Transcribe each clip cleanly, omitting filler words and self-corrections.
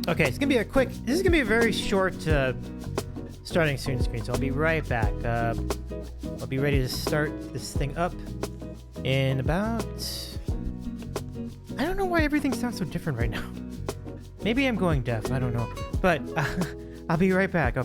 Okay, it's gonna be this is gonna be a very short starting soon screen, so I'll be right back. I'll be ready to start this thing up in about... I don't know why everything sounds so different right now. Maybe I'm going deaf, I don't know. But I'll be right back.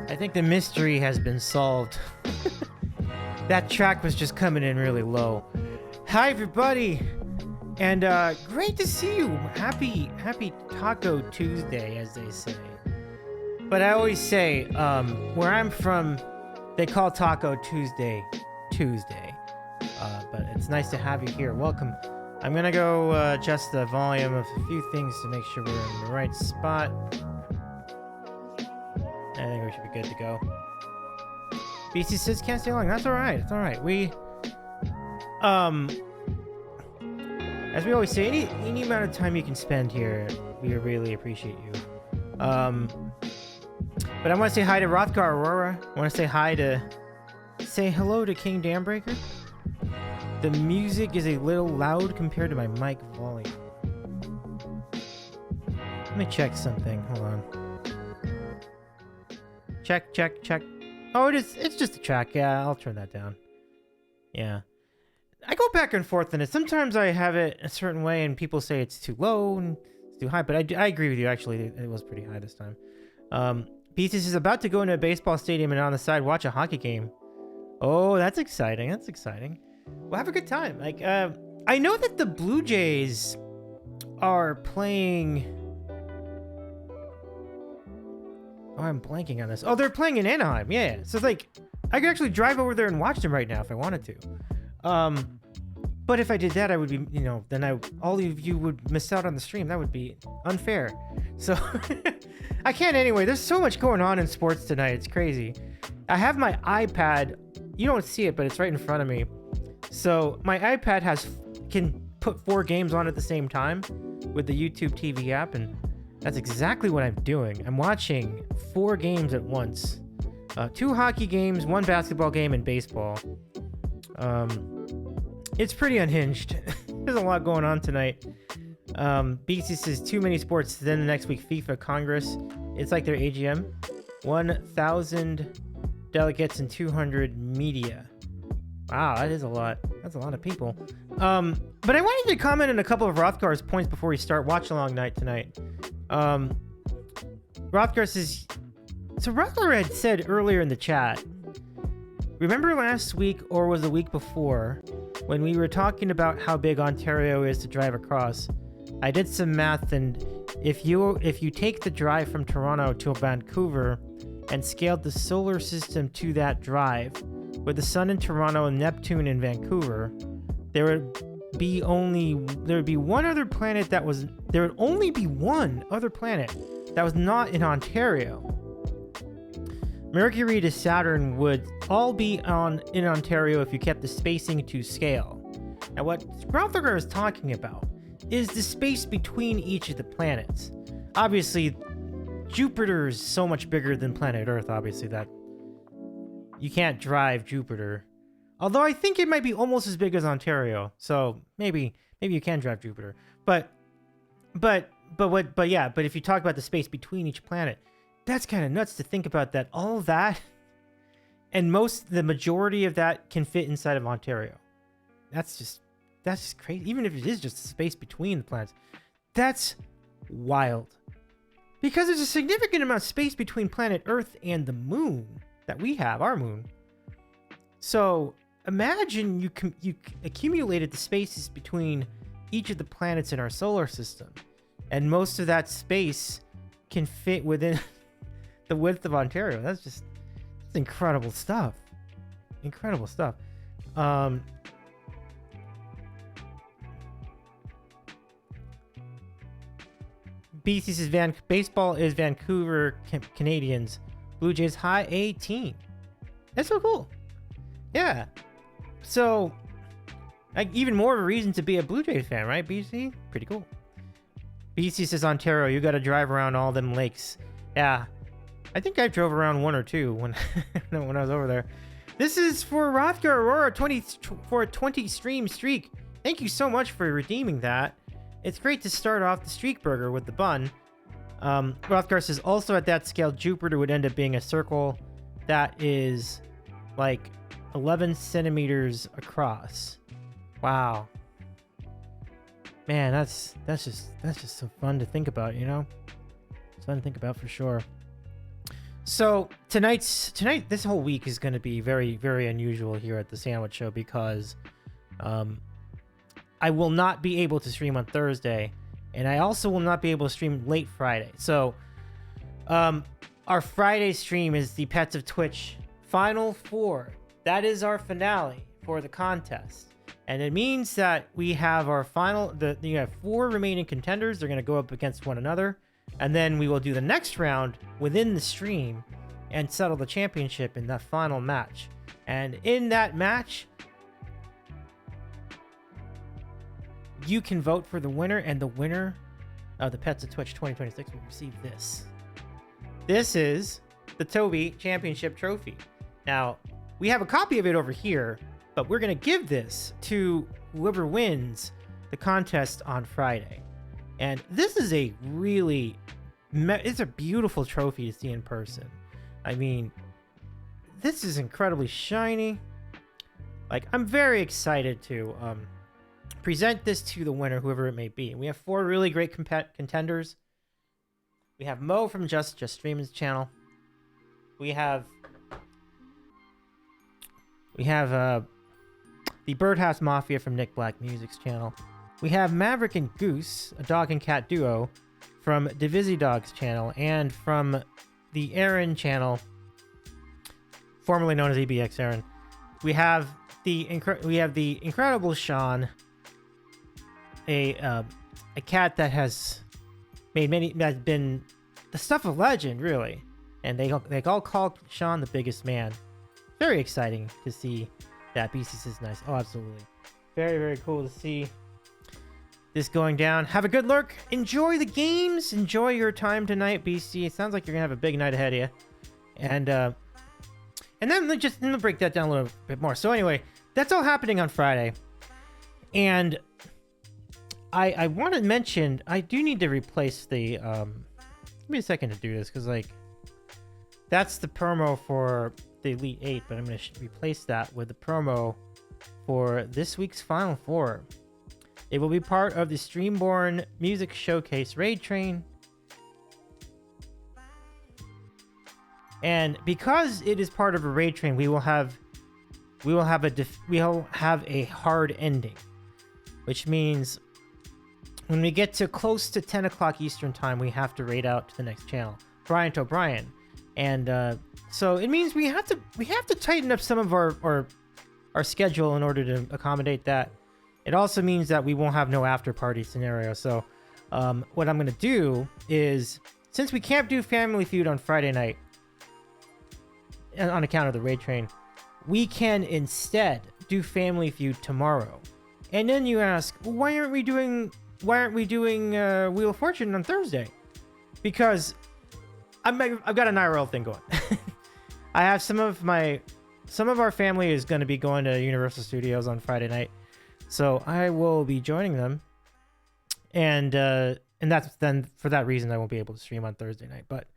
I think the mystery has been solved. That track was just coming in really low. Hi everybody, and great to see you. Happy Taco Tuesday, as they say. But I always say, where I'm from, they call Taco Tuesday. But it's nice to have you here. Welcome. I'm gonna go adjust the volume of a few things to make sure we're in the right spot. I think we should be good to go. BC says can't stay long. That's alright. It's alright. We, as we always say, any amount of time you can spend here, we really appreciate you. But I want to say hi to Rothgar Aurora. I want to say hello to King Dambreaker. The music is a little loud compared to my mic volume. Let me check something. Hold on. Check. Oh, it's just a track. Yeah, I'll turn that down. Yeah. I go back and forth on it. Sometimes I have it a certain way and people say it's too low and it's too high, but I agree with you. Actually, it was pretty high this time. Pieces is about to go into a baseball stadium and on the side watch a hockey game. Oh, that's exciting. Well, have a good time. Like, I know that the Blue Jays are playing... Oh, I'm blanking on this. Oh, they're playing in Anaheim. Yeah. So it's like, I could actually drive over there and watch them right now if I wanted to. But if I did that, I would be, then all of you would miss out on the stream. That would be unfair. So I can't anyway. There's so much going on in sports tonight. It's crazy. I have my iPad. You don't see it, but it's right in front of me. So my iPad can put 4 games on at the same time with the YouTube TV app, and that's exactly what I'm doing. I'm watching 4 games at once. 2 hockey games, 1 basketball game, and baseball. It's pretty unhinged. There's a lot going on tonight. BC says too many sports. Then the next week, FIFA Congress. It's like their AGM. 1,000 delegates and 200 media. Wow, that is a lot. That's a lot of people. But I wanted to comment on a couple of Rothgar's points before we start Watchalong night tonight. Rothgar says, so Rothgar had said earlier in the chat, remember last week or was the week before when we were talking about how big Ontario is to drive across? I did some math, and if you take the drive from Toronto to Vancouver and scaled the solar system to that drive, with the sun in Toronto and Neptune in Vancouver, there would be one other planet that was not in Ontario. Mercury to Saturn would all be in Ontario if you kept the spacing to scale. Now, what Rothergar is talking about is the space between each of the planets. Obviously, Jupiter is so much bigger than planet Earth, obviously, that you can't drive Jupiter. Although I think it might be almost as big as Ontario, so maybe you can drive Jupiter. But if you talk about the space between each planet, that's kind of nuts to think about that. All of that, and the majority of that can fit inside of Ontario. That's just crazy. Even if it is just the space between the planets, that's wild. Because there's a significant amount of space between planet Earth and the moon that we have, our moon. So imagine you accumulated the spaces between each of the planets in our solar system, and most of that space can fit within the width of Ontario. That's incredible stuff. Incredible stuff. BC says baseball is Vancouver Canadians. Blue Jays high A team. That's so cool. Yeah. So, even more of a reason to be a Blue Jays fan, right, BC? Pretty cool. BC says Ontario, you got to drive around all them lakes. Yeah. I think I drove around one or two when when I was over there. This is for Rothgar Aurora for a 20 stream streak. Thank you so much for redeeming that. It's great to start off the streak burger with the bun. Rothgar says also at that scale, Jupiter would end up being a circle that is like 11 centimeters across. Wow. Man, that's just so fun to think about, you know? It's fun to think about for sure. So tonight, this whole week is going to be very, very unusual here at the Sandwich Show because I will not be able to stream on Thursday, and I also will not be able to stream late Friday. So our Friday stream is the Pets of Twitch Final Four. That is our finale for the contest. And it means that we have our you have 4 remaining contenders. They're going to go up against one another. And then we will do the next round within the stream and settle the championship in that final match. And in that match, you can vote for the winner, and the winner of the Pets of Twitch 2026 will receive this. This is the Toby Championship Trophy. Now, we have a copy of it over here, but we're going to give this to whoever wins the contest on Friday. And this is it's a beautiful trophy to see in person. I mean, this is incredibly shiny. Like, I'm very excited to present this to the winner, whoever it may be. And we have 4 really great contenders. We have Mo from Just Streaming's channel. We have the Birdhouse Mafia from Nick Black Music's channel. We have Maverick and Goose, a dog and cat duo, from Divizzy Dog's channel, and from the Aaron channel, formerly known as EBX Aaron. We have the incredible Sean, a cat that has been the stuff of legend, really, and they all call Sean the biggest man. Very exciting to see that. BC says nice. Oh, absolutely. Very, very cool to see this going down. Have a good lurk. Enjoy the games. Enjoy your time tonight, BC. It sounds like you're gonna have a big night ahead of you. And then let me break that down a little bit more. So anyway, that's all happening on Friday. And I want to mention, I do need to replace the give me a second to do this, because like that's the promo for the Elite 8, but I'm going to replace that with the promo for this week's Final Four. It will be part of the Streamborn Music Showcase Raid Train. And because it is part of a raid train, we will have a hard ending, which means when we get to close to 10 o'clock Eastern time, we have to raid out to the next channel, Brian to O'Brien. And so it means we have to tighten up some of our schedule in order to accommodate that. It also means that we won't have no after party scenario. So what I'm going to do is, since we can't do Family Feud on Friday night on account of the raid train, we can instead do Family Feud tomorrow. And then you ask, well, why aren't we doing Wheel of Fortune on Thursday? Because I've got an IRL thing going. I have some of our family is going to be going to Universal Studios on Friday night, so I will be joining them, and that's then for that reason I won't be able to stream on Thursday night. But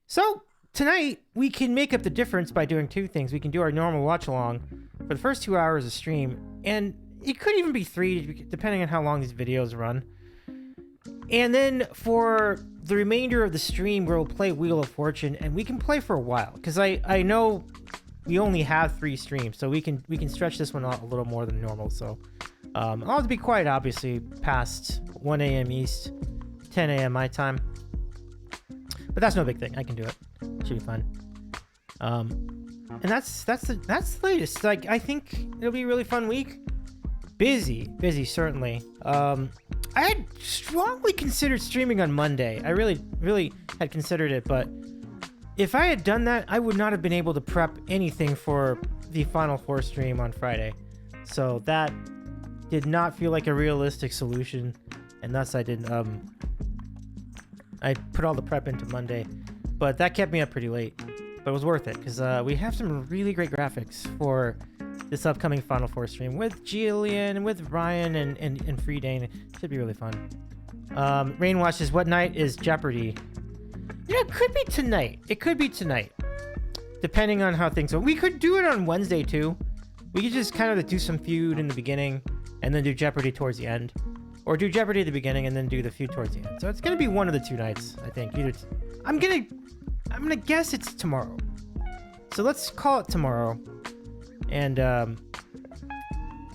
so tonight we can make up the difference by doing two things. We can do our normal watch along for the first 2 hours of stream, and it could even be 3 depending on how long these videos run. And then for the remainder of the stream, we'll play Wheel of Fortune, and we can play for a while, because I know we only have 3 streams, so we can stretch this one out a little more than normal. So I'll have to be quiet, obviously, past 1 a.m. East, 10 a.m. my time, but that's no big thing. I can do it. Should be fun. And that's the latest. Like, I think it'll be a really fun week. Busy certainly. I had strongly considered streaming on Monday. I really had considered it, but if I had done that, I would not have been able to prep anything for the Final Four stream on Friday. So that did not feel like a realistic solution, and thus I didn't. I put all the prep into Monday, but that kept me up pretty late. But it was worth it, because we have some really great graphics for this upcoming Final Four stream with Jillian and with Ryan and Free Dane. It should be really fun. Rainwash says, what night is Jeopardy? Yeah, it could be tonight. It could be tonight, depending on how things go. We could do it on Wednesday too. We could just kind of do some feud in the beginning and then do Jeopardy towards the end, or do Jeopardy at the beginning and then do the feud towards the end. So it's gonna be one of the 2 nights, I think. I'm gonna guess it's tomorrow. So let's call it tomorrow. And I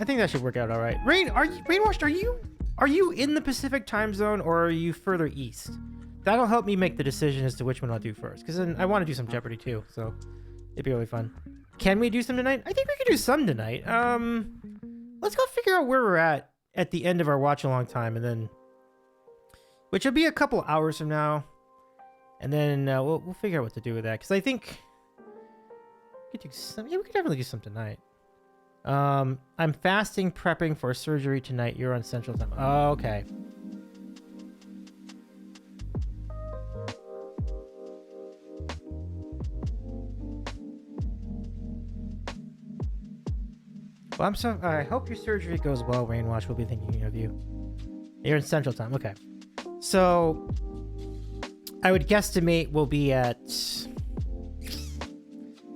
think that should work out all right. Rainwashed, are you in the Pacific time zone, or are you further east? That'll help me make the decision as to which one I'll do first, because then I want to do some Jeopardy too, so it'd be really fun. Can we do some tonight? I think we could do some tonight. Let's go figure out where we're at the end of our watch along time, and then, which will be a couple hours from now, and then we'll figure out what to do with that, because I think we could do some. Yeah, we could definitely do some tonight. I'm fasting, prepping for surgery tonight. You're on Central Time. Oh, okay. Well, I hope your surgery goes well, Rainwash. We'll be thinking of you. You're in Central Time. Okay. So I would guesstimate we'll be at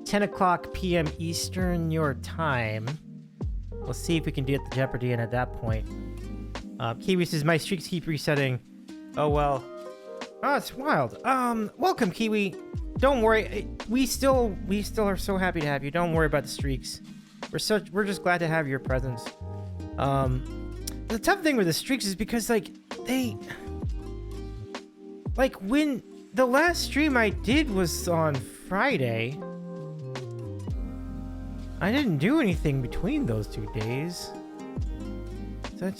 10 o'clock p.m. Eastern your time. We'll see if we can get the Jeopardy in at that point. Kiwi says, my streaks keep resetting. Oh, well. Oh, it's wild. Welcome, Kiwi. Don't worry. We still are so happy to have you. Don't worry about the streaks. We're just glad to have your presence. The tough thing with the streaks is because, when the last stream I did was on Friday, I didn't do anything between those 2 days. That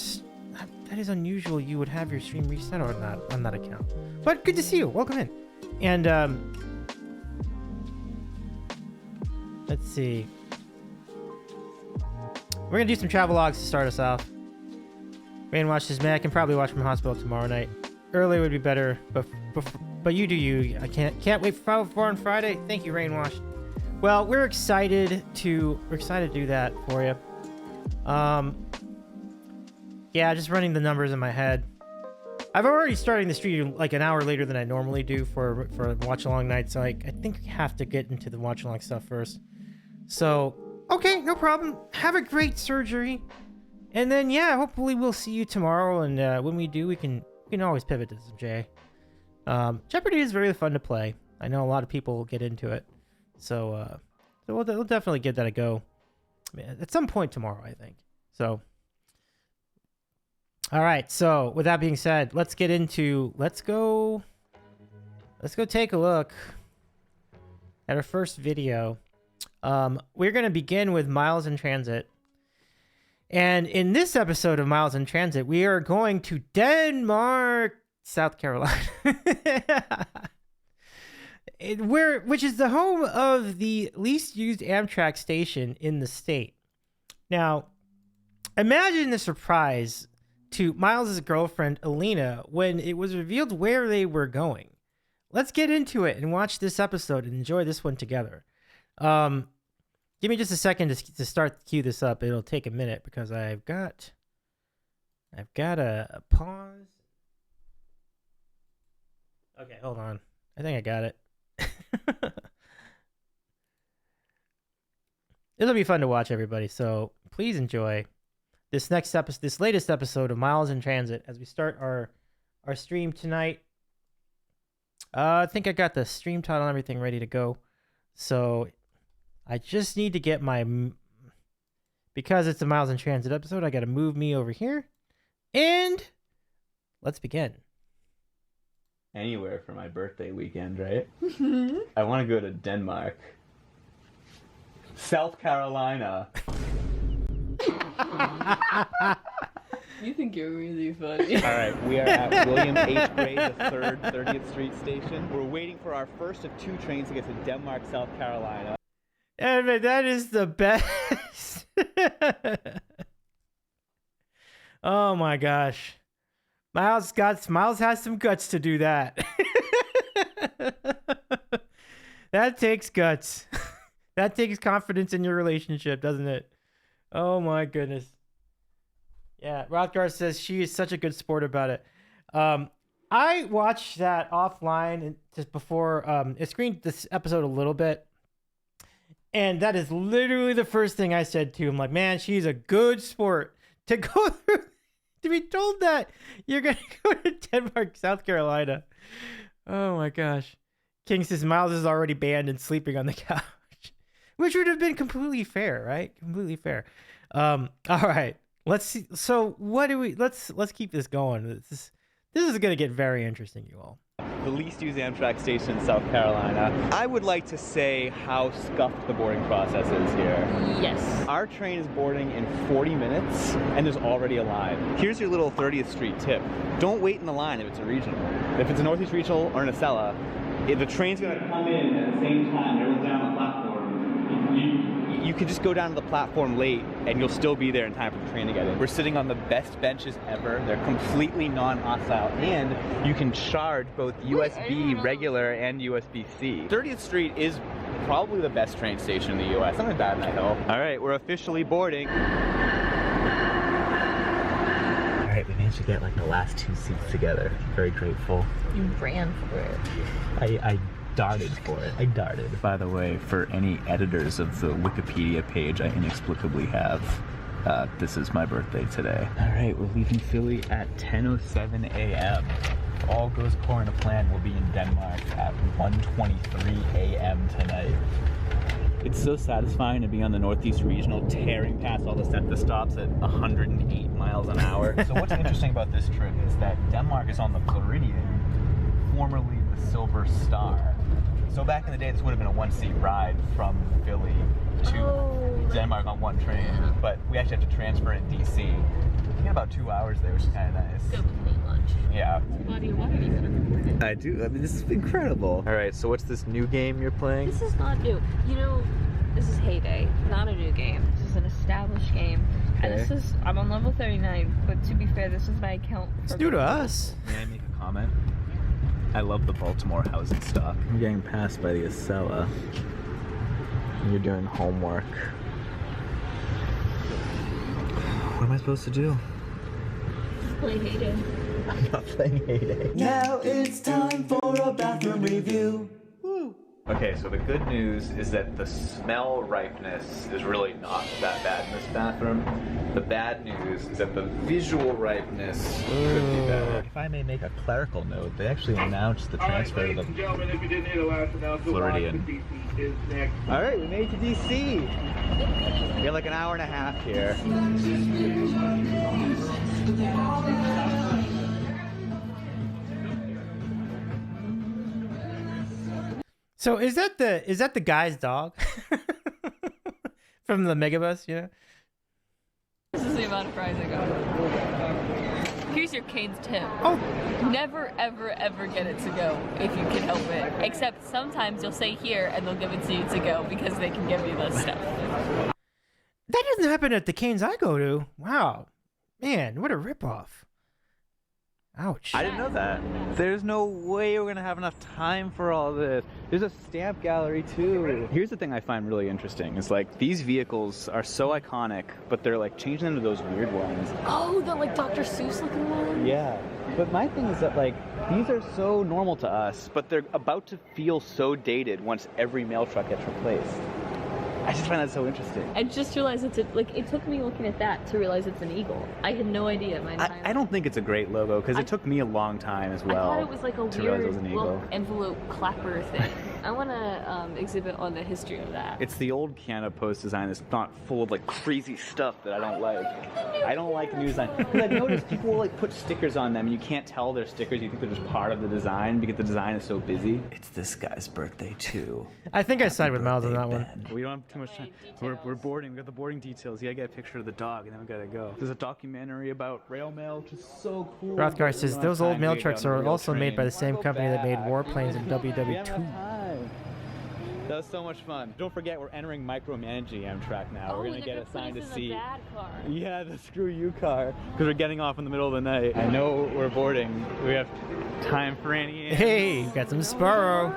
is unusual. You would have your stream reset on that account. But good to see you. Welcome in. And let's see. We're gonna do some travel logs to start us off. Rainwash says, man, I can probably watch from hospital tomorrow night. Earlier would be better, but you do you. I can't wait for Final Four on Friday. Thank you, Rainwash. Well, we're excited to do that for you. Yeah, just running the numbers in my head. I've already started the stream like an hour later than I normally do for watch along night, so I think we have to get into the watch along stuff first. So Okay, no problem. Have a great surgery. And then, yeah, hopefully we'll see you tomorrow. And when we do, we can always pivot to some J. Jeopardy is very fun to play. I know a lot of people get into it. So we'll definitely give that a go. I mean, at some point tomorrow, I think. So, all right. So with that being said, let's go take a look at our first video. We're going to begin with Miles in Transit. And in this episode of Miles in Transit, we are going to Denmark, South Carolina. Which is the home of the least used Amtrak station in the state. Now, imagine the surprise to Miles' girlfriend, Alina, when it was revealed where they were going. Let's get into it and watch this episode and enjoy this one together. Give me just a second to start to cue this up. It'll take a minute because I've got a pause. Okay, hold on. I think I got it. It'll be fun to watch, everybody. So please enjoy this latest episode of Miles in Transit as we start our stream tonight. I think I got the stream title and everything ready to go. So I just need to get because it's a Miles in Transit episode, I got to move me over here. And let's begin. Anywhere for my birthday weekend, right? I want to go to Denmark. South Carolina. You think you're really funny. All right, we are at William H. Gray the 3rd 30th Street Station. We're waiting for our first of 2 trains to get to Denmark, South Carolina. And that is the best. Oh my gosh. Miles has some guts to do that. That takes guts. That takes confidence in your relationship, doesn't it? Oh my goodness. Yeah, Rothgar says she is such a good sport about it. I watched that offline and just before it screened this episode a little bit. And that is literally the first thing I said to him. Like, man, she's a good sport to go through. To be told that you're going to go to Denmark, South Carolina. Oh, my gosh. King says Miles is already banned and sleeping on the couch. Which would have been completely fair, right? Completely fair. All right. Let's see. So what do we... Let's keep this going. This is going to get very interesting, you all. The least used Amtrak station in South Carolina. I would like to say how scuffed the boarding process is here. Yes. Our train is boarding in 40 minutes, and there's already a line. Here's your little 30th Street tip. Don't wait in the line if it's a regional. If it's a Northeast Regional or an Acela, if the train's going to come in at the same time, everyone's down the platform, you could just go down to the platform late, and you'll still be there in time for the train to get in. We're sitting on the best benches ever. They're completely non-hostile, and you can charge both USB regular and USB-C. 30th Street is probably the best train station in the U.S. Something bad in that hill. All right, we're officially boarding. All right, we managed to get like the last 2 seats together. Very grateful. You ran for it. I darted for it. I darted. By the way, for any editors of the Wikipedia page I inexplicably have, this is my birthday today. All right, we're leaving Philly at 10:07 a.m. If all goes according to plan, we'll be in Denmark at 1:23 a.m. tonight. It's so satisfying to be on the Northeast Regional, tearing past all the SEPTA stops at 108 miles an hour. So what's interesting about this trip is that Denmark is on the Floridian, formerly the Silver Star. So back in the day, this would have been a 1-seat ride from Philly to Denmark on one train, but we actually have to transfer in DC. We get about 2 hours there, which is kind of nice. Go complete lunch. Yeah. Body of water even. I do. I mean, this is incredible. All right, so what's this new game you're playing? This is not new. You know, this is Heyday, not a new game. This is an established game. And this is, I'm on level 39, but to be fair, this is my account. It's new to us. May I make a comment? I love the Baltimore housing stock. I'm getting passed by the Acela. You're doing homework. What am I supposed to do? Play Heyday. I'm not playing Heyday. Now it's time for a bathroom review. Woo. Okay, so the good news is that the smell ripeness is really not that bad in this bathroom. The bad news is that the visual ripeness could be bad. If I may make a clerical note, they actually announced the transfer to the Floridian. Alright, we made it to DC. We got like an hour and a half here. So is that the guy's dog from the Megabus? You know. This is the amount of fries I got. Here's your Cane's tip. Oh. Never, ever, ever get it to go if you can help it. Except sometimes you'll say here and they'll give it to you to go because they can give you this stuff. That doesn't happen at the Canes I go to. Wow, man, what a ripoff. Ouch. I didn't know that. There's no way we're gonna have enough time for all this. There's a stamp gallery too. Here's the thing I find really interesting is like these vehicles are so iconic, but they're like changing them to those weird ones. Oh, the like Dr. Seuss looking one? Yeah. But my thing is that like these are so normal to us, but they're about to feel so dated once every mail truck gets replaced. I just find that so interesting. I just realized it took me looking at that to realize it's an eagle. I had no idea my entire I don't think it's a great logo because it took me a long time as well. I thought it was like a to realize it was weird an eagle. little envelope clapper thing. I want to exhibit on the history of that. It's the old Canada Post design that's not full of like crazy stuff that I don't like. I don't like the new design. Because I've noticed people will like put stickers on them and you can't tell they're stickers. You think they're just part of the design because the design is so busy. It's this guy's birthday too. I think I side with Miles on that one. We don't have too much time. We're boarding. We got the boarding details. You gotta get a picture of the dog and then we gotta go. There's a documentary about rail mail, which is so cool. Rothgar says those old mail trucks are also made by the same company that made warplanes in WW2. That was so much fun. Don't forget, we're entering micromanaging Amtrak now. We're gonna get assigned a seat. Yeah, the screw you car. Because we're getting off in the middle of the night. I know we're boarding. We have time for Annie. Hey, got some Sparrow.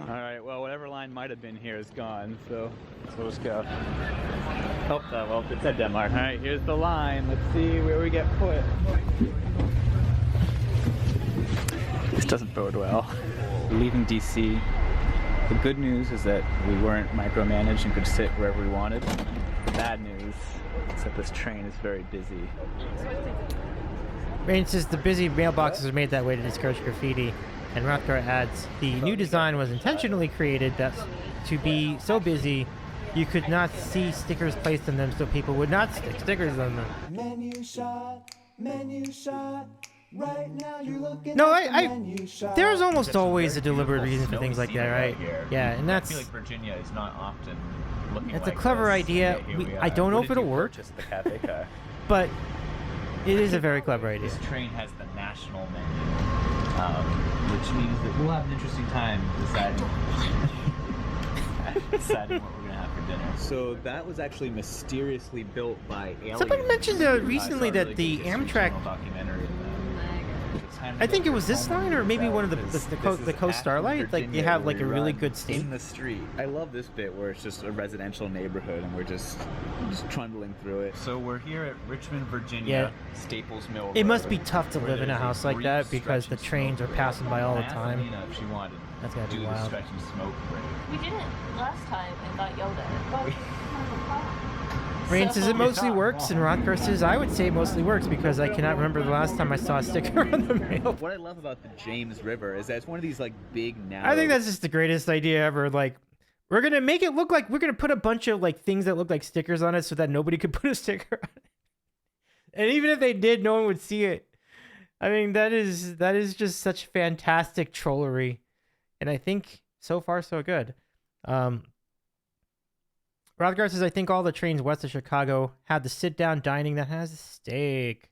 Alright, well, whatever line might have been here is gone, so let's go. Oh, well, it said Denmark. Alright, here's the line. Let's see where we get put. This doesn't bode well. We're leaving DC. The good news is that we weren't micromanaged and could sit wherever we wanted. The bad news is that this train is very busy. Rain says the busy mailboxes are made that way to discourage graffiti. And Rothgar adds, the new design was intentionally created to be so busy you could not see stickers placed on them so people would not stick stickers on them. Menu shot, right now you're looking No, at the menu shot. there's almost always a deliberate reason for things like that, right? Yeah, and I that's... feel like Virginia is not often looking It's like a clever this. idea. Yeah, here we I are. don't know What if did it'll you work, purchase, the cafe car? but it is a very clever idea. This train has the national menu, which means that we'll have an interesting time deciding what we're gonna have for dinner. So that was actually mysteriously built by aliens. Somebody mentioned recently that the Amtrak... I think it was this line, or maybe one of the Coast Starlight. Like they have like a really good steak in the street. I love this bit where it's just a residential neighborhood and we're just trundling through it. So we're here at Richmond, Virginia, Staples Mill. It must be tough to live in a house like that because the trains are passing by all the time. If she wanted, That's gotta be do wild. the stretch and smoke break. We did it last time and got yelled at. Rain says it mostly works, and Rothgar says I would say it mostly works because I cannot remember the last time I saw a sticker on the mail. What I love about the James River is that it's one of these like big narrow. I think that's just the greatest idea ever. Like, we're gonna make it look like we're gonna put a bunch of like things that look like stickers on it so that nobody could put a sticker on it. And even if they did, no one would see it. I mean, that is just such fantastic trollery, and I think so far so good. Rothgar says, I think all the trains west of Chicago have the sit-down dining that has a steak.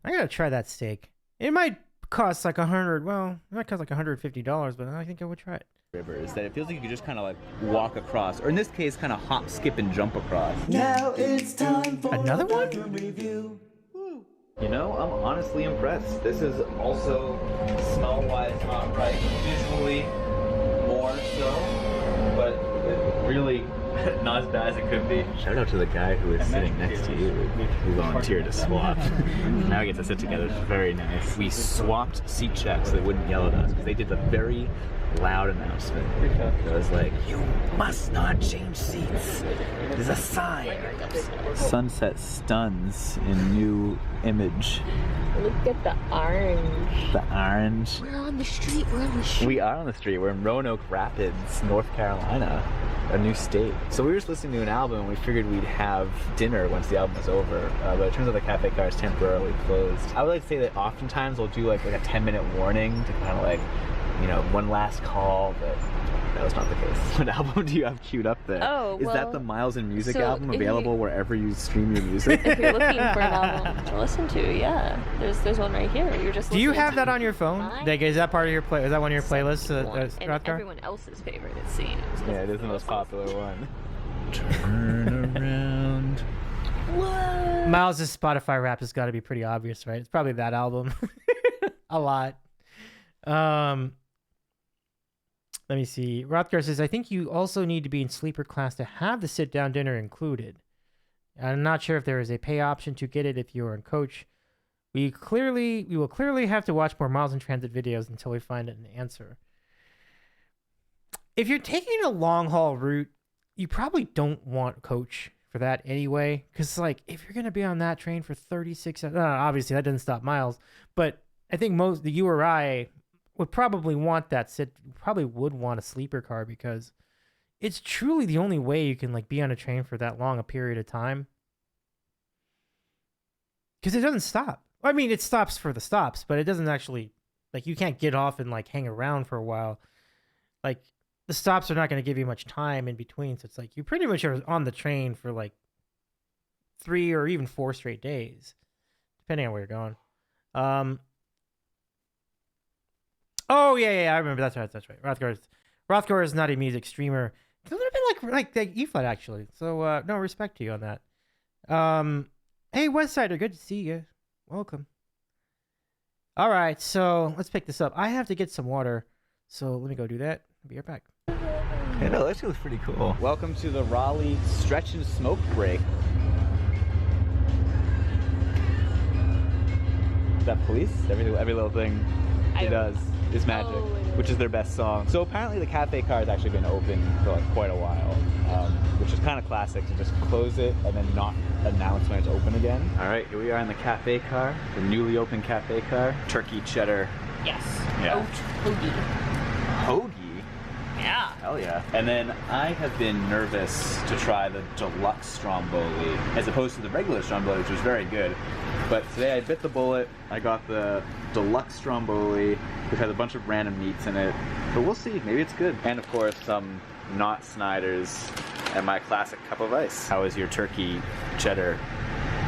I gotta try that steak. It might cost like $150, but I think I would try it. River is that it feels like you could just kind of like walk across, or in this case, kind of hop, skip, and jump across. Now it's time for Another one? bedroom review. You know, I'm honestly impressed. This is also smell-wise not right, visually more so, but really not as bad as it could be. Shout out to the guy who is sitting next to you, who volunteered to swap. Now we get to sit together. It's very nice. We swapped seat checks so they wouldn't yell at us because they did the very loud announcement. It was like, you must not change seats. There's a sign. Sunset stuns in new image. Look at the orange. The orange. We're on the street. We're on the street. We are on the street. We're in Roanoke Rapids, North Carolina, a new state. So we were just listening to an album and we figured we'd have dinner once the album was over. But it turns out the cafe car is temporarily closed. I would like to say that oftentimes we'll do like a 10-minute warning to kind of like, you know, one last call, but that was not the case. What album do you have queued up there? Oh, Is well, that the Miles and Music so album if available wherever you stream your music? If you're looking for an album to listen to, yeah, there's one right here. You're just. Do you listening have to that on your phone? mine. like, is that part of your play? Is that one of your playlists? One. And Rothgar? everyone else's favorite, it seems. Yeah, it is the most popular one. Turn around. What? Miles' Spotify rap has got to be pretty obvious, right? It's probably that album. A lot. Let me see. Rothgar says, I think you also need to be in sleeper class to have the sit-down dinner included. I'm not sure if there is a pay option to get it if you are in coach. We will clearly have to watch more Miles in Transit videos until we find an answer. If you're taking a long haul route, you probably don't want coach for that anyway. Because like, if you're going to be on that train for 36 hours, obviously that doesn't stop Miles, but I think the you or I would probably want probably would want a sleeper car because it's truly the only way you can like be on a train for that long a period of time. Because it doesn't stop. I mean, it stops for the stops, but it doesn't actually, like, you can't get off and like hang around for a while. Like, the stops are not going to give you much time in between. So it's like you pretty much are on the train for like 3 or even 4 straight days, depending on where you're going. Oh yeah, I remember. That's right. Rothgar is not a music streamer. It's a little bit like EFUD actually. So no, respect to you on that. Hey Westsider, good to see you. Welcome. All right, so let's pick this up. I have to get some water, so let me go do that. I'll be right back. Yeah, no, that looks pretty cool. Welcome to the Raleigh Stretch and Smoke Break. Is that police? Every little thing he does is magic, which is their best song. So apparently the cafe car has actually been open for like quite a while, which is kind of classic to just close it and then not announce when it's open again. All right, here we are in the cafe car, the newly opened cafe car. Turkey cheddar. Yes. Yeah. Hoagie. Hoagie? Yeah. Hell yeah. And then I have been nervous to try the deluxe stromboli as opposed to the regular stromboli, which was very good. But today I bit the bullet. I got the deluxe stromboli, which has a bunch of random meats in it. But we'll see, maybe it's good. And of course, some not Snyder's and my classic cup of ice. How is your turkey cheddar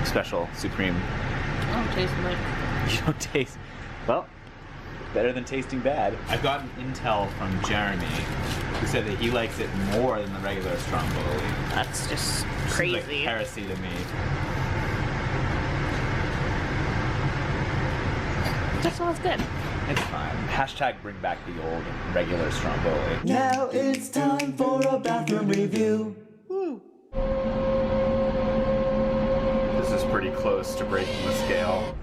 special supreme? I don't taste much. You don't taste, well, better than tasting bad. I've gotten intel from Jeremy, who said that he likes it more than the regular stromboli. That's just Seems crazy. like heresy to me. That sounds good. It's fine. Hashtag bring back the old regular stromboli. Now it's time for a bathroom review. Woo. This is pretty close to breaking the scale.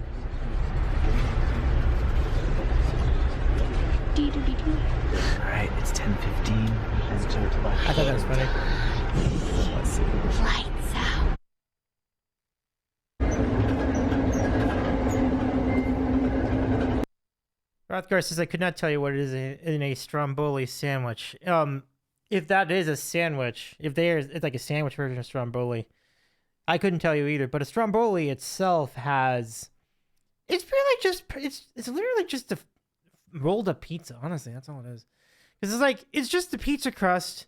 Alright, it's 10:15. I thought that was funny. Let's see. Lights out. Rothgar says, I could not tell you what it is in a stromboli sandwich. If that is a sandwich, it's like a sandwich version of stromboli, I couldn't tell you either. But a stromboli itself it's literally just a rolled up pizza. Honestly, that's all it is. Because it's just the pizza crust,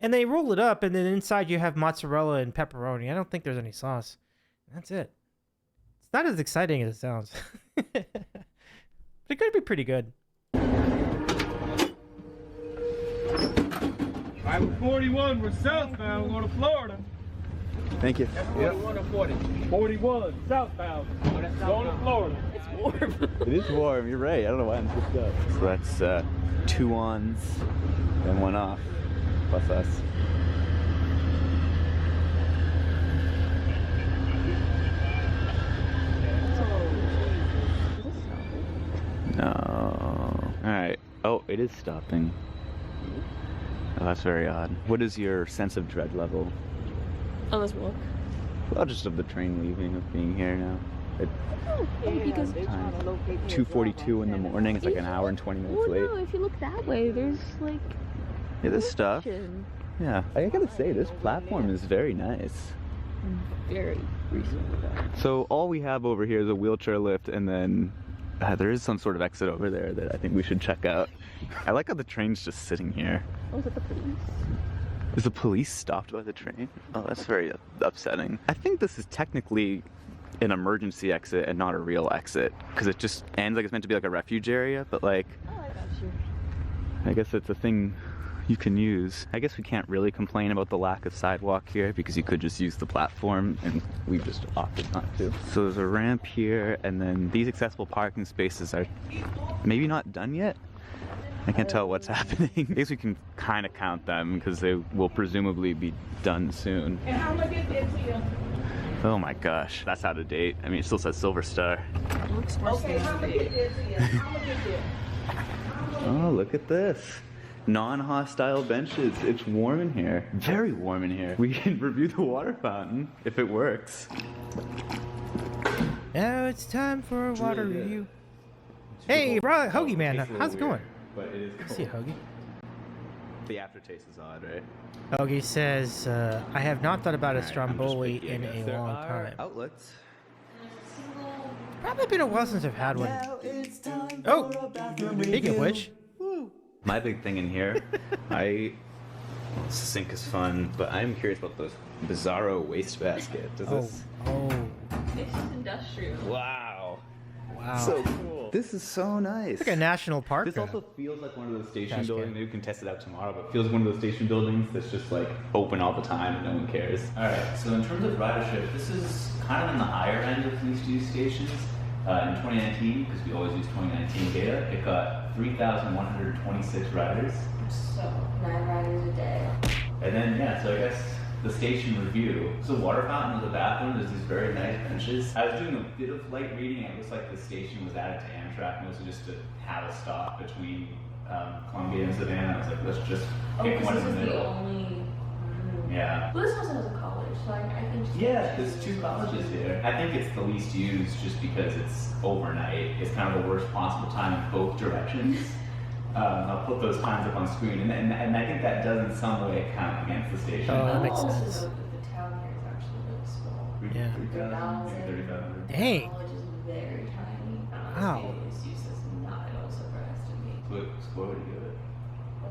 and they roll it up, and then inside you have mozzarella and pepperoni. I don't think there's any sauce. That's it. It's not as exciting as it sounds. It could be pretty good. Highway 41, we're southbound, we're going to Florida. Thank you. 41 or 40? 41, southbound, going to Florida. It's warm. It is warm, you're right. I don't know why I'm switched up. So that's 2 ons and 1 off, plus us. No. Alright. Oh, it is stopping. Oh, that's very odd. What is your sense of dread level? On this walk. Well, just of the train leaving, of being here now. Because 2:42 in the morning. It's like an hour and 20 minutes late. No, if you look that way, there's like. Yeah, there's stuff. ocean. Yeah, I gotta say, this platform is very nice. Very recently. So all we have over here is a wheelchair lift, and then there is some sort of exit over there that I think we should check out. I like how the train's just sitting here. Oh, is it the police? Is the police stopped by the train? Oh, that's very upsetting. I think this is technically an emergency exit and not a real exit, because it just ends like it's meant to be like a refuge area, but like, Oh, I got you. I guess it's a thing you can use. I guess we can't really complain about the lack of sidewalk here because you could just use the platform, and we've just opted not to. So there's a ramp here, and then these accessible parking spaces are maybe not done yet. I can't tell what's happening. I guess we can kind of count them because they will presumably be done soon. And how much is it to you? Oh my gosh, that's out of date. I mean, it still says Silver Star. It looks worse Okay, how much is it to you? How much is it? Oh, look at this. Non-hostile benches. It's warm in here. Very warm in here. We can review the water fountain if it works. Now it's time for a water review. Hey, Hoagie man, how's it going? But it is I see Hoagie. The aftertaste is odd, right? Hoagie says, I have not thought about a Stromboli in a There long are time. outlets. Probably been a while since I've had one. Now it's time Oh, for a bathroom speaking of review. which, My big thing in here, sink is fun, but I'm curious about the Bizarro waste basket. Does oh, this? It's just industrial. Wow. Wow. So cool. This is so nice. It's like a national park. This also feels like one of those station Trash can. buildings. Maybe we can test it out tomorrow, but it feels like one of those station buildings that's just like open all the time and no one cares. All right. So in terms of ridership, this is kind of in the higher end of these two stations. In 2019, because we always use 2019 data, it got 3,126 riders. So 9 riders a day. And then, yeah, so I guess the station review. So water fountain with a bathroom, there's these very nice benches. I was doing a bit of light reading, and it looks like the station was added to Amtrak mostly just to have a stop between Columbia and Savannah. I was like, let's just pick one in the middle. only. Yeah. Well, this also has a college, so I can just. Yeah, there's 2 colleges here. I think it's the least used just because it's overnight. It's kind of the worst possible time in both directions. I'll put those times up on screen, and I think that does in some way count against the station. Oh, that makes Also, sense. the town here is actually really small. Yeah. 3,000. Dang. College is very tiny. Wow. Its use is not at all surprised to me. What would you give it?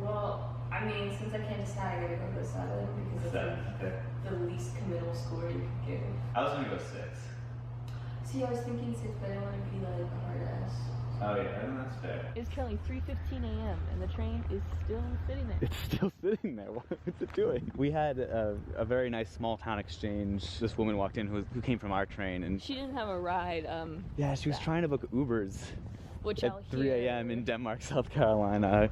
Well, I mean, since I can't decide, I gotta go to 7 because it's 7. Okay. the least committal score you could give. I was gonna go 6. See, I was thinking 6, but I don't want to be like a hard ass. Oh yeah, I think that's fair. It's currently 3:15 a.m. and the train is still sitting there. It's still sitting there. What's it doing? We had a very nice small town exchange. This woman walked in who came from our train, and She didn't have a ride. yeah, she was trying to book Ubers Which at out 3 here, a.m. in Denmark, South Carolina.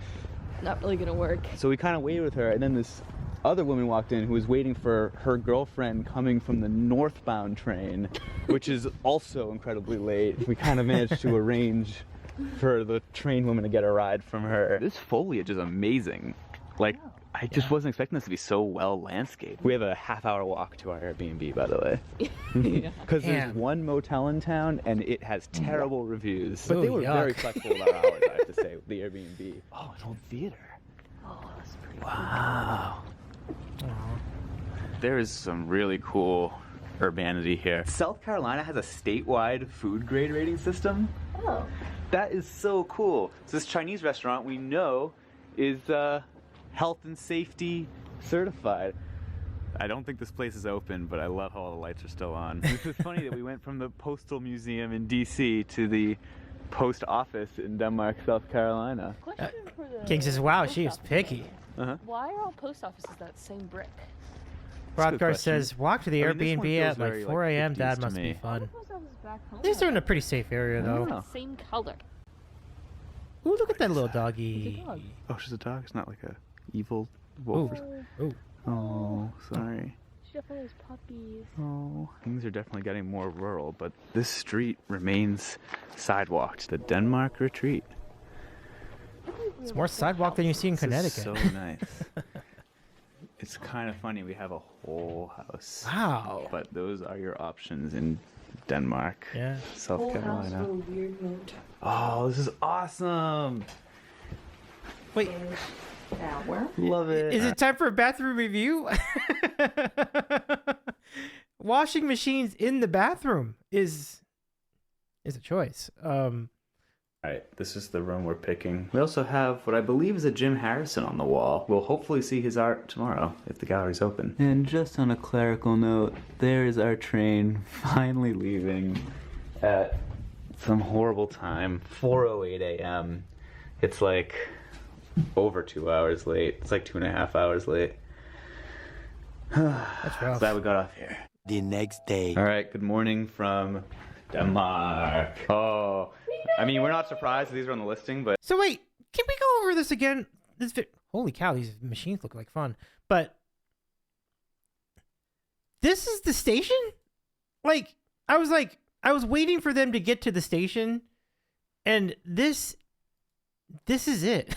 Not really gonna work. So we kind of waited with her, and then this other woman walked in who was waiting for her girlfriend coming from the northbound train, which is also incredibly late. We kind of managed to arrange for the train woman to get a ride from her. This foliage is amazing. Like, I just wasn't expecting this to be so well landscaped. We have a half-hour walk to our Airbnb, by the way. Yeah. Because there's Damn. one motel in town, and it has terrible reviews. But they Ooh, were very yuck. flexible with our hours, I have to say, with the Airbnb. Oh, an old theater. Oh, that's pretty Wow. Aw. There is some really cool urbanity here. South Carolina has a statewide food grade rating system. Oh. That is so cool. So this Chinese restaurant we know is health and safety certified. I don't think this place is open, but I love how all the lights are still on. This is funny that we went from the Postal Museum in DC to the post office in Denmark, South Carolina. Question for the King says, wow, post she is office picky. though. Why are all post offices that same brick? That's a good Broadcar question. says, walk to the I mean, this one Airbnb feels at like very, 4 a.m. 50s That to must be me. The fun. post office back home. At least they're in a pretty safe area, though. Oh. Same color. Ooh, look at that little It's a doggy. dog. Oh, she's a dog. It's not like a evil wolf. Ooh. Ooh. Oh, sorry. She definitely has puppies. Oh, things are definitely getting more rural, but this street remains sidewalked. The Denmark Retreat. It's more sidewalk than you see in Connecticut. So nice. It's kind of funny. We have a whole house. Wow. But those are your options in Denmark. Yeah. South Carolina. Oh, this is awesome. Wait, Love it. is it time for a bathroom review? Washing machines in the bathroom is a choice. All right, this is the room we're picking. We also have what I believe is a Jim Harrison on the wall. We'll hopefully see his art tomorrow if the gallery's open. And just on a clerical note, there's our train finally leaving at some horrible time, 4:08 a.m. It's like over 2 hours late. It's like 2.5 hours late. That's rough. Glad we got off here. The next day. All right, good morning from Denmark. Oh, I mean, we're not surprised these are on the listing, but So wait, can we go over this again? Holy cow, these machines look like fun. But this is the station? I was waiting for them to get to the station, and this is it.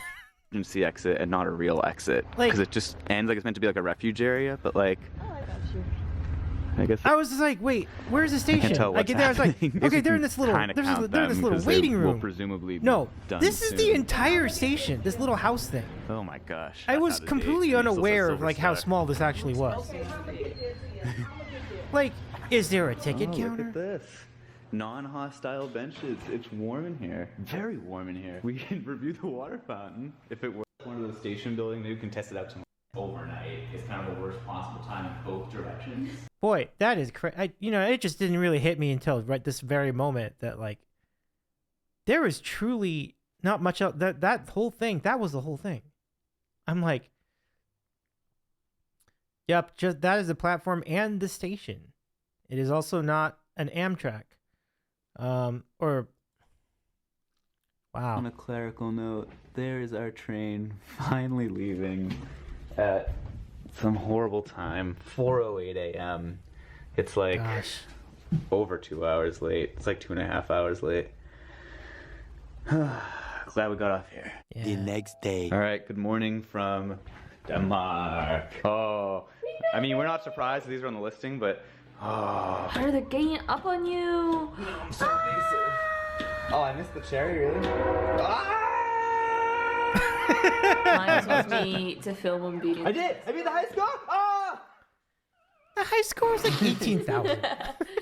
emergency exit and not a real exit because it just ends like it's meant to be like a refuge area, but like Oh, I got you. I guess I was just like, wait, where's the station? can't tell I what's get there, I was like, happening. okay, they're in this little, Kinda count they're in this them, little 'cause they waiting will room. presumably be No, done this is the soon. entire station, this little house thing. Oh my gosh. I that's was out of date. completely It still says unaware of Silver like how Star. small this actually was. Like, is there a ticket Oh, counter? look at this. Non-hostile benches. It's warm in here. Very warm in here. We can review the water fountain. If it were one of the station buildings, maybe we can test it out tomorrow. Overnight is kind of the worst possible time in both directions. Boy, that is crazy. It just didn't really hit me until right this very moment that like there was truly not much else. That whole thing, that was the whole thing. I'm like, yep, just that is the platform and the station. It is also not an Amtrak. Or wow. On a clerical note, there is our train finally leaving at some horrible time, 4:08 a.m. It's like Gosh. over 2 hours late. It's like 2.5 hours late. Glad we got off here. Yeah. The next day. All right, good morning from Denmark. Oh, I mean, we're not surprised these are on the listing, but oh. How are they ganging up on you? I'm so invasive. Oh, I missed the cherry, really? Mine told me to film him beating. I did! I beat the high score! Ah! The high score is like 18,000.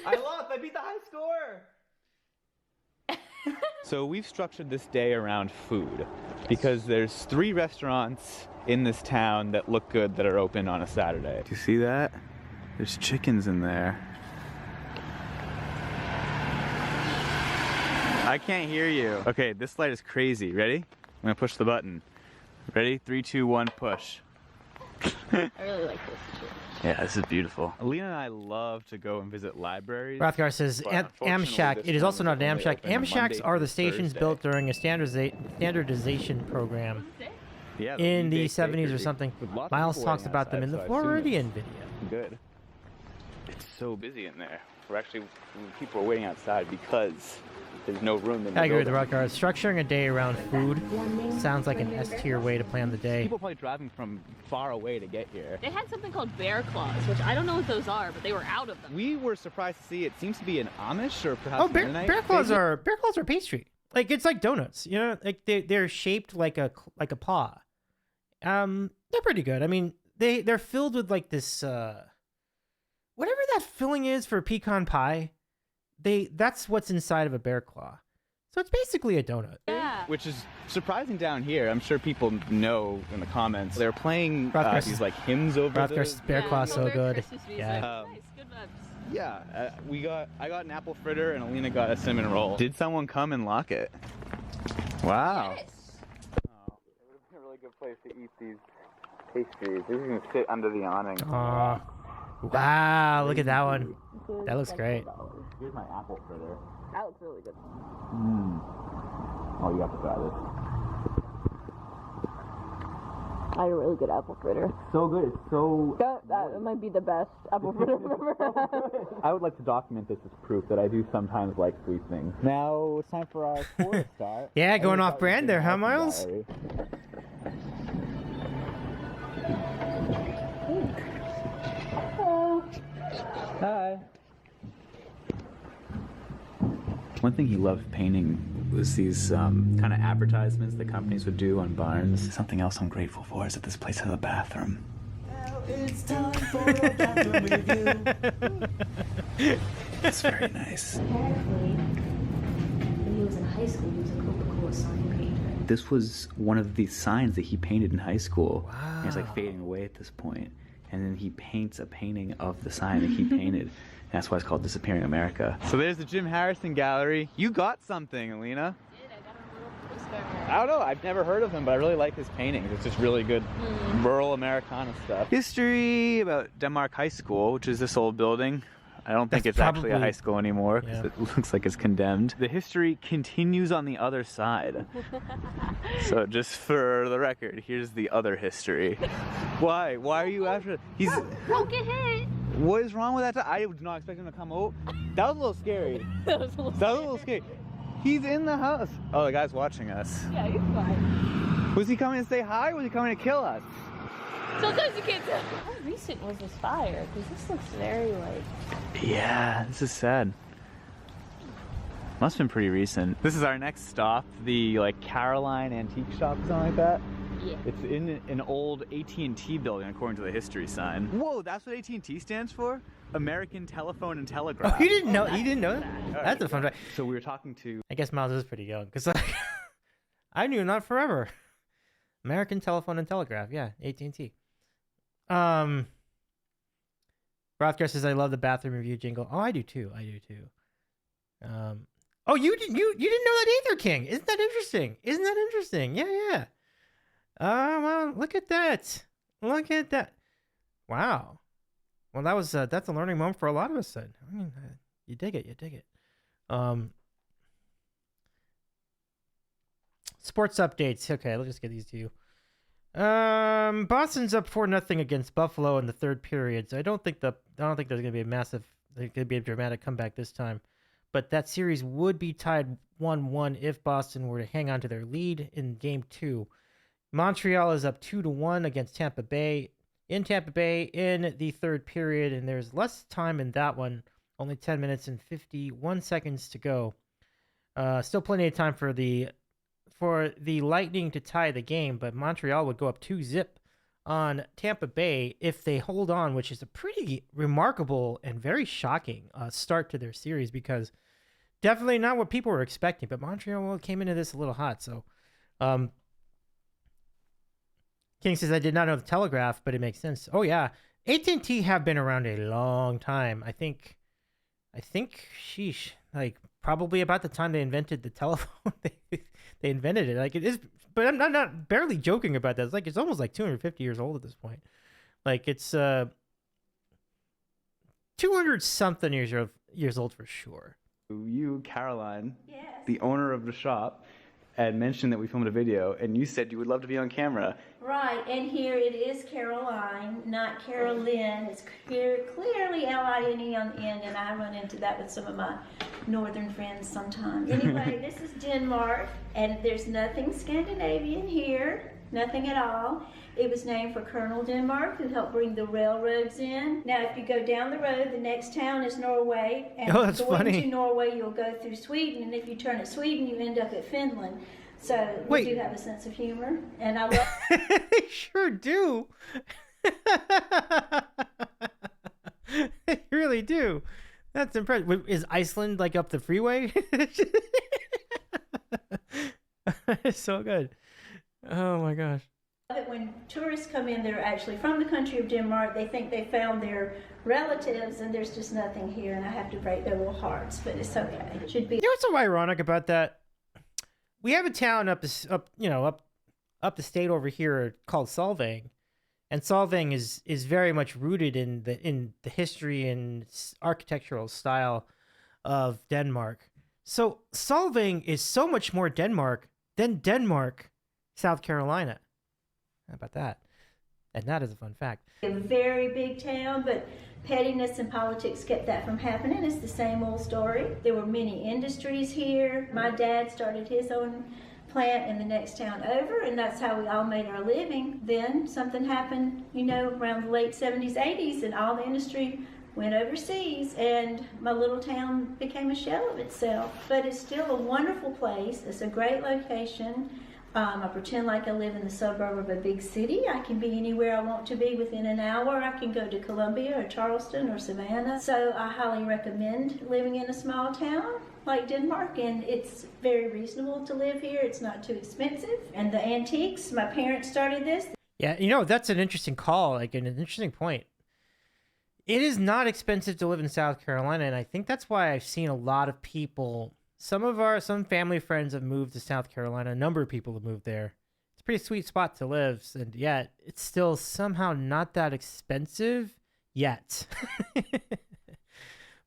I lost! I beat the high score! So we've structured this day around food because there's 3 restaurants in this town that look good that are open on a Saturday. Do you see that? There's chickens in there. I can't hear you. Okay, this light is crazy. Ready? I'm gonna push the button. Ready? 3, 2, 1, push. I really like this too. Yeah, this is beautiful. Alina and I love to go and visit libraries. Rothgar says, But unfortunately, Amshak. this It is one also was not an only Amshak. open Monday Amshaks are the through stations Thursday. built during a standardization program Yeah, in the Weekday 70s or Bakery. something. With lots of Miles people talks waiting about them in the outside, so I assume Floridian video. it's good. It's so busy in there. People are waiting outside because there's no room in the I agree with the building. Rothgar. Structuring a day around food sounds like an S-tier way to plan the day. People are probably driving from far away to get here. They had something called bear claws, which I don't know what those are, but they were out of them. We were surprised to see it seems to be an Amish or perhaps Oh, an bear Mennonite claws bakery. are pastry. Like it's like donuts, like they're shaped like a paw. They're pretty good. I mean, they're filled with like this whatever that filling is for pecan pie. That's what's inside of a bear claw. So it's basically a donut. Yeah. Which is surprising down here. I'm sure people know in the comments. They're playing Rothgar's- these like hymns over Rothgar's the... bear claw it's so all very good. Christmas music. Yeah. Nice, good vibes. Yeah, I got an apple fritter and Alina got a cinnamon roll. Did someone come and lock it? Wow. Yes. Oh, it would have been a really good place to eat these pastries. They're gonna sit under the awning. Aw. Wow, look at that one. That looks great. Here's my apple fritter. That looks really good. Oh, you have to try this. I had a really good apple fritter. So good. It's so. That might be the best apple fritter I've ever had. I would like to document this as proof that I do sometimes like sweet things. Now it's time for our tour start. Yeah, going I off brand there, huh, Miles? Gallery. One thing he loved painting was these kind of advertisements that companies would do on barns. Something else I'm grateful for is that this place has a bathroom. Now it's time for a bathroom review. It's very nice. Apparently, when he was in high school, he was a Coca-Cola sign painter. This was one of the signs that he painted in high school. Wow. And it's like fading away at this point. And then he paints a painting of the sign that he painted. And that's why it's called Disappearing America. So there's the Jim Harrison Gallery. You got something, Alina. I don't know, I've never heard of him, but I really like his paintings. It's just really good rural Americana stuff. History about Denmark High School, which is this old building. I don't think That's it's actually a probably- high school anymore because it looks like it's condemned. The history continues on the other side. So just for the record, here's the other history. Why? Why are you after? He's. Don't get hit. What is wrong with that? I did not expect him to come out. That was a little scary. That was a little scary. He's in the house. Oh, the guy's watching us. Yeah, he's fine. Was he coming to say hi or was he coming to kill us? Sometimes you can't tell. How recent was this fire? Because this looks very like. Yeah, this is sad. Must have been pretty recent. This is our next stop, the like Caroline Antique Shop, something like that. Yeah. It's in an old AT&T building according to the history sign. Whoa, that's what AT&T stands for? American Telephone and Telegraph. Oh, you didn't know? You didn't know that? Alright, That's a fun fact. So we were talking to... I guess Miles is pretty young because like, I knew not forever. American Telephone and Telegraph, yeah, AT&T. Rothgar says I love the bathroom review jingle. Oh, I do too. I do too. Oh, you didn't know that either, King. Isn't that interesting? Isn't that interesting? Yeah, yeah. Well, look at that. Look at that. Wow. Well, that was that's a learning moment for a lot of us then. I mean, you dig it. You dig it. Sports updates. Okay, let's just get these to you. Boston's up 4-0 against Buffalo in the third period. So I don't think there's gonna be a dramatic comeback this time. But that series would be tied 1-1 if Boston were to hang on to their lead in game 2. Montreal is up 2-1 against Tampa Bay in the third period, and there's less time in that one. Only 10 minutes and 51 seconds to go. Still plenty of time for the Lightning to tie the game, but Montreal would go up 2-0 on Tampa Bay if they hold on, which is a pretty remarkable and very shocking start to their series because definitely not what people were expecting, but Montreal came into this a little hot. So King says, I did not know the Telegraph, but it makes sense. Oh, yeah. AT&T have been around a long time. I think, sheesh, like probably about the time they invented the telephone, they invented it. Like it is, but I'm not barely joking about that. It's like, it's almost like 250 years old at this point. Like it's 200 something years old for sure. You, Caroline, Yes. the owner of the shop, had mentioned that we filmed a video, and you said you would love to be on camera. Right, and here it is Caroline, not Carolyn. It's clearly L-I-N-E on the end, and I run into that with some of my northern friends sometimes. Anyway, this is Denmark, and there's nothing Scandinavian here, nothing at all. It was named for Colonel Denmark, who helped bring the railroads in. Now, if you go down the road, the next town is Norway, and Oh, that's going funny. to Norway, you'll go through Sweden, and if you turn at Sweden, you end up at Finland. So Wait. we do have a sense of humor, and I love. They sure do. They really do. That's impressive. Wait, is Iceland like up the freeway? It's so good. Oh my gosh. That when tourists come in, they're actually from the country of Denmark. They think they found their relatives, and there's just nothing here, and I have to break their little hearts, but it's okay. It should be. You know what's so ironic about that? We have a town up the state over here called Solvang, and Solvang is very much rooted in the history and architectural style of Denmark. So Solvang is so much more Denmark than Denmark, South Carolina. How about that? And that is a fun fact. A very big town, but pettiness and politics kept that from happening. It's the same old story. There were many industries here. My dad started his own plant in the next town over, and that's how we all made our living. Then something happened, around the late 70s, 80s, and all the industry went overseas, and my little town became a shell of itself. But it's still a wonderful place. It's a great location. I pretend like I live in the suburb of a big city. I can be anywhere I want to be within an hour. I can go to Columbia or Charleston or Savannah. So I highly recommend living in a small town like Denmark, and it's very reasonable to live here. It's not too expensive. And the antiques, my parents started this. Yeah, you know, that's an interesting call, like an interesting point. It is not expensive to live in South Carolina, and I think that's why I've seen a lot of people, some family friends have moved to South Carolina. A number of people have moved there. It's a pretty sweet spot to live, and yet it's still somehow not that expensive yet.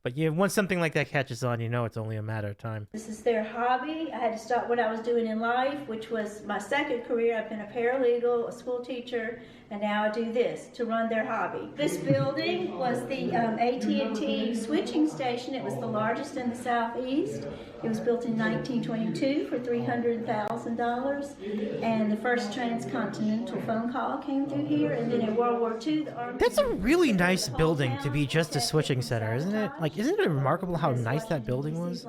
But yeah, once something like that catches on, you know it's only a matter of time. This is their hobby. I had to stop what I was doing in life, which was my second career. I've been a paralegal, a school teacher, and now I do this to run their hobby. This building was the AT&T switching station. It was the largest in the Southeast. It was built in 1922 for $300,000, and the first transcontinental phone call came through here. And then in World War II, the Army. That's a really nice building to be just a switching center, isn't it? Like, isn't it remarkable how nice that building was?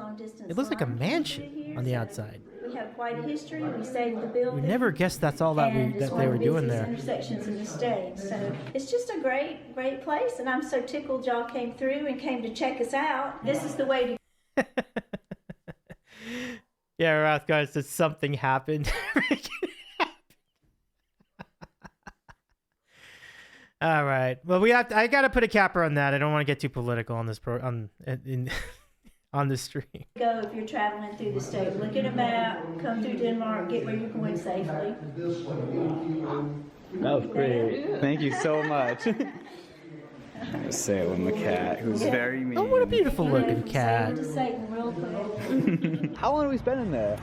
It looks like a mansion on the outside. We have quite a history. We saved the building. We never guessed that's all that they were doing there. Intersections in the state. So it's just a great place, and I'm so tickled y'all came through and came to check us out. This is the way to. Yeah, Roth guys, did something happen? All right. Well, I got to put a capper on that. I don't want to get too political on this on the stream. Go if you're traveling through the state. Look at a map, come through Denmark, get where you're going safely. That was great. Thank you so much. Salem the cat, who's very mean. Oh, what a beautiful looking cat. To Satan real quick. How long have we spent in there?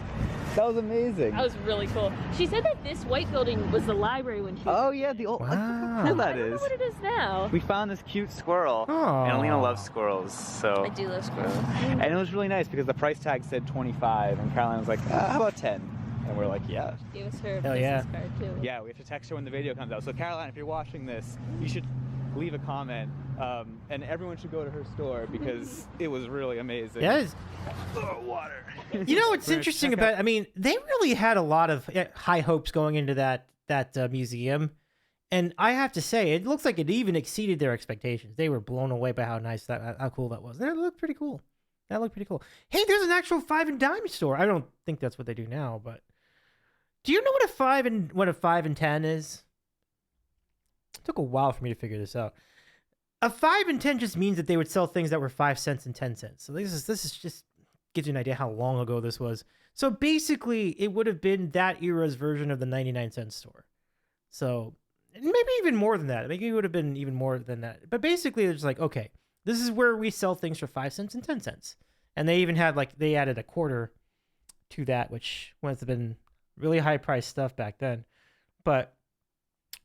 That was amazing. That was really cool. She said that this white building was the library when she was. Oh yeah, the old. Wow. Look how cool that I don't know is. what it is now. We found this cute squirrel. Aw. And Alina loves squirrels, so. I do love squirrels. And it was really nice because the price tag said 25, and Caroline was like, how about 10? And we're like, yeah. Gave us her Hell business yeah. card too. Yeah, we have to text her when the video comes out. So Caroline, if you're watching this, you should leave a comment, and everyone should go to her store because it was really amazing. Yeah. Oh, water. You know what's interesting about? I mean, they really had a lot of high hopes going into that museum, and I have to say, it looks like it even exceeded their expectations. They were blown away by how cool that was. That looked pretty cool. Hey, there's an actual 5 and dime store. I don't think that's what they do now, but do you know what a 5 and 10 is? It took a while for me to figure this out. A 5 and 10 just means that they would sell things that were 5 cents and 10 cents. So this is just gives you an idea how long ago this was. So basically, it would have been that era's version of the 99-cent store. So maybe even more than that. Maybe it would have been even more than that. But basically, it's like, okay, this is where we sell things for 5 cents and 10 cents. And they even had they added a quarter to that, which must have been really high priced stuff back then. But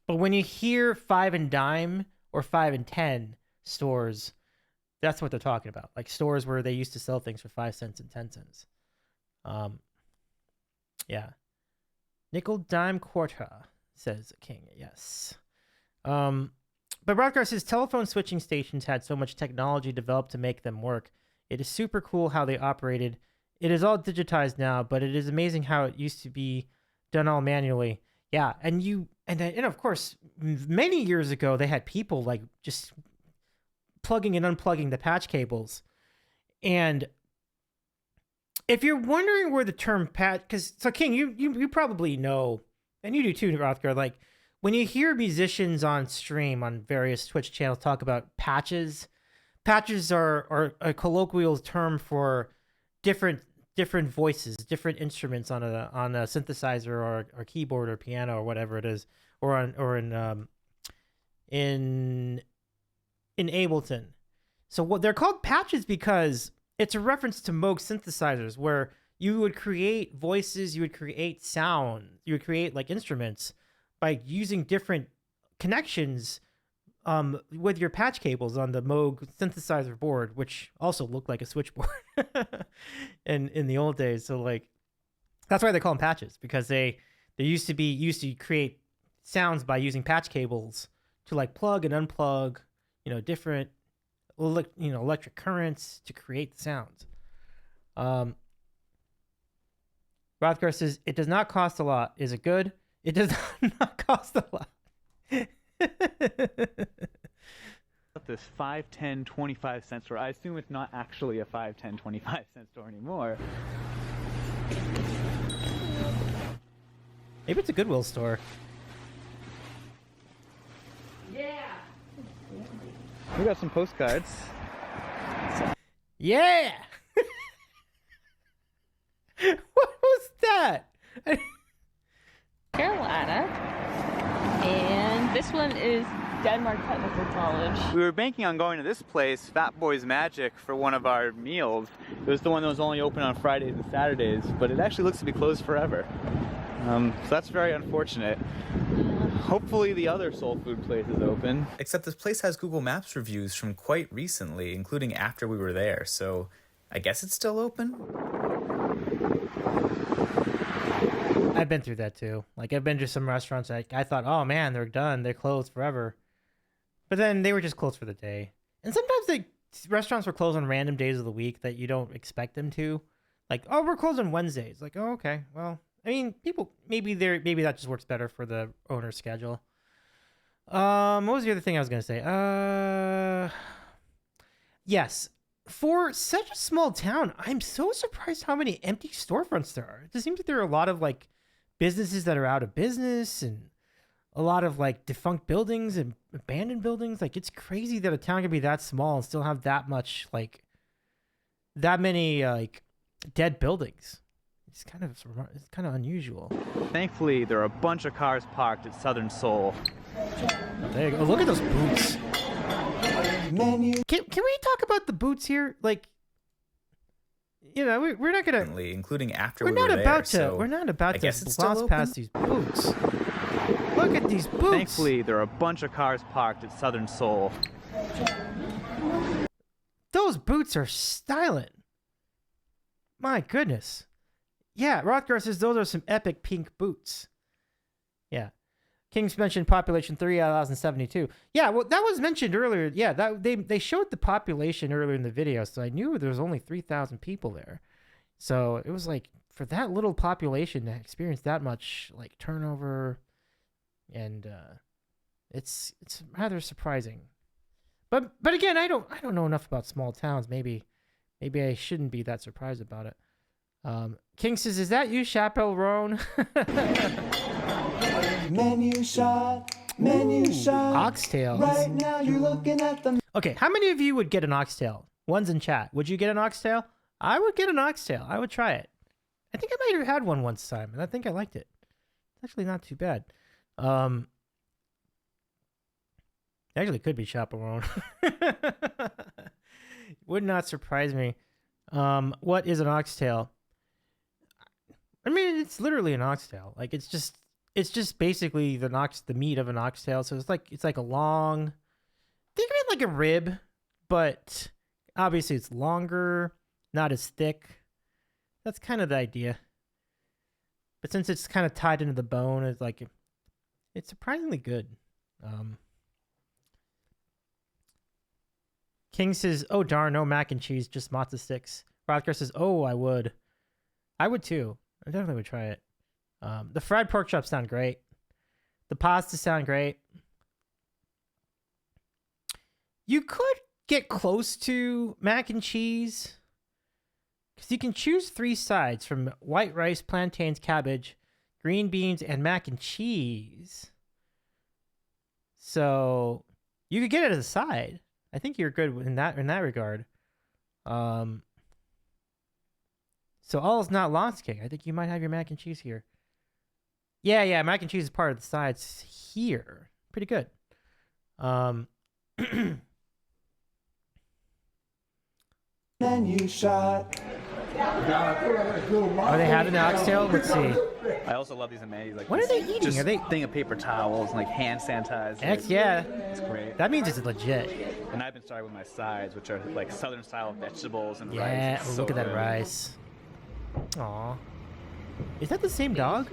when you hear 5 and dime or 5 and 10 stores, that's what they're talking about. Like stores where they used to sell things for 5 cents and 10 cents. Yeah. Nickel, dime, quarter, says King. Yes. But Rothgar says telephone switching stations had so much technology developed to make them work. It is super cool how they operated. It is all digitized now, but it is amazing how it used to be done all manually. Yeah, and of course, many years ago, they had people like just plugging and unplugging the patch cables. And if you're wondering where the term patch, so King, you probably know, and you do too, Rothgar, like when you hear musicians on stream on various Twitch channels talk about patches are a colloquial term for different voices, different instruments on a synthesizer or keyboard or piano or whatever it is, or in Ableton. So what they're called patches because it's a reference to Moog synthesizers where you would create voices, you would create sound, you would create like instruments by using different connections with your patch cables on the Moog synthesizer board, which also looked like a switchboard in the old days. So like, that's why they call them patches, because they used to create sounds by using patch cables to like plug and unplug, different electric currents to create the sounds. Rothgar says it does not cost a lot. Is it good? It does not cost a lot. This 5, 10, 25 cent store. I assume it's not actually a 5, 10, 25 cent store anymore. Maybe it's a Goodwill store. Yeah. We got some postcards. Yeah. What was that? Carolina. And this one is Denmark Technical College. We were banking on going to this place, Fat Boy's Magic, for one of our meals. It was the one that was only open on Fridays and Saturdays, but it actually looks to be closed forever. So that's very unfortunate. Hopefully the other soul food place is open. Except this place has Google Maps reviews from quite recently, including after we were there, so I guess it's still open? I've been through that too. Like, I've been to some restaurants that I thought, oh man, they're done, they're closed forever. But then they were just closed for the day. And sometimes restaurants were closed on random days of the week that you don't expect them to. Like, oh, we're closed on Wednesdays. Like, oh, okay, well, I mean, people, maybe that just works better for the owner's schedule. What was the other thing I was going to say? Yes. For such a small town, I'm so surprised how many empty storefronts there are. It just seems like there are a lot of, like, businesses that are out of business and a lot of, like, defunct buildings and abandoned buildings. Like, it's crazy that a town can be that small and still have that much, like, that many, like, dead buildings. It's kind of unusual. Thankfully, there are a bunch of cars parked at Southern Seoul. There you go. Oh, look at those boots. Menu. Can we talk about the boots here? Like, you know, we're not gonna, including after we're we not were about there, to, we're not about I to guess it's still gloss open? past these boots. Look at these boots. Thankfully, there are a bunch of cars parked at Southern Seoul. Those boots are styling. My goodness. Yeah, Rothgar says those are some epic pink boots. Yeah. Kings mentioned population 3,072. Yeah, well, that was mentioned earlier. Yeah, that they showed the population earlier in the video, so I knew there was only 3,000 people there. So it was like, for that little population to experience that much, like, turnover, and it's rather surprising. But again, I don't know enough about small towns. Maybe I shouldn't be that surprised about it. King says, is that you, Chappelle Menu shot. Menu shot. Oxtails. Right now you're looking at the Okay, how many of you would get an oxtail? One's in chat. Would you get an oxtail? I would get an oxtail. I would try it. I think I might have had one once time, and I think I liked it. It's actually not too bad. Actually, it could be chaperone. Would not surprise me. What is an oxtail? I mean, it's literally an oxtail. Like, it's just basically the meat of an oxtail. So it's like a long, think of it like a rib, but obviously it's longer, not as thick. That's kind of the idea. But since it's kind of tied into the bone, it's surprisingly good. King says, oh darn, no mac and cheese, just matzo sticks. Rothgar says, oh, I would too. I definitely would try it. The fried pork chops sound great. The pasta sound great. You could get close to mac and cheese, because you can choose 3 sides from white rice, plantains, cabbage, green beans, and mac and cheese. So you could get it as a side. I think you're good in that regard. So all is not lost, King. I think you might have your mac and cheese here. Yeah, mac and cheese is part of the sides here. Pretty good. menu shot. Are they having the oxtail? Let's see. I also love these amazing. Like, What are they eating? Just Are they? thing of paper towels and like hand sanitizer. Yeah. It's great. That means it's legit. And I've been starting with my sides, which are like southern style vegetables and Yeah. rice. Oh, It's look so at that good. rice. Aw. Is that the same dog?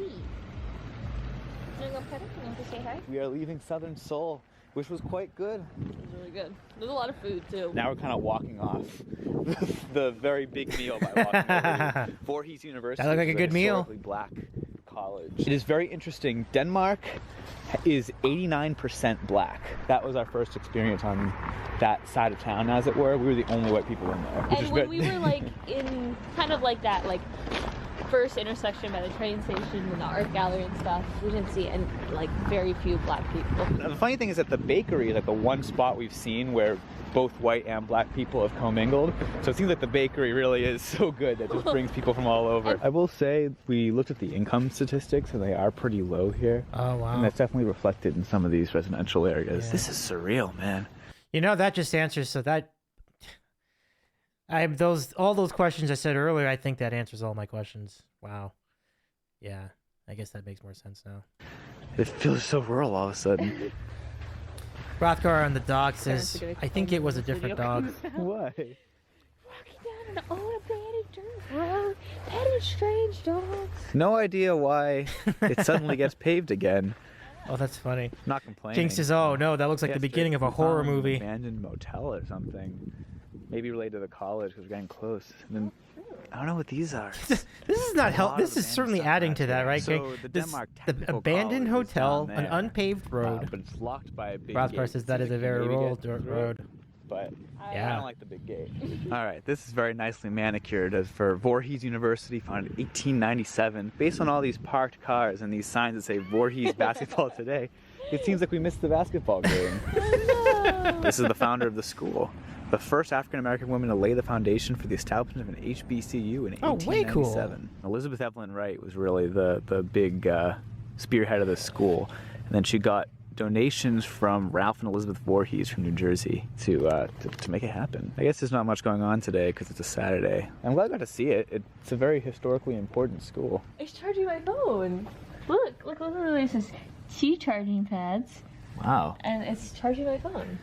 We are leaving Southern Seoul, which was quite good. It was really good. There's a lot of food too. Now we're kind of walking off the very big meal by walking over to Voorhees University. That looked like a good meal. Historically black college. It is very interesting. Denmark is 89% black. That was our first experience on that side of town, as it were. We were the only white people in there. And when we were like in kind of like that like first intersection by the train station and the art gallery and stuff, we didn't see any, like very few black people. The funny thing is that the bakery is like the one spot we've seen where both white and black people have commingled. So it seems like the bakery really is so good that just brings people from all over. I will say we looked at the income statistics and they are pretty low here. Oh, wow. And that's definitely reflected in some of these residential areas. Yeah. This is surreal, man. You know, that just answers, so that all those questions I said earlier, I think that answers all my questions. Wow. Yeah, I guess that makes more sense now. It feels so rural all of a sudden. Rothgar on the dog says, Parents are gonna I think it was a different dog. Why? Walking down an old abandoned dirt road, petting strange dogs. No idea why it suddenly gets paved again. Oh, that's funny. Not complaining. King says, oh no, that looks like the beginning of a horror movie. Abandoned motel or something. Maybe related to the college because we're getting close. And then I don't know what these are. This is not help. This is abandoned certainly stuff adding right to that, there. right? So King? the This- Denmark the Technical abandoned College is hotel, down an there. unpaved road. But it's locked by a big Rothgar gate. says that So is a you very can maybe rural get dirt through road. it, But I Yeah. don't like the big gate. All right, this is very nicely manicured as for Voorhees University, founded in 1897. Based on all these parked cars and these signs that say Voorhees basketball today, it seems like we missed the basketball game. This is the founder of the school. The first African-American woman to lay the foundation for the establishment of an HBCU in Oh, way cool. 1897. Elizabeth Evelyn Wright was really the big spearhead of this school. And then she got donations from Ralph and Elizabeth Voorhees from New Jersey to make it happen. I guess there's not much going on today because it's a Saturday. I'm glad I got to see it. It's a very historically important school. It's charging my phone. Look, literally it says T charging pads, Wow. and it's charging my phone.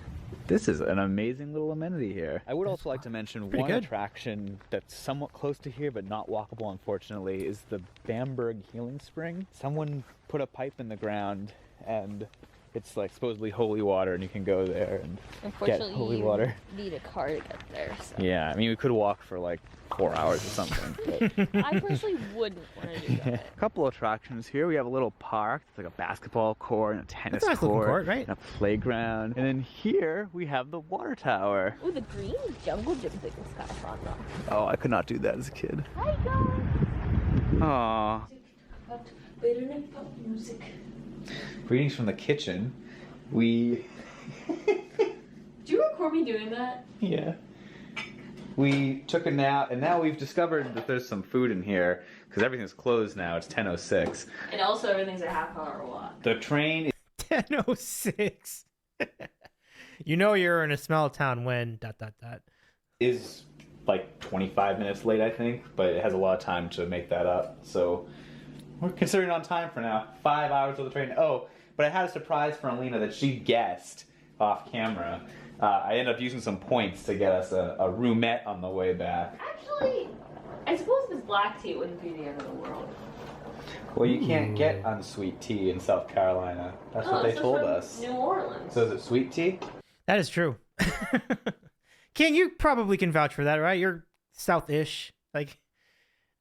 This is an amazing little amenity here. I would also like to mention pretty one good. attraction that's somewhat close to here but not walkable, unfortunately, is the Bamberg Healing Spring. Someone put a pipe in the ground and it's like supposedly holy water and you can go there and get Unfortunately, holy you water. need a car to get there. So. Yeah, I mean, we could walk for like 4 hours or something. But I personally wouldn't want to do yeah. that. A couple of attractions here. We have a little park. It's like a basketball court and a tennis That's a nice looking court, court, right? and a playground. And then here we have the water tower. Ooh, the green jungle gym thing is kind of fun though. Oh, I could not do that as a kid. Hi guys. Aww. Pop music. Greetings from the kitchen. We... Do you record me doing that? Yeah. We took a nap, and now we've discovered that there's some food in here, because everything's closed now. It's 10:06. And also everything's a half hour walk. The train 10:06. You know you're in a small town when ... is like 25 minutes late, I think, but it has a lot of time to make that up. So we're considering on time for now. 5 hours of the train. Oh, but I had a surprise for Alina that she guessed off camera. I ended up using some points to get us a roomette on the way back. Actually, I suppose if it's black tea, it wouldn't be the end of the world. Well, you can't get unsweet tea in South Carolina. That's what they this is told from us. New Orleans. So is it sweet tea? That is true. King, you probably can vouch for that, right? You're South-ish. Like,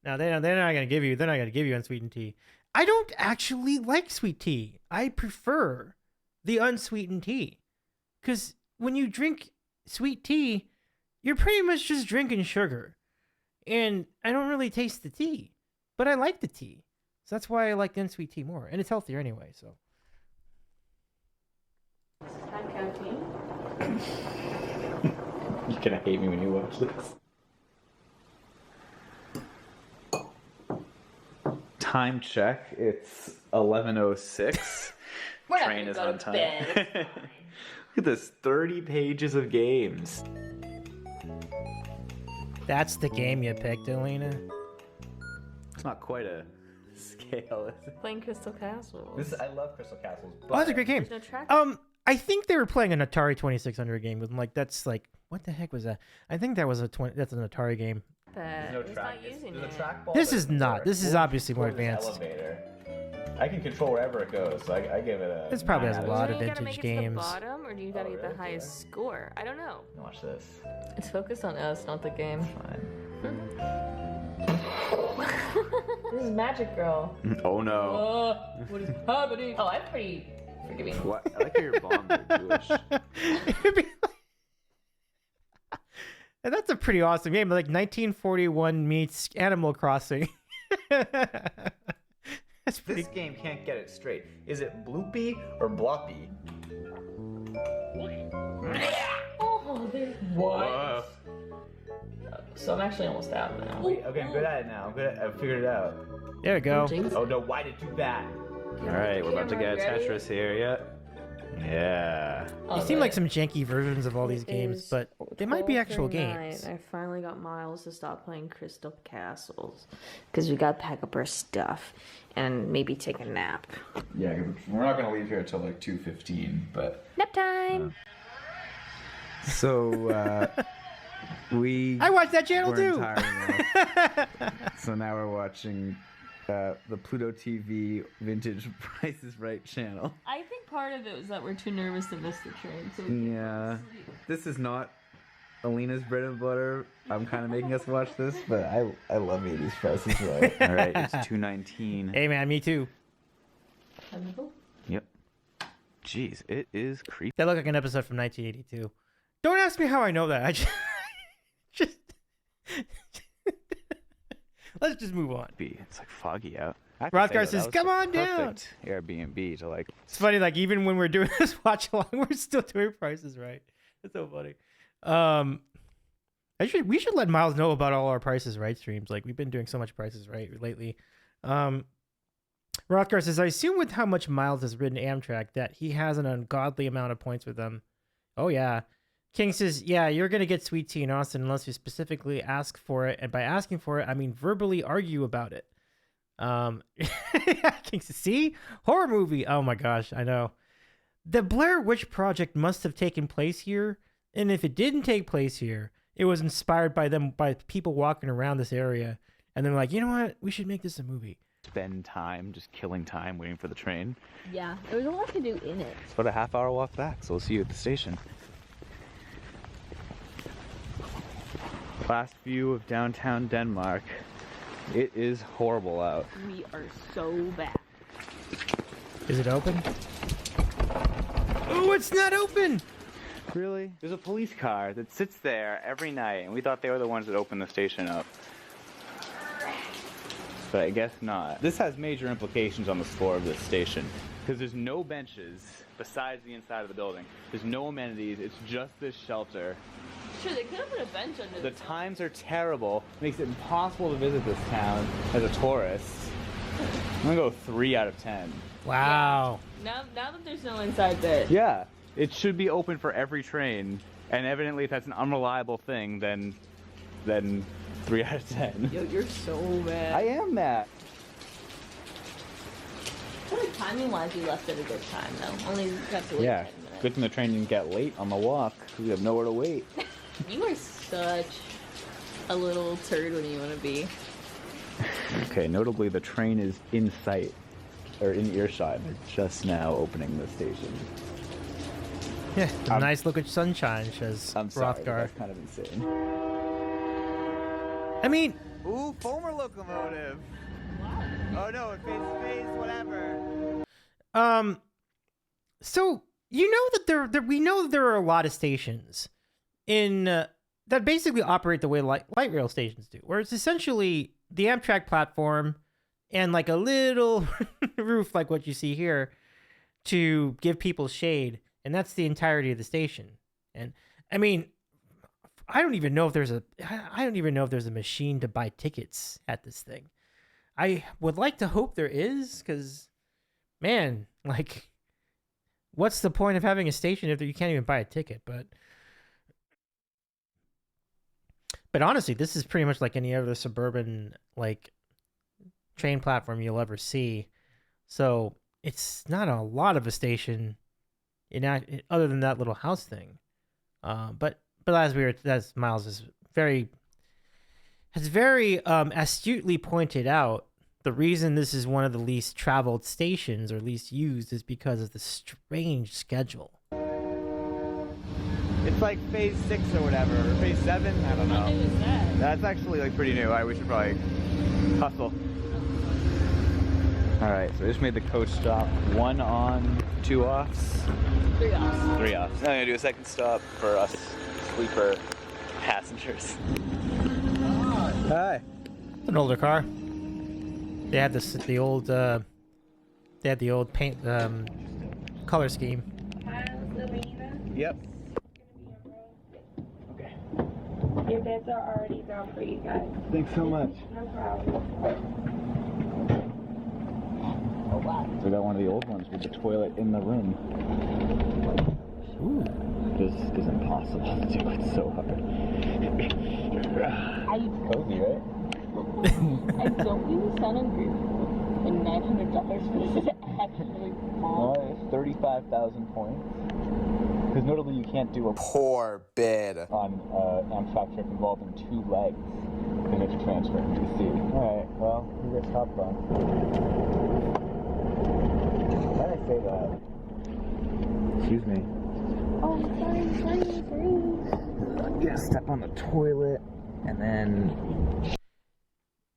no, they're not gonna give you. They're not gonna give you unsweetened tea. I don't actually like sweet tea. I prefer the unsweetened tea, because when you drink sweet tea, you're pretty much just drinking sugar, and I don't really taste the tea, but I like the tea, so that's why I like the unsweet tea more, and it's healthier anyway. So. Time counting. You're gonna hate me when you watch this. Time check. It's 11:06. We're not Train gonna is go on to time. bed. It's fine. Look at this, 30 pages of games. That's the game you picked, Alina. It's not quite a scale, is it? Playing Crystal Castles. I love Crystal Castles. Oh, that's a great game. There's no track. I think they were playing an Atari 2600 game with like that's like what the heck was that? I think that was that's an Atari game. But No he's track. not using There's it. a trackball This that is not. works. This is obviously more Or this advanced. elevator. I can control wherever it goes, so I give it a. This probably has a 9 out lot of of Do you gotta vintage make it to the games. bottom, or do you gotta get the really? highest score? I don't know. 10. Watch this. It's focused on us, not the game. Fine. This is Magic Girl. Oh no. What is happening? Oh, I'm pretty forgiving. What? I like how your bombs are Jewish. It'd be like- And that's a pretty awesome game. Like 1941 meets Animal Crossing. That's pretty. This game can't get it straight. Is it bloopy or bloppy? Oh, there's Whoa. So I'm actually almost out now. Wait, okay, I'm good at it now. I'm good at, I figured it out. There we go. Oh no, why did you do that? Alright, we're about to get a Tetris here, yeah. They seem like some janky versions of all these games, but they might be actual games. I finally got Miles to stop playing Crystal Castles because we got to pack up our stuff and maybe take a nap. Yeah, we're not gonna leave here until like 2:15, but... Nap time! So, we... I watched that channel weren't too. tiring enough. So now we're watching the Pluto TV Vintage Price is Right channel. I think part of it was that we're too nervous to miss the train. So Yeah. This is not Alina's bread and butter. I'm kind of making us watch this, but I love 80s Price is Right. All right, it's 2:19. Hey man, me too. Yep. Jeez, it is creepy. That looked like an episode from 1982. Don't ask me how I know that. I just let's just move on. It's like foggy out. I have to say, Rothgar though, says, that was "Come the on down." perfect Airbnb to like. It's funny, like even when we're doing this watch along, we're still doing prices right. It's so funny. We should let Miles know about all our prices right streams. Like we've been doing so much prices right lately. Rothgar says, I assume with how much Miles has ridden Amtrak that he has an ungodly amount of points with them. Oh yeah. King says, yeah, you're gonna get sweet tea in Austin unless you specifically ask for it, and by asking for it, I mean verbally argue about it. King says, see? Horror movie. Oh my gosh, I know. The Blair Witch Project must have taken place here, and if it didn't take place here, it was inspired by people walking around this area, and they're like, you know what? We should make this a movie. Spend time just killing time waiting for the train. Yeah, there was a lot to do in it. It's about a half-hour walk back, so we'll see you at the station. Last view of downtown Denmark. It is horrible out. We are so bad. Is it open? Oh, it's not open! Really? There's a police car that sits there every night, and we thought they were the ones that opened the station up. But I guess not. This has major implications on the score of this station, because there's no benches besides the inside of the building. There's no amenities, it's just this shelter. Sure, they could have put a bench under The times are terrible. It makes it impossible to visit this town as a tourist. I'm gonna go 3 out of 10. Wow. Now that there's no inside bed. Yeah, it should be open for every train, and evidently if that's an unreliable thing, then 3 out of 10. Yo, you're so bad. I am that. What a timing-wise, you left at a good time, though. Only got to wait 10 minutes. Good thing the train didn't get late on the walk, because we have nowhere to wait. You are such a little turd when you want to be. Okay, notably the train is in sight, or in earshot. They're just now opening the station. Yeah, nice look at sunshine, says I'm sorry, but Rothgar. that's kind of insane. I mean, Ooh, Foamer locomotive! Oh no, it fades space, whatever. so you know that we know that there are a lot of stations in that basically operate the way light rail stations do, where it's essentially the Amtrak platform and like a little roof like what you see here to give people shade, and that's the entirety of the station. And I mean, I don't even know if there's a machine to buy tickets at this thing. I would like to hope there is, because man, like, what's the point of having a station if you can't even buy a ticket? But honestly, this is pretty much like any other suburban like train platform you'll ever see. So it's not a lot of a station other than that little house thing. But as Miles has very astutely pointed out, the reason this is one of the least traveled stations or least used is because of the strange schedule. It's like phase 6 or whatever, or phase 7, I don't know. What new is that? That's actually like pretty new. All right, we should probably hustle. All right, so we just made the coach stop. 1 on, 2 offs. 3 offs. 3 offs. Now I'm gonna do a second stop for us sleeper passengers. Hi. It's an older car. They had the old paint color scheme. Yep. Your beds are already down for you guys. Thanks so much. No problem. Oh wow. So we got one of the old ones with the toilet in the room. Ooh. This is impossible to do. It's so hard. Cozy, right? I don't really sound agree. And $900 for this is actually Well, it's 35,000 points. Because notably, you can't do a Poor bid. on Amtrak trip involving 2 legs. Because you have to transfer in DC. Alright, well, who gets hopped on? Why did I say that? Excuse me. Oh, sorry. Yeah, step on the toilet, and then...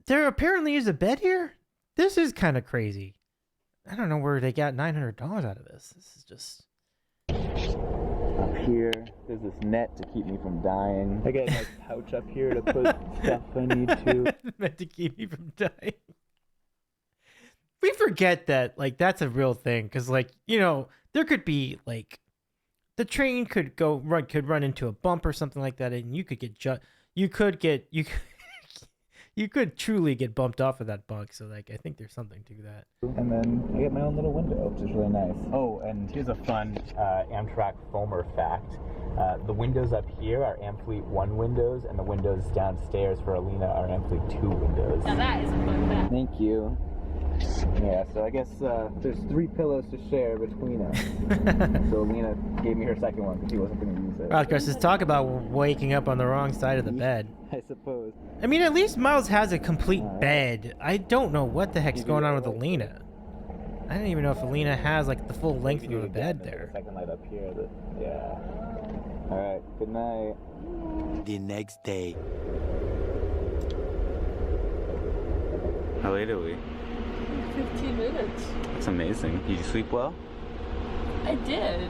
There apparently is a bed here? This is kind of crazy. I don't know where they got $900 out of this. This is just... Up here, there's this net to keep me from dying. I got a nice pouch up here to put stuff I need to. meant to keep me from dying. We forget that, like, that's a real thing. Because, like, you know, there could be, like... The train could run into a bump or something like that, and you could get you could truly get bumped off of that bunk. So like I think there's something to that. And then I get my own little window, which is really nice. Oh, and here's a fun Amtrak Foamer fact. The windows up here are Amfleet 1 windows, and the windows downstairs for Alina are Amfleet 2 windows. Now that is a fun fact. Thank you. Yeah, so I guess there's 3 pillows to share between us. So Alina gave me her second one because she wasn't going to use it. Well, of course, let's talk about waking up on the wrong side of the bed. I suppose. I mean, at least Miles has a complete bed. I don't know what the heck's going on with Alina. I don't even know if Alina has like the full length of a bed there. Second light up here. Yeah. All right. Good night. The next day. How late are we? 15 minutes. That's amazing. Did you sleep well? I did.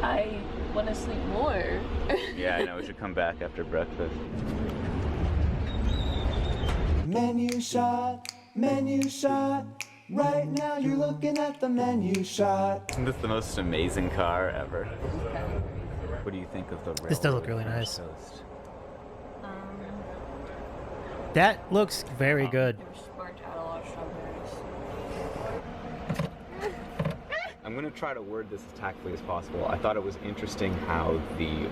I want to sleep more. Yeah, I know. We should come back after breakfast. Menu shot, menu shot. Right now you're looking at the menu shot. Isn't this the most amazing car ever? What do you think of the railroad? This does look really nice. Coast? That looks very good. I'm going to try to word this as tactfully as possible. I thought it was interesting how the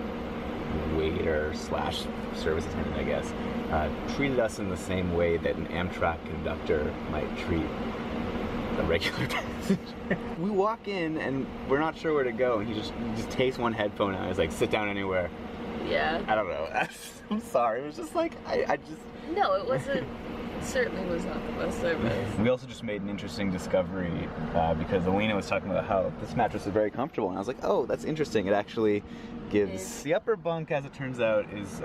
waiter/service attendant, I guess, treated us in the same way that an Amtrak conductor might treat a regular passenger. We walk in and we're not sure where to go, and he just takes one headphone out and he's like, sit down anywhere. Yeah. I don't know. I'm sorry. It was just like, I just... No, it wasn't. Certainly was not the best service. We also just made an interesting discovery because Alina was talking about how this mattress is very comfortable, and I was like, oh, that's interesting. It actually gives... The upper bunk, as it turns out, is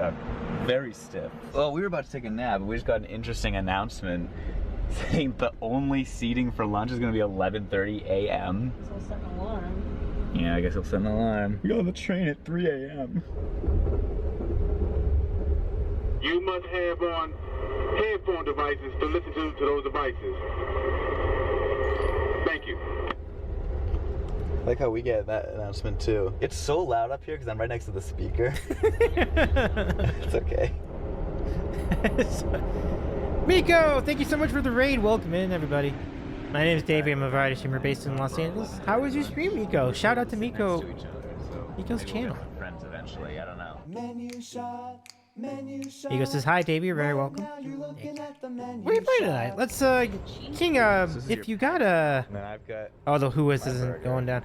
very stiff. Well, we were about to take a nap, but we just got an interesting announcement saying the only seating for lunch is going to be 11:30 a.m. So I'll set an alarm. Yeah, I guess I'll set an alarm. We got on the train at 3 a.m. You must have on headphone devices to listen to those devices. Thank you. I like how we get that announcement too. It's so loud up here because I'm right next to the speaker. It's okay. Miko, thank you so much for the raid. Welcome in, everybody. My name is Davey. I'm a variety streamer based in Los Angeles. How was your stream, Miko? Shout out to Miko. Miko's channel. Friends eventually. I don't know. Menu shot, Ego says, hi, Davey. You're very welcome. What are you playing tonight? Let's, King, if you got a... And then I've got... Oh, the Who is isn't going down.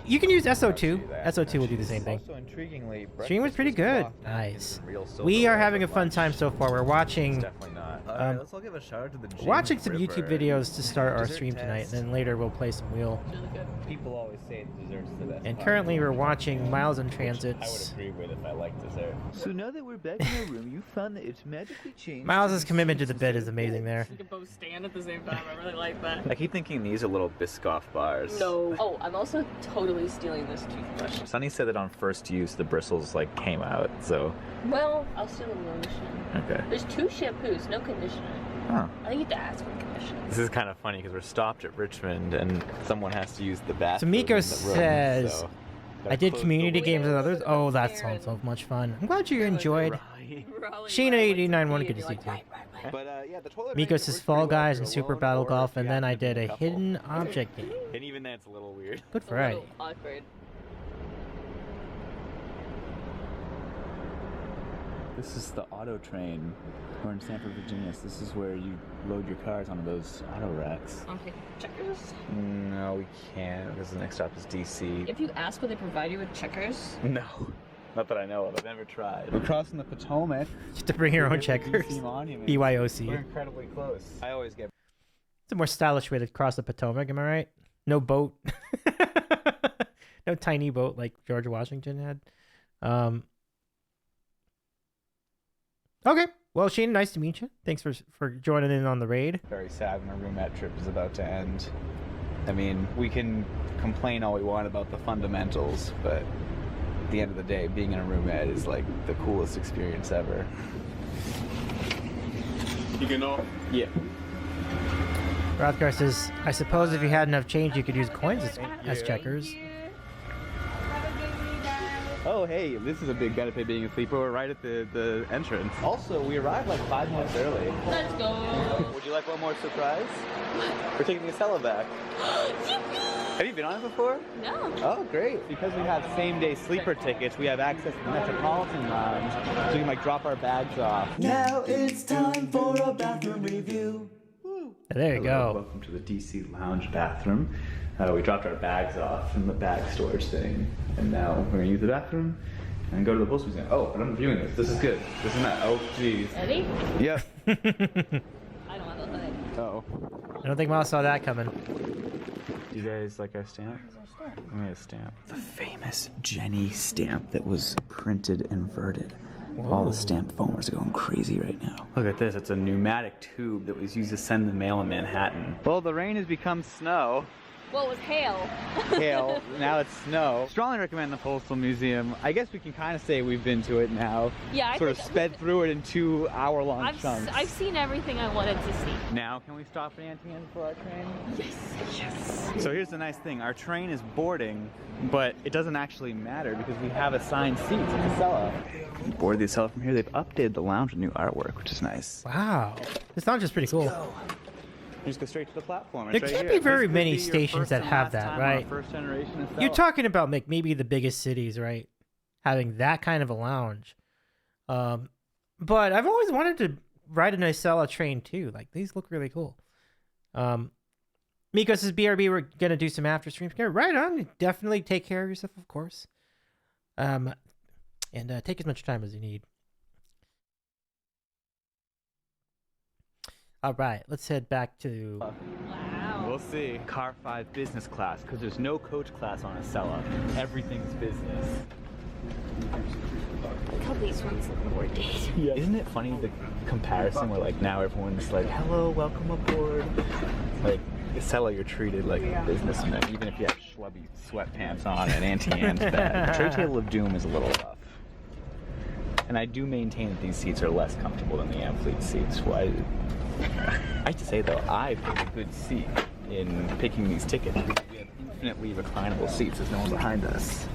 You can use SO2. SO2 will do the same thing. Also, intriguingly, Stream was pretty good. Nice. We are having a fun time so far. We're watching... Definitely not. Alright, let's all give a shout out to the watching some YouTube videos to start our stream tonight, and then later we'll play some wheel. People always say dessert's the best. And currently we're watching Miles and I would Transit's. agree with if I like dessert. So now that we're back in our room, you found that it's magically changed. Miles' commitment to the bed is amazing there. We can both stand at the same time. I really like that. I keep thinking these are little Biscoff bars. No. Oh, I'm also totally stealing this toothbrush. Sonny said that on first use the bristles like came out, so. Well, I'll steal the lotion. Okay. There's 2 shampoos, no conditioner. Huh. I think you have to ask for conditioner. This is kind of funny because we're stopped at Richmond and someone has to use the bathroom. So Miko in the room, says, so I did community games with others. Oh, that sounds so much fun. I'm glad you enjoyed. Sheena891, good to see you too. But yeah, the toilet Miko says Fall Guys and Super Battle Golf, and then I did a hidden object game. And even then it's a little weird. Good Friday. Awkward. This is the auto train. We're in Sanford, Virginia. So this is where you load your cars onto those auto racks. Okay, checkers? No, we can't because the next stop is DC. If you ask, will they provide you with checkers? No, not that I know of. I've never tried. We're crossing the Potomac. You have to bring your own checkers. BYOC. We're incredibly close. I always get. It's a more stylish way to cross the Potomac, am I right? No boat. No tiny boat like George Washington had. Okay. Well, Shane, nice to meet you. Thanks for joining in on the raid. Very sad when our roommate trip is about to end. I mean, we can complain all we want about the fundamentals, but at the end of the day, being in a roommate is like the coolest experience ever. You can know. Yeah. Rothgar says, I suppose if you had enough change, you could use coins as checkers. Oh, hey, this is a big benefit being a sleeper. We're right at the entrance. Also, we arrived like 5 minutes early. Let's go. Would you like one more surprise? We're taking the Acela back. Have you been on it before? No. Oh, great. Because we have same-day sleeper tickets, we have access to the Metropolitan Lounge, so we can like drop our bags off. Now it's time for a bathroom review. There you go. Welcome to the DC Lounge bathroom. We dropped our bags off in the bag storage thing, and now we're gonna use the bathroom and go to the post museum. Oh, but I'm reviewing this. This is good. This is not. Oh, jeez. Ready? Yeah. I don't have the hood. Oh. I don't think Miles saw that coming. Do you guys like our stamp? Give me a stamp. The famous Jenny stamp that was printed inverted. All the stamp foamers are going crazy right now. Look at this. It's a pneumatic tube that was used to send the mail in Manhattan. Well, the rain has become snow. Well, it was hail. Hail. Now it's snow. Strongly recommend the Postal Museum. I guess we can kind of say we've been to it now. Yeah, I sort of think sped through it in 2 hour-long chunks. I've seen everything I wanted to see. Now, can we stop at Antietam for our train? Yes. Yes. So here's the nice thing. Our train is boarding, but it doesn't actually matter because we have assigned seats at the Acela. We board the Acela from here. They've updated the lounge with new artwork, which is nice. Wow. This lounge is pretty cool. You just go straight to the platform. There can't be very many stations that have that, right? You're talking about maybe the biggest cities, right? Having that kind of a lounge. But I've always wanted to ride an Acela train too. Like, these look really cool. Miko says, BRB, we're going to do some after streams. Yeah, right on. Definitely take care of yourself, of course. And take as much time as you need. All right, let's head back to... Wow. We'll see. Car 5 business class, because there's no coach class on Acela. Everything's business. Look how these ones look boarded. Yeah. Isn't it funny, the comparison where like now everyone's like, hello, welcome aboard. Like, Acela, you're treated like a businessman, even if you have schlubby sweatpants on and anti-ant bag. Tray Table of Doom is a little rough. And I do maintain that these seats are less comfortable than the Amfleet seats. Why? I have to say though, I picked a good seat in picking these tickets because we have infinitely reclinable seats. There's no one behind us.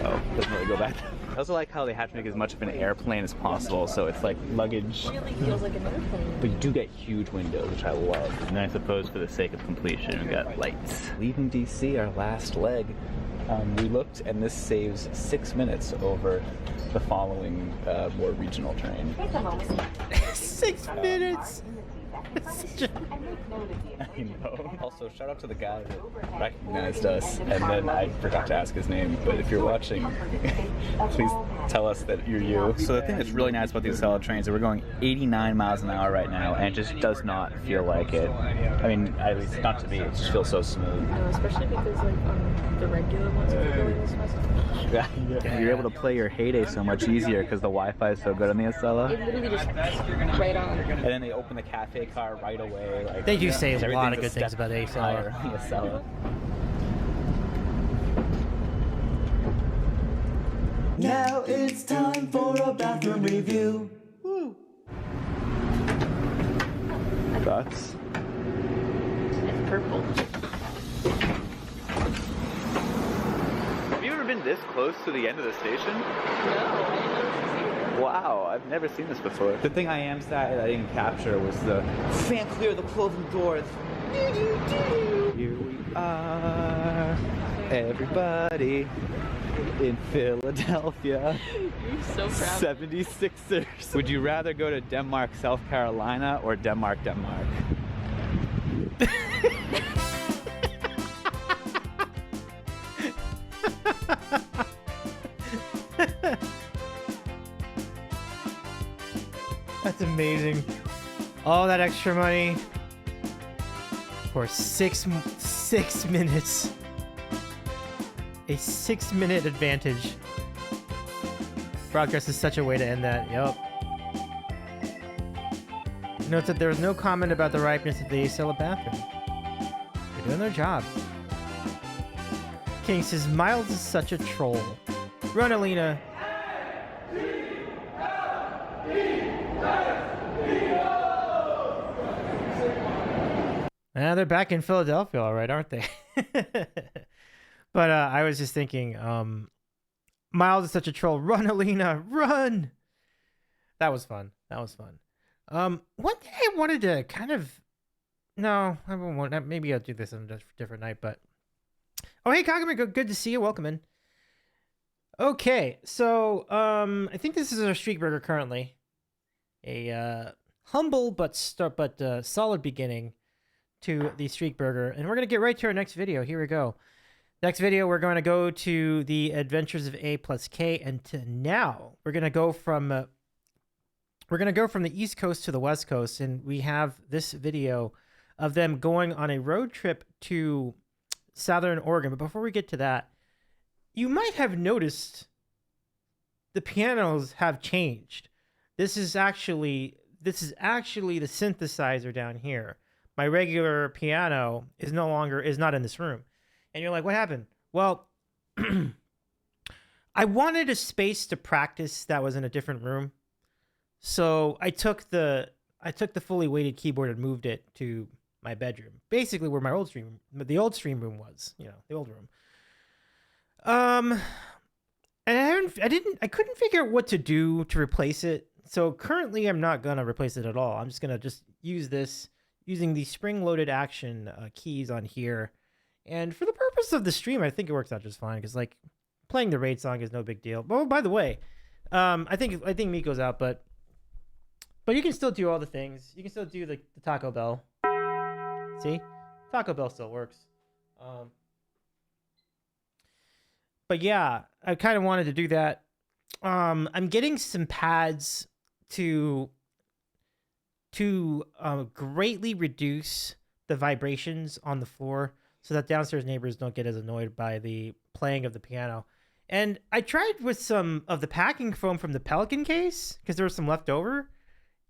Oh, doesn't really go back. I also like how they have to make as much of an airplane as possible, so it's like luggage. It really feels like an airplane. But you do get huge windows, which I love. And then I suppose for the sake of completion, we got lights. Leaving DC, our last leg, we looked, and this saves 6 minutes over the following more regional train. 6 minutes. I know. Also, shout out to the guy that recognized us, and then I forgot to ask his name. But if you're watching, please tell us that you're you. So the thing that's really nice about these Acela trains is we're going 89 miles an hour right now, and it just does not feel like it. I mean, at least not to me. It just feels so smooth. No, especially because like the regular ones are going this fast. Yeah. You're able to play your heyday so much easier because the Wi-Fi is so good on the Acela. It literally just right on. And then they open the cafe car right away. Like, They do say a lot of everything's good things step about the higher Acela. on the Acela. Now it's time for a bathroom review. Thoughts? It's purple. Have you ever been this close to the end of the station? No, I didn't know this was here. Wow, I've never seen this before. The thing I am sad I didn't capture was the fan clear the closing doors. Here we are, everybody in Philadelphia. You're so proud. 76ers. Would you rather go to Denmark, South Carolina, or Denmark, Denmark? That's amazing. All that extra money for 6 minutes. A 6-minute advantage. Progress is such a way to end that. Yup. Notes that there was no comment about the ripeness of the Acela bathroom. They're doing their job. King says, Miles is such a troll. Run, Alina. They're back in Philadelphia, all right, aren't they? But I was just thinking, Miles is such a troll. Run, Alina, run! That was fun. That was fun. One thing I wanted to kind of... No, I won't want... Maybe I'll do this on a different night, but... Oh, hey, Kagami, good to see you. Welcome in. Okay, so, I think this is our streak burger currently. A, humble but solid beginning to the streak burger. And we're going to get right to our next video. Here we go. Next video, we're going to go to the Adventures of A plus K, and to now we're going to go from the East Coast to the West Coast, and we have this video of them going on a road trip to Southern Oregon. But before we get to that, you might have noticed the pianos have changed. This is actually the synthesizer down here. My regular piano is not in this room. And you're like, what happened? Well, I wanted a space to practice that was in a different room. So I took the fully weighted keyboard and moved it to my bedroom. Basically where the old stream room was, the old room. And I couldn't figure out what to do to replace it. So currently I'm not going to replace it at all. I'm just going to use this using the spring-loaded action keys on here. And for the purpose of the stream, I think it works out just fine because like playing the raid song is no big deal. Oh, by the way, I think Miko's out, but you can still do all the things. You can still do the Taco Bell. See, Taco Bell still works. But yeah, I kind of wanted to do that. I'm getting some pads to greatly reduce the vibrations on the floor, so that downstairs neighbors don't get as annoyed by the playing of the piano. And I tried with some of the packing foam from the Pelican case, because there was some left over.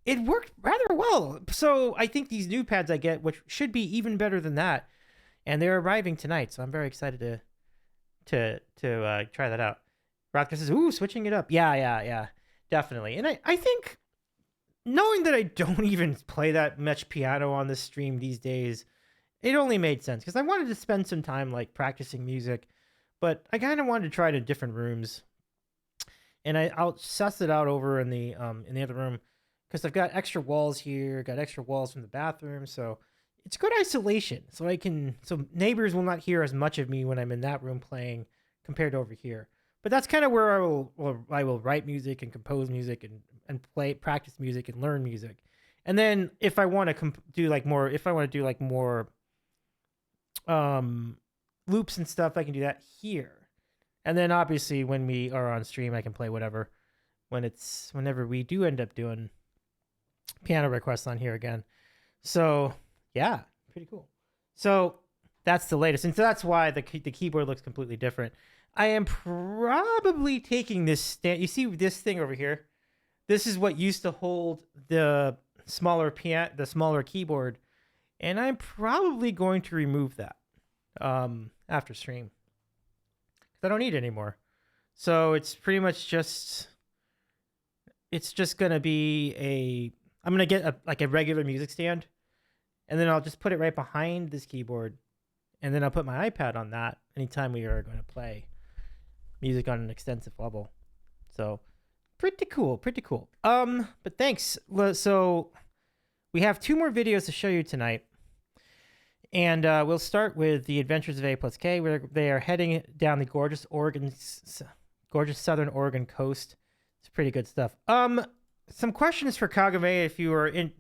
It worked rather well. So I think these new pads I get, which should be even better than that, and they're arriving tonight, so I'm very excited to try that out. Rothka says, ooh, switching it up. Yeah, definitely. And I think, knowing that I don't even play that much piano on this stream these days, it only made sense because I wanted to spend some time like practicing music, but I kind of wanted to try it in different rooms and I'll suss it out over in the other room because I've got extra walls here, got extra walls from the bathroom, so it's good isolation. So neighbors will not hear as much of me when I'm in that room playing compared to over here. But that's kind of where I will write music and compose music and practice music and learn music. And then if I want to do more loops and stuff, I can do that here. And then obviously when we are on stream, I can play whatever whenever we do end up doing piano requests on here again. So yeah, pretty cool. So that's the latest. And so that's why the keyboard looks completely different. I am probably taking this stand. You see this thing over here? This is what used to hold the smaller keyboard, and I'm probably going to remove that after stream. I don't need it anymore. So it's pretty much just gonna be I'm gonna get a regular music stand, and then I'll just put it right behind this keyboard, and then I'll put my iPad on that anytime we are going to play music on an extensive level. So pretty cool. But thanks. So we have 2 more videos to show you tonight. And we'll start with the Adventures of A plus K, where they are heading down the gorgeous southern Oregon coast. It's pretty good stuff. Some questions for Kagame if you are in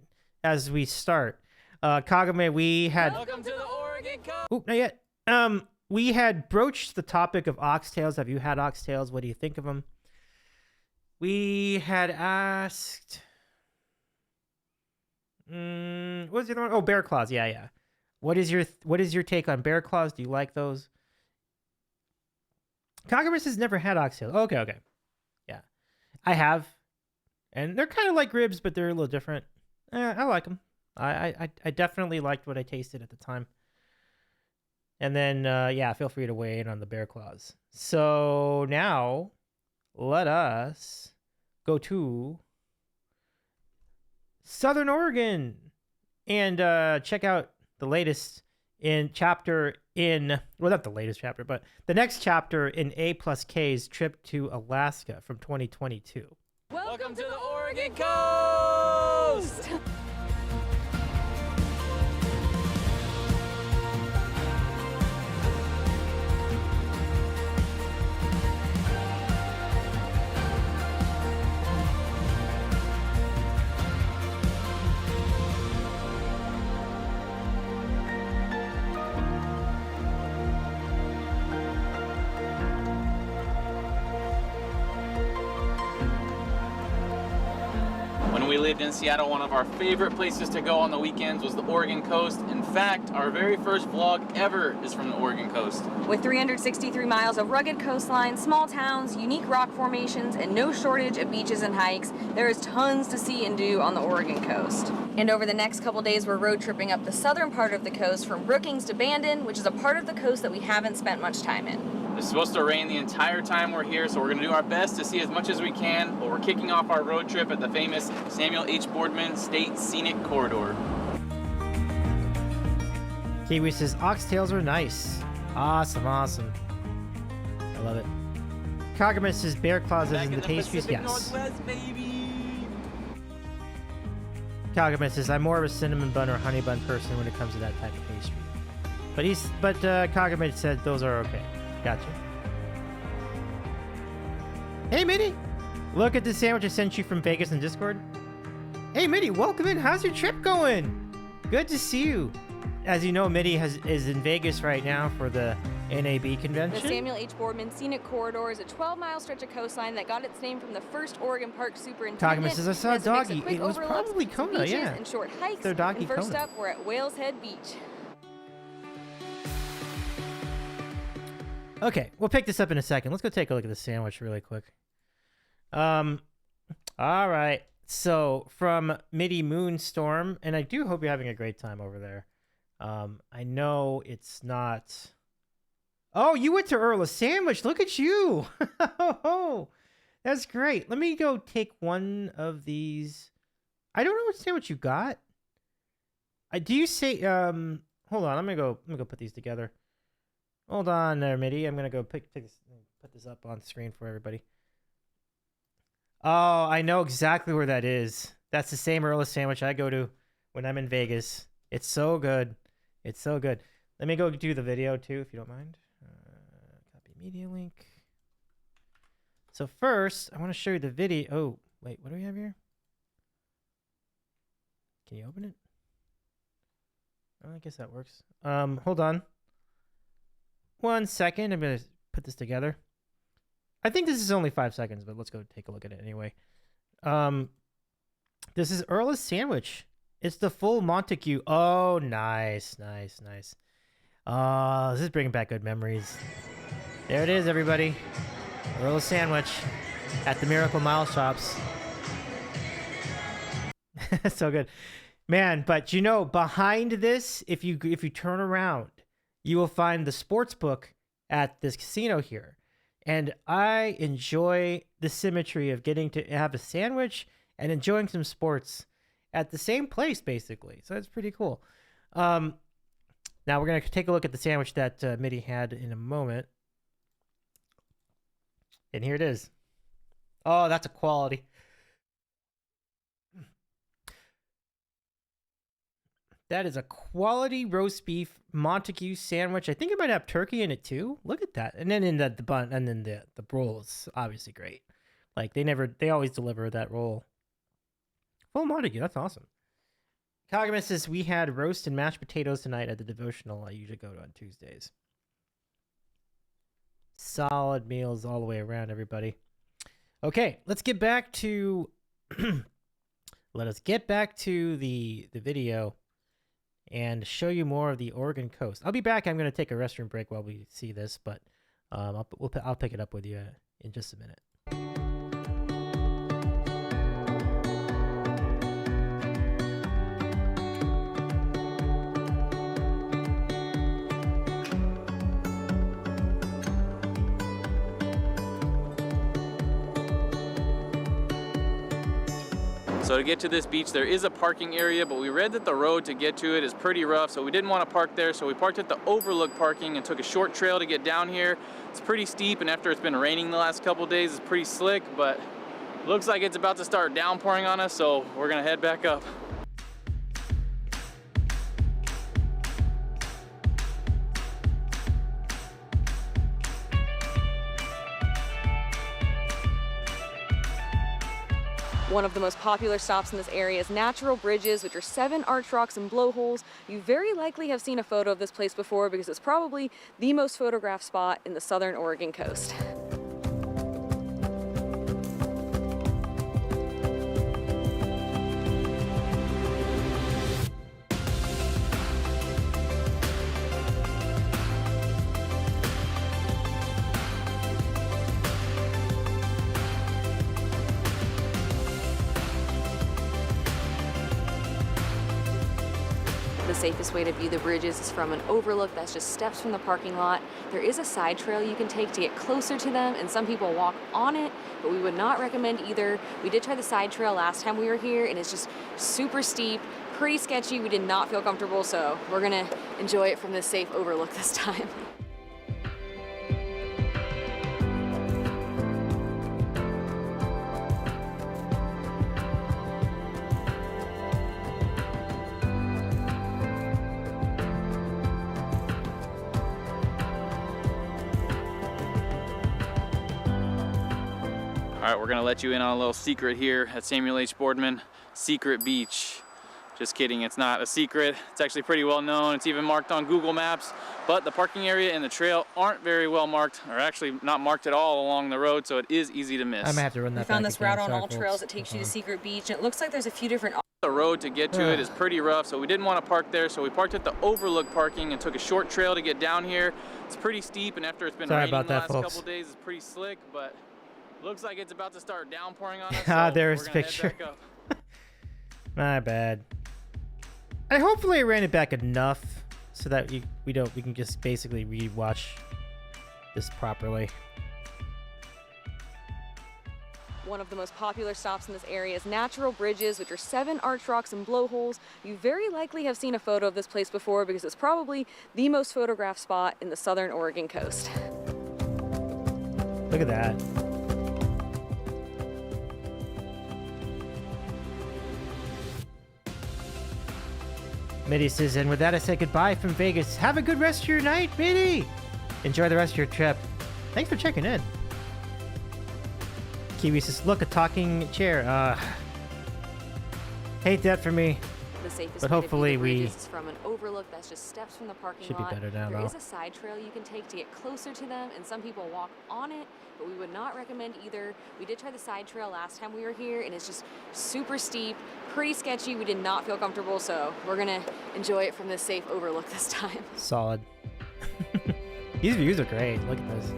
as we start. Kagame, we had Welcome to the Oregon Coast. Oop, not yet. We had broached the topic of oxtails. Have you had oxtails? What do you think of them? We had asked what was the other one? Oh, bear claws. Yeah. What is your take on bear claws? Do you like those? Kagame has never had oxtails. Okay. Yeah. I have. And they're kind of like ribs, but they're a little different. I like them. I definitely liked what I tasted at the time. And then, feel free to weigh in on the bear claws. So now, let us go to Southern Oregon and check out the latest not the latest chapter, but the next chapter in A plus K's trip to Alaska from 2022. Welcome to the Oregon Coast. When we lived in Seattle, one of our favorite places to go on the weekends was the Oregon coast. In fact, our very first vlog ever is from the Oregon coast. With 363 miles of rugged coastline, small towns, unique rock formations, and no shortage of beaches and hikes, there is tons to see and do on the Oregon coast. And over the next couple days, we're road tripping up the southern part of the coast from Brookings to Bandon, which is a part of the coast that we haven't spent much time in. It's supposed to rain the entire time we're here, so we're going to do our best to see as much as we can, but we're kicking off our road trip at the famous Samuel H. Boardman State Scenic Corridor. Kiwi says, oxtails are nice. Awesome. I love it. Kagame says, bear claws is in the pastries. Yes. Northwest, baby. Kagame says, I'm more of a cinnamon bun or honey bun person when it comes to that type of pastry. But Kagame said those are okay. Gotcha. Hey, Mitty! Look at the sandwich I sent you from Vegas in Discord. Hey, Mitty, welcome in. How's your trip going? Good to see you. As you know, Mitty is in Vegas right now for the NAB convention. The Samuel H. Boardman Scenic Corridor is a 12-mile stretch of coastline that got its name from the first Oregon Park superintendent. Kagame says, I saw a doggy. It was probably Kona, yeah. And short hikes. Their doggy and first Kona. up, we're at Whales Head Beach. Okay, we'll pick this up in a second. Let's go take a look at the sandwich really quick. All right. So from Midi Moonstorm, and I do hope you're having a great time over there. I know it's not. Oh, you went to Earl a sandwich. Look at you. Oh, that's great. Let me go take one of these. I don't know what sandwich you got. Do you say? Hold on. I'm gonna go put these together. Hold on there, Mitty. I'm gonna go put this up on screen for everybody. Oh, I know exactly where that is. That's the same Earl's sandwich I go to when I'm in Vegas. It's so good. It's so good. Let me go do the video too, if you don't mind. Copy media link. So first, I want to show you the video. Oh, wait, what do we have here? Can you open it? Oh, I guess that works. Hold on. 1 second. I'm going to put this together. I think this is only 5 seconds, but let's go take a look at it anyway. This is Earl's sandwich. It's the full Montague. Oh, nice, nice, nice. Oh, this is bringing back good memories. There it is, everybody. Earl's sandwich at the Miracle Mile shops. So good, man. But you know, behind this, if you turn around, you will find the sports book at this casino here. And I enjoy the symmetry of getting to have a sandwich and enjoying some sports at the same place, basically. So that's pretty cool. Now we're going to take a look at the sandwich that Mitty had in a moment. And here it is. Oh, that's a quality. That is a quality roast beef Montague sandwich. I think it might have turkey in it too. Look at that. And then in the bun, and then the roll is obviously great. Like they always deliver that roll. Full Montague, that's awesome. Kagama says we had roast and mashed potatoes tonight at the devotional I usually go to on Tuesdays. Solid meals all the way around, everybody. Okay, let's get back to let us get back to the video and show you more of the Oregon coast. I'll be back. I'm going to take a restroom break while we see this, but I'll pick it up with you in just a minute. So to get to this beach, there is a parking area, but we read that the road to get to it is pretty rough, so we didn't want to park there, so we parked at the overlook parking and took a short trail to get down here. It's pretty steep, and after it's been raining the last couple days, it's pretty slick, but looks like it's about to start downpouring on us, so we're gonna head back up. One of the most popular stops in this area is Natural Bridges, which are 7 arch rocks and blowholes. You very likely have seen a photo of this place before because it's probably the most photographed spot in the southern Oregon coast. The safest way to view the bridges is from an overlook that's just steps from the parking lot. There is a side trail you can take to get closer to them, and some people walk on it, but we would not recommend either. We did try the side trail last time we were here, and it's just super steep, pretty sketchy. We did not feel comfortable, so we're gonna enjoy it from this safe overlook this time. All right, we're gonna let you in on a little secret here at Samuel H. Boardman Secret Beach. Just kidding, it's not a secret. It's actually pretty well known. It's even marked on Google Maps, but the parking area and the trail aren't very well marked, or actually not marked at all along the road, so it is easy to miss. I might have to run that We found back this again. route on Sorry, All Trails that takes you to Secret Beach, and it looks like there's a few different. The road to get to it is pretty rough, so we didn't want to park there, so we parked at the overlook parking and took a short trail to get down here. It's pretty steep, and after it's been raining the last couple days, it's pretty slick, but looks like it's about to start downpouring on us. Ah, so there's we're the gonna picture. head back up. My bad. I hopefully I ran it back enough so that we can just basically re-watch this properly. One of the most popular stops in this area is Natural Bridges, which are 7 arch rocks and blowholes. You very likely have seen a photo of this place before because it's probably the most photographed spot in the southern Oregon coast. Look at that. Mitty says, and with that, I say goodbye from Vegas. Have a good rest of your night, Mitty. Enjoy the rest of your trip. Thanks for checking in. Kiwi says, look, a talking chair. Hate that for me. The safest But way to hopefully view the we bridges is from an overlook that's just steps from the parking should be lot. better now, There though. is a side trail you can take to get closer to them, and some people walk on it, but we would not recommend either. We did try the side trail last time we were here, and it's just super steep, pretty sketchy. We did not feel comfortable, so we're gonna enjoy it from this safe overlook this time. Solid. These views are great. Look at this.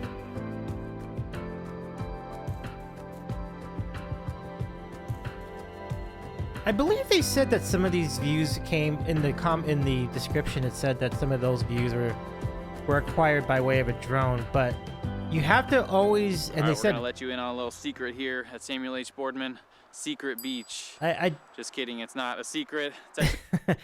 I believe they said that some of these views came in the description. It said that some of those views were acquired by way of a drone, but you have to always. And All right, they we're said, gonna let you in on a little secret here at Samuel H. Boardman Secret Beach. I Just kidding, it's not a secret. It's actually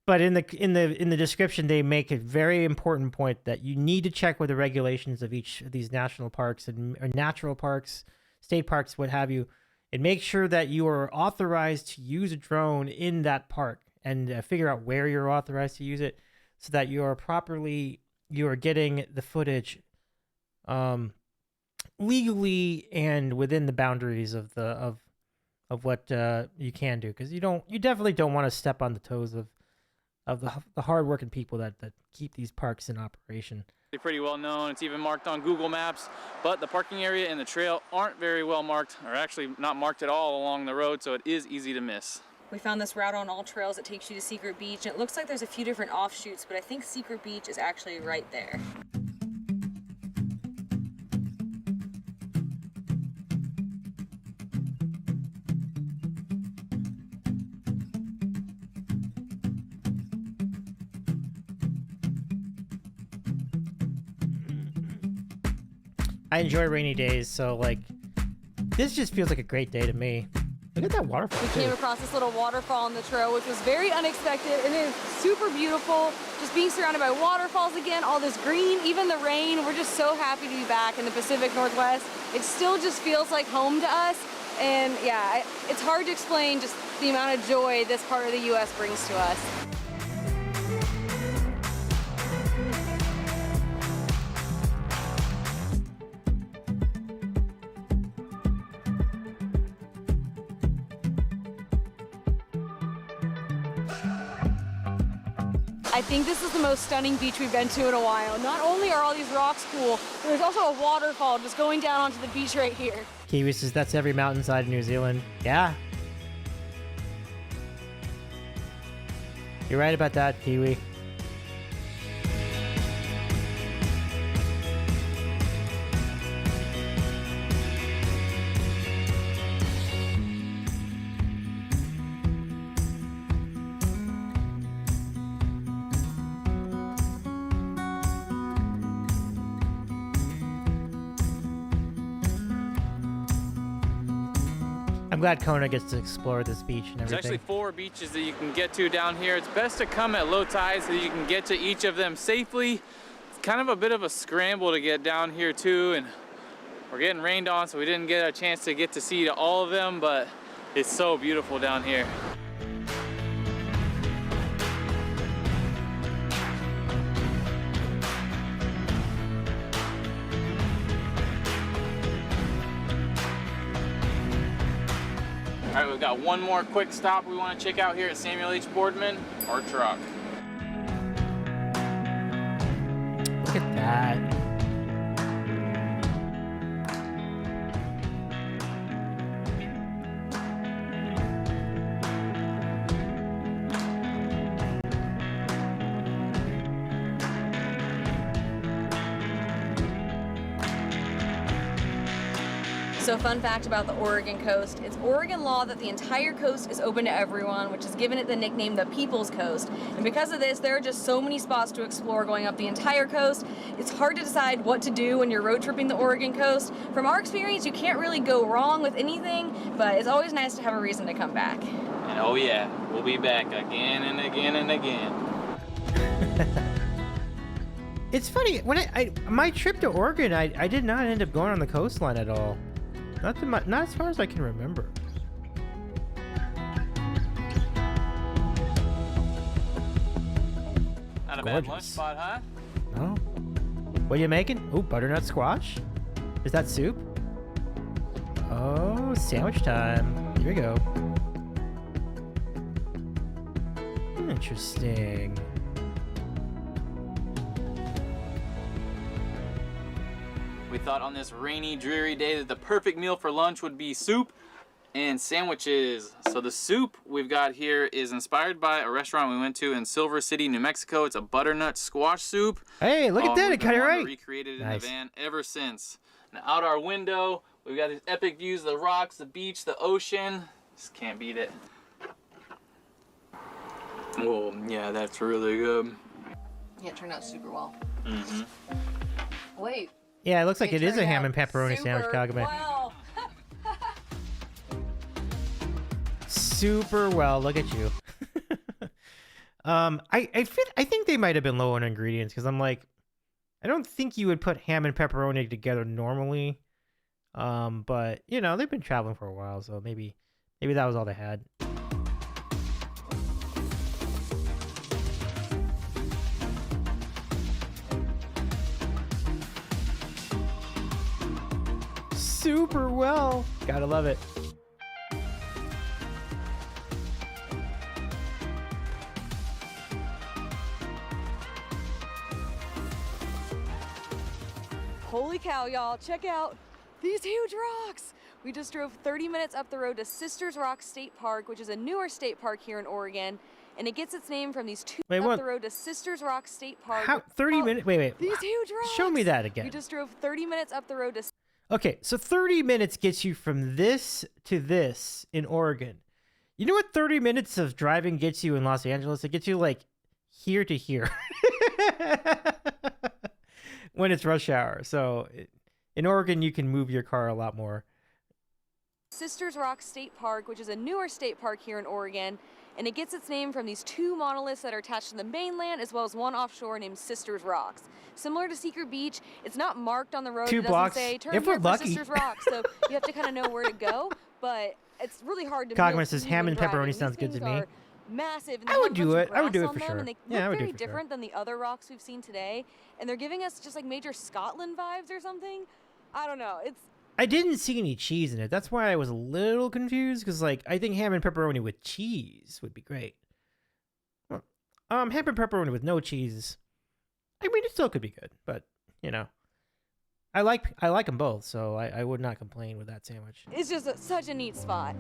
but in the description they make a very important point that you need to check with the regulations of each of these national parks or natural parks, state parks, what have you, and make sure that you are authorized to use a drone in that park, and figure out where you're authorized to use it, so that you are getting the footage legally and within the boundaries of what you can do, because you definitely don't want to step on the toes of the hardworking people that keep these parks in operation. pretty well known. It's even marked on Google Maps, but the parking area and the trail aren't very well marked, or actually not marked at all along the road, so it is easy to miss. We found this route on All Trails that takes you to Secret Beach, and it looks like there's a few different offshoots, but I think Secret Beach is actually right there. I enjoy rainy days, so like this just feels like a great day to me. Look at that waterfall. We too. came across this little waterfall on the trail, which was very unexpected, and it is super beautiful. Just being surrounded by waterfalls again, all this green, even the rain. We're just so happy to be back in the Pacific Northwest. It still just feels like home to us, and yeah, it's hard to explain just the amount of joy this part of the U.S. brings to us. I think this is the most stunning beach we've been to in a while. Not only are all these rocks cool, but there's also a waterfall just going down onto the beach right here. Kiwi says that's every mountainside in New Zealand. Yeah. You're right about that, Kiwi. I'm glad Kona gets to explore this beach and There's everything. actually 4 beaches that you can get to down here. It's best to come at low tide so that you can get to each of them safely. It's kind of a bit of a scramble to get down here too, and we're getting rained on, so we didn't get a chance to get to see all of them, but it's so beautiful down here. All right, we've got one more quick stop we want to check out here at Samuel H. Boardman, our truck. Look at that. So fun fact about the Oregon coast, it's Oregon law that the entire coast is open to everyone, which has given it the nickname the People's Coast. And because of this, there are just so many spots to explore going up the entire coast. It's hard to decide what to do when you're road tripping the Oregon coast. From our experience, you can't really go wrong with anything, but it's always nice to have a reason to come back. And oh yeah, we'll be back again and again and again. It's funny, when my trip to Oregon, I did not end up going on the coastline at all. Not as far as I can remember. Not a bad lunch gorgeous. spot, huh? Oh. What are you making? Oh, butternut squash? Is that soup? Oh, sandwich time. Here we go. Interesting. We thought on this rainy, dreary day that the perfect meal for lunch would be soup and sandwiches. So the soup we've got here is inspired by a restaurant we went to in Silver City, New Mexico. It's a butternut squash soup. Hey, look at that. We've It got it been wanting right. to recreate it in Nice. the van ever since. Now out our window, we've got these epic views of the rocks, the beach, the ocean. Just can't beat it. Oh, yeah, that's really good. Yeah, it turned out super well. Mm-hmm. Wait. Yeah, it looks like it is a turned ham out and pepperoni sandwich, super Kagame. well. Super well. Look at you. I think they might have been low on ingredients because I'm like, I don't think you would put ham and pepperoni together normally. But you know, they've been traveling for a while, so maybe that was all they had. Super well. Gotta love it. Holy cow, y'all. Check out these huge rocks. We just drove 30 minutes up the road to Sisters Rock State Park, which is a newer state park here in Oregon. And it gets its name from these two Wait, up what? the road to Sisters Rock State Park. How 30 minutes? Wait. These huge rocks. Show me that again. We just drove 30 minutes up the road to Okay, so 30 minutes gets you from this to this in Oregon. You know what 30 minutes of driving gets you in Los Angeles? It gets you like here to here when it's rush hour. So in Oregon, you can move your car a lot more. Sisters Rock State Park, which is a newer state park here in Oregon. And it gets its name from these two monoliths that are attached to the mainland, as well as one offshore named Sisters Rocks. Similar to Secret Beach, it's not marked on the road. 2 It doesn't blocks. say turn If here we're for lucky. Sisters Rocks, so you have to kind of know where to go. But it's really hard to. Cogman miss says when ham and driving. pepperoni These sounds good to things me. are Massive. And I they would have a do bunch it. of I would do grass it for on them, sure. And they Yeah, I look would do very it for sure. different than the other rocks we've seen today. And they're giving us just like major Scotland vibes or something. I don't know. I didn't see any cheese in it. That's why I was a little confused because, like, I think ham and pepperoni with cheese would be great. Well, ham and pepperoni with no cheese. I mean, it still could be good, but you know, I like them both, so I would not complain with that sandwich. It's just such a neat spot.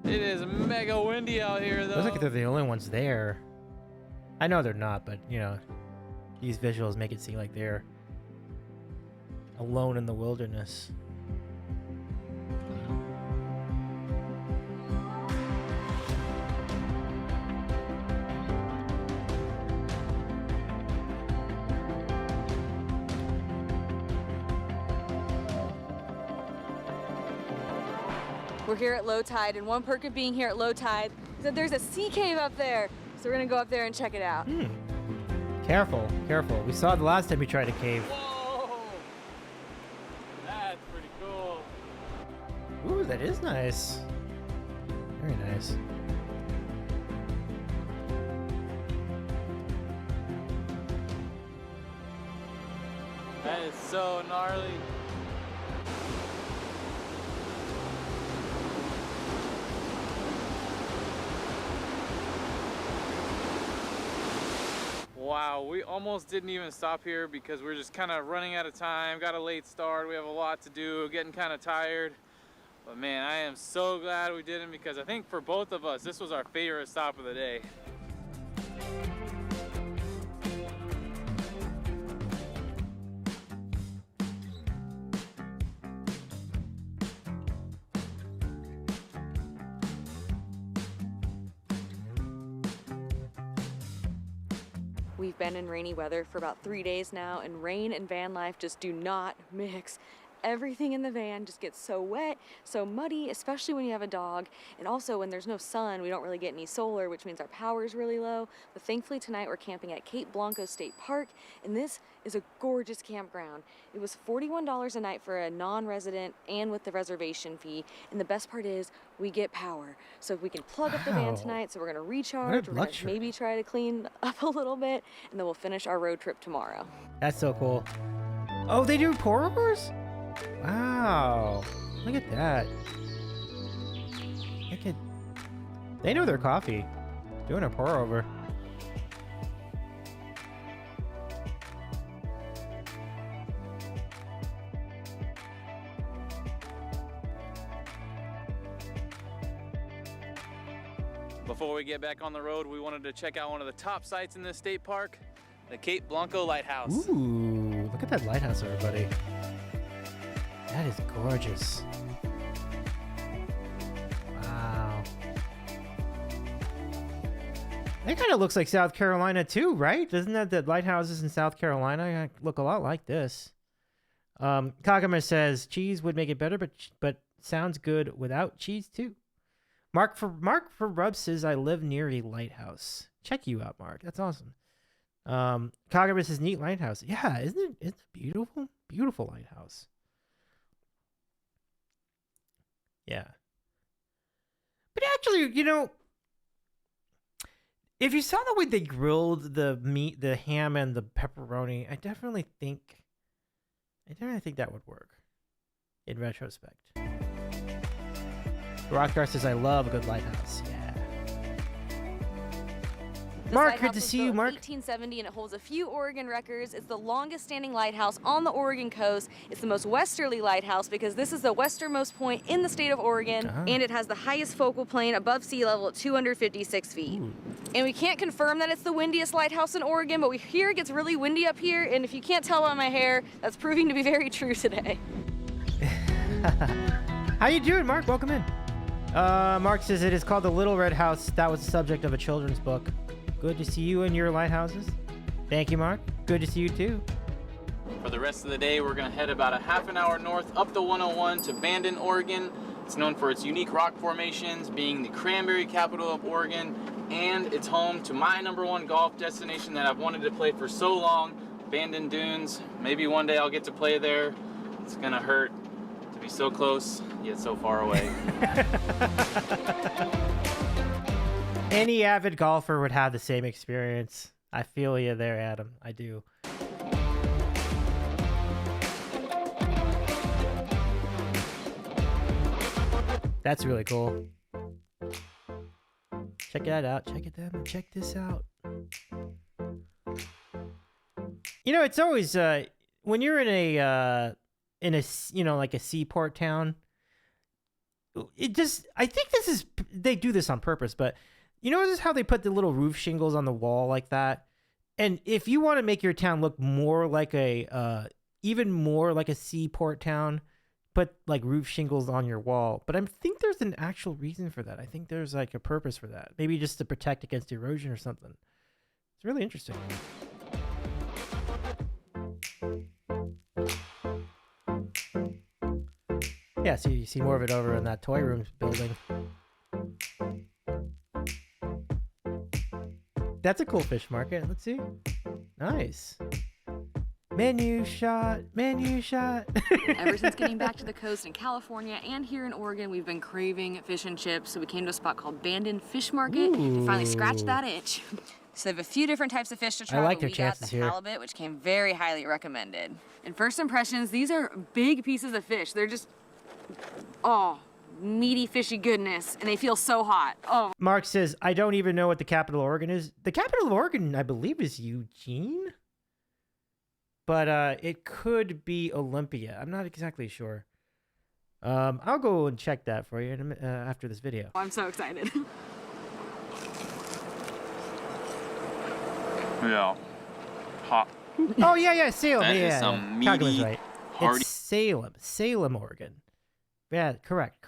It is mega windy out here, though. Looks like they're the only ones there. I know they're not, but you know, these visuals make it seem like they're alone in the wilderness. We're here at low tide, and one perk of being here at low tide is that there's a sea cave up there. So we're gonna go up there and check it out. Careful, careful. We saw it the last time we tried a cave. Whoa! That's pretty cool. Ooh, that is nice. Very nice. That is so gnarly. Wow, we almost didn't even stop here because we're just kind of running out of time, got a late start, we have a lot to do, getting kind of tired. But man, I am so glad we didn't because I think for both of us, this was our favorite stop of the day. We've been in rainy weather for about 3 days now, and rain and van life just do not mix everything in the van just gets so wet, so muddy, especially when you have a dog. And also when there's no sun, we don't really get any solar, which means our power is really low. But thankfully tonight we're camping at Cape Blanco State Park, and this is a gorgeous campground. It was $41 a night for a non-resident and with the reservation fee. And the best part is we get power. So we can plug up the van tonight, so we're gonna recharge, we're gonna maybe try to clean up a little bit, and then we'll finish our road trip tomorrow. That's so cool. Oh, they do pour-overs? Wow. Look at that. They know their coffee. Doing a pour-over. Before we get back on the road, we wanted to check out one of the top sites in this state park, the Cape Blanco Lighthouse. Ooh, look at that lighthouse, everybody. That is gorgeous. Wow. That kind of looks like South Carolina too, right? Doesn't that the lighthouses in South Carolina look a lot like this? Kagama says cheese would make it better, but sounds good without cheese too. Mark for Rub says I live near a lighthouse. Check you out, Mark. That's awesome. Kagama says neat lighthouse. Yeah, isn't it beautiful? Beautiful lighthouse. Yeah. But actually, you know, if you saw the way they grilled the meat, the ham and the pepperoni, I definitely think that would work in retrospect. Rockstar says I love a good lighthouse. Yeah. Mark, good to see you, Mark. 1870, and it holds a few Oregon records. It's the longest standing lighthouse on the Oregon coast. It's the most westerly lighthouse because this is the westernmost point in the state of Oregon, and it has the highest focal plane above sea level at 256 feet. Ooh. And we can't confirm that it's the windiest lighthouse in Oregon, but we hear it gets really windy up here, and if you can't tell by my hair, that's proving to be very true today. How you doing, Mark? Welcome in. Mark says it is called the Little Red House. That was the subject of a children's book. Good to see you and your lighthouses. Thank you, Mark. Good to see you too. For the rest of the day, we're gonna head about a half an hour north up the 101 to Bandon, Oregon. It's known for its unique rock formations, being the cranberry capital of Oregon, and it's home to my #1 golf destination that I've wanted to play for so long, Bandon Dunes. Maybe one day I'll get to play there. It's gonna hurt to be so close, yet so far away. Any avid golfer would have the same experience. I feel you there, Adam. I do. That's really cool. Check that out. Check it out. Check this out. You know, it's always when you're in a you know, like a seaport town. It just, I think this is, they do this on purpose, but you notice how they put the little roof shingles on the wall like that? And if you want to make your town look more like a, even more like a seaport town, put like roof shingles on your wall. But I think there's an actual reason for that. I think there's like a purpose for that. Maybe just to protect against erosion or something. It's really interesting. Yeah, so you see more of it over in that toy room building. That's a cool fish market. Let's see. Nice. Menu shot. Menu shot. Ever since getting back to the coast in California and here in Oregon, we've been craving fish and chips. So we came to a spot called Bandon Fish Market and finally scratched that itch. So they have a few different types of fish to try. I like their we chances got the here. halibut, which came very highly recommended. And first impressions, these are big pieces of fish. They're just, oh, meaty, fishy goodness, and they feel so hot. Oh. Mark says, I don't even know what the capital of Oregon is. The capital of Oregon, I believe, is Eugene. But it could be Olympia. I'm not exactly sure. I'll go and check that for you after this video. I'm so excited. Yeah. Hot. Oh, yeah, Salem. That yeah, is some Kaga's meaty, right. hearty... It's Salem, Oregon. Yeah, correct.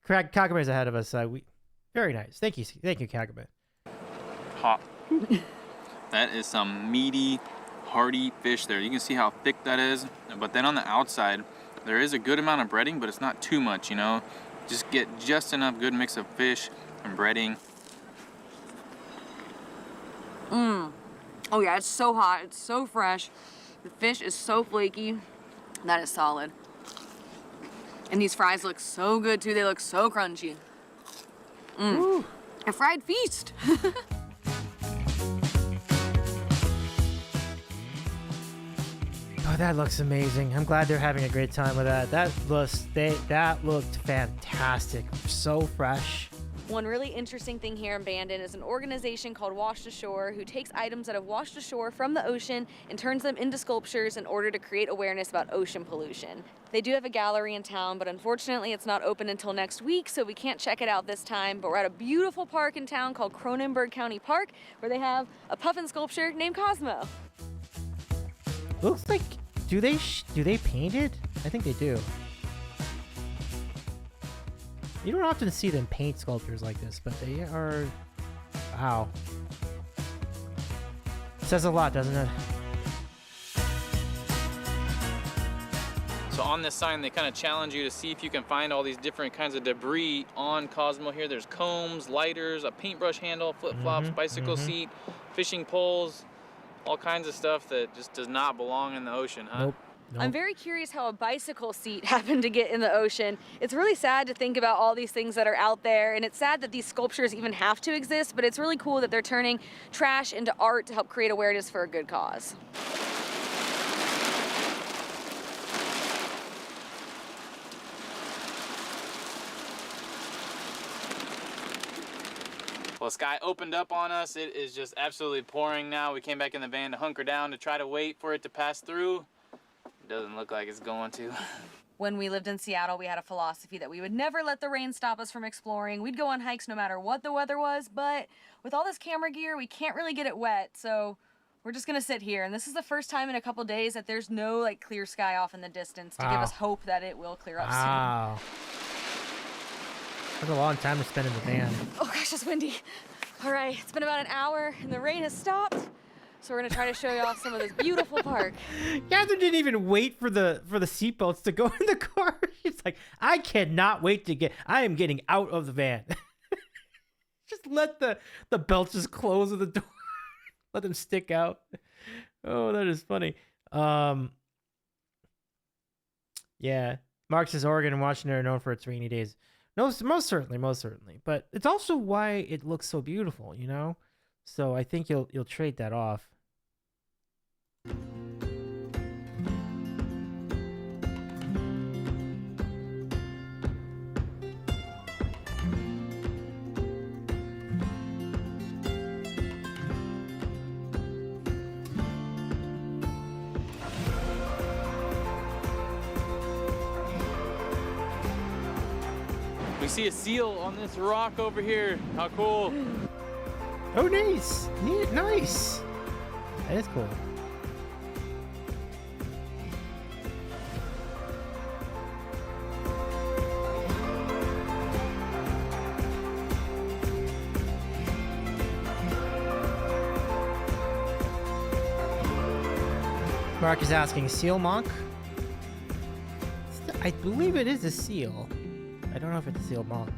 Kagama's ahead of us. Very nice. Thank you, Kagama. Hot. That is some meaty, hearty fish there. You can see how thick that is. But then on the outside, there is a good amount of breading, but it's not too much, you know. Just get just enough good mix of fish and breading. Oh yeah, it's so hot, it's so fresh. The fish is so flaky. That is solid. And these fries look so good too. They look so crunchy. A fried feast. Oh, that looks amazing. I'm glad they're having a great time with that. That looked fantastic. So fresh. One really interesting thing here in Bandon is an organization called Washed Ashore who takes items that have washed ashore from the ocean and turns them into sculptures in order to create awareness about ocean pollution. They do have a gallery in town, but unfortunately it's not open until next week, so we can't check it out this time. But we're at a beautiful park in town called Cronenberg County Park, where they have a puffin sculpture named Cosmo. Looks like, do they paint it? I think they do. You don't often see them paint sculptures like this, but they are, wow. Says a lot, doesn't it? So on this sign, they kind of challenge you to see if you can find all these different kinds of debris on Cosmo here. There's combs, lighters, a paintbrush handle, flip-flops, bicycle seat, fishing poles, all kinds of stuff that just does not belong in the ocean, huh? Nope. I'm very curious how a bicycle seat happened to get in the ocean. It's really sad to think about all these things that are out there, and it's sad that these sculptures even have to exist, but it's really cool that they're turning trash into art to help create awareness for a good cause. Well, the sky opened up on us. It is just absolutely pouring now. We came back in the van to hunker down to try to wait for it to pass through. Doesn't look like it's going to. When we lived in Seattle, we had a philosophy that we would never let the rain stop us from exploring. We'd go on hikes no matter what the weather was, but with all this camera gear, we can't really get it wet, so we're just gonna sit here. And this is the first time in a couple days that there's no like clear sky off in the distance to give us hope that it will clear up soon. That's a long time to spend in the van. Oh gosh, it's windy. All right, it's been about an hour and the rain has stopped. So we're gonna try to show you all some of this beautiful park. Catherine didn't even wait for the seatbelts to go in the car. She's like, I cannot wait to I am getting out of the van. Just let the belts just close at the door. Let them stick out. Oh, that is funny. Yeah. Mark says Oregon and Washington are known for its rainy days. No, most certainly. But it's also why it looks so beautiful, you know? So I think you'll trade that off. We see a seal on this rock over here. How cool. Oh, nice. Neat, nice. That is cool. Mark is asking, seal monk? I believe it is a seal. I don't know if it's a seal monk.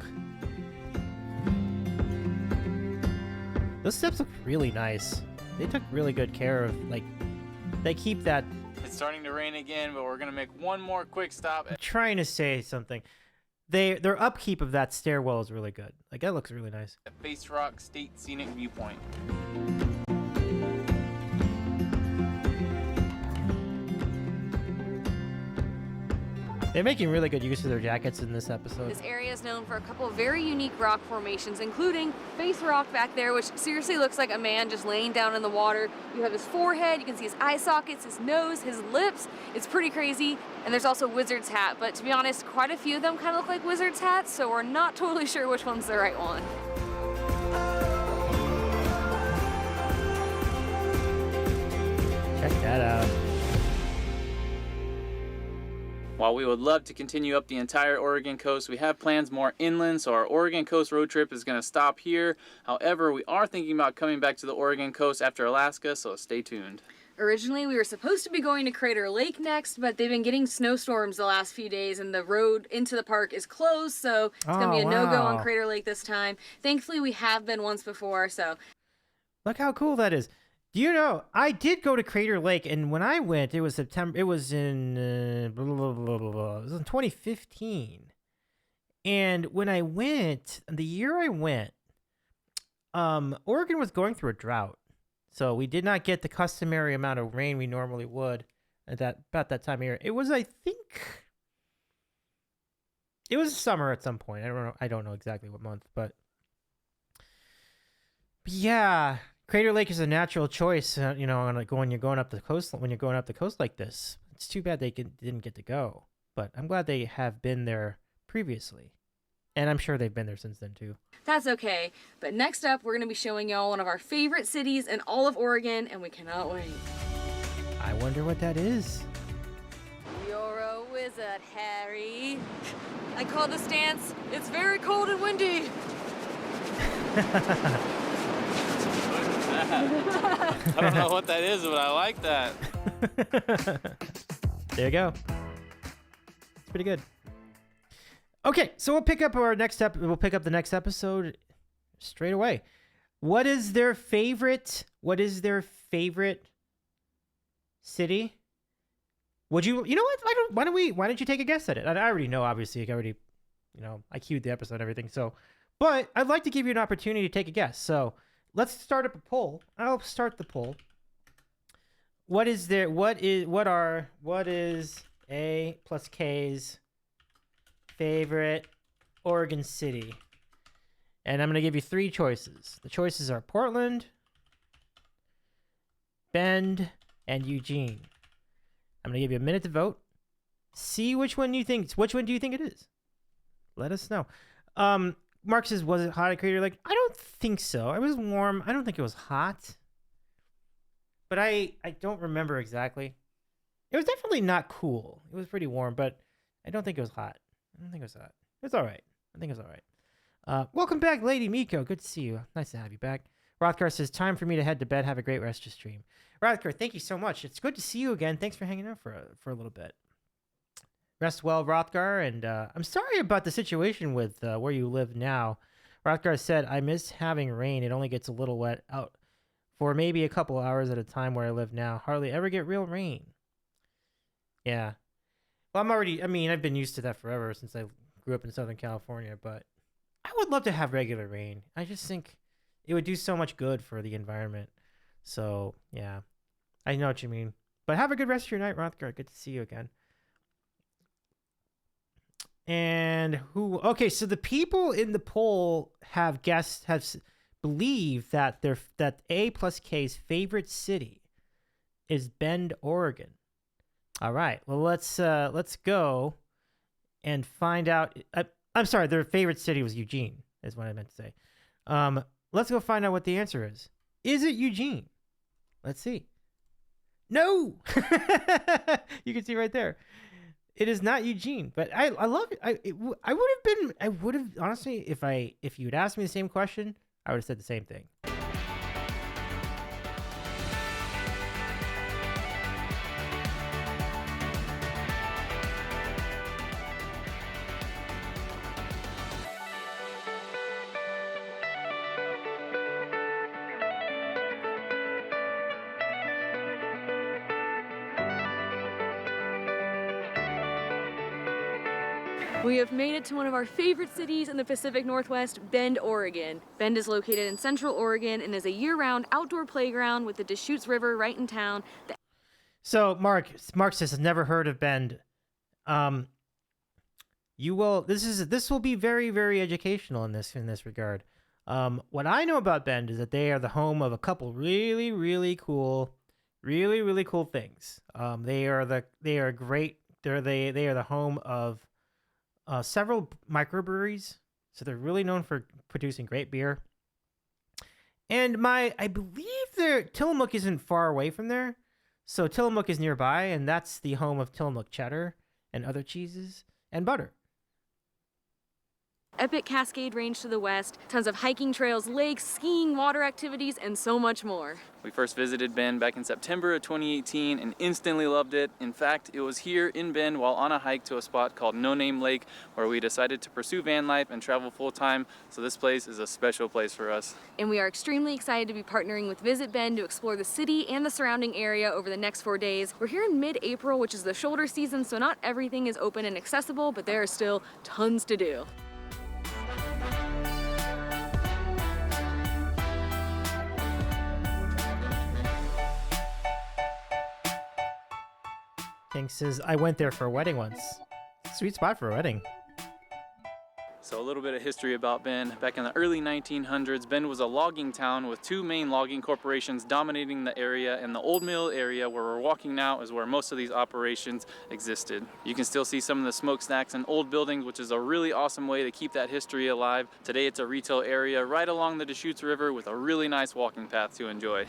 Those steps look really nice. They took really good care of, like, they keep that. It's starting to rain again, but we're gonna make one more quick stop. I'm trying to say something. Their upkeep of that stairwell is really good. Like, that looks really nice. At Face Rock State Scenic Viewpoint. They're making really good use of their jackets in this episode. This area is known for a couple of very unique rock formations, including Face Rock back there, which seriously looks like a man just laying down in the water. You have his forehead, you can see his eye sockets, his nose, his lips. It's pretty crazy. And there's also Wizard's Hat, but to be honest, quite a few of them kind of look like Wizard's hats, so we're not totally sure which one's the right one. Check that out. While we would love to continue up the entire Oregon coast, we have plans more inland, so our Oregon coast road trip is going to stop here. However, we are thinking about coming back to the Oregon coast after Alaska, so stay tuned. Originally, we were supposed to be going to Crater Lake next, but they've been getting snowstorms the last few days, and the road into the park is closed, so it's going to be a no-go on Crater Lake this time. Thankfully, we have been once before, so... Look how cool that is. Do you know, I did go to Crater Lake, and when I went, it was September, it was in, it was in 2015. And when I went, the year I went, Oregon was going through a drought. So we did not get the customary amount of rain we normally would at about that time of year. It was, I think, it was summer at some point. I don't know exactly what month, but yeah, Crater Lake is a natural choice. You know, when you're going up the coast like this. It's too bad they didn't get to go, but I'm glad they have been there previously. And I'm sure they've been there since then, too. That's okay. But next up, we're going to be showing y'all one of our favorite cities in all of Oregon, and we cannot wait. I wonder what that is. You're a wizard, Harry. I call the stance. It's very cold and windy. I don't know what that is, but I like that. There you go. It's pretty good. Okay, so we'll pick up the next episode straight away. What is their favorite city? Would you know what? Why don't you take a guess at it? I already know, obviously. I queued the episode and everything. So, but I'd like to give you an opportunity to take a guess. So let's start up a poll. I'll start the poll. What is A plus K's favorite Oregon city? And I'm going to give you 3 choices. The choices are Portland, Bend, and Eugene. I'm going to give you a minute to vote. See which one do you think it is? Let us know. Mark says, was it hot at Crater Lake? I don't think so. It was warm. I don't think it was hot. But I don't remember exactly. It was definitely not cool. It was pretty warm, but I don't think it was hot. It's all right. I think it's all right. Welcome back, Lady Miko. Good to see you. Nice to have you back. Rothgar says, time for me to head to bed. Have a great rest of stream. Rothgar, thank you so much. It's good to see you again. Thanks for hanging out for a little bit. Rest well, Rothgar. And I'm sorry about the situation with where you live now. Rothgar said, I miss having rain. It only gets a little wet out for maybe a couple hours at a time where I live now. Hardly ever get real rain. Yeah. Well, I've been used to that forever since I grew up in Southern California, but I would love to have regular rain. I just think it would do so much good for the environment. So, yeah, I know what you mean. But have a good rest of your night, Rothgar. Good to see you again. And okay, so the people in the poll have believed that that A plus K's favorite city is Bend, Oregon. All right. Well, let's go and find out. I'm sorry, their favorite city was Eugene, is what I meant to say. Let's go find out what the answer is. Is it Eugene? Let's see. No! You can see right there. It is not Eugene, but I love it. I would have honestly, if you had asked me the same question, I would have said the same thing. We have made it to one of our favorite cities in the Pacific Northwest, Bend, Oregon. Bend is located in Central Oregon and is a year-round outdoor playground with the Deschutes River right in town. So Mark says, I've never heard of Bend. You will. This will be very, very educational in this regard. What I know about Bend is that they are the home of a couple really, really cool things. They are great. They are the home of several microbreweries, so they're really known for producing great beer. And I believe Tillamook isn't far away from there, so Tillamook is nearby, and that's the home of Tillamook Cheddar. and other cheeses, and butter. Epic Cascade Range to the west, tons of hiking trails, lakes, skiing, water activities, and so much more. We first visited Bend back in September of 2018 and instantly loved it. In fact, it was here in Bend while on a hike to a spot called No Name Lake where we decided to pursue van life and travel full time. So this place is a special place for us. And we are extremely excited to be partnering with Visit Bend to explore the city and the surrounding area over the next 4 days. We're here in mid-April, which is the shoulder season, so not everything is open and accessible, but there are still tons to do. King says, I went there for a wedding once. Sweet spot for a wedding. So a little bit of history about Bend. Back in the early 1900s, Bend was a logging town with 2 main logging corporations dominating the area, and the Old Mill area where we're walking now is where most of these operations existed. You can still see some of the smokestacks and old buildings, which is a really awesome way to keep that history alive. Today it's a retail area right along the Deschutes River with a really nice walking path to enjoy.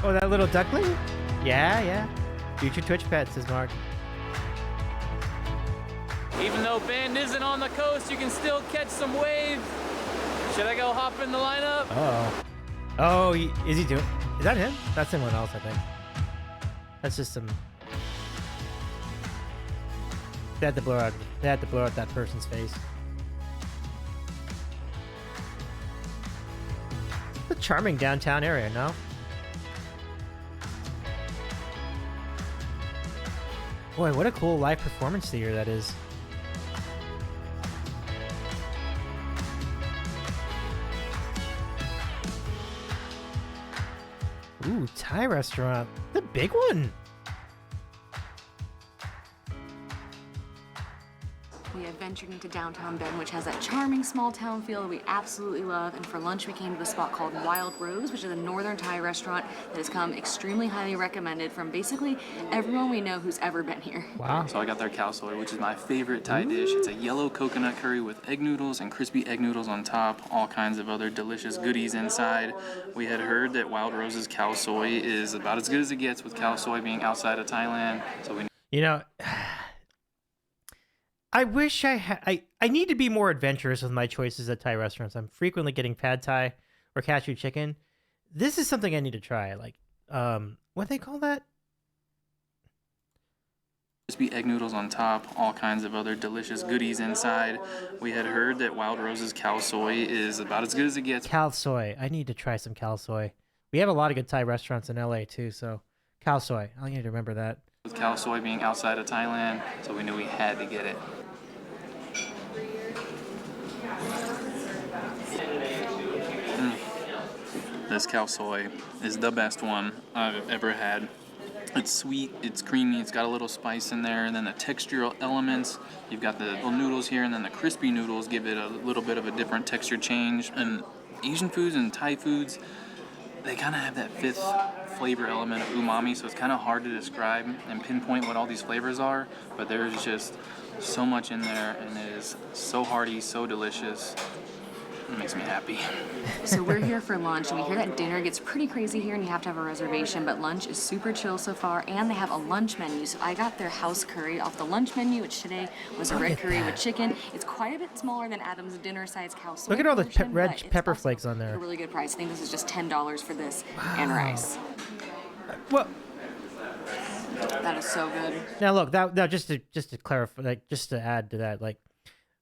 Oh, that little duckling? Yeah, yeah. Future Twitch pet, says Mark. Even though Bend isn't on the coast, you can still catch some waves. Should I go hop in the lineup? Oh. Oh, is he doing... Is that him? That's someone else, I think. That's just some... They had to blow out that person's face. It's a charming downtown area, no? Boy, what a cool live performance theater that is. Ooh, Thai restaurant. The big one. We have ventured into downtown Bend, which has that charming small town feel that we absolutely love. And for lunch, we came to a spot called Wild Rose, which is a northern Thai restaurant that has come extremely highly recommended from basically everyone we know who's ever been here. Wow. So I got their khao soi, which is my favorite Thai dish. It's a yellow coconut curry with egg noodles and crispy egg noodles on top, all kinds of other delicious goodies inside. We had heard that Wild Rose's khao soi is about as good as it gets, with khao soi being outside of Thailand. So we You know, I wish I had... I need to be more adventurous with my choices at Thai restaurants. I'm frequently getting pad Thai or cashew chicken. This is something I need to try. Like, what do they call that? crispy egg noodles on top, all kinds of other delicious goodies inside. We had heard that Wild Rose's khao soi is about as good as it gets. Khao soi. I need to try some khao soi. We have a lot of good Thai restaurants in LA too, so khao soi. I need to remember that. With khao soi being outside of Thailand, so we knew we had to get it. This khao soi is the best one I've ever had. It's sweet, it's creamy, it's got a little spice in there, and then the textural elements. You've got the little noodles here, and then the crispy noodles give it a little bit of a different texture change. And Asian foods and Thai foods, they kind of have that fifth flavor element of umami, so it's kind of hard to describe and pinpoint what all these flavors are, but there's just so much in there, and it is so hearty, so delicious. It makes me happy. So we're here for lunch, and we hear that dinner gets pretty crazy here and you have to have a reservation, but lunch is super chill so far, and they have a lunch menu. So I got their house curry off the lunch menu, which today was a red curry with chicken. It's quite a bit smaller than Adam's dinner size khao soi. Look at all the portion, red but it's pepper also flakes on there. a really good price. I think this is just $10 for this and Wow. rice. Well, That is so good. now look, that just to clarify, like just to add to that, like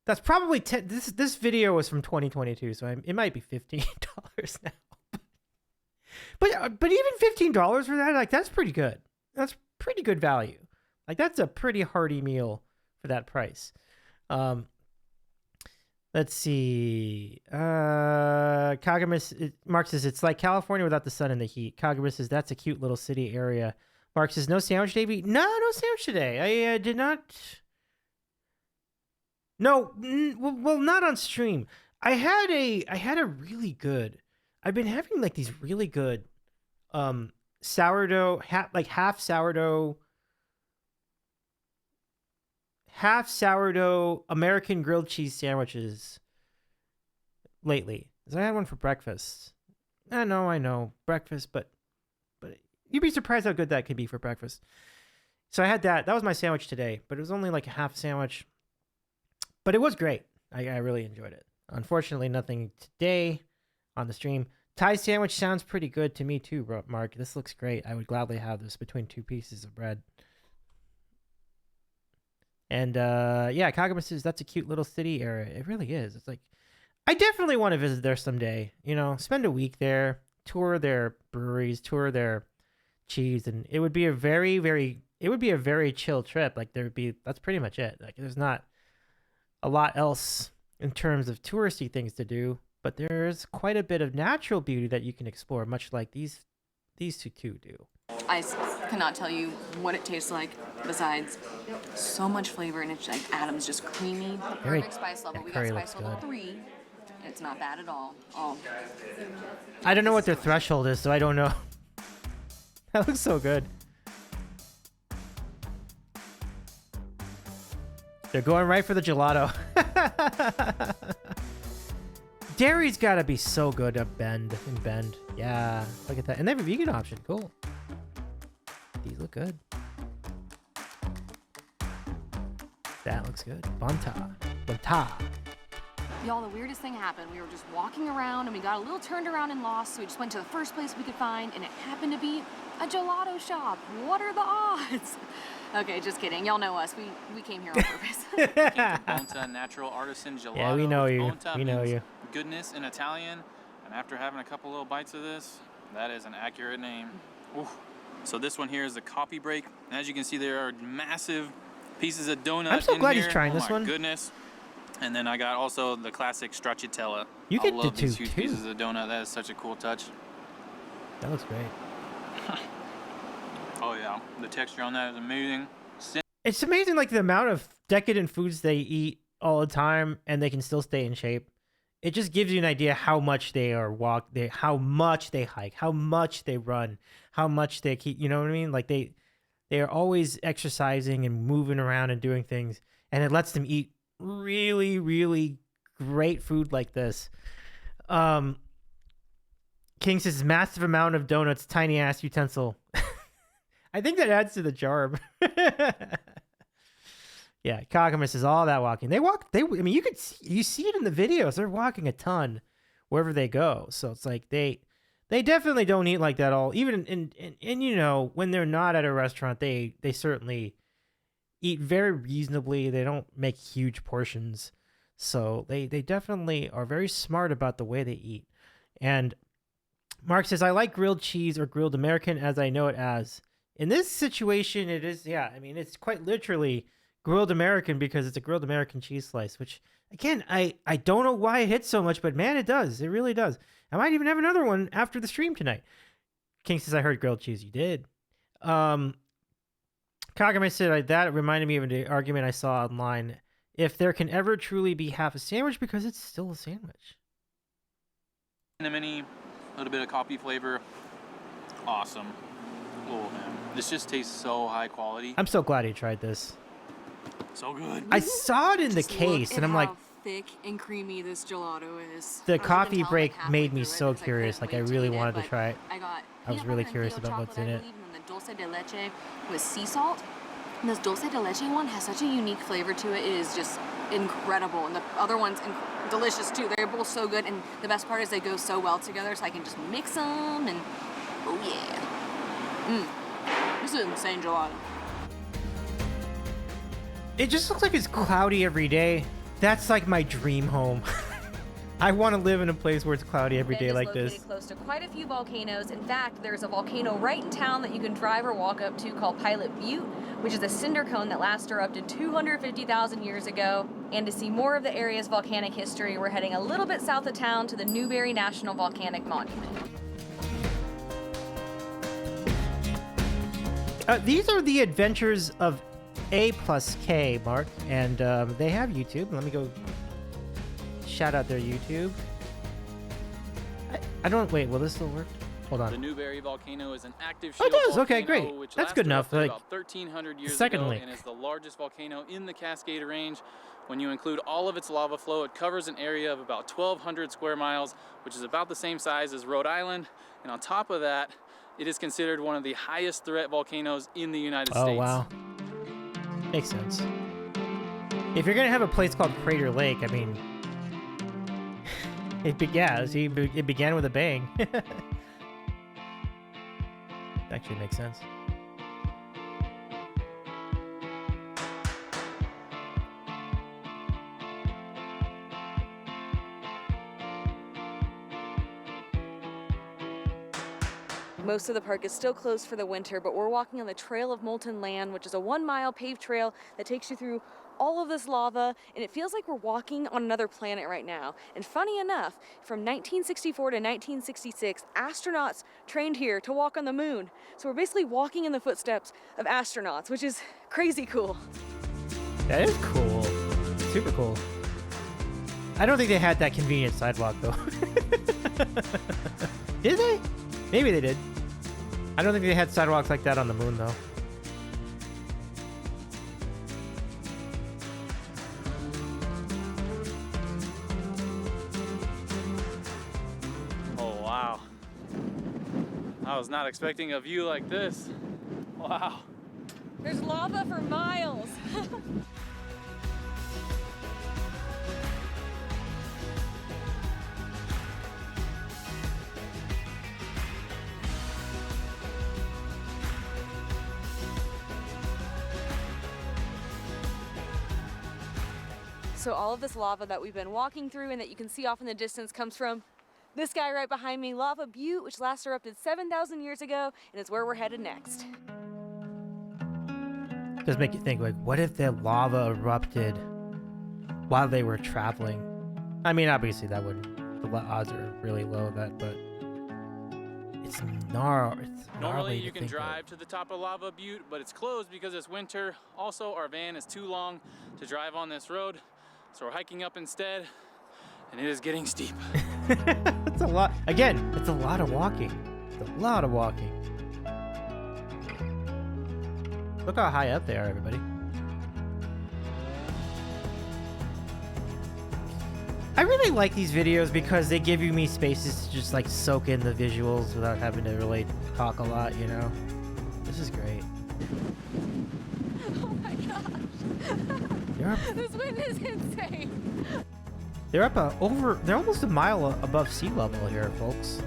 that's probably this video was from 2022, so it might be $15 now. But even $15 for that, like that's pretty good. That's pretty good value. Like that's a pretty hearty meal for that price. Let's see. Kagami, Mark says it's like California without the sun and the heat. Kagami says that's a cute little city area. Mark says no sandwich, Davey. No sandwich today. I did not. No, well, not on stream. I had a really good. I've been having like these really good sourdough, half sourdough American grilled cheese sandwiches lately. I had one for breakfast. I know breakfast, but you'd be surprised how good that could be for breakfast. So I had that. That was my sandwich today, but it was only like a half sandwich. But it was great. I really enjoyed it. Unfortunately, nothing today on the stream. Thai sandwich sounds pretty good to me too, Mark. This looks great. I would gladly have this between 2 pieces of bread. And yeah, Kagama says that's a cute little city area. It really is. It's like, I definitely want to visit there someday. You know, spend a week there, tour their breweries, tour their cheese, and it would be a very chill trip. Like that's pretty much it. Like there's not a lot else in terms of touristy things to do, but there's quite a bit of natural beauty that you can explore, much like these two do. I cannot tell you what it tastes like besides so much flavor, and it's like Adam's just creamy. The perfect spice level. We got spice level 3, and it's not bad at all. Oh. I don't know what their threshold is, so I don't know. That looks so good. They're going right for the gelato. Dairy's gotta be so good at Bend. Yeah, look at that. And they have a vegan option. Cool. These look good. That looks good. Bonta. Y'all, the weirdest thing happened. We were just walking around and we got a little turned around and lost, so we just went to the first place we could find, and it happened to be a gelato shop. What are the odds? Okay, just kidding. Y'all know us. We came here on purpose. Bonta Natural Artisan Gelato. Yeah, we know you. Bonta We know you. Goodness in Italian, and after having a couple little bites of this, that is an accurate name. Ooh. So this one here is the coffee break. And as you can see, there are massive pieces of donut. I'm so glad here. he's trying this Oh one. my goodness. And then I got also the classic stracciatella. You I get love the these two, huge too. pieces of donut. That is such a cool touch. That looks great. Oh yeah, the texture on that is amazing. It's amazing, like the amount of decadent foods they eat all the time, and they can still stay in shape. It just gives you an idea how much they are how much they hike, how much they run, how much they keep. You know what I mean? Like they are always exercising and moving around and doing things, and it lets them eat really, really great food like this. King says massive amount of donuts, tiny ass utensil. I think that adds to the charm. Yeah, Kagama says all that walking. I mean, you see it in the videos. They're walking a ton wherever they go. So it's like they definitely don't eat like that all. Even and you know, when they're not at a restaurant, they certainly eat very reasonably. They don't make huge portions. So they definitely are very smart about the way they eat. And Mark says, I like grilled cheese or grilled American as I know it as. In this situation, it is, yeah, I mean, it's quite literally grilled American because it's a grilled American cheese slice, which, again, I don't know why it hits so much, but man, it does. It really does. I might even have another one after the stream tonight. King says, I heard grilled cheese. You did. Kagame said, that reminded me of an argument I saw online. If there can ever truly be half a sandwich because it's still a sandwich. Cinnamony, a little bit of coffee flavor. Awesome. Oh man, this just tastes so high quality. I'm so glad he tried this. So good. I saw it in the case, and I'm like, thick and creamy this gelato is. the coffee break made me so curious. Like I really wanted to try it. I was really curious about what's in it. The dulce de leche with sea salt. And this dulce de leche one has such a unique flavor to it. It is just incredible, and the other one's delicious too. They're both so good, and the best part is they go so well together. So I can just mix them, and oh yeah, this is insane gelato. It just looks like it's cloudy every day. That's like my dream home. I want to live in a place where it's cloudy every day like this. Bend is located close to quite a few volcanoes. In fact, there's a volcano right in town that you can drive or walk up to called Pilot Butte, which is a cinder cone that last erupted 250,000 years ago. And to see more of the area's volcanic history, we're heading a little bit south of town to the Newberry National Volcanic Monument. These are the adventures of A+K, Mark, and they have YouTube. Let me go shout out their YouTube. I don't, wait, will this still work? Hold on. The Newberry volcano is an active Oh, it shield does? Okay, volcano, great. which That's good lasted enough, roughly like, about 1,300 years second ago link. and is the largest volcano in the Cascade Range. When you include all of its lava flow, it covers an area of about 1,200 square miles, which is about the same size as Rhode Island. And on top of that, it is considered one of the highest threat volcanoes in the United States. Oh, wow. Makes sense. If you're going to have a place called Crater Lake, I mean... it began with a bang. Actually makes sense. Most of the park is still closed for the winter, but we're walking on the Trail of Molten Land, which is a 1-mile paved trail that takes you through all of this lava, and it feels like we're walking on another planet right now. And funny enough, from 1964 to 1966, astronauts trained here to walk on the moon. So we're basically walking in the footsteps of astronauts, which is crazy cool. That is cool. Super cool. I don't think they had that convenient sidewalk, though. Did they? Maybe they did. I don't think they had sidewalks like that on the moon, though. Oh, wow. I was not expecting a view like this. Wow. There's lava for miles. So all of this lava that we've been walking through and that you can see off in the distance comes from this guy right behind me, Lava Butte, which last erupted 7,000 years ago, and is where we're headed next. Does make you think, like, what if the lava erupted while they were traveling? I mean, obviously that wouldn't, the odds are really low of that, but it's gnarly. Normally you can drive to the top of Lava Butte, but it's closed because it's winter. Also, our van is too long to drive on this road, so we're hiking up instead, and it is getting steep. It's a lot. Again, it's a lot of walking. It's a lot of walking. Look how high up they are, everybody. I really like these videos because they give you me spaces to just like soak in the visuals without having to really talk a lot, you know? This is great. Oh my gosh. This wind is insane. They're up they're almost a mile above sea level here, folks.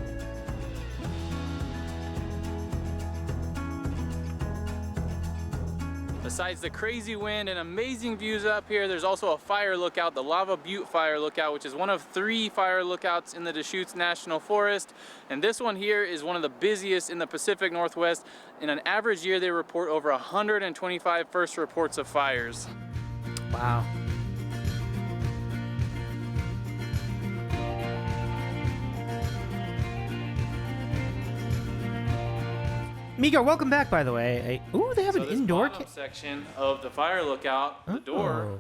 Besides the crazy wind and amazing views up here, there's also a fire lookout, the Lava Butte Fire Lookout, which is one of 3 fire lookouts in the Deschutes National Forest. And this one here is one of the busiest in the Pacific Northwest. In an average year, they report over 125 first reports of fires. Wow. Migo, welcome back, by the way. Ooh, they have an indoor section of the fire lookout. The door, Oh.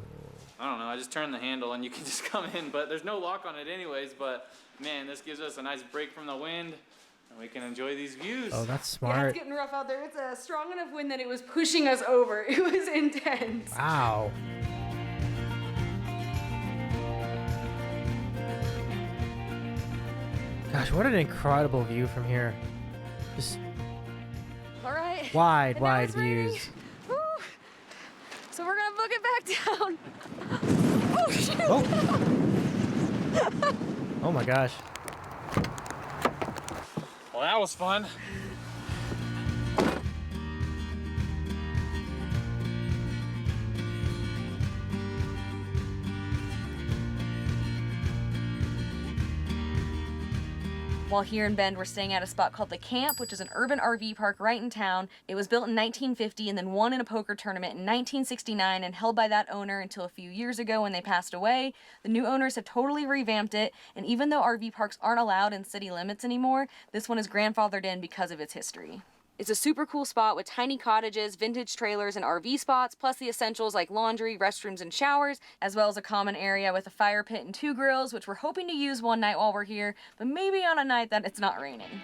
I don't know, I just turned the handle and you can just come in, but there's no lock on it anyways. But man, this gives us a nice break from the wind and we can enjoy these views. Oh, that's Yeah, smart. it's getting rough out there. It's a strong enough wind that it was pushing us over. It was intense. Wow. Gosh, what an incredible view from here. Just All right. wide, And now wide it's raining. views. Woo. So we're gonna book it back down. Oh shoot! Oh. Oh my gosh. Well, that was fun. While here in Bend, we're staying at a spot called The Camp, which is an urban RV park right in town. It was built in 1950 and then won in a poker tournament in 1969 and held by that owner until a few years ago when they passed away. The new owners have totally revamped it, and even though RV parks aren't allowed in city limits anymore, this one is grandfathered in because of its history. It's a super cool spot with tiny cottages, vintage trailers, and RV spots, plus the essentials like laundry, restrooms, and showers, as well as a common area with a fire pit and 2 grills, which we're hoping to use one night while we're here, but maybe on a night that it's not raining.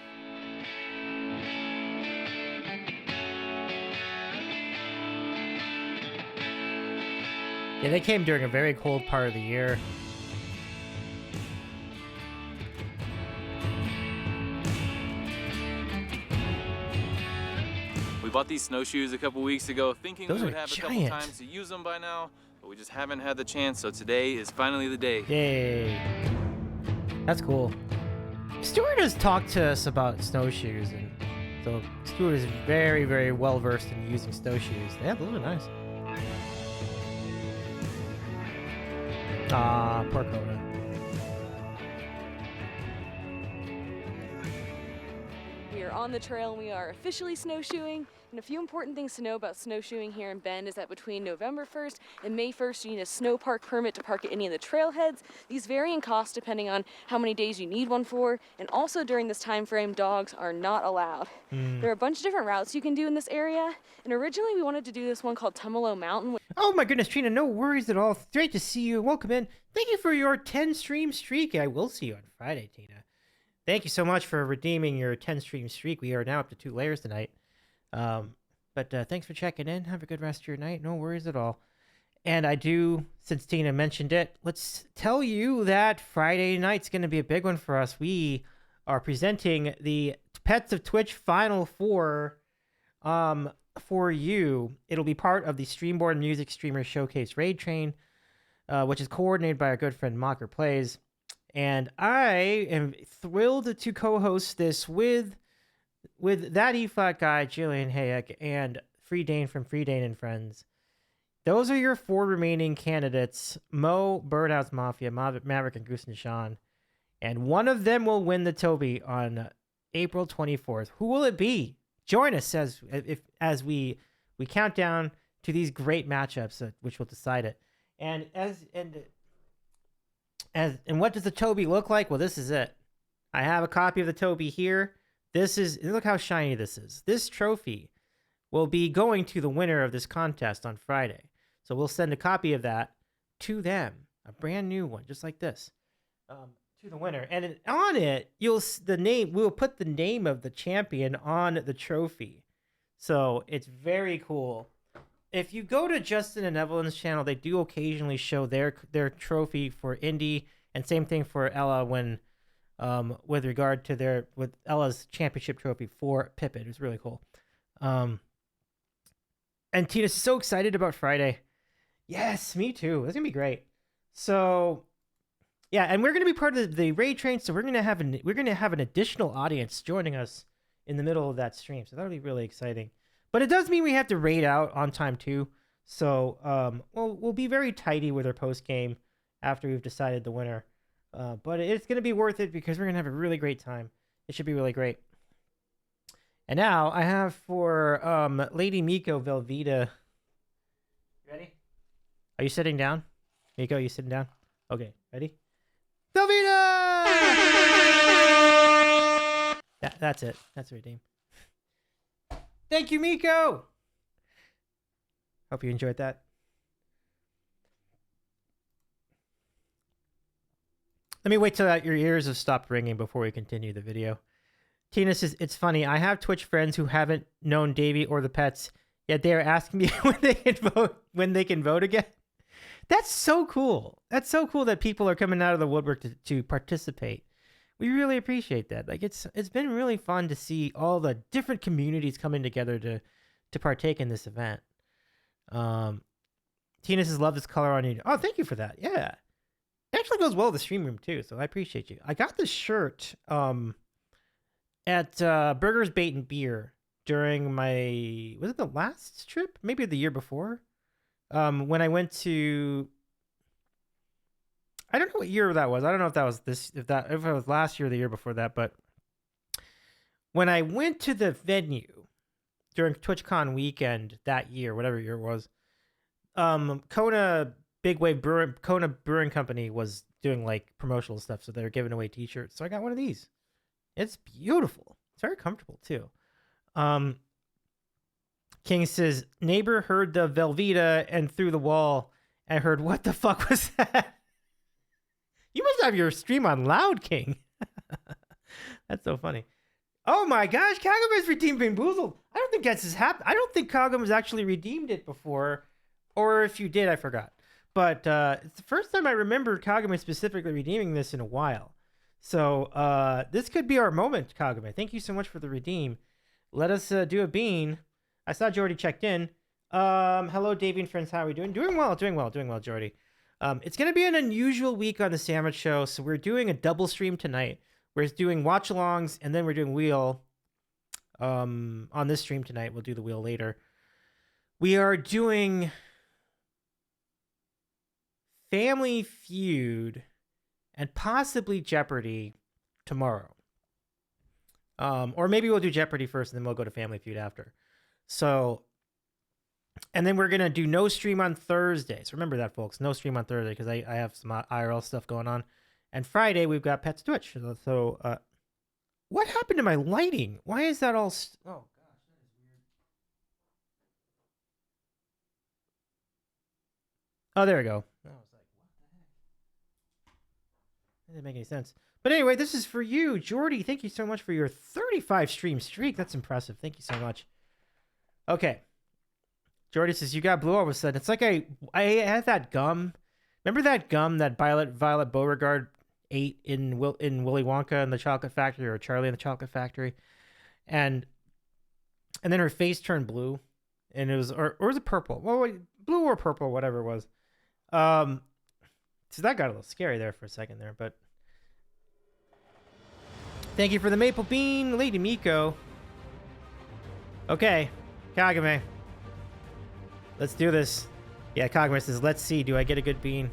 Yeah, they came during a very cold part of the year. We bought these snowshoes a couple weeks ago, thinking we would have a couple giant. times to use them by now, but we just haven't had the chance, so today is finally the day. Yay. That's cool. Stuart has talked to us about snowshoes, and so Stuart is very, very well versed in using snowshoes. Yeah, those are nice. Ah, poor Coda. We are on the trail and we are officially snowshoeing. And a few important things to know about snowshoeing here in Bend is that between November 1st and May 1st, you need a snow park permit to park at any of the trailheads. These vary in cost depending on how many days you need one for. And also during this time frame, dogs are not allowed. There are a bunch of different routes you can do in this area. And originally we wanted to do this one called Tumalo Mountain. Oh my goodness, Trina, no worries at all. Great to see you. Welcome in. Thank you for your 10 stream streak. I will see you on Friday, Tina. Thank you so much for redeeming your 10 stream streak. We are now up to 2 layers tonight. But thanks for checking in. Have a good rest of your night. No worries at all. And I do, since Tina mentioned it, let's tell you that Friday night's going to be a big one for us. We are presenting the Pets of Twitch Final Four for you. It'll be part of the Streamborn Music Streamer Showcase Raid Train, which is coordinated by our good friend Mocker Plays. And I am thrilled to co-host this with that E-Flat guy, Jillian Hayek, and Free Dane from Free Dane and Friends. Those are your 4 remaining candidates: Mo, Birdhouse Mafia, Maverick, and Goose and Sean. And one of them will win the Toby on April 24th. Who will it be? Join us as we count down to these great matchups, which will decide it. And what does the Toby look like? Well, this is it. I have a copy of the Toby here. Look how shiny this is. This trophy will be going to the winner of this contest on Friday. So we'll send a copy of that to them, a brand new one, just like this, to the winner. And on it, we'll put the name of the champion on the trophy. So it's very cool. If you go to Justin and Evelyn's channel, they do occasionally show their trophy for Indy, and same thing for Ella when with regard to with Ella's championship trophy for Pippin. It was really cool. And Tina's so excited about Friday. Yes, me too. It's gonna be great. So yeah, and we're gonna be part of the raid train, so we're gonna have an additional audience joining us in the middle of that stream. So that'll be really exciting. But it does mean we have to raid out on time too. So we'll be very tidy with our post game after we've decided the winner. But it's going to be worth it because we're going to have a really great time. It should be really great. And now I have for Lady Miko Velveeta. Ready? Are you sitting down? Miko, are you sitting down? Okay, ready? Velveeta! That's it. That's a redeem. Thank you, Miko! Hope you enjoyed that. Let me wait till your ears have stopped ringing before we continue the video. Tina says, it's funny. I have Twitch friends who haven't known Davey or the pets, yet they are asking me when they can vote again. That's so cool. That's so cool that people are coming out of the woodwork to participate. We really appreciate that. Like it's been really fun to see all the different communities coming together to partake in this event. Tina says, love this color on you. Oh, thank you for that. Yeah. It actually goes well with the stream room too, so I appreciate you. I got this shirt at Burgers, Bait, and Beer during was it the last trip? Maybe the year before? When I went to, I don't know what year that was. I don't know if that was if it was last year or the year before that, but when I went to the venue during TwitchCon weekend that year, whatever year it was, Kona Brewing Company was doing like promotional stuff, so they were giving away t-shirts. So I got one of these. It's beautiful. It's very comfortable too. King says, neighbor heard the Velveeta and through the wall. I heard, what the fuck was that? You must have your stream on loud, King. That's so funny. Oh my gosh, Kagum has redeemed Bamboozled. I don't think that's happened. I don't think Kagum has actually redeemed it before. Or if you did, I forgot. but it's the first time I remember Kagame specifically redeeming this in a while. So this could be our moment, Kagame. Thank you so much for the redeem. Let us do a bean. I saw Jordy checked in. Hello, Davey and friends. How are we doing? Doing well, Jordy. It's going to be an unusual week on the Sandwich Show, so we're doing a double stream tonight. We're doing watch-alongs, and then we're doing wheel on this stream tonight. We'll do the wheel later. We are doing Family Feud and possibly Jeopardy tomorrow. Or maybe we'll do Jeopardy first, and then we'll go to Family Feud after. So, and then we're going to do no stream on Thursday. So remember that, folks. No stream on Thursday because I have some IRL stuff going on. And Friday, we've got Pets Twitch. So, what happened to my lighting? Why is that all... oh, gosh, that is weird. Oh, there we go. I was like, what the heck? That didn't make any sense. But anyway, this is for you, Jordy. Thank you so much for your 35 stream streak. That's impressive. Thank you so much. Okay. Jordy says, you got blue all of a sudden. It's like I had that gum. Remember that gum that Violet Beauregard ate in Willy Wonka and the Chocolate Factory, or Charlie and the Chocolate Factory? And then her face turned blue. And it was, or was it purple? Well, wait, blue or purple, whatever it was. So that got a little scary there for a second there, but thank you for the maple bean, Lady Miko. Okay, Kagame. Let's do this. Yeah, Kagame says, let's see, do I get a good bean?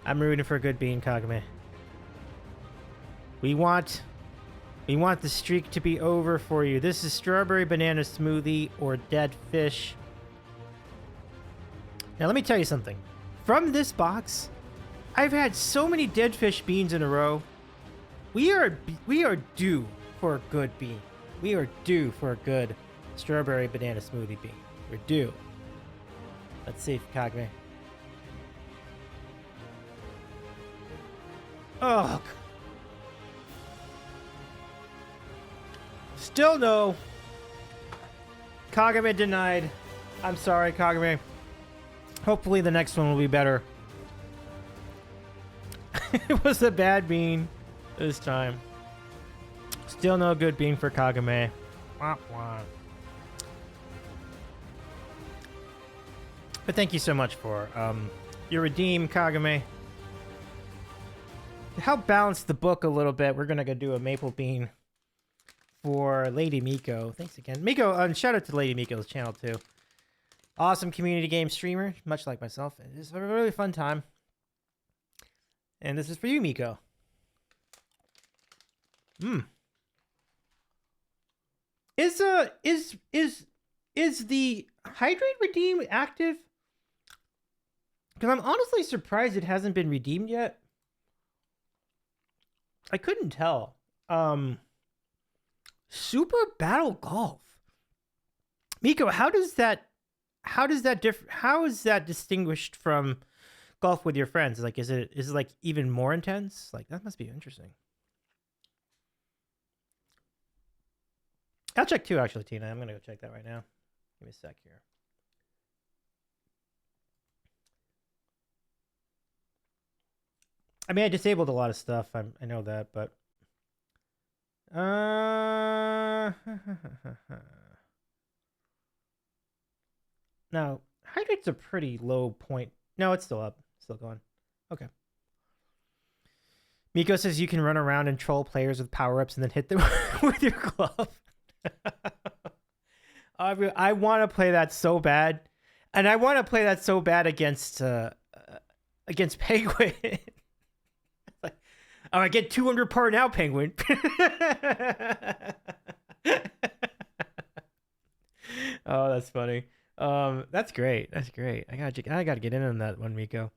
I'm rooting for a good bean, Kagame. We want the streak to be over for you. This is strawberry banana smoothie or dead fish. Now let me tell you something. From this box, I've had so many dead fish beans in a row. We are due for a good bean. We are due for a good strawberry banana smoothie bean. We're due. Let's see if Kagame. Oh. Still no. Kagame denied. I'm sorry, Kagame. Hopefully the next one will be better. It was a bad bean this time. Still no good bean for Kagame. Wah, wah. But thank you so much for your redeem, Kagame. To help balance the book a little bit, we're gonna go do a maple bean for Lady Miko. Thanks again, Miko. And shout out to Lady Miko's channel too. Awesome community game streamer, much like myself. It's a really fun time. And this is for you, Miko. Is the hydrate redeem active? Because I'm honestly surprised it hasn't been redeemed yet. I couldn't tell. Super Battle Golf. Miko, how is that distinguished from golf with your friends? Like, is it like even more intense? Like, that must be interesting. I'll check too, actually, Tina. I'm gonna go check that right now. Give me a sec here. I mean, I disabled a lot of stuff. I know that, but now hydrate's a pretty low point. No, it's still up, still going. Okay. Miko says you can run around and troll players with power-ups and then hit them with your glove. I want to play that so bad, and I want to play that so bad against Penguin. Like, oh, I get 200 par now, Penguin. Oh, that's funny. That's great. That's great. I gotta get in on that one, Miko.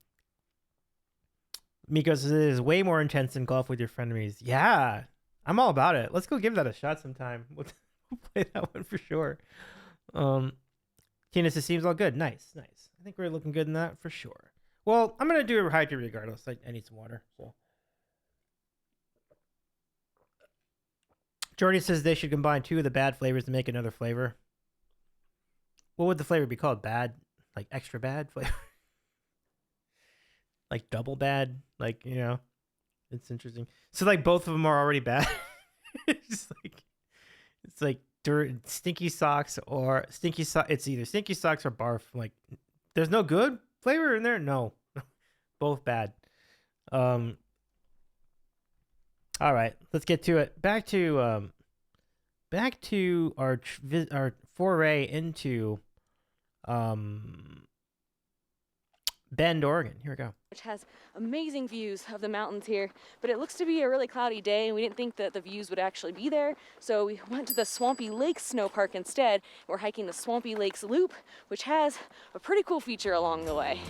Miko says it is way more intense than golf with your frenemies. Yeah, I'm all about it. Let's go give that a shot sometime. We'll play that one for sure. Tina says seems all good. Nice. I think we're looking good in that for sure. Well, I'm gonna do a hydrate regardless. I need some water. So. Jordy says they should combine two of the bad flavors to make another flavor. What would the flavor be called? Bad? Like extra bad flavor? like double bad. Like, you know, it's interesting. So like both of them are already bad. it's like stinky socks or stinky so. It's either stinky socks or barf. Like, there's no good flavor in there. No, both bad. All right, let's get to it. Back to our foray into Bend, Oregon. Here we go. Which has amazing views of the mountains here, but it looks to be a really cloudy day and we didn't think that the views would actually be there, so we went to the Swampy Lakes Snow Park instead. We're hiking the Swampy Lakes Loop, which has a pretty cool feature along the way.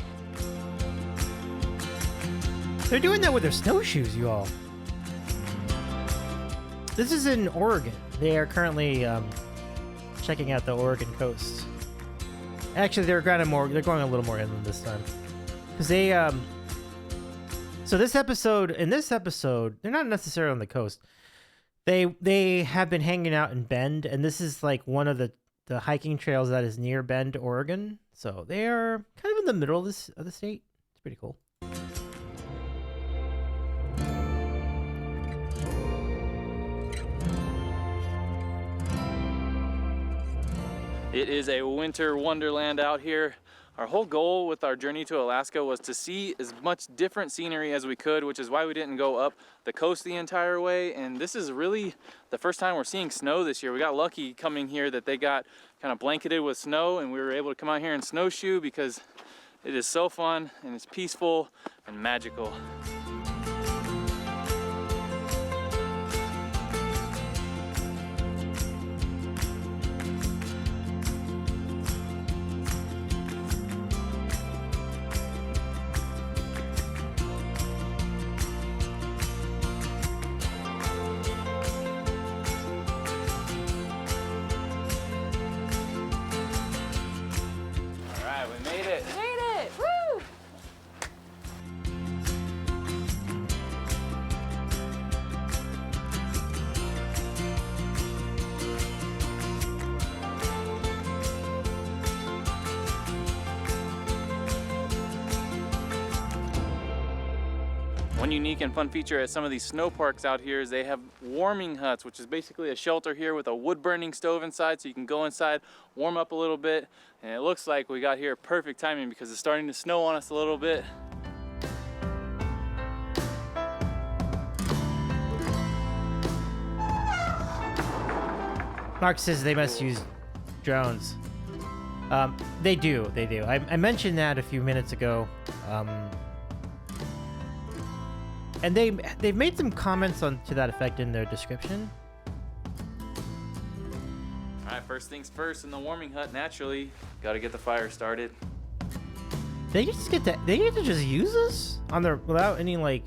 They're doing that with their snowshoes, you all. This is in Oregon. They are currently checking out the Oregon coast. Actually, they're going a little more inland this time. Because they, so in this episode, they're not necessarily on the coast. They have been hanging out in Bend, and this is like one of the hiking trails that is near Bend, Oregon. So they are kind of in the middle of the state. It's pretty cool. It is a winter wonderland out here. Our whole goal with our journey to Alaska was to see as much different scenery as we could, which is why we didn't go up the coast the entire way. And this is really the first time we're seeing snow this year. We got lucky coming here that they got kind of blanketed with snow and we were able to come out here and snowshoe because it is so fun and it's peaceful and magical. One unique and fun feature at some of these snow parks out here is they have warming huts, which is basically a shelter here with a wood burning stove inside, so you can go inside, warm up a little bit, and it looks like we got here perfect timing because it's starting to snow on us a little bit. Mark says they must use drones. They do. I mentioned that a few minutes ago. And they've made some comments to that effect in their description. All right, first things first, in the warming hut, naturally, got to get the fire started. They just get to just use this on their without any like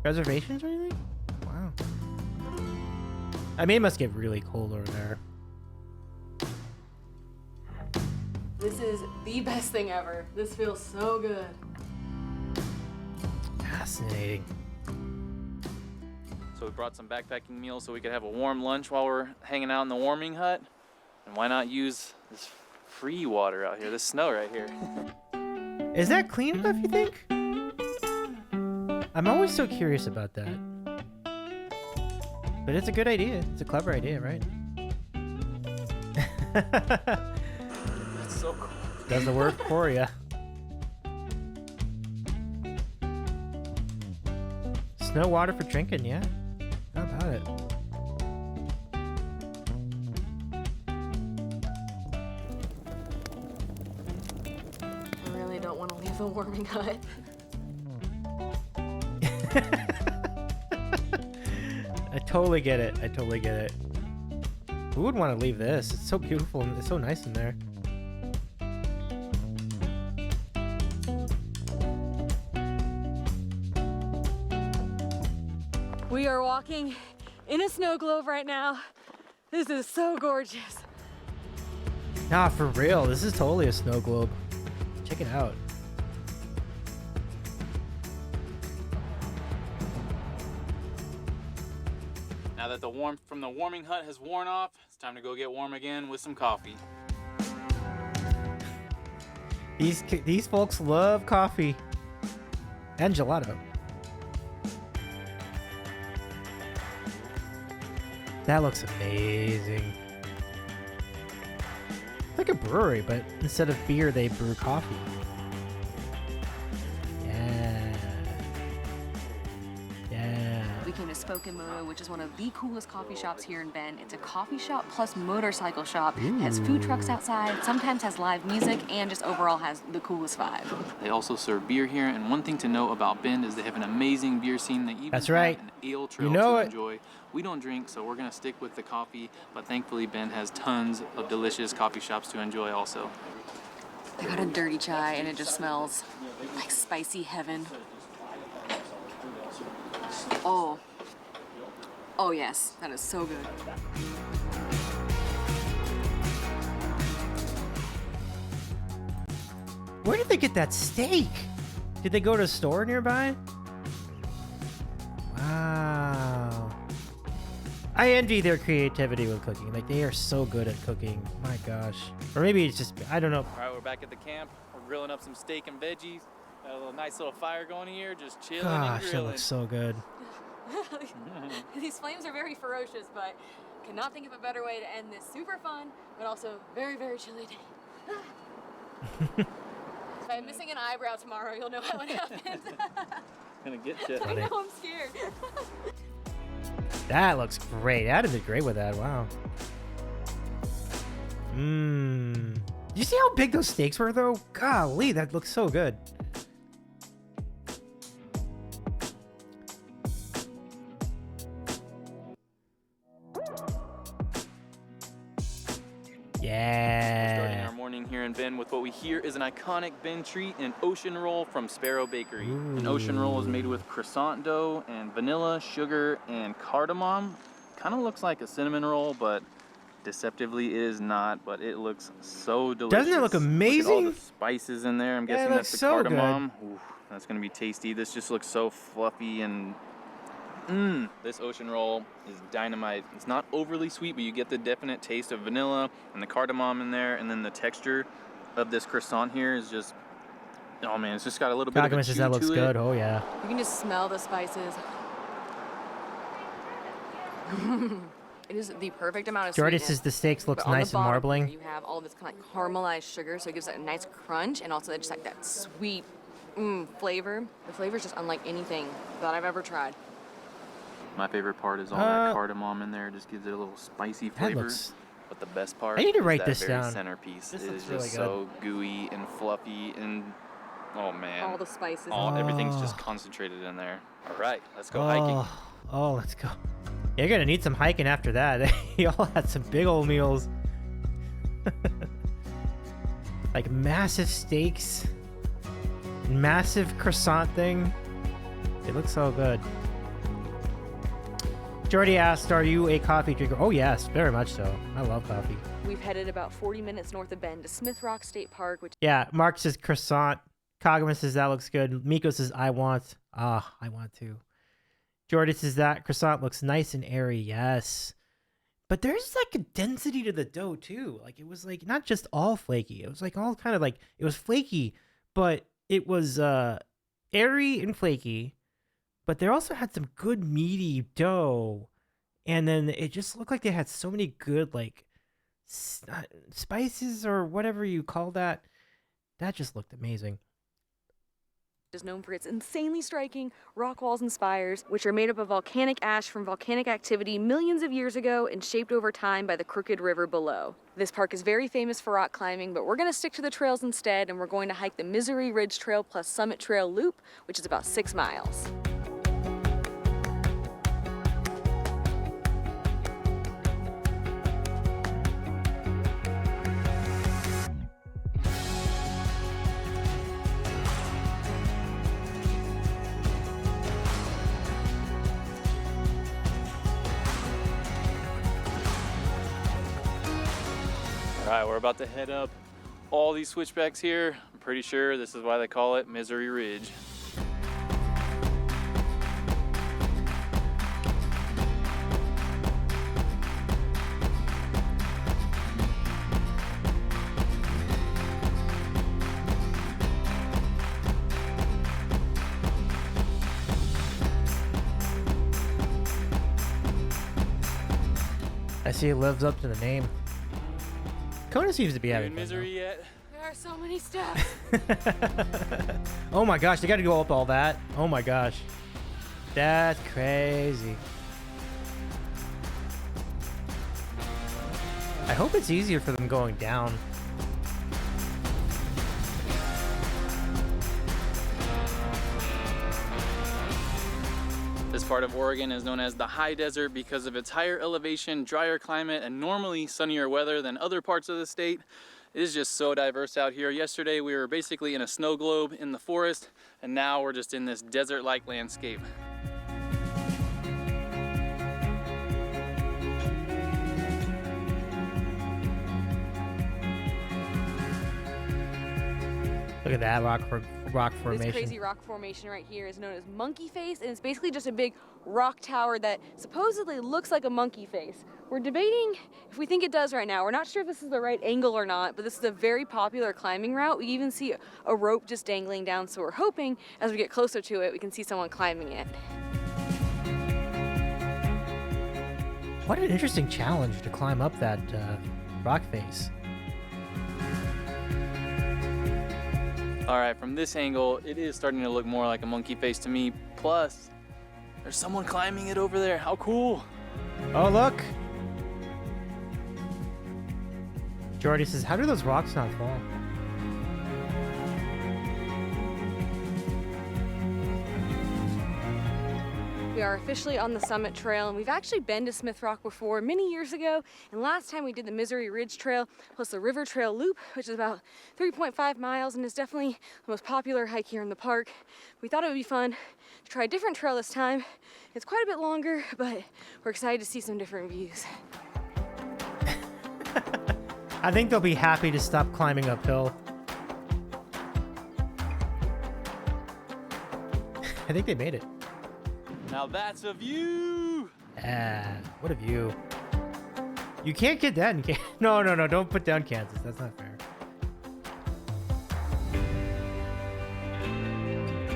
reservations or anything. Wow. I mean, it must get really cold over there. This is the best thing ever. This feels so good. Fascinating. So we brought some backpacking meals so we could have a warm lunch while we're hanging out in the warming hut. And why not use this free water out here, this snow right here. Is that clean enough, you think? I'm always so curious about that. But it's a good idea. It's a clever idea, right? That's so cool. Does the work for you. Snow water for drinking, yeah. How about it? I really don't want to leave the warming hut. I totally get it. Who would want to leave this? It's so beautiful and it's so nice in there. We are walking in a snow globe right now. This is so gorgeous. Nah, for real. This is totally a snow globe. Check it out. Now that the warmth from the warming hut has worn off, it's time to go get warm again with some coffee. These folks love coffee. And gelato. That looks amazing. It's like a brewery, but instead of beer, they brew coffee. Yeah. Yeah. We came to Spokenmoto, which is one of the coolest coffee shops here in Bend. It's a coffee shop plus motorcycle shop. It has food trucks outside, sometimes has live music, and just overall has the coolest vibe. They also serve beer here, and one thing to know about Bend is they have an amazing beer scene. They even That's have right. an ale trail You know to it. enjoy. We don't drink, so we're gonna stick with the coffee, but thankfully Bend has tons of delicious coffee shops to enjoy also. I got a dirty chai, and it just smells like spicy heaven. Oh. Oh yes, that is so good. Where did they get that steak? Did they go to a store nearby? Wow. I envy their creativity with cooking. Like, they are so good at cooking. My gosh. Or maybe it's just, I don't know. All right, we're back at the camp. We're grilling up some steak and veggies. Got a little nice little fire going here, just chilling and Gosh, that grilling. looks so good. These flames are very ferocious, but cannot think of a better way to end this super fun, but also very, very chilly day. If I'm missing an eyebrow tomorrow, you'll know how it happened. Gonna get you. I know, I'm scared. That looks great. Adam did great with that. Wow. Mmm. You see how big those steaks were, though? Golly, that looks so good. Starting Yeah. our morning here in Bend with what we hear is an iconic Bend treat, an ocean roll from Sparrow Bakery. An ocean roll is made with croissant dough and vanilla, sugar, and cardamom. Kind of looks like a cinnamon roll, but deceptively it is not, but it looks so delicious. Doesn't it look Look at all amazing? the spices in there. I'm Yeah, it guessing looks that's the so good. cardamom. Ooh, that's gonna be tasty. This just looks so fluffy and this ocean roll is dynamite. It's not overly sweet, but you get the definite taste of vanilla and the cardamom in there, and then the texture of this croissant here is just, oh man, it's just got a little bit of a Cogman chew says that looks to good. it. Oh, yeah. You can just smell the spices. It is the perfect amount of Jordy sweetness. says the steaks looks But on the nice and bottom marbling. here, you have all this kind of like caramelized sugar, so it gives it a nice crunch, and also just like that sweet flavor. The flavor is just unlike anything that I've ever tried. My favorite part is all that cardamom in there. It just gives it a little spicy flavor. looks- But the best part I need to is write that this very down. centerpiece. This It looks is really just good. so gooey and fluffy and, oh man. All the spices. Everything's Oh. just concentrated in there. All right, let's go hiking. Oh, let's go. You're gonna need some hiking after that. Y'all had some big old meals. Like massive steaks. Massive croissant thing. It looks so good. Jordy asked, are you a coffee drinker? Oh yes, very much so. I love coffee. We've headed about 40 minutes north of Bend to Smith Rock State Park, which Yeah, Mark says croissant. Kagama says that looks good. Miko says I want. I want to. Jordy says that croissant looks nice and airy. Yes. But there's like a density to the dough too. Like it was like not just all flaky. It was like all kind of like it was flaky, but it was airy and flaky. But they also had some good meaty dough. And then it just looked like they had so many good like spices or whatever you call that. That just looked amazing. is known for its insanely striking rock walls and spires, which are made up of volcanic ash from volcanic activity millions of years ago and shaped over time by the Crooked River below. This park is very famous for rock climbing, but we're going to stick to the trails instead, and we're going to hike the Misery Ridge Trail plus Summit Trail Loop, which is about 6 miles. All right, we're about to head up all these switchbacks here. I'm pretty sure this is why they call it Misery Ridge. I see it lives up to the name. Kona seems to be You having in fun, misery yet? There are so many steps. Oh my gosh, they got to go up all that. Oh my gosh. That's crazy. I hope it's easier for them going down. This part of Oregon is known as the high desert because of its higher elevation, drier climate, and normally sunnier weather than other parts of the state. It is just so diverse out here. Yesterday we were basically in a snow globe in the forest, and now we're just in this desert-like landscape. Look at that rock formation. This crazy rock formation right here is known as monkey face, and it's basically just a big rock tower that supposedly looks like a monkey face. We're debating if we think it does right now. We're not sure if this is the right angle or not, but this is a very popular climbing route. We even see a rope just dangling down, so we're hoping as we get closer to it, we can see someone climbing it. What an interesting challenge to climb up that rock face. All right, from this angle, it is starting to look more like a monkey face to me. Plus, there's someone climbing it over there. How cool. Oh, look. Jordy says, how do those rocks not fall? We are officially on the summit trail, and we've actually been to Smith Rock before many years ago, and last time we did the Misery Ridge Trail plus the River Trail Loop, which is about 3.5 miles and is definitely the most popular hike here in the park. We thought it would be fun to try a different trail this time. It's quite a bit longer, but we're excited to see some different views. I think they'll be happy to stop climbing uphill. I think they made it. Now that's a view. Ah, what a view. You can't get that in Kansas. No, don't put down Kansas. That's not fair.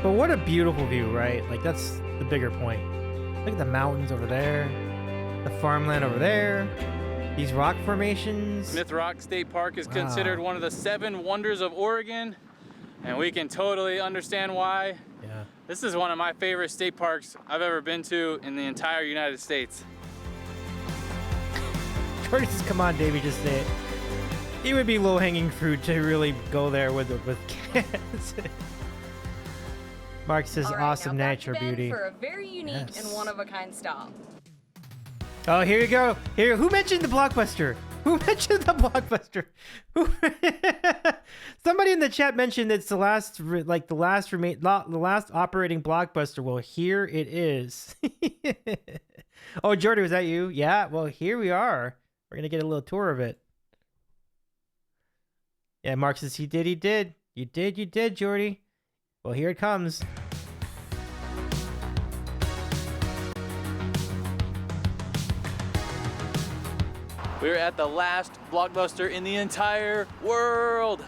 But what a beautiful view, right? Like, that's the bigger point. Look at the mountains over there. The farmland over there. These rock formations. Smith Rock State Park is Wow. considered one of the 7 wonders of Oregon, and we can totally understand why. Yeah. This is one of my favorite state parks I've ever been to in the entire United States. Jordy says, come on, Davey, just say it. It would be low-hanging fruit to really go there with Kansas. Mark says, All right, awesome now back natural to Bend beauty. for a very unique Yes. and one-of-a-kind stop. Oh, here you go. Here, who mentioned the Blockbuster? Who mentioned the Blockbuster? Who? Somebody in the chat mentioned it's the last, the last operating Blockbuster. Well, here it is. Oh, Jordy, was that you? Yeah. Well, here we are. We're gonna get a little tour of it. Yeah, Mark says he did. You did, Jordy. Well, here it comes. We're at the last Blockbuster in the entire world.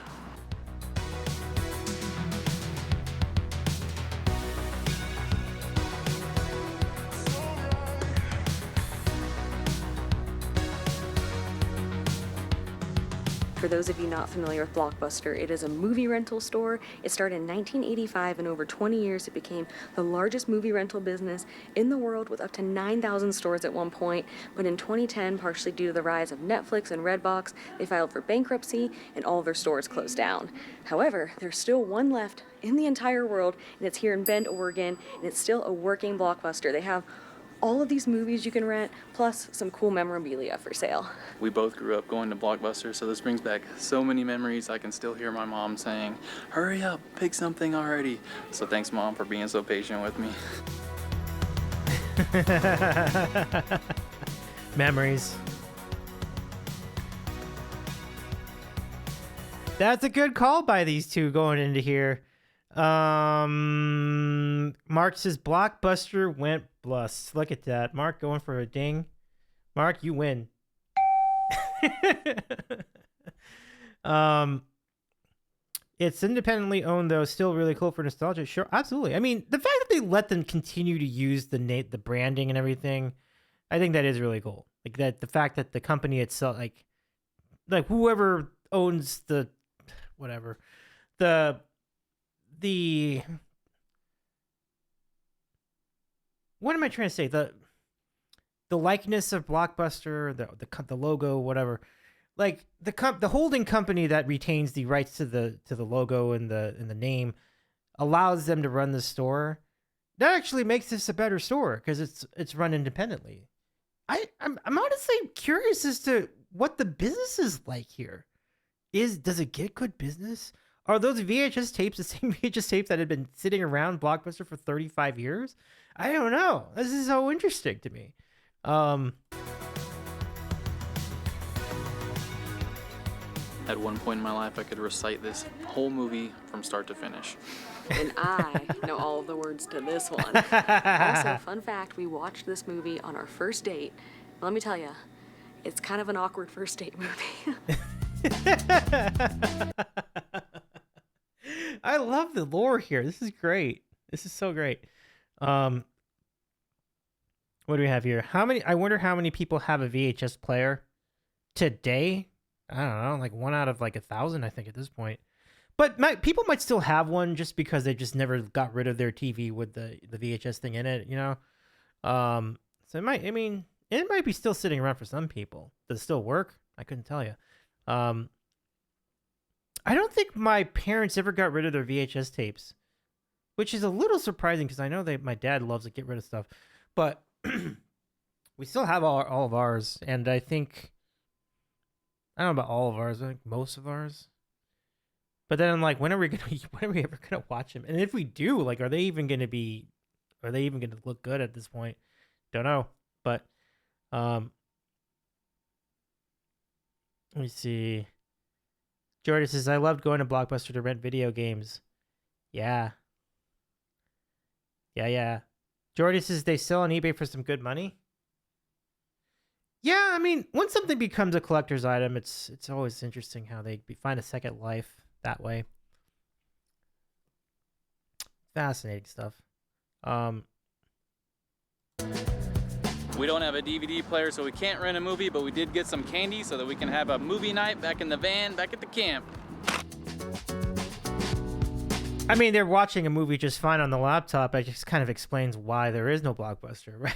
For those of you not familiar with Blockbuster, it is a movie rental store. It started in 1985, and over 20 years it became the largest movie rental business in the world with up to 9,000 stores at one point. But in 2010, partially due to the rise of Netflix and Redbox, they filed for bankruptcy and all of their stores closed down. However, there's still one left in the entire world, and it's here in Bend, Oregon, and it's still a working Blockbuster. They have all of these movies you can rent, plus some cool memorabilia for sale. We both grew up going to Blockbuster, so this brings back so many memories. I can still hear my mom saying, hurry up, pick something already. So thanks, Mom, for being so patient with me. Memories. That's a good call by these two going into here. Mark says Blockbuster went bust. Look at that. Mark going for a ding. Mark, you win. It's independently owned though, still really cool for nostalgia. Sure, absolutely. I mean, the fact that they let them continue to use the branding and everything, I think that is really cool. Like that, the fact that the company itself, like whoever owns the, whatever, the what am I trying to say? The likeness of Blockbuster, the logo, whatever. Like the holding company that retains the rights to the logo and the name allows them to run the store. That actually makes this a better store because it's run independently. I'm honestly curious as to what the business is like here. Does it get good business? Are those VHS tapes the same VHS tapes that had been sitting around Blockbuster for 35 years? I don't know. This is so interesting to me. At one point in my life, I could recite this whole movie from start to finish. And I know all of the words to this one. Also, fun fact, we watched this movie on our first date. Let me tell you, it's kind of an awkward first date movie. I love the lore here. This is great. This is so great. What do we have here? I wonder how many people have a VHS player today? I don't know, like 1 out of like 1,000, I think, at this point. But people might still have one just because they just never got rid of their TV with the VHS thing in it, you know? So it might be still sitting around for some people. Does it still work? I couldn't tell you. I don't think my parents ever got rid of their VHS tapes, which is a little surprising because I know my dad loves to get rid of stuff. But we still have all of ours, and I think, I don't know about all of ours, I think most of ours. But then I'm like, when are we ever gonna watch them? And if we do, like, are they even gonna look good at this point? Don't know. But let me see. Jordan says, I loved going to Blockbuster to rent video games. Yeah. Jordan says they sell on eBay for some good money. Yeah, I mean, when something becomes a collector's item, it's always interesting how they find a second life that way. Fascinating stuff. We don't have a DVD player, so we can't rent a movie, but we did get some candy so that we can have a movie night back in the van, back at the camp. I mean, they're watching a movie just fine on the laptop. It just kind of explains why there is no Blockbuster, right?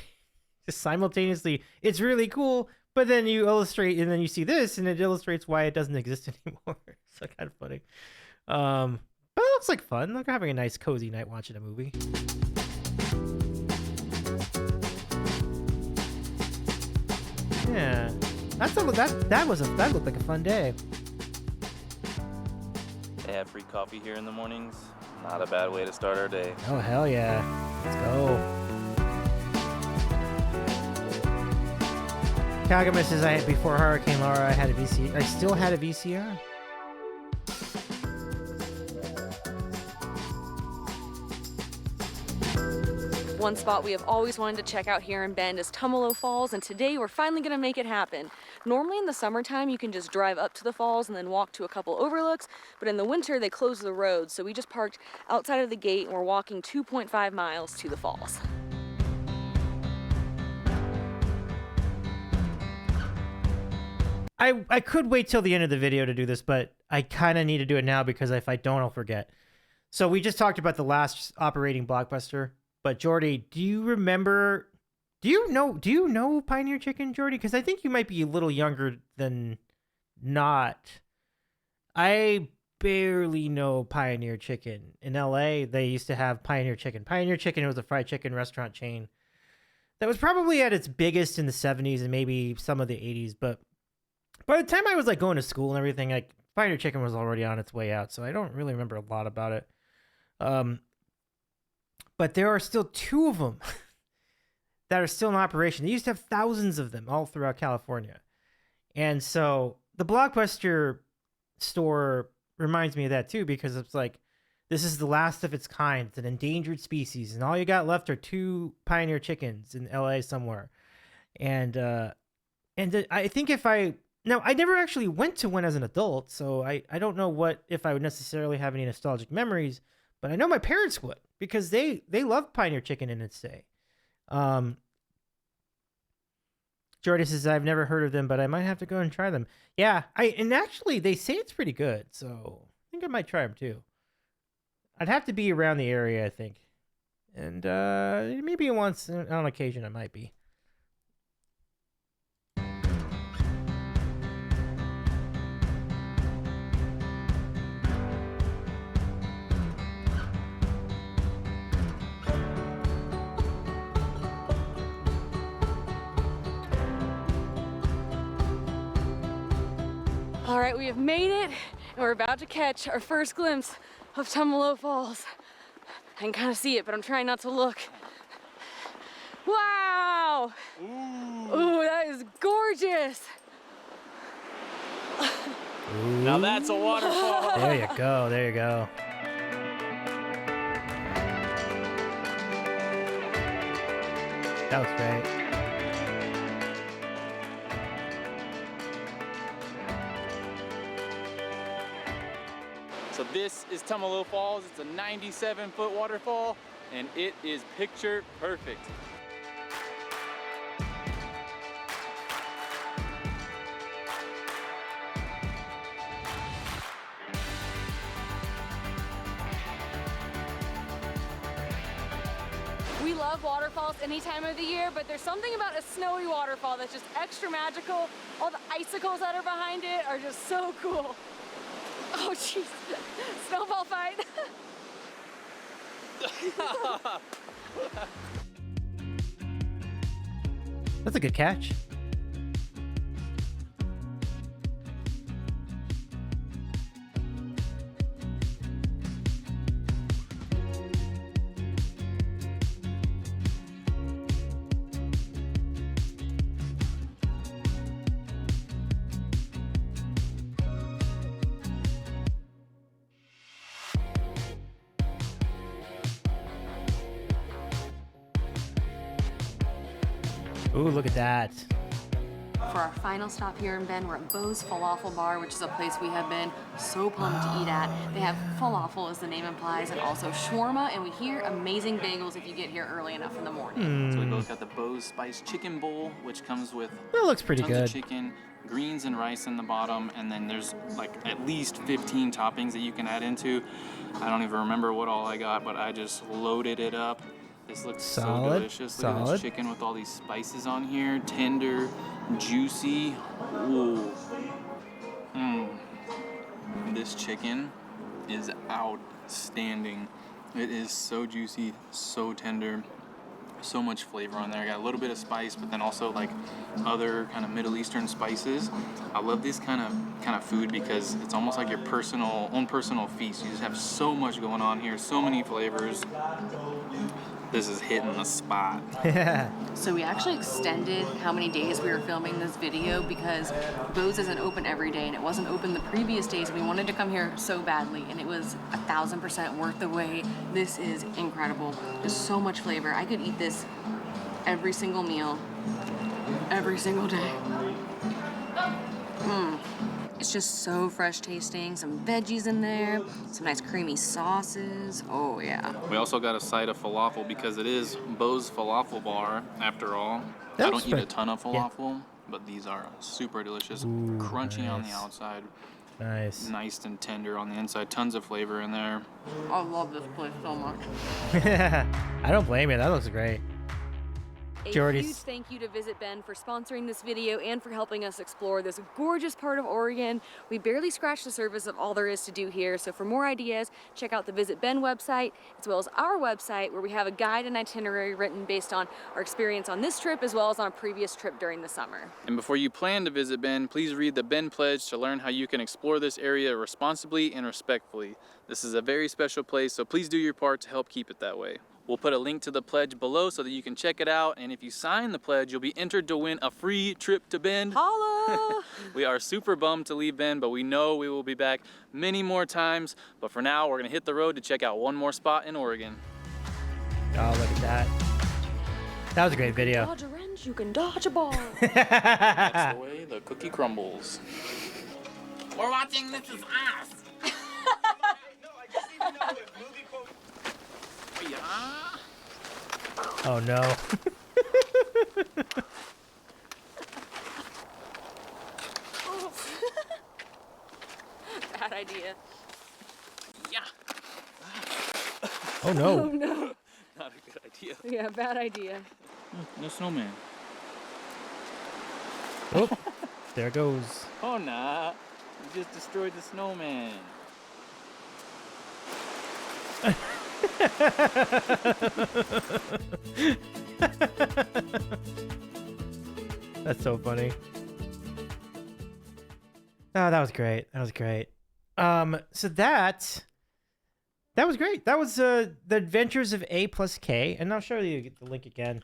Just simultaneously, it's really cool, but then you illustrate, and then you see this, and it illustrates why it doesn't exist anymore. So kind of funny. But it looks like fun. Like having a nice, cozy night watching a movie. Yeah, that looked like a fun day. They have free coffee here in the mornings. Not a bad way to start our day. Oh hell yeah! Let's go. Kagama says before Hurricane Laura, I still had a VCR. One spot we have always wanted to check out here in Bend is Tumalo Falls, and today we're finally gonna make it happen. Normally in the summertime, you can just drive up to the falls and then walk to a couple overlooks, but in the winter, they close the roads, so we just parked outside of the gate and we're walking 2.5 miles to the falls. I could wait till the end of the video to do this, but I kind of need to do it now because if I don't, I'll forget. So we just talked about the last operating Blockbuster, but Jordy, do you know Pioneer Chicken, Jordy? Because I think you might be a little younger than not. I barely know Pioneer Chicken. In LA, they used to have Pioneer Chicken. Pioneer Chicken was a fried chicken restaurant chain that was probably at its biggest in the 70s and maybe some of the 80s, but by the time I was like going to school and everything, like Pioneer Chicken was already on its way out, so I don't really remember a lot about it. But there are still 2 of them that are still in operation. They used to have thousands of them all throughout California. And so the Blockbuster store reminds me of that too, because it's like, this is the last of its kind. It's an endangered species, and all you got left are 2 Pioneer Chickens in LA somewhere. And I think now, I never actually went to one as an adult, so I don't know if I would necessarily have any nostalgic memories, but I know my parents would, because they loved Pioneer Chicken in its day. Jordy says, I've never heard of them, but I might have to go and try them. Yeah, and actually, they say it's pretty good, so I think I might try them too. I'd have to be around the area, I think. And maybe once on occasion I might be. All right, we have made it, and we're about to catch our first glimpse of Tumalo Falls. I can kind of see it, but I'm trying not to look. Wow! Ooh, that is gorgeous. Now that's a waterfall. There you go. There you go. That was great. So this is Tumalo Falls. It's a 97-foot waterfall, and it is picture perfect. We love waterfalls any time of the year, but there's something about a snowy waterfall that's just extra magical. All the icicles that are behind it are just so cool. Oh jeez, snowball fight. That's a good catch. Ooh, look at that. For our final stop here in Bend, we're at Bo's Falafel Bar, which is a place we have been so pumped to eat at. They have falafel, as the name implies, and also shawarma, and we hear amazing bagels if you get here early enough in the morning. So we both got the Bo's Spice Chicken Bowl, which comes with That looks pretty tons good. of chicken, greens and rice in the bottom, and then there's like at least 15 toppings that you can add into. I don't even remember what all I got, but I just loaded it up. This looks so Solid, delicious. Look at solid. this chicken with all these spices on here. Tender, juicy. Ooh. This chicken is outstanding. It is so juicy, so tender, so much flavor on there. I got a little bit of spice, but then also like other kind of Middle Eastern spices. I love this kind of food because it's almost like your own personal feast. You just have so much going on here, so many flavors. This is hitting the spot. So we actually extended how many days we were filming this video because Bo's isn't open every day, and it wasn't open the previous days. We wanted to come here so badly, and it was 1000% worth the wait. This is incredible. There's so much flavor. I could eat this every single meal, every single day. It's just so fresh tasting. Some veggies in there, some nice creamy sauces. Oh yeah. We also got a side of falafel because it is Bo's Falafel Bar, after all. That I looks don't eat a good. ton of falafel, but these are super delicious. Ooh, Crunchy on the nice. outside, Nice. nice and tender on the inside. Tons of flavor in there. I love this place so much. I don't blame you. That looks great. A Jordy's- huge thank you to Visit Bend for sponsoring this video and for helping us explore this gorgeous part of Oregon. We barely scratched the surface of all there is to do here, so for more ideas, check out the Visit Bend website, as well as our website, where we have a guide and itinerary written based on our experience on this trip, as well as on a previous trip during the summer. And before you plan to visit Bend, please read the Bend Pledge to learn how you can explore this area responsibly and respectfully. This is a very special place, so please do your part to help keep it that way. We'll put a link to the pledge below so that you can check it out, and if you sign the pledge, you'll be entered to win a free trip to Bend. Holla! We are super bummed to leave Bend, but we know we will be back many more times. But for now, we're gonna hit the road to check out one more spot in Oregon. Oh, look at that. That was a great video. Dodge a wrench, you can dodge a ball. That's the way the cookie crumbles. We're watching This Is Us. Oh no. idea. Yeah. Oh no. Oh no. Not a good idea. Yeah, bad idea. No snowman. Oh, there it goes. Oh nah. You just destroyed the snowman. That's so funny. Oh, that was great. That was great. So that was great. That was the Adventures of A plus K, and I'll show you the link again.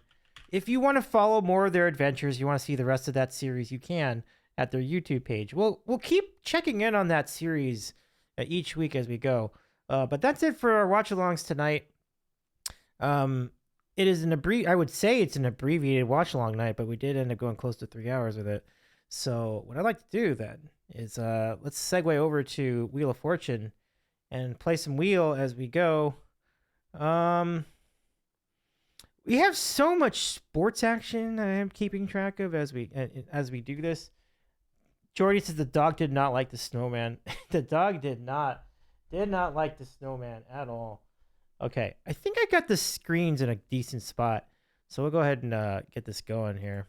If you want to follow more of their adventures, you want to see the rest of that series, you can at their YouTube page. We'll keep checking in on that series each week as we go. But that's it for our watch-alongs tonight. It is I would say it's an abbreviated watch-along night, but we did end up going close to 3 hours with it. So what I'd like to do then is let's segue over to Wheel of Fortune and play some wheel as we go. We have so much sports action I am keeping track of as we do this. Jordy says the dog did not like the snowman. The dog did not like the snowman at all. Okay, I think I got the screens in a decent spot, so we'll go ahead and get this going here.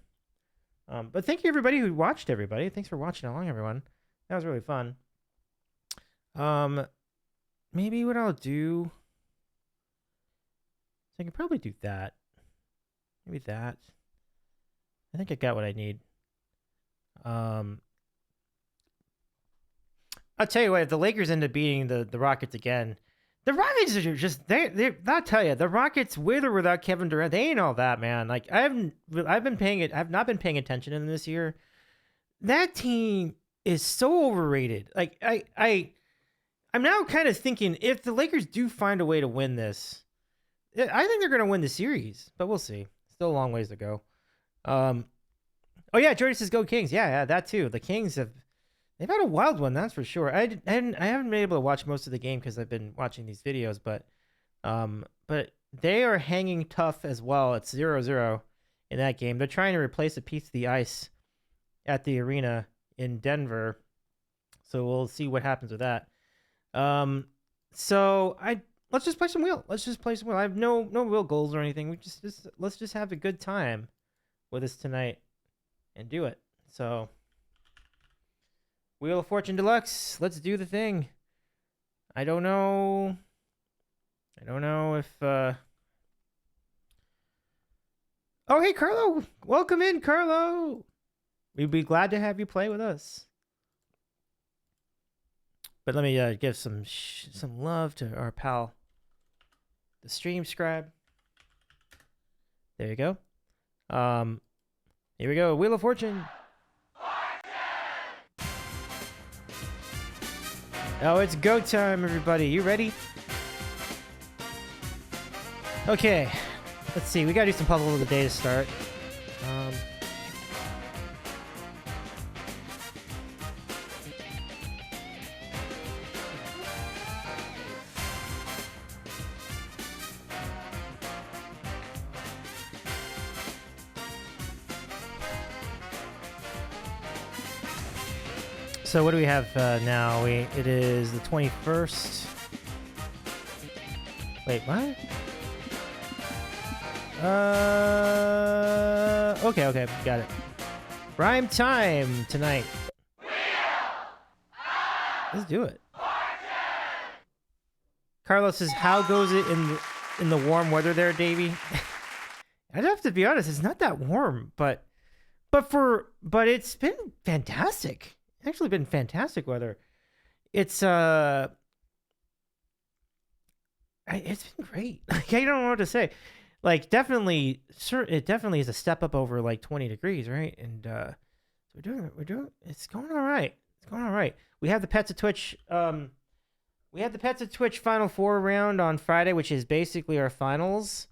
But thank you everybody who watched. Everybody, thanks for watching along, everyone. That was really fun. Maybe what I'll do, I can probably do that. Maybe that. I think I got what I need. I'll tell you what, if the Lakers end up beating the Rockets again, the Rockets are just I'll tell you, the Rockets with or without Kevin Durant, they ain't all that, man. Like I've not been paying attention to them this year. That team is so overrated. Like I'm now kind of thinking if the Lakers do find a way to win this, I think they're going to win the series, but we'll see. Still a long ways to go. Oh yeah, Jordy says go Kings. Yeah, that too. The Kings they've had a wild one, that's for sure. I haven't been able to watch most of the game because I've been watching these videos, but they are hanging tough as well. It's 0-0 in that game. They're trying to replace a piece of the ice at the arena in Denver, so we'll see what happens with that. So let's just play some wheel. Let's just play some wheel. I have no real goals or anything. Let's just have a good time with us tonight and do it. So Wheel of Fortune Deluxe, let's do the thing. I don't know if oh hey Carlo, welcome in Carlo. We'd be glad to have you play with us. But let me give some love to our pal, the stream scribe. There you go. Here we go. Wheel of Fortune. Oh, it's go time, everybody. You ready? Okay. Let's see. We gotta do some puzzles of the day to start. So what do we have now? It is the 21st. Wait, what? Okay, got it. Rhyme time tonight. Let's do it. Carlos says, "How goes it in the warm weather there, Davey?" I'd have to be honest, it's not that warm, but it's been fantastic. Actually been fantastic weather. It's been great. Like I don't know what to say. Like definitely, it definitely is a step up over like 20 degrees, right? And we're doing. It's going all right. It's going all right. We have the Pets of Twitch. We have the Pets of Twitch Final Four round on Friday, which is basically our finals.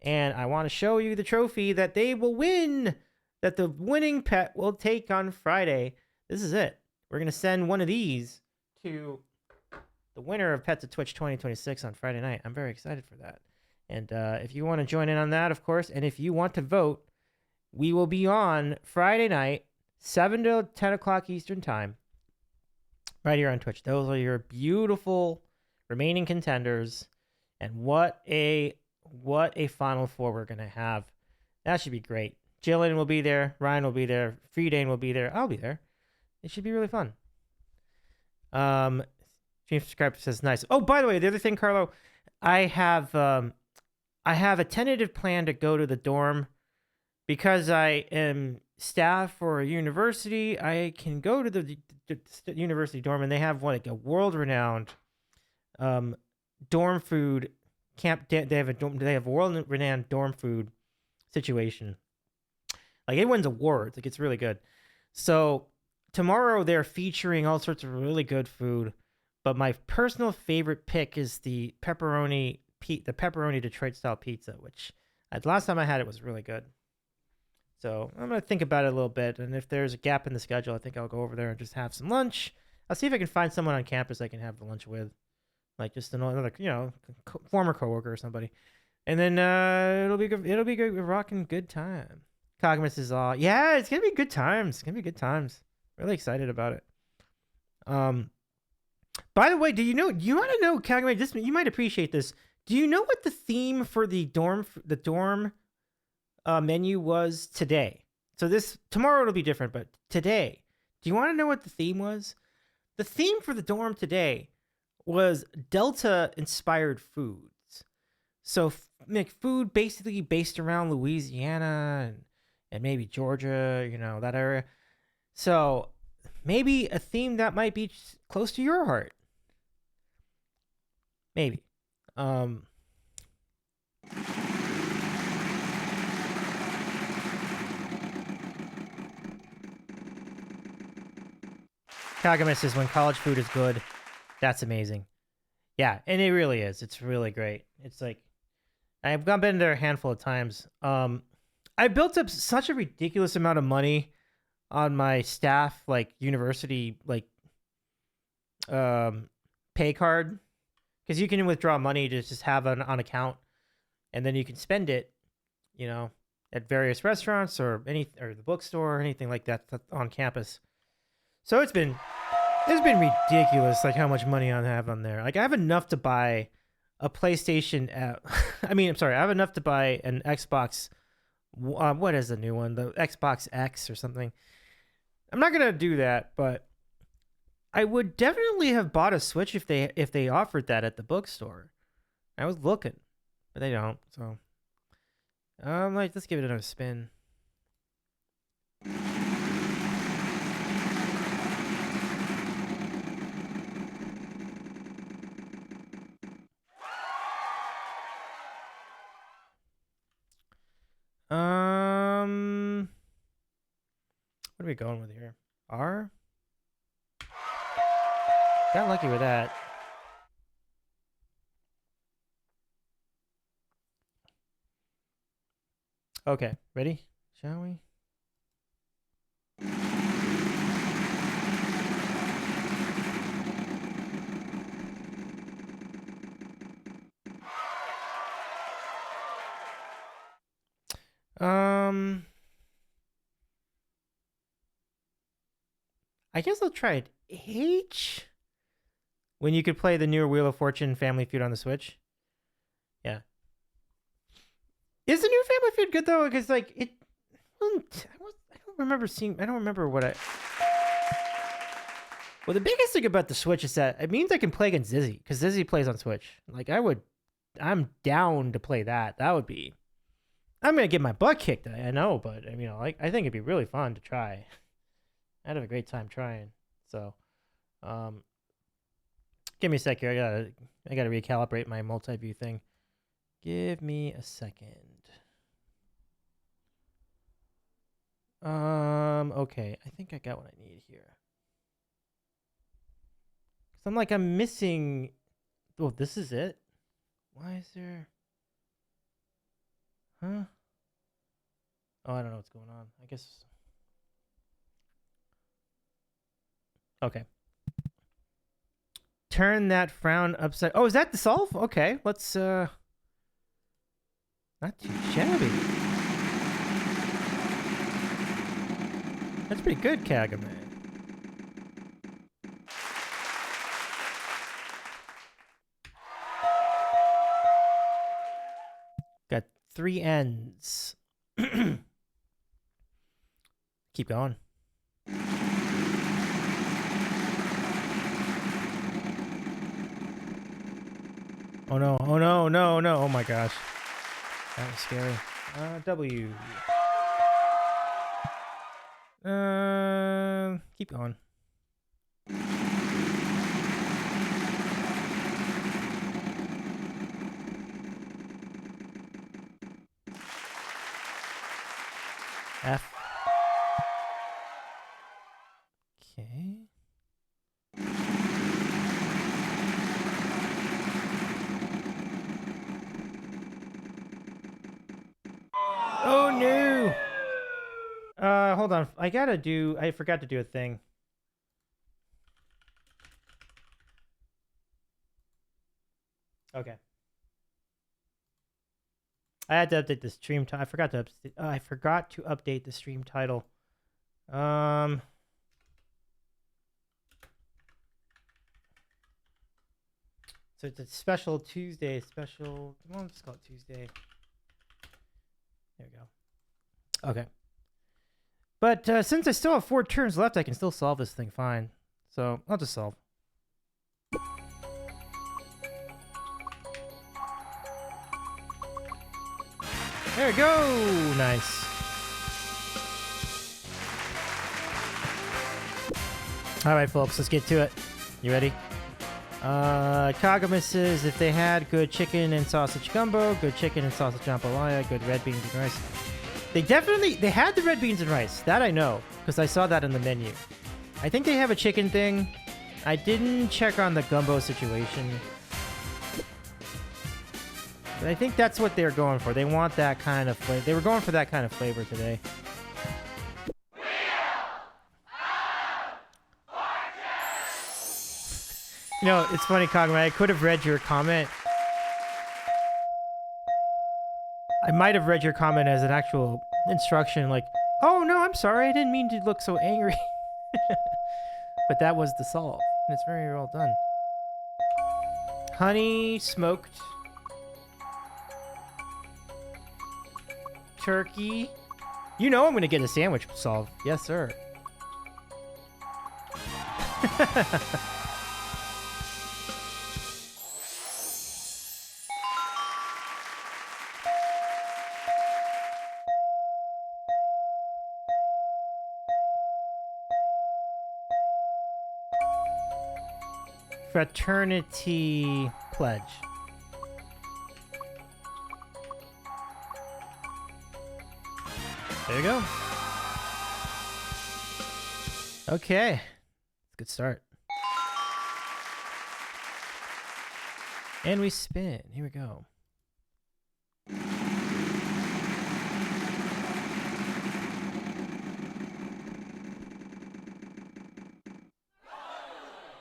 And I want to show you the trophy that they will win. That the winning pet will take on Friday. This is it. We're going to send one of these to the winner of Pets of Twitch 2026 on Friday night. I'm very excited for that. And if you want to join in on that, of course, and if you want to vote, we will be on Friday night, 7 to 10 o'clock Eastern time. right here on Twitch. Those are your beautiful remaining contenders. And what a Final Four we're going to have. That should be great. Jillian will be there. Ryan will be there. Freedane will be there. I'll be there. It should be really fun. Stream subscriber says nice. Oh, by the way, the other thing, Carlo, I have a tentative plan to go to the dorm because I am staff for a university. I can go to the university dorm, and they have like a world-renowned dorm food camp. They have a world-renowned dorm food situation. Like it wins awards. Like it's really good. So tomorrow they're featuring all sorts of really good food, but my personal favorite pick is the pepperoni Detroit style pizza, which last time I had it was really good. So I'm gonna think about it a little bit, and if there's a gap in the schedule, I think I'll go over there and just have some lunch. I'll see if I can find someone on campus I can have the lunch with, like just another former coworker or somebody, and then it'll be good. It'll be good, rocking good time. Cogmus is all yeah, it's gonna be good times. It's gonna be good times. Really excited about it. By the way, you want to know, Kagame, this you might appreciate this. Do you know what the theme for the dorm menu was today? So tomorrow it'll be different, but today, do you want to know what the theme was? The theme for the dorm today was Delta inspired foods. So food basically based around Louisiana and maybe Georgia, that area. So maybe a theme that might be close to your heart. Maybe. Kagame says when college food is good, that's amazing. Yeah, and it really is. It's really great. It's like I've been there a handful of times. I built up such a ridiculous amount of money on my staff, like university, like pay card, because you can withdraw money to just have on account, and then you can spend it, at various restaurants or the bookstore or anything like that on campus. So it's been ridiculous, like how much money I have on there. Like I have enough to buy a PlayStation. I have enough to buy an Xbox. What is the new one? The Xbox X or something. I'm not gonna do that, but I would definitely have bought a Switch if they offered that at the bookstore. I was looking, but they don't. So I'm like, let's give it another spin. What are we going with here? R? Got lucky with that. Okay, ready? Shall we? I guess I'll try it H. When you could play the newer Wheel of Fortune Family Feud on the Switch. Yeah. Is the new Family Feud good though? Because like it, I don't remember what I. Well, the biggest thing about the Switch is that it means I can play against Zizzy because Zizzy plays on Switch. Like I'm down to play that. That would be. I'm gonna get my butt kicked. I know, but I think it'd be really fun to try. I'd have a great time trying. So, give me a sec here. I gotta recalibrate my multi-view thing. Give me a second. Okay. I think I got what I need here. Cause I'm missing. Oh, this is it. Why is there? Huh? Oh, I don't know what's going on. I guess. Okay. Turn that frown upside. Oh, is that the solve? Okay, let's not too shabby. That's pretty good, Kagame. Three ends. Keep going. Oh no, oh no, no, no, oh my gosh. That was scary. W. Keep going. F. Okay. Oh no! Hold on. I forgot to do a thing. Okay. I had to update the stream title. I forgot to update the stream title. So it's a special Tuesday. Special. Come on, let's call it Tuesday. There we go. Okay. But since I still have 4 turns left, I can still solve this thing fine. So I'll just solve. There we go! Nice. Alright, folks, let's get to it. You ready? Kagami says if they had good chicken and sausage gumbo, good chicken and sausage jambalaya, good red beans and rice. They had the red beans and rice. That I know, because I saw that in the menu. I think they have a chicken thing. I didn't check on the gumbo situation. But I think that's what they're going for. They want that kind of flavor. They were going for that kind of flavor today. You know, it's funny, Kagami. I could have read your comment. I might have read your comment as an actual instruction, like, oh no, I'm sorry, I didn't mean to look so angry. But that was the solve, and it's very well done. Honey smoked turkey. You know I'm gonna get a sandwich solved. Yes, sir. Fraternity pledge. There you go. Okay. Good start. And we spin. Here we go.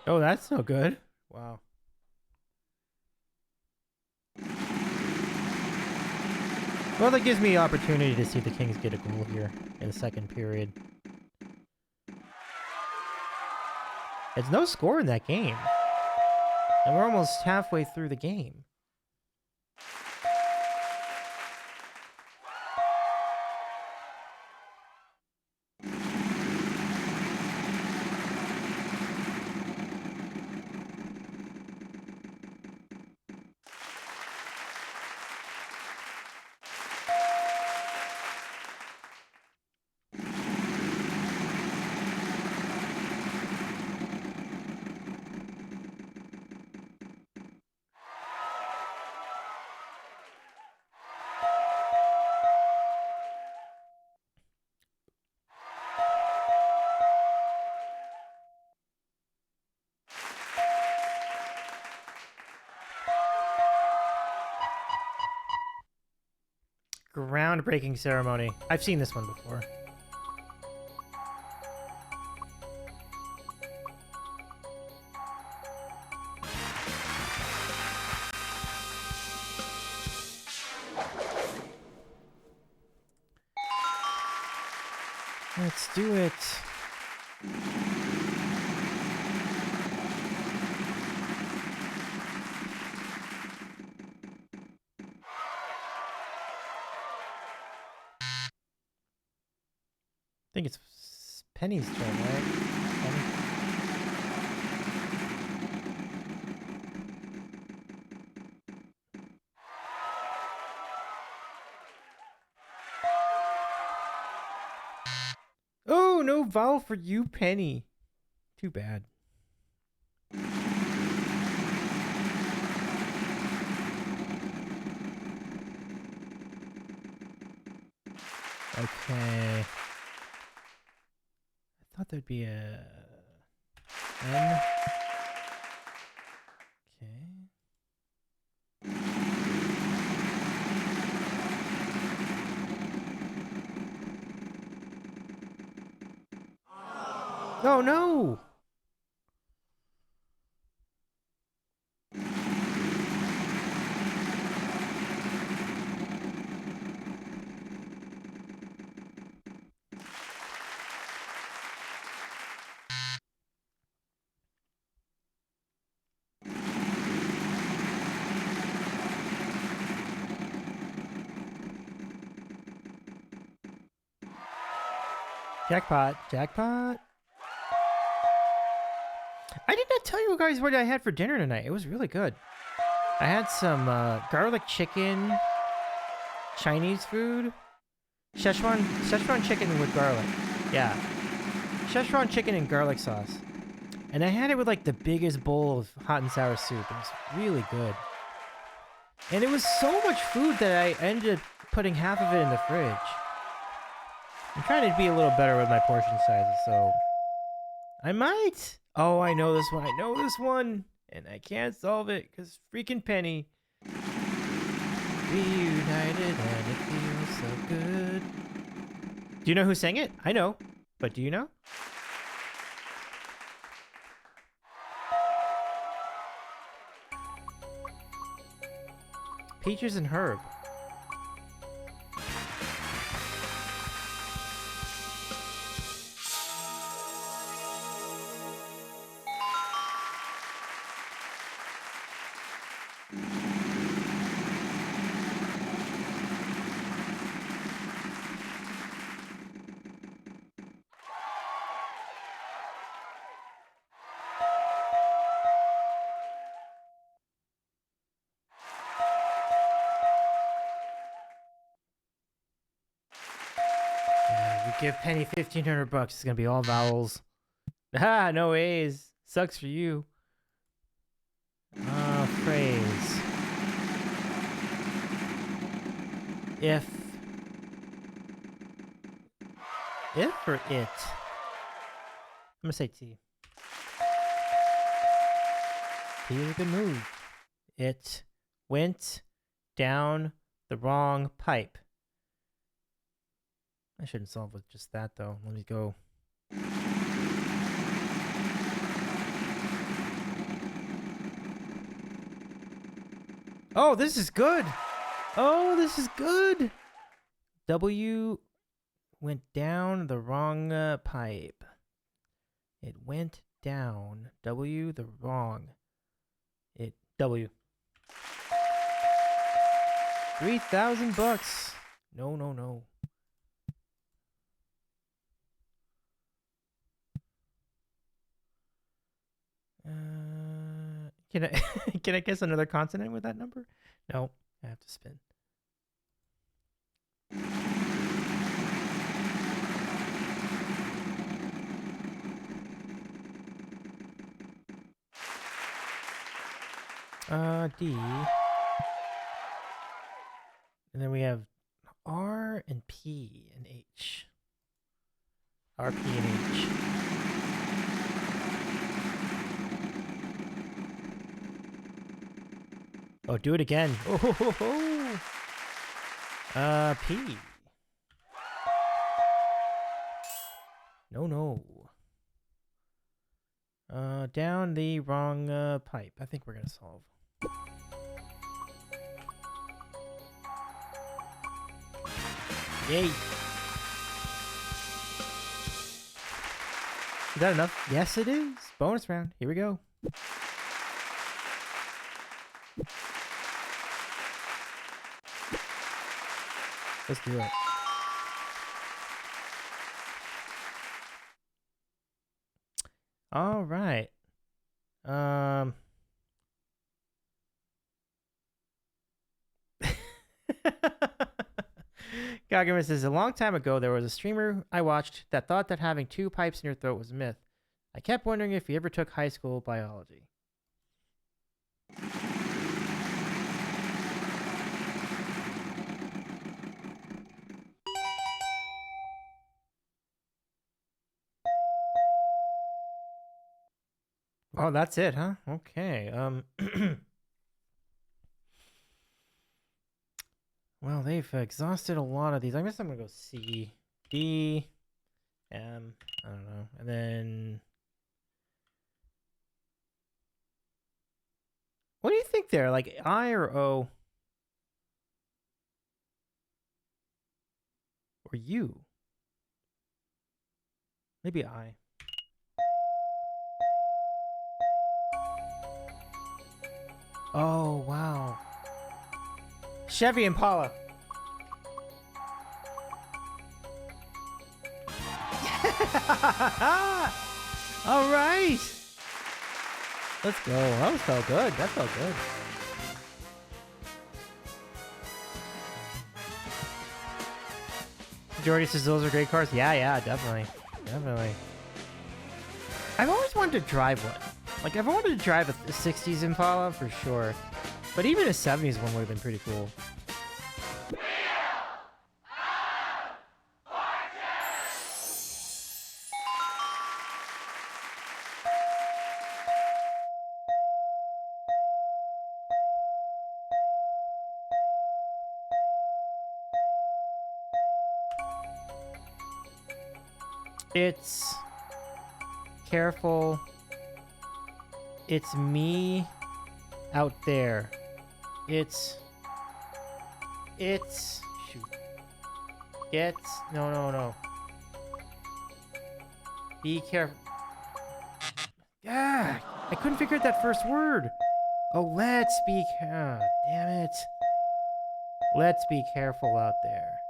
Oh, that's no good. Wow. Well, that gives me opportunity to see the Kings get a goal here in the second period. There's no score in that game. And we're almost halfway through the game. Groundbreaking ceremony. I've seen this one before. Let's do it. think it's Penny's turn, right? Penny? Oh, no vowel for you, Penny. Too bad. Okay. I thought there'd be a N. Okay. Oh no! Jackpot, jackpot. I did not tell you guys what I had for dinner tonight. It was really good. I had some garlic chicken, Chinese food, Szechuan chicken with garlic. Yeah, Szechuan chicken and garlic sauce. And I had it with like the biggest bowl of hot and sour soup. It was really good. And it was so much food that I ended up putting half of it in the fridge. I'm trying to be a little better with my portion sizes, so I might. Oh, I know this one. I know this one. And I can't solve it because freaking Penny. Reunited and it feels so good. Do you know who sang it? I know. But do you know? Peaches and Herb. Give Penny $1,500. It's gonna be all vowels. Ah, no A's. Sucks for you. Phrase. If or it? I'm gonna say T. T is a good move. It went down the wrong pipe. I shouldn't solve with just that, though. Let me go. Oh, this is good. Oh, this is good. W went down the wrong pipe. It went down. W the wrong. It W. $3,000. No, no, no. Can I can I guess another consonant with that number? No, I have to spin. D. And then we have R and P and H. R, P, and H. Oh, do it again. Oh, ho, ho, ho. P. No, no. Down the wrong pipe. I think we're gonna solve. Yay. Is that enough? Yes, it is. Bonus round. Here we go. Let's do it. All right. Gagamus says, a long time ago, there was a streamer I watched that thought that having two pipes in your throat was a myth. I kept wondering if he ever took high school biology. Oh, that's it, huh? Okay. Well, they've exhausted a lot of these. I guess I'm gonna go C, D, M. I don't know, and then what do you think there? Like I or O or U? Maybe I. Oh wow. Chevy Impala. All right. Let's go. That felt good. That felt good. Jordy says those are great cars. Yeah, definitely. Definitely. I've always wanted to drive one. Like, I've wanted to drive a 60s Impala for sure. But even a 70s one would have been pretty cool. It's careful. It's me out there. It's shoot. No. Be careful. Yeah, I couldn't figure out that first word. Oh, let's be damn it. Let's be careful out there.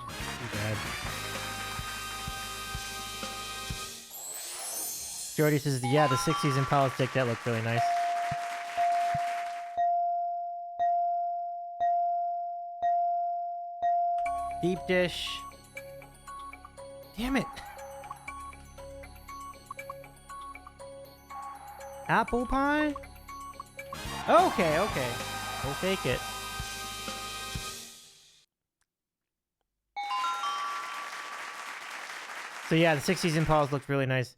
Too bad. Jordy says, yeah, the 60s Impala stick, that looked really nice. Deep dish. Damn it. Apple pie? Okay. We'll take it. So yeah, the 60s Impalas looked really nice.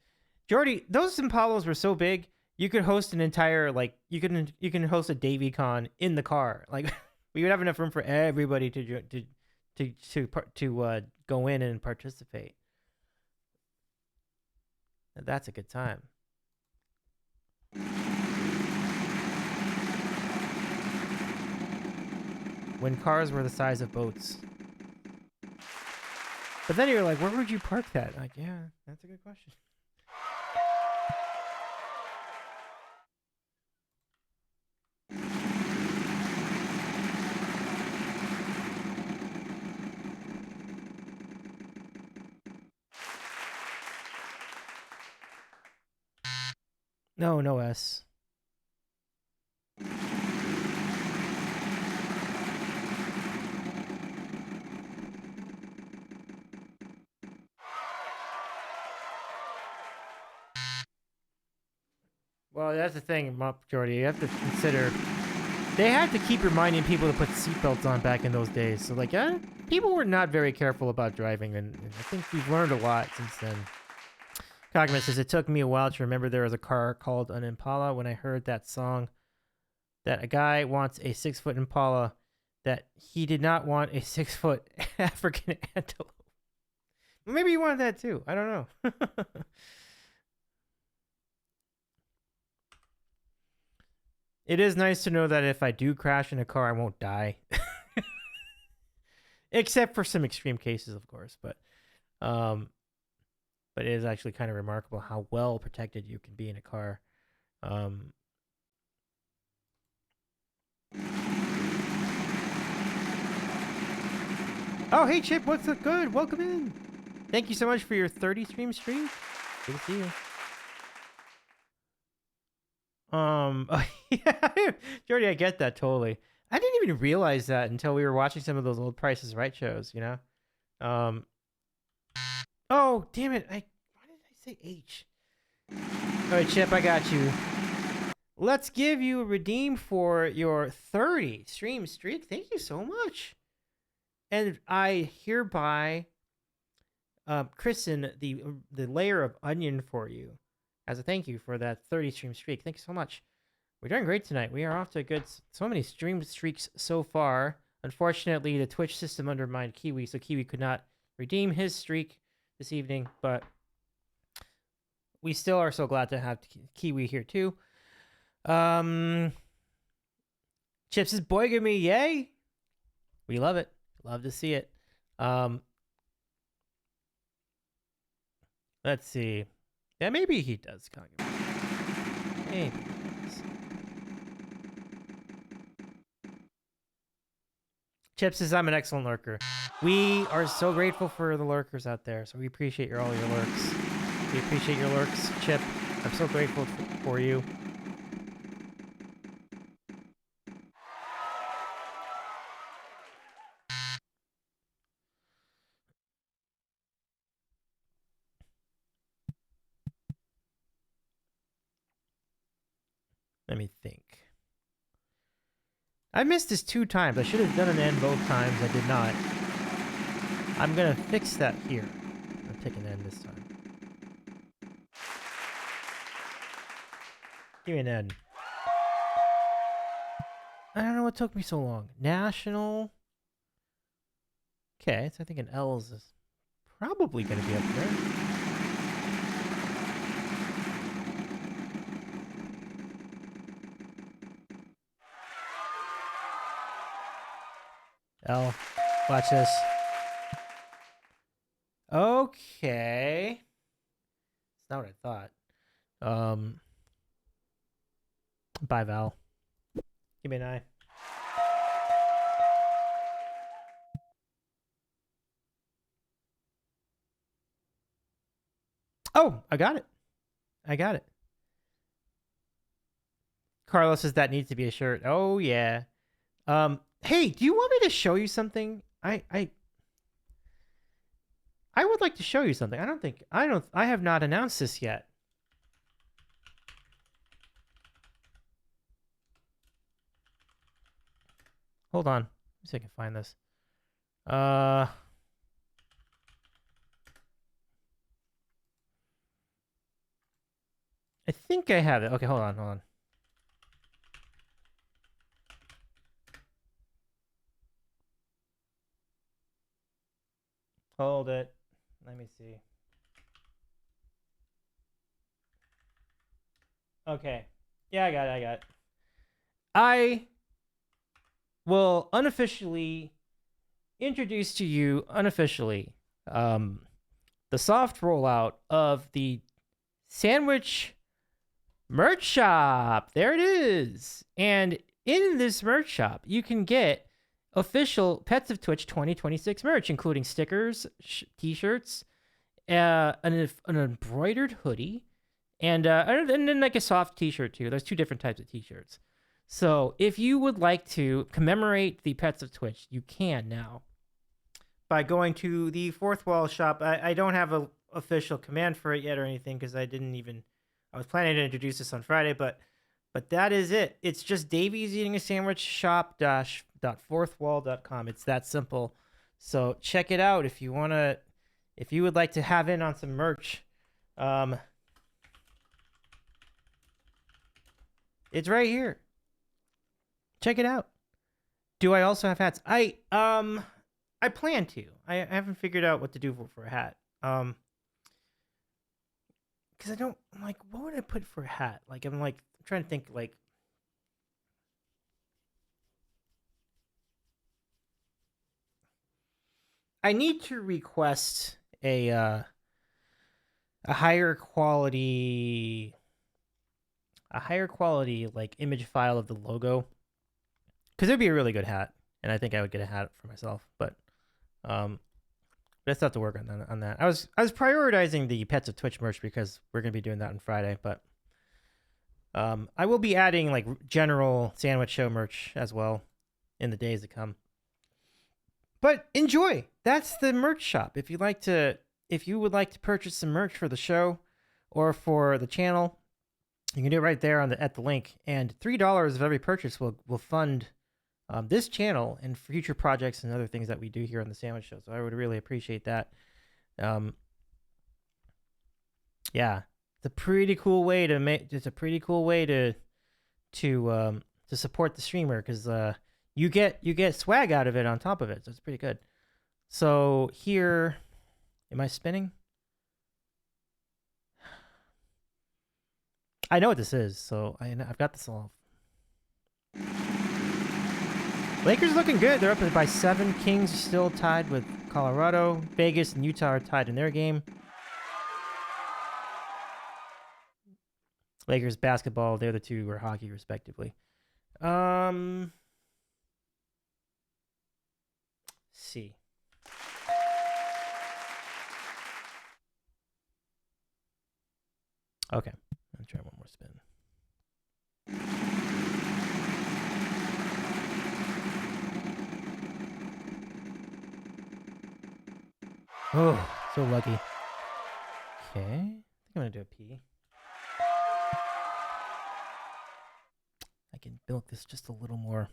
Jordy, those Impalas were so big, you could host an entire, like, you can host a DavyCon in the car. Like, we would have enough room for everybody to go in and participate. That's a good time. When cars were the size of boats. But then you're like, where would you park that? Like, yeah, that's a good question. No S. Well, that's the thing, Jordy. You have to consider they had to keep reminding people to put seatbelts on back in those days. So, like, people were not very careful about driving, and I think we've learned a lot since then. Cogman says, it took me a while to remember there was a car called an Impala when I heard that song that a guy wants a 6-foot Impala, that he did not want a 6-foot African antelope. Maybe he wanted that too. I don't know. It is nice to know that if I do crash in a car, I won't die. Except for some extreme cases, of course. But it is actually kind of remarkable how well protected you can be in a car. Oh, hey, Chip, what's up? Good? Welcome in. Thank you so much for your 30 stream streak. Good to see you. Yeah, Jordy, I get that totally. I didn't even realize that until we were watching some of those old Price is Right shows, you know? Oh, damn it. Why did I say H? All right, Chip, I got you. Let's give you a redeem for your 30 stream streak. Thank you so much. And I hereby christen the layer of onion for you as a thank you for that 30 stream streak. Thank you so much. We're doing great tonight. We are off to a good, so many stream streaks so far. Unfortunately, the Twitch system undermined Kiwi, so Kiwi could not redeem his streak this evening, but we still are so glad to have Kiwi here too. Chips is boyging me, yay! We love it. Love to see it. Let's see. Yeah, maybe he does. Maybe. Chip says, I'm an excellent lurker. We are so grateful for the lurkers out there, so we appreciate all your lurks. We appreciate your lurks, Chip. I'm so grateful for you. Let me think. I missed this 2 times. I should have done an N both times. I did not. I'm going to fix that here. I'll take an N this time. Give me an N. I don't know what took me so long. National. Okay, so I think an L is probably going to be up there. L. Watch this. Okay. It's not what I thought. Bye, Val. Give me an I. Oh, I got it. I got it. Carlos says that needs to be a shirt. Oh, yeah. Hey, do you want me to show you something? I would like to show you something. I have not announced this yet. Hold on. Let me see if I can find this. I think I have it. Okay, hold on. Hold it. Let me see. Okay. Yeah, I got it. I will unofficially introduce to you, the soft rollout of the sandwich merch shop. There it is. And in this merch shop, you can get official Pets of Twitch 2026 merch, including stickers, t-shirts, an embroidered hoodie, and then like a soft t-shirt too. There's 2 different types of t-shirts. So if you would like to commemorate the Pets of Twitch, you can now by going to the Fourth Wall shop. I don't have an official command for it yet or anything because I was planning to introduce this on Friday, but that is it. It's just Davies Eating a Sandwich shop-fourthwall.com. It's that simple. So check it out if you would like to have in on some merch. It's right here. Check it out. Do I also have hats? I plan to. I haven't figured out what to do for a hat. Because I'm like, what would I put for a hat? Like, I'm trying to think, like, I need to request a higher quality like image file of the logo, because it'd be a really good hat, and I think I would get a hat for myself. But But I still have to work on that. I was prioritizing the Pets of Twitch merch because we're gonna be doing that on Friday, but I will be adding like general Sandwich Show merch as well in the days to come. But enjoy. That's the merch shop. If you would like to purchase some merch for the show or for the channel, you can do it right there at the link. And $3 of every purchase will fund this channel and future projects and other things that we do here on the Sandwich Show. So I would really appreciate that. Yeah, it's a pretty cool way to make. It's a pretty cool way to support the streamer because you get swag out of it on top of it. So it's pretty good. So here, am I spinning? I know what this is, so I've got this all. Lakers looking good. They're up by 7. Kings are still tied with Colorado. Vegas and Utah are tied in their game. Lakers basketball, the other two are hockey, respectively. Let's see. Okay, I'll try one more spin. Oh, so lucky. Okay, I think I'm gonna do a P. I can milk this just a little more.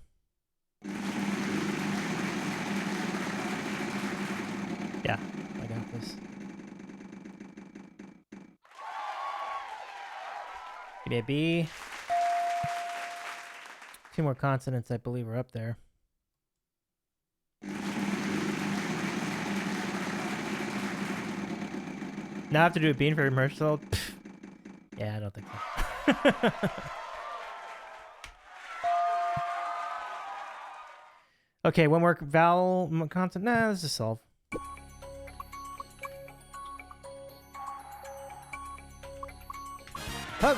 Yeah, I got this. Give me a B. 2 more consonants, I believe, are up there. Now I have to do a bean for commercial. Yeah, I don't think so. Okay, one more vowel consonant. Nah, let's just solve.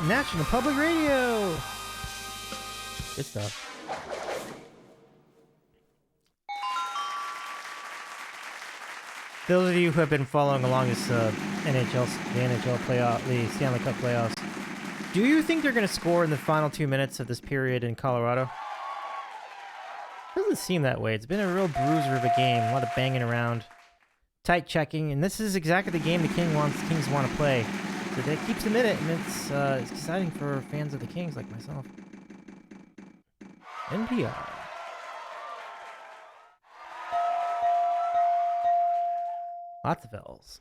National Public Radio. Good stuff. Those of you who have been following along this the NHL playoff, the Stanley Cup playoffs, do you think they're going to score in the final 2 minutes of this period in Colorado? Doesn't seem that way. It's been a real bruiser of a game. A lot of banging around, tight checking, and this is exactly the game the Kings want to play. So that keeps them in it, and it's exciting for fans of the Kings like myself. NPR. Lots of L's.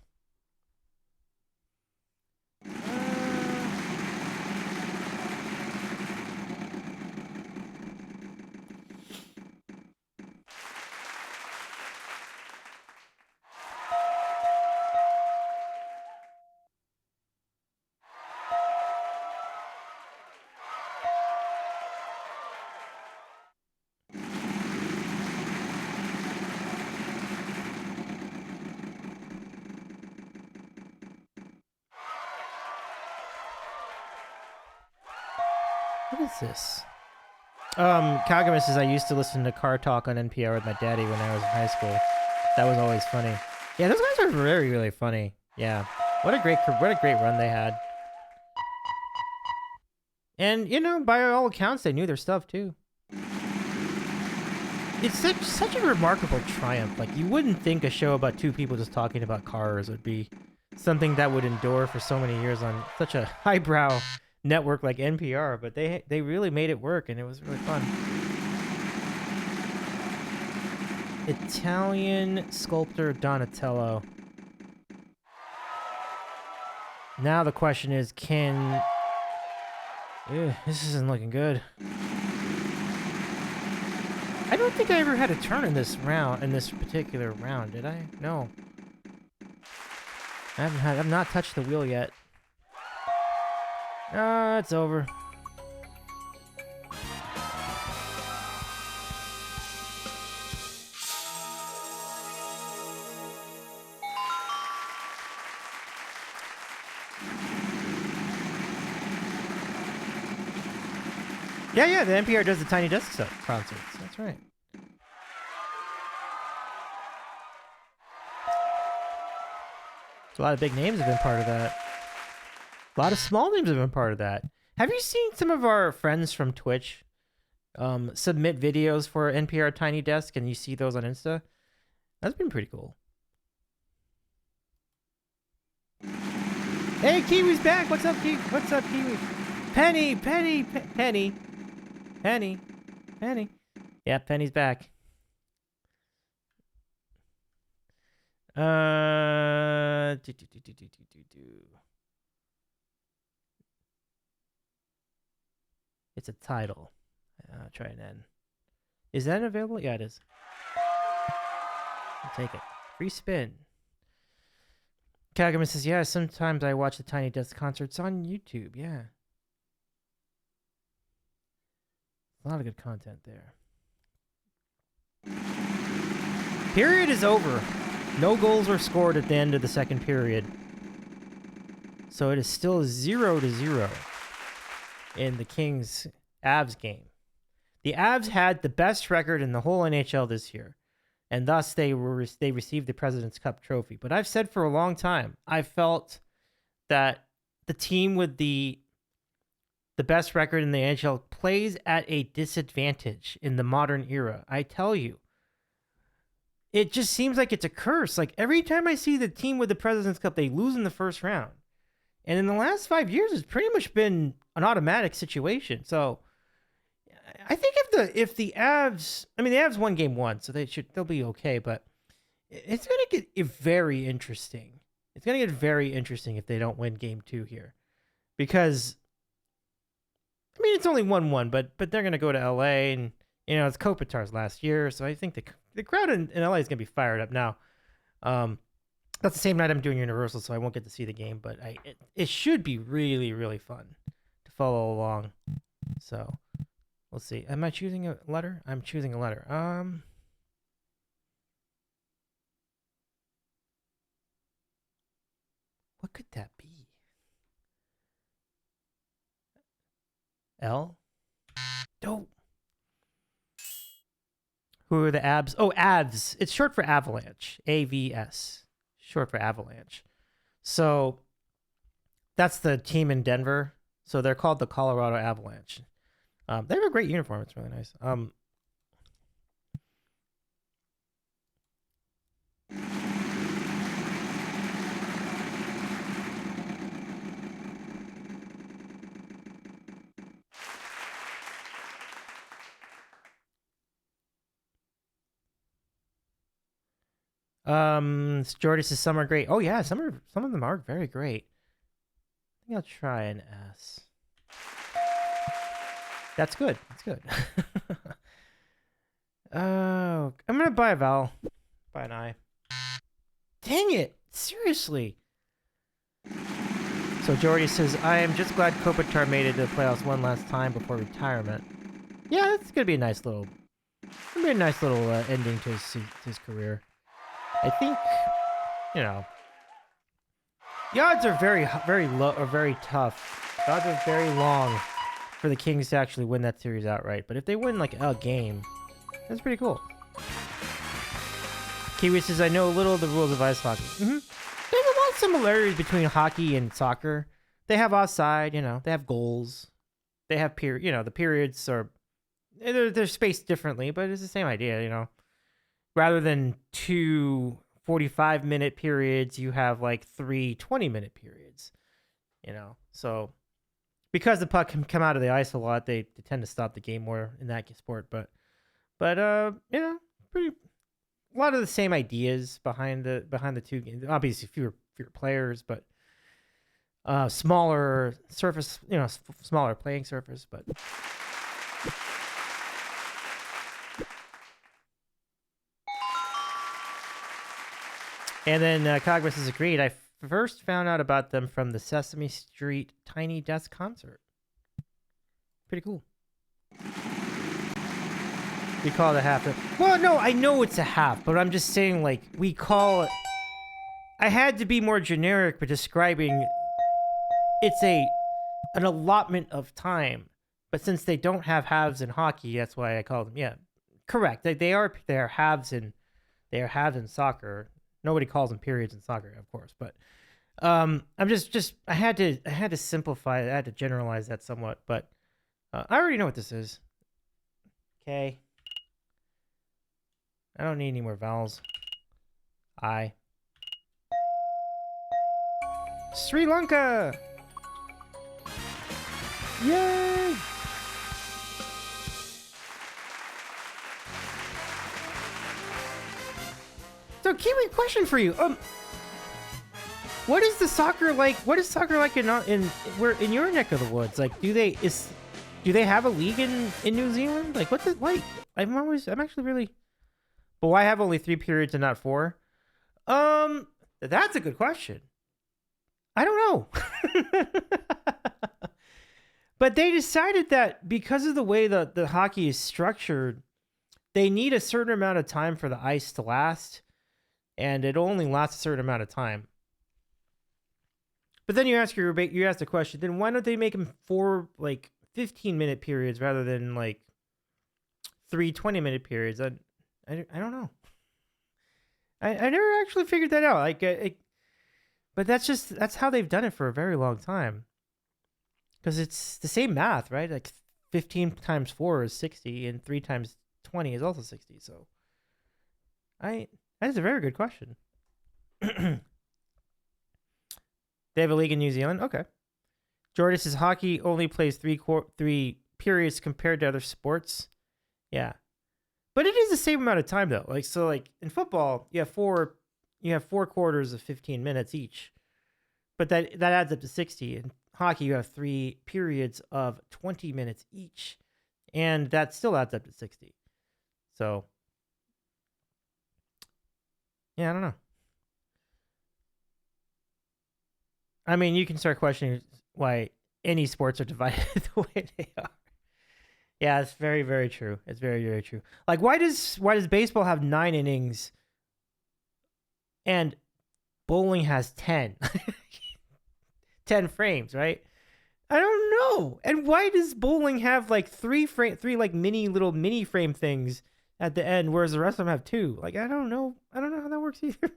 What is this? Kagami says I used to listen to Car Talk on NPR with my daddy when I was in high school. That was always funny. Yeah, those guys are very, really funny. Yeah, what a great run they had. And you know, by all accounts, they knew their stuff too. It's such a remarkable triumph. Like you wouldn't think a show about 2 people just talking about cars would be something that would endure for so many years on such a highbrow network like NPR, but they really made it work, and it was really fun. Italian sculptor Donatello. Now the question is, this isn't looking good. I don't think I ever had a turn in this particular round, did I? No. I've not touched the wheel yet. It's over. Yeah, the NPR does the Tiny Desk concerts. That's right. A lot of big names have been part of that. A lot of small names have been part of that. Have you seen some of our friends from Twitch submit videos for NPR Tiny Desk, and you see those on Insta? That's been pretty cool. Hey, Kiwi's back. What's up, Kiwi? What's up, Kiwi? Penny. Yeah, Penny's back. It's a title. Try an N. Is that available? Yeah, it is. I'll take it. Free spin. Kagaman says, yeah, sometimes I watch the Tiny Desk concerts on YouTube. Yeah. A lot of good content there. Period is over. No goals were scored at the end of the second period. So it is still 0-0 in the Kings Avs game. The Avs had the best record in the whole NHL this year, and thus they received the President's Cup trophy. But I've said for a long time, I felt that the team with the best record in the NHL plays at a disadvantage in the modern era. I tell you, it just seems like it's a curse. Like every time I see the team with the President's Cup, they lose in the first round. And in the last 5 years, it's pretty much been an automatic situation. So I think if the Avs, I mean, the Avs won game one, so they'll be okay. But it's gonna get very interesting. It's gonna get very interesting if they don't win game two here, because I mean it's only 1-1, but they're gonna go to LA, and you know it's Kopitar's last year, so I think the crowd in LA is gonna be fired up now. That's the same night I'm doing Universal, so I won't get to see the game, but it should be really, really fun to follow along. So, we'll see. Am I choosing a letter? I'm choosing a letter. What could that be? L? Dope. Who are the Abs? Oh, Avs. It's short for Avalanche. AVS. Short for Avalanche. So that's the team in Denver. So they're called the Colorado Avalanche. They have a great uniform. It's really nice. Jordy says some are great. Oh yeah, some of them are very great. I think I'll try an S. That's good. That's good. Oh, I'm gonna buy a vowel. Buy an I. Dang it! Seriously. So Jordy says, I am just glad Kopitar made it to the playoffs one last time before retirement. Yeah, that's gonna be a nice little ending to his career. I think, you know, the odds are very low or very tough. The odds are very long for the Kings to actually win that series outright. But if they win like a game, that's pretty cool. Kiwi says, I know a little of the rules of ice hockey. There's a lot of similarities between hockey and soccer. They have offside, you know, they have goals. They have the periods are, they're spaced differently, but it's the same idea, you know. Rather than 2 45-minute periods, you have like 3 20-minute periods, you know. So because the puck can come out of the ice a lot, they tend to stop the game more in that sport. But you know, a lot of the same ideas behind the two games. Obviously, fewer players, but smaller surface, you know, smaller playing surface, but. And then Cogmas has agreed. I first found out about them from the Sesame Street Tiny Desk concert. Pretty cool. We call it a half. Well, no, I know it's a half, but I'm just saying, like, we call it... I had to be more generic for describing... It's an allotment of time. But since they don't have halves in hockey, that's why I call them... Yeah, correct. They are halves in soccer. Nobody calls them periods in soccer, of course, but I'm just I had to simplify it. I had to generalize that somewhat, but I already know what this is. Okay. I don't need any more vowels. Sri Lanka! Yay! So, Kiwi, question for you. What is the soccer like? What is soccer like in your neck of the woods? Like, do they have a league in New Zealand? Like, what's it like? I'm actually really. But why have only 3 periods and not 4? That's a good question. I don't know. But they decided that because of the way the hockey is structured, they need a certain amount of time for the ice to last, and it only lasts a certain amount of time. But then you ask the question, then why don't they make them 4 like 15-minute periods rather than like 3 20-minute periods? I don't know. I never actually figured that out. But that's how they've done it for a very long time. Because it's the same math, right? Like 15 times 4 is 60, and 3 times 20 is also 60. So, that is a very good question. They have a league in New Zealand? Okay. Jordan says hockey only plays 3 periods compared to other sports. Yeah. But it is the same amount of time though. Like in football, you have 4 quarters of 15 minutes each. But that adds up to 60. In hockey, you have 3 periods of 20 minutes each. And that still adds up to 60. So, yeah, I don't know. I mean, you can start questioning why any sports are divided the way they are. Yeah, it's very, very true. It's very, very true. Like, why does baseball have 9 innings and bowling has 10? 10 frames, right? I don't know. And why does bowling have like 3 like mini frame things at the end, whereas the rest of them have 2? Like, I don't know. I don't know how that works either.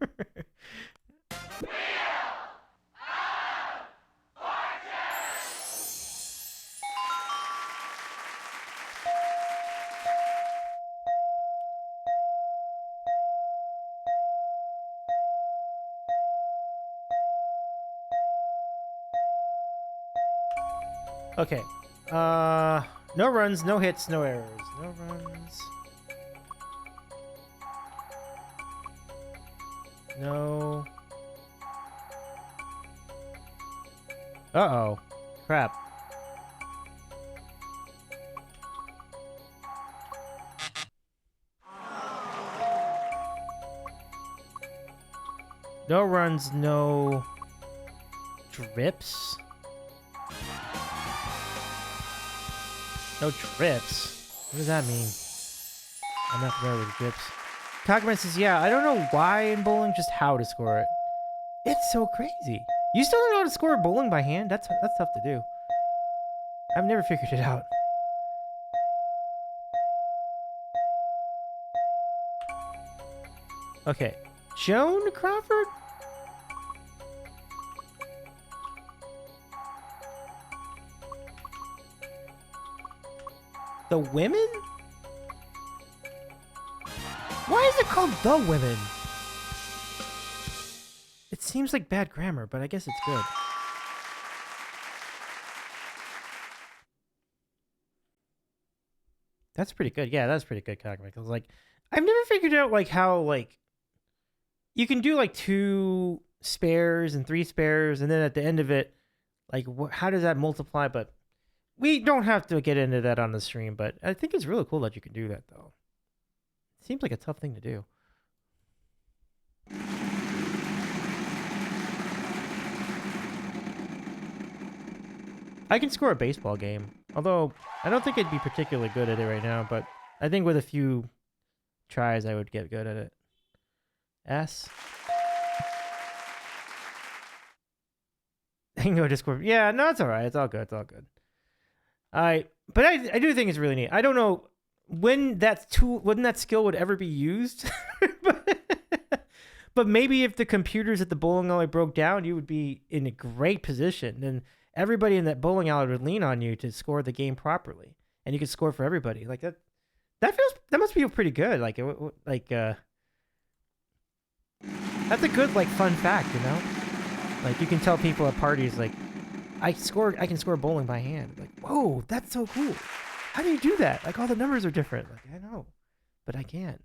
Okay. No runs, no hits, no errors. No runs. No. Uh-oh. Crap. No runs, no drips. No trips? What does that mean? I'm not familiar with trips. Cogman says, yeah, I don't know why in bowling, just how to score it. It's so crazy. You still don't know how to score bowling by hand? That's tough to do. I've never figured it out. Okay. Joan Crawford? The Women? Why is it called The Women? It seems like bad grammar, but I guess it's good. That's pretty good. Yeah, that's pretty good, Cogmic. I was like, I've never figured out like how like you can do like 2 spares and 3 spares, and then at the end of it, like how does that multiply? But we don't have to get into that on the stream, but I think it's really cool that you can do that, though. It seems like a tough thing to do. I can score a baseball game, although I don't think I'd be particularly good at it right now, but I think with a few tries I would get good at it. S. I can go Discord. Yeah, no, it's all right. It's all good. It's all good. But I do think it's really neat. I don't know when that skill would ever be used, But maybe if the computers at the bowling alley broke down, you would be in a great position. And everybody in that bowling alley would lean on you to score the game properly. And you could score for everybody. Like that must feel pretty good. That's a good, like, fun fact, you know? Like, you can tell people at parties, like, I can score bowling by hand. Like, whoa, that's so cool. How do you do that? Like, all the numbers are different. Like, I know, but I can.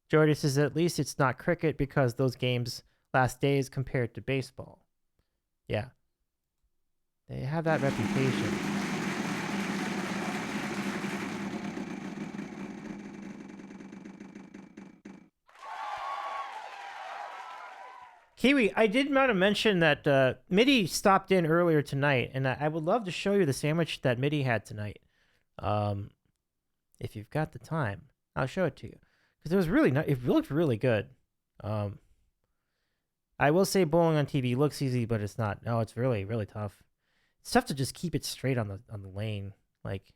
Jordy says, at least it's not cricket because those games last days compared to baseball. Yeah. They have that reputation. Kiwi, I did want to mention that Mitty stopped in earlier tonight, and I would love to show you the sandwich that Mitty had tonight. If you've got the time, I'll show it to you. Because it was really it looked really good. I will say bowling on TV looks easy, but it's not. No, it's really, really tough. It's tough to just keep it straight on the lane. Like,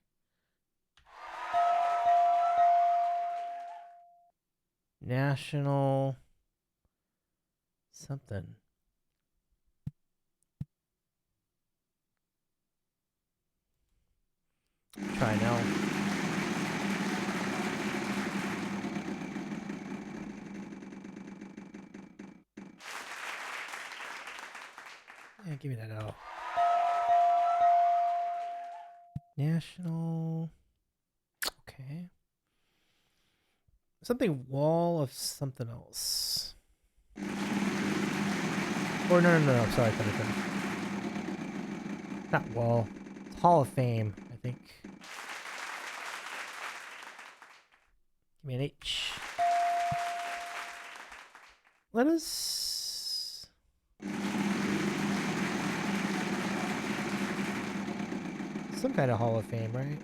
national something. Try now. Yeah, give me that L. National. Okay. Something wall of something else. Or no. Sorry. Not wall. It's Hall of Fame, I think. Give me an H. Let us... Some kind of Hall of Fame, right?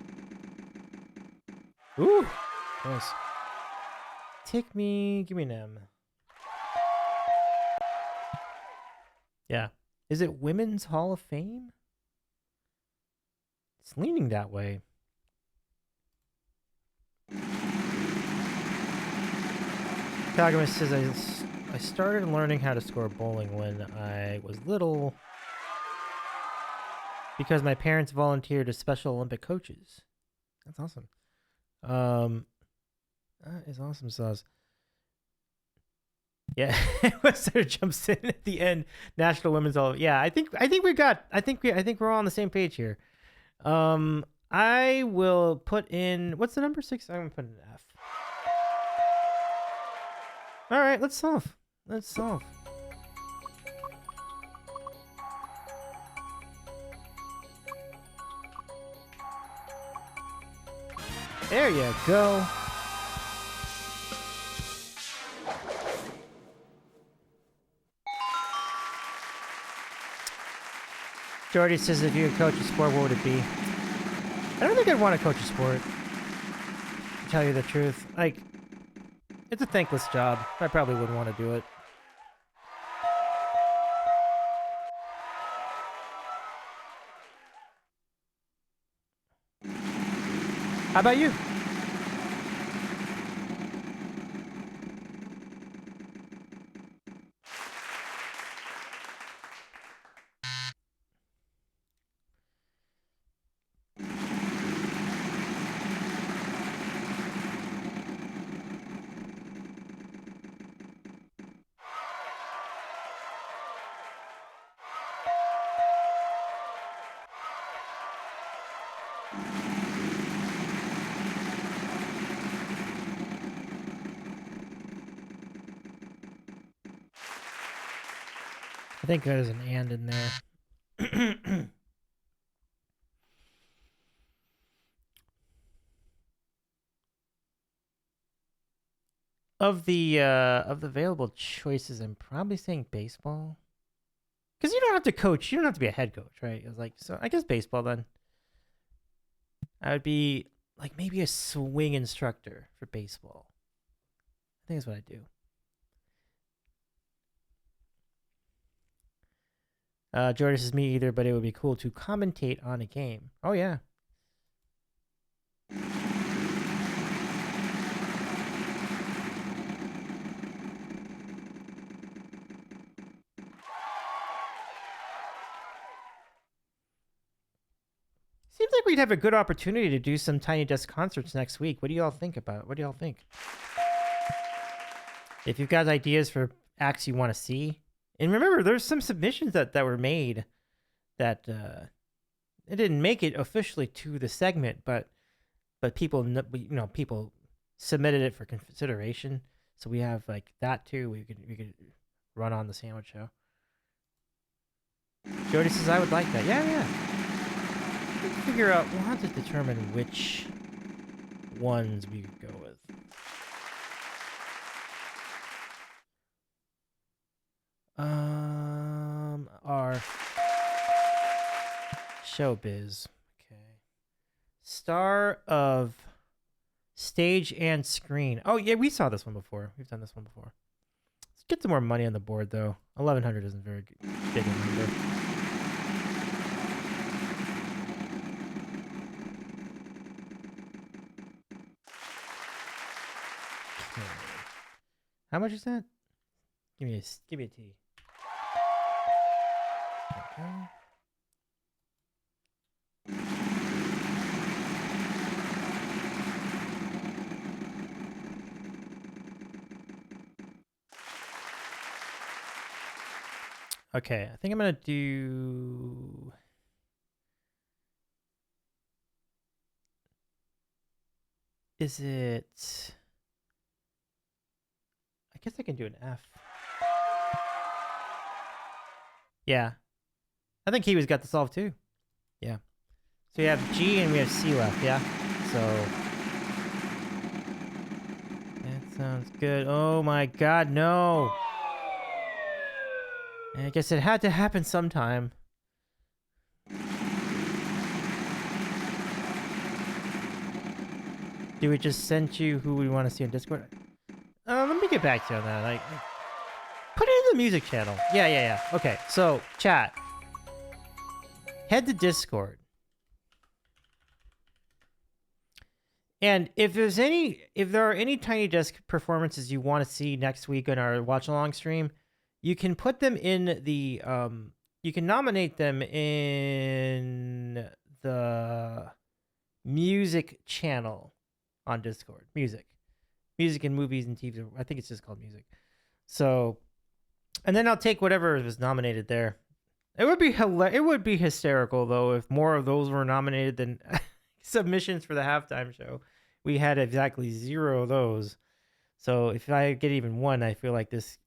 Ooh! Close. Give me an M. Yeah. Is it Women's Hall of Fame? It's leaning that way. Kagami says, I started learning how to score bowling when I was little because my parents volunteered as Special Olympic coaches. That's awesome. That is awesome sauce. Yeah, Western jumps in at the end. National Women's Hall. Yeah, I think we're all on the same page here. I will put in, what's the number 6? I'm gonna put in an F. All right, let's solve. There you go. Jordy says, if you could coach a sport, what would it be? I don't think I'd want to coach a sport, to tell you the truth. Like, it's a thankless job. I probably wouldn't want to do it. How about you? I think there's an and in there. Of the available choices, I'm probably saying baseball. Because you don't have to coach. You don't have to be a head coach, right? It was like, so I guess baseball then. I would be like maybe a swing instructor for baseball. I think that's what I do. Jordan says me either, but it would be cool to commentate on a game. Oh yeah. seems like we'd have a good opportunity to do some Tiny Desk concerts next week. What do y'all think about it? What do y'all think? If you've got ideas for acts you want to see, and remember, there's some submissions that were made that it didn't make it officially to the segment, but people people submitted it for consideration. So we have like that too. We could run on the sandwich show. Jody says I would like that. Yeah. Let's figure out. We'll have to determine which ones we could go with. Our showbiz. Okay. Star of stage and screen. Oh yeah, we saw this one before. We've done this one before. Let's get some more money on the board though. 1,100 isn't very big a number. Okay. How much is that? Give me a T. Okay. Okay, I think I'm gonna do. Is it? I guess I can do an F. Yeah. I think Kiwi's got the solve too. Yeah. So we have G and we have C left, yeah? So. That sounds good. Oh my god, no! I guess it had to happen sometime. Do we just send you who we want to see on Discord? Let me get back to you on that. Like, put it in the music channel. Yeah. Okay, so chat. Head to Discord. And if there are any Tiny Desk performances you want to see next week on our watch along stream, you can put them in the you can nominate them in the music channel on Discord. Music and movies and TV. I think it's just called music. So, and then I'll take whatever was nominated there. It would be hysterical though if more of those were nominated than submissions for the halftime show. We had exactly 0 of those. So if I get even one, I feel like this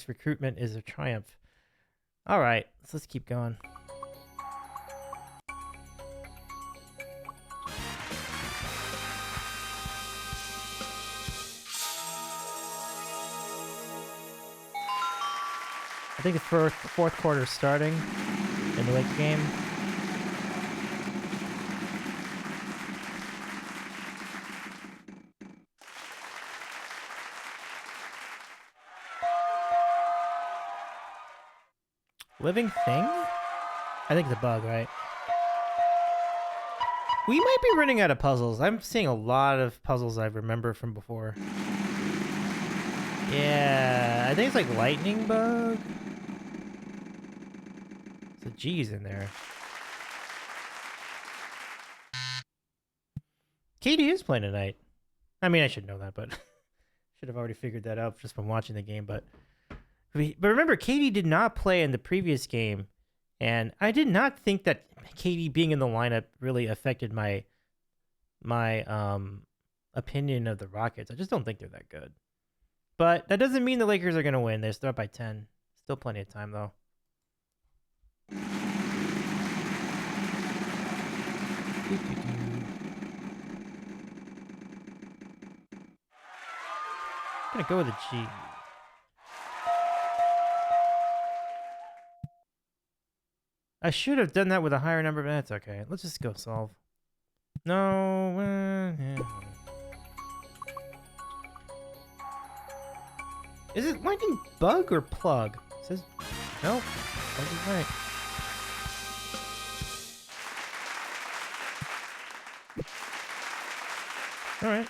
recruitment is a triumph. All right, so let's keep going. I think the fourth quarter is starting in the late game. Living thing? I think it's a bug, right? We might be running out of puzzles. I'm seeing a lot of puzzles I remember from before. Yeah, I think it's like lightning bug. There's a G's in there. Katie is playing tonight. I mean, I should know that, but should have already figured that out just from watching the game. But remember, Katie did not play in the previous game, and I did not think that Katie being in the lineup really affected my opinion of the Rockets. I just don't think they're that good. But that doesn't mean the Lakers are going to win. They're still up by 10. Still plenty of time, though. I'm going to go with a G. I should have done that with a higher number, but that's okay. Let's just go solve. No. Yeah. Is it lightning bug or plug? It says nope. Plug is right. All right.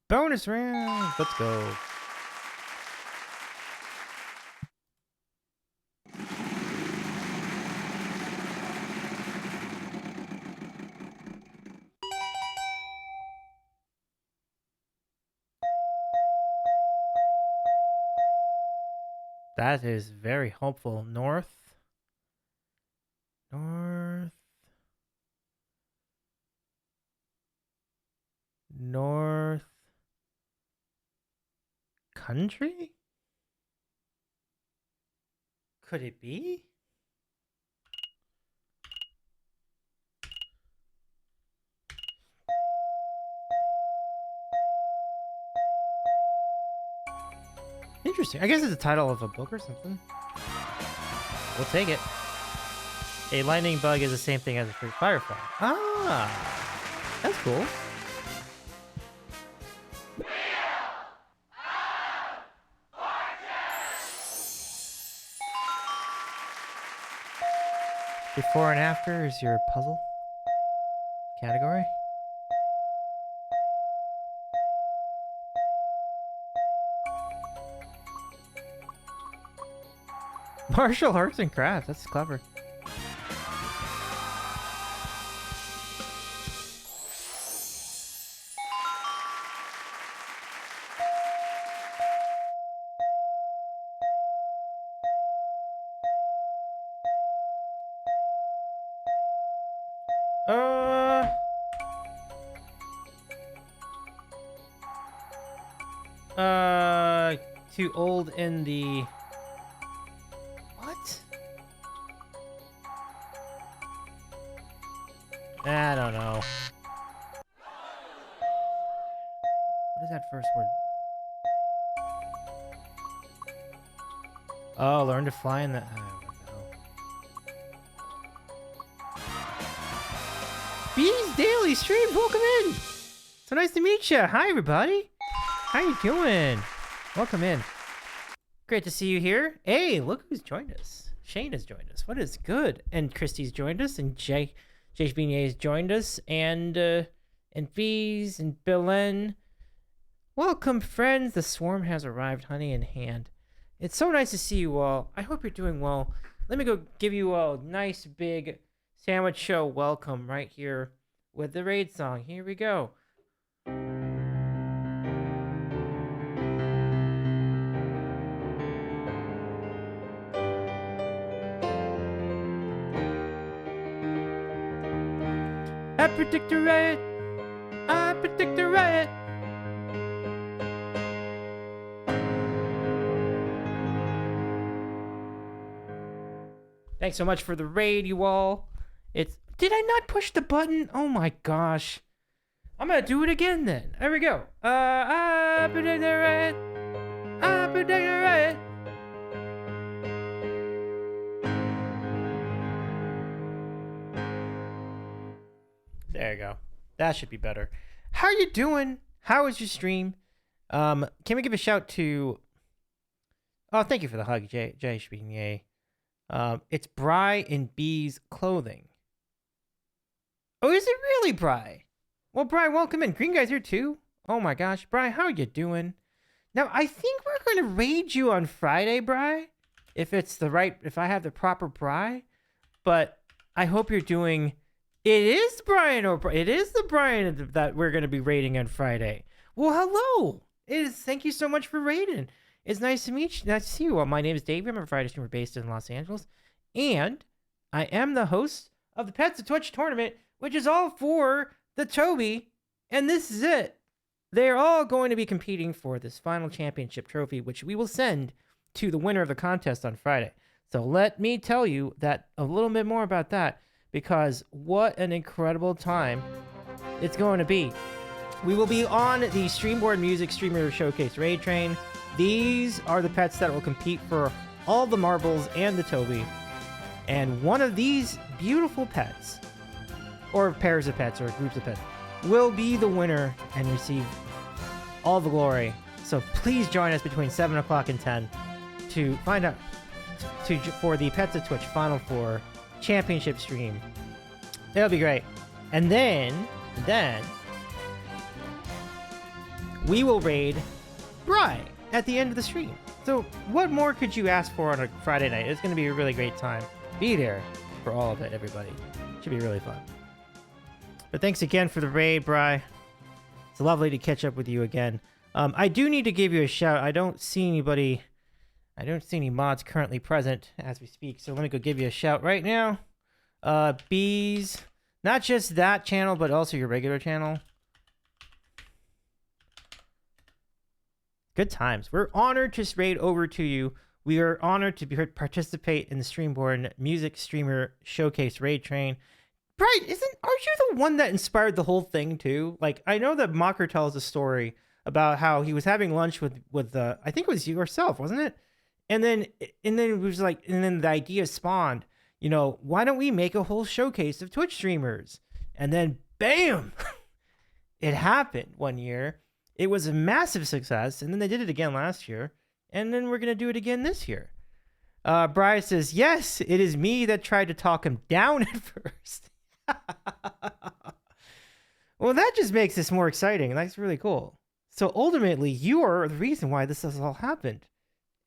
Bonus round. Let's go. That is very hopeful. North. North country? Could it be? Interesting. I guess it's the title of a book or something. We'll take it. A lightning bug is the same thing as a firefly. Ah, that's cool. Before and after is your puzzle category. Martial arts and crafts. That's clever. Too old in the... What? I don't know. What is that first word? Oh, learn to fly in the... what the hell? Bees Daily Streams, welcome in! So nice to meet you. Hi, everybody. How you doing? Welcome in. Great to see you here. Hey, look who's joined us. Shane has joined us. What is good? And Christy's joined us, and Jay Beignet has joined us, and Bees and Belen. Welcome, friends. The swarm has arrived, honey in hand. It's so nice to see you all. I hope you're doing well. Let me go give you a nice big sandwich show welcome right here with the raid song. Here we go. I predict a riot. I predict a riot. Thanks so much for the raid, you all. Did I not push the button? Oh my gosh. I'm gonna do it again then. There we go. I predict a riot. I predict a riot. There you go. That should be better. How are you doing? How is your stream? Can we give a shout to... Oh, thank you for the hug, Jay Beignet. It's Bry in Bee's clothing. Oh, is it really Bry? Well, Bry, welcome in. Green Guy's here too. Oh my gosh, Bry, how are you doing? Now, I think we're going to raid you on Friday, Bry. If I have the proper Bry. But I hope you're doing... It is the Brian that we're going to be raiding on Friday. Well, hello. Thank you so much for raiding. It's nice to meet you. Nice to see you all. My name is Dave. I'm a Friday streamer based in Los Angeles. And I am the host of the Pets of Twitch tournament, which is all for the Toby. And this is it. They're all going to be competing for this final championship trophy, which we will send to the winner of the contest on Friday. So let me tell you that a little bit more about that. Because what an incredible time it's going to be. We will be on the Streamboard Music Streamer Showcase Raid Train. These are the pets that will compete for all the marbles and the Toby. And one of these beautiful pets, or pairs of pets, or groups of pets, will be the winner and receive all the glory. So please join us between 7 o'clock and 10 to find out for the Pets of Twitch Final Four championship stream. It'll be great. And then we will raid Bry at the end of the stream. So what more could you ask for on a Friday night? It's going to be a really great time. Be there for all of it, everybody. Should be really fun. But thanks again for the raid, Bry. It's lovely to catch up with you again. I do need to give you a shout. I don't see anybody I don't see any mods currently present as we speak, so let me go give you a shout right now. Bees, not just that channel, but also your regular channel. Good times. We're honored to raid over to you. We are honored to participate in the Streamborn Music Streamer Showcase Raid Train. Brian, aren't you the one that inspired the whole thing too? Like, I know that Mocker tells a story about how he was having lunch with I think it was yourself, wasn't it? And then it was like, and then the idea spawned, you know, why don't we make a whole showcase of Twitch streamers? And then bam, it happened one year. It was a massive success, and then they did it again last year, and then we're gonna do it again this year. Brian says, yes, it is me that tried to talk him down at first. Well, that just makes this more exciting, and that's really cool. So ultimately, you are the reason why this has all happened.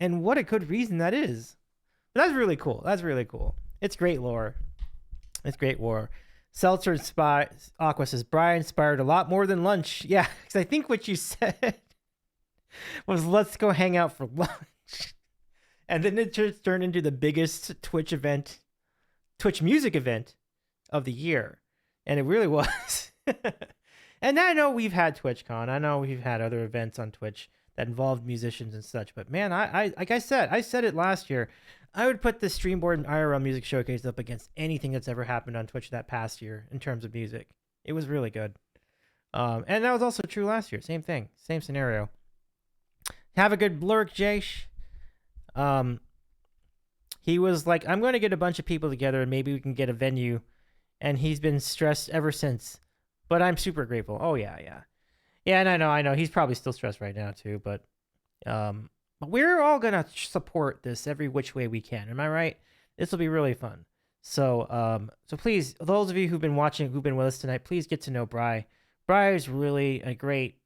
And what a good reason that is. But that's really cool. That's really cool. It's great lore. It's great lore. Seltzer Aqua says, Brian inspired a lot more than lunch. Yeah, because I think what you said was, let's go hang out for lunch. And then it just turned into the biggest Twitch music event of the year. And it really was. And I know we've had TwitchCon. I know we've had other events on Twitch that involved musicians and such. But man, I like I said it last year. I would put the Streamboard IRL Music Showcase up against anything that's ever happened on Twitch that past year in terms of music. It was really good. And that was also true last year. Same thing. Same scenario. Have a good lurk, Jace. He was like, I'm going to get a bunch of people together and maybe we can get a venue. And he's been stressed ever since. But I'm super grateful. Oh, yeah. Yeah, and I know. He's probably still stressed right now, too. But we're all going to support this every which way we can. Am I right? This will be really fun. So please, those of you who've been watching, who've been with us tonight, please get to know Bri. Bri is really a great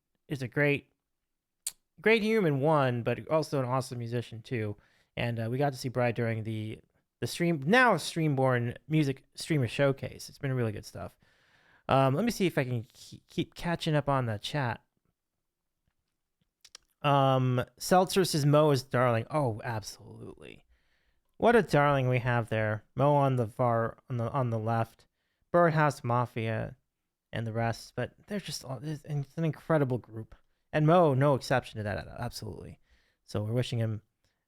human, one, but also an awesome musician, too. And we got to see Bri during the Streamborn Music Streamer Showcase. It's been really good stuff. Let me see if I can keep catching up on the chat. Seltzer says Mo is darling. Oh, absolutely. What a darling we have there. Mo on the far on the left, Birdhouse Mafia, and the rest. But they're just it's an incredible group, and Mo no exception to that. Absolutely. So we're wishing him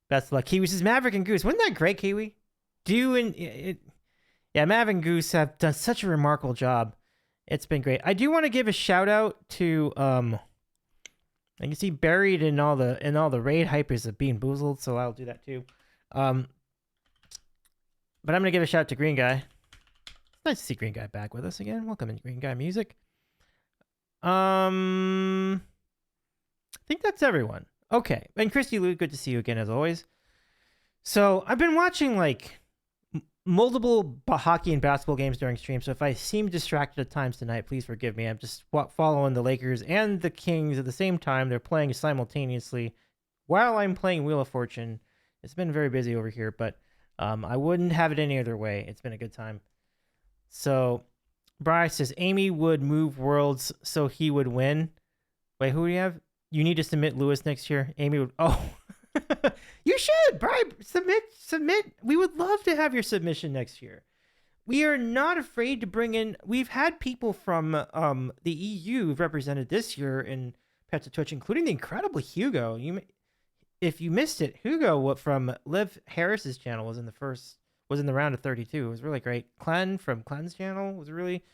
best of luck. Kiwi says Maverick and Goose. Wasn't that great, Kiwi? Yeah, Maverick and Goose have done such a remarkable job. It's been great. I do want to give a shout out to I can see buried in all the raid hype is of Bean Boozled, so I'll do that too. But I'm gonna give a shout out to Green Guy. It's nice to see Green Guy back with us again. Welcome in, Green Guy Music. I think that's everyone. Okay, and Christy Lou, good to see you again as always. So I've been watching like multiple hockey and basketball games during stream, so if I seem distracted at times tonight, please forgive me. I'm just following the Lakers and the Kings at the same time. They're playing simultaneously while I'm playing Wheel of Fortune. It's been very busy over here, but I wouldn't have it any other way. It's been a good time. So Bryce says Amy would move worlds so he would win. Wait, who do you have? You need to submit Lewis next year. Amy would... Oh... You should, Brian. Submit. We would love to have your submission next year. We are not afraid to bring in. We've had people from the EU represented this year in Pets of Twitch, including the incredible Hugo. If you missed it, Hugo from Liv Harris's channel was in the round of 32. It was really great. Clen from Clen's channel was really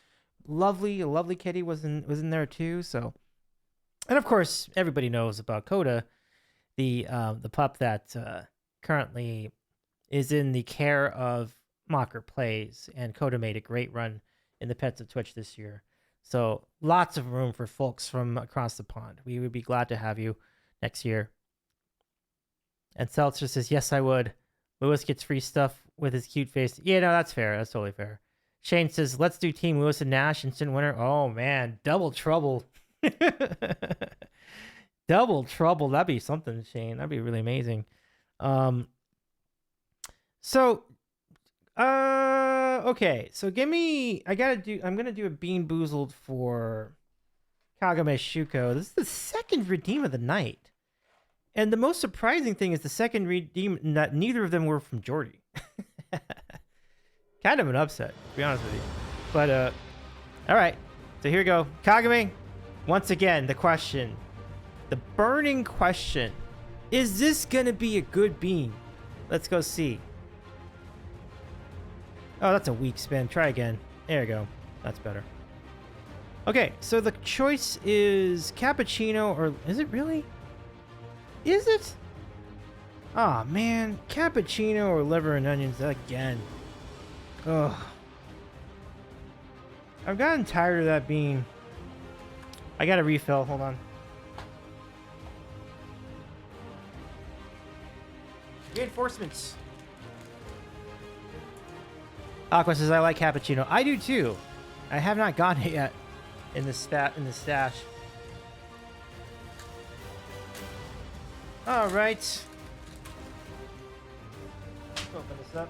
lovely. A lovely kitty was in there too. So, and of course, everybody knows about Coda. The pup that currently is in the care of Mocker Plays, and Coda made a great run in the Pets of Twitch this year. So lots of room for folks from across the pond. We would be glad to have you next year. And Seltzer says, yes, I would. Lewis gets free stuff with his cute face. Yeah, no, that's fair. That's totally fair. Shane says, let's do Team Lewis and Nash, instant winner. Oh, man. Double trouble. Double trouble. That'd be something, Shane. That'd be really amazing. Okay. So I'm gonna do a Bean Boozled for Kagame Shuko. This is the second redeem of the night. And the most surprising thing is the second redeem that neither of them were from Jordy. Kind of an upset, to be honest with you. But all right. So here we go. Kagame, once again, the question. The burning question. Is this gonna be a good bean? Let's go see. Oh, that's a weak spin. Try again. There we go. That's better. Okay, so the choice is cappuccino, or is it really? Is it? Oh man, cappuccino or liver and onions again. Ugh. I've gotten tired of that bean. I gotta refill. Hold on. Reinforcements. Aqua says I like cappuccino. I do too. I have not gotten it yet in the stash. All right. Open this up.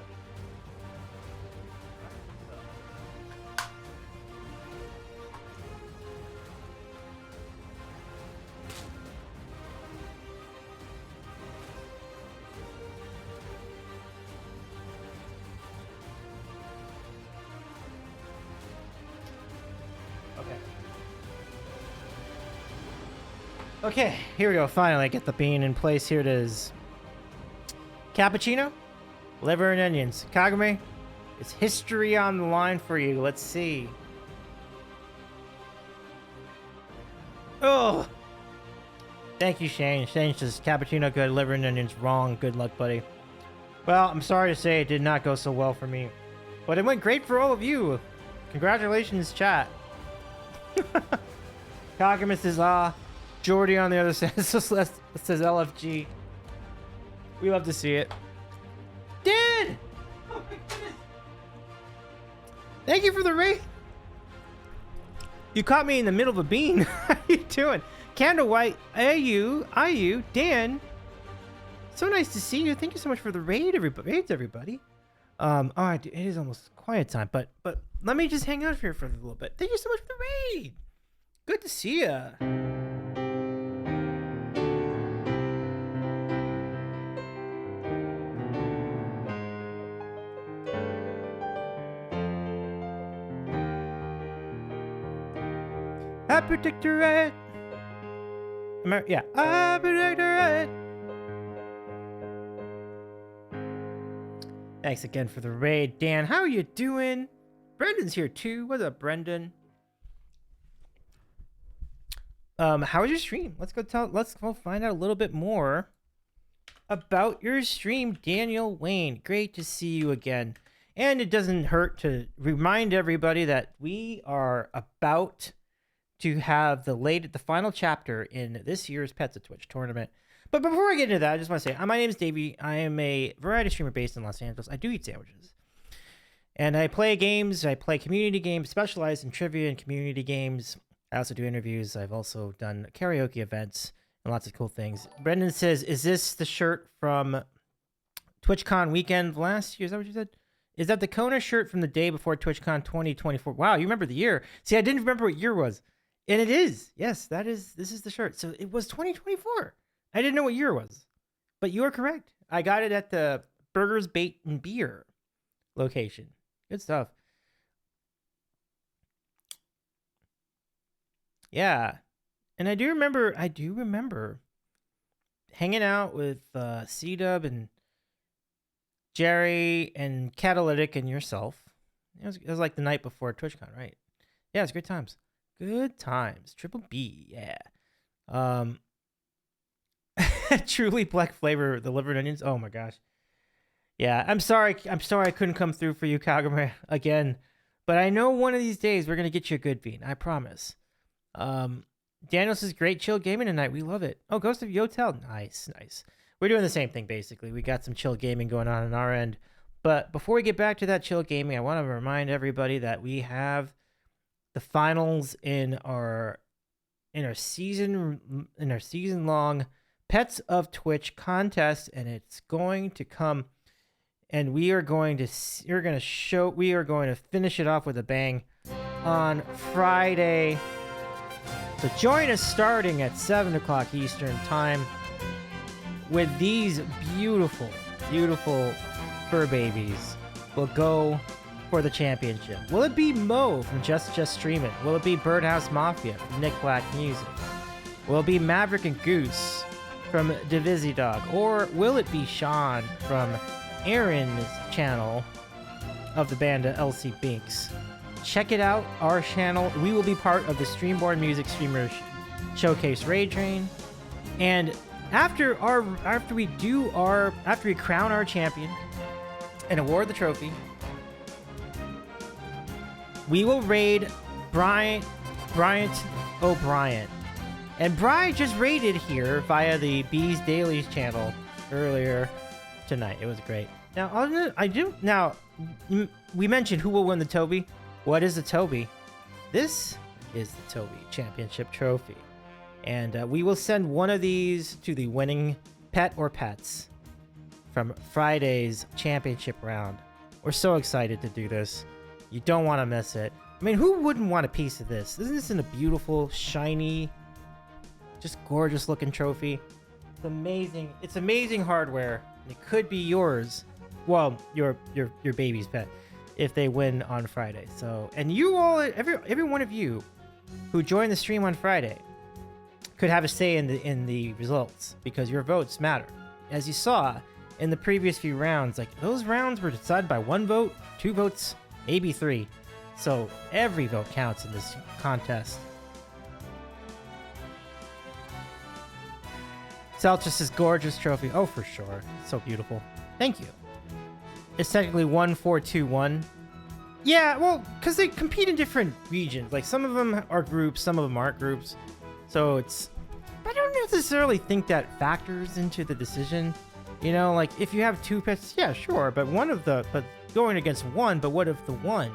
Okay, here we go. Finally, get the bean in place. Here it is. Cappuccino, liver and onions. Kagame, it's history on the line for you. Let's see. Oh, thank you, Shane. Shane says cappuccino good, liver and onions wrong. Good luck, buddy. Well, I'm sorry to say it did not go so well for me, but it went great for all of you. Congratulations, chat. Kagame says Jordy on the other side says LFG. We love to see it. Dan! Oh my goodness! Thank you for the raid. You caught me in the middle of a bean. How you doing? Candle White, IU, Dan. So nice to see you. Thank you so much for the raid, everybody. All right, it is almost quiet time, but let me just hang out here for a little bit. Thank you so much for the raid. Good to see ya. I predict you're right. Yeah, I predict you're right. Thanks again for the raid, Dan. How are you doing? Brendan's here too. What's up, Brendan? How was your stream? Let's go find out a little bit more about your stream, Daniel Wayne. Great to see you again. And it doesn't hurt to remind everybody that we are about to have the final chapter in this year's Pets of Twitch tournament. But before I get into that, I just want to say, my name is Davey. I am a variety streamer based in Los Angeles. I do eat sandwiches. And I play games. I play community games, specialize in trivia and community games. I also do interviews. I've also done karaoke events and lots of cool things. Brendan says, is this the shirt from TwitchCon weekend last year? Is that what you said? Is that the Kona shirt from the day before TwitchCon 2024? Wow, you remember the year. See, I didn't remember what year it was. And it is. Yes, this is the shirt. So it was 2024. I didn't know what year it was. But you are correct. I got it at the Burgers, Bait, and Beer location. Good stuff. Yeah. And I do remember hanging out with C-Dub and Jerry and Catalytic and yourself. It was like the night before TwitchCon, right? Yeah, it was great times. Good times. Triple B, yeah. Truly black flavor, the liver and onions. Oh my gosh. Yeah, I'm sorry I couldn't come through for you, Kagame, again. But I know one of these days we're gonna get you a good bean. I promise. Daniel says great chill gaming tonight. We love it. Oh, Ghost of Yotel. Nice. We're doing the same thing basically. We got some chill gaming going on our end. But before we get back to that chill gaming, I want to remind everybody that we have the finals in our season long Pets of Twitch contest, and it's going to come, and we are going to finish it off with a bang on Friday. So join us starting at 7 o'clock Eastern time. with these beautiful, beautiful fur babies will go for the championship? Will it be Mo from Just Stream It? Will it be Birdhouse Mafia from Nick Black Music? Will it be Maverick and Goose from Divisi Dog? Or will it be Sean from Aaron's channel of the band LC Binks? Check it out, our channel. We will be part of the Streamborn Music Streamer Showcase Raid Train. And after we crown our champion and award the trophy, we will raid Bryant O'Brien. And Bry just raided here via the Bees Dailies channel earlier tonight. It was great. Now, we mentioned who will win the Toby. What is the Toby? This is the Toby Championship Trophy. And we will send one of these to the winning pet or pets from Friday's championship round. We're so excited to do this. You don't want to miss it. I mean, who wouldn't want a piece of this? Isn't this a beautiful, shiny, just gorgeous looking trophy? It's amazing. It's amazing hardware. It could be yours. Well, your baby's pet if they win on Friday. So, and you all, every one of you who joined the stream on Friday could have a say in the results because your votes matter. As you saw in the previous few rounds, like those rounds were decided by 1 vote, 2 votes, maybe 3. So every vote counts in this contest. Celtius' gorgeous trophy. Oh, for sure. So beautiful. Thank you. It's technically 1-4-2-1. Yeah, well, because they compete in different regions. Like, some of them are groups, some of them aren't groups. So it's... I don't necessarily think that factors into the decision. You know, like, if you have 2 pets, yeah, sure. But but going against 1, but what if the 1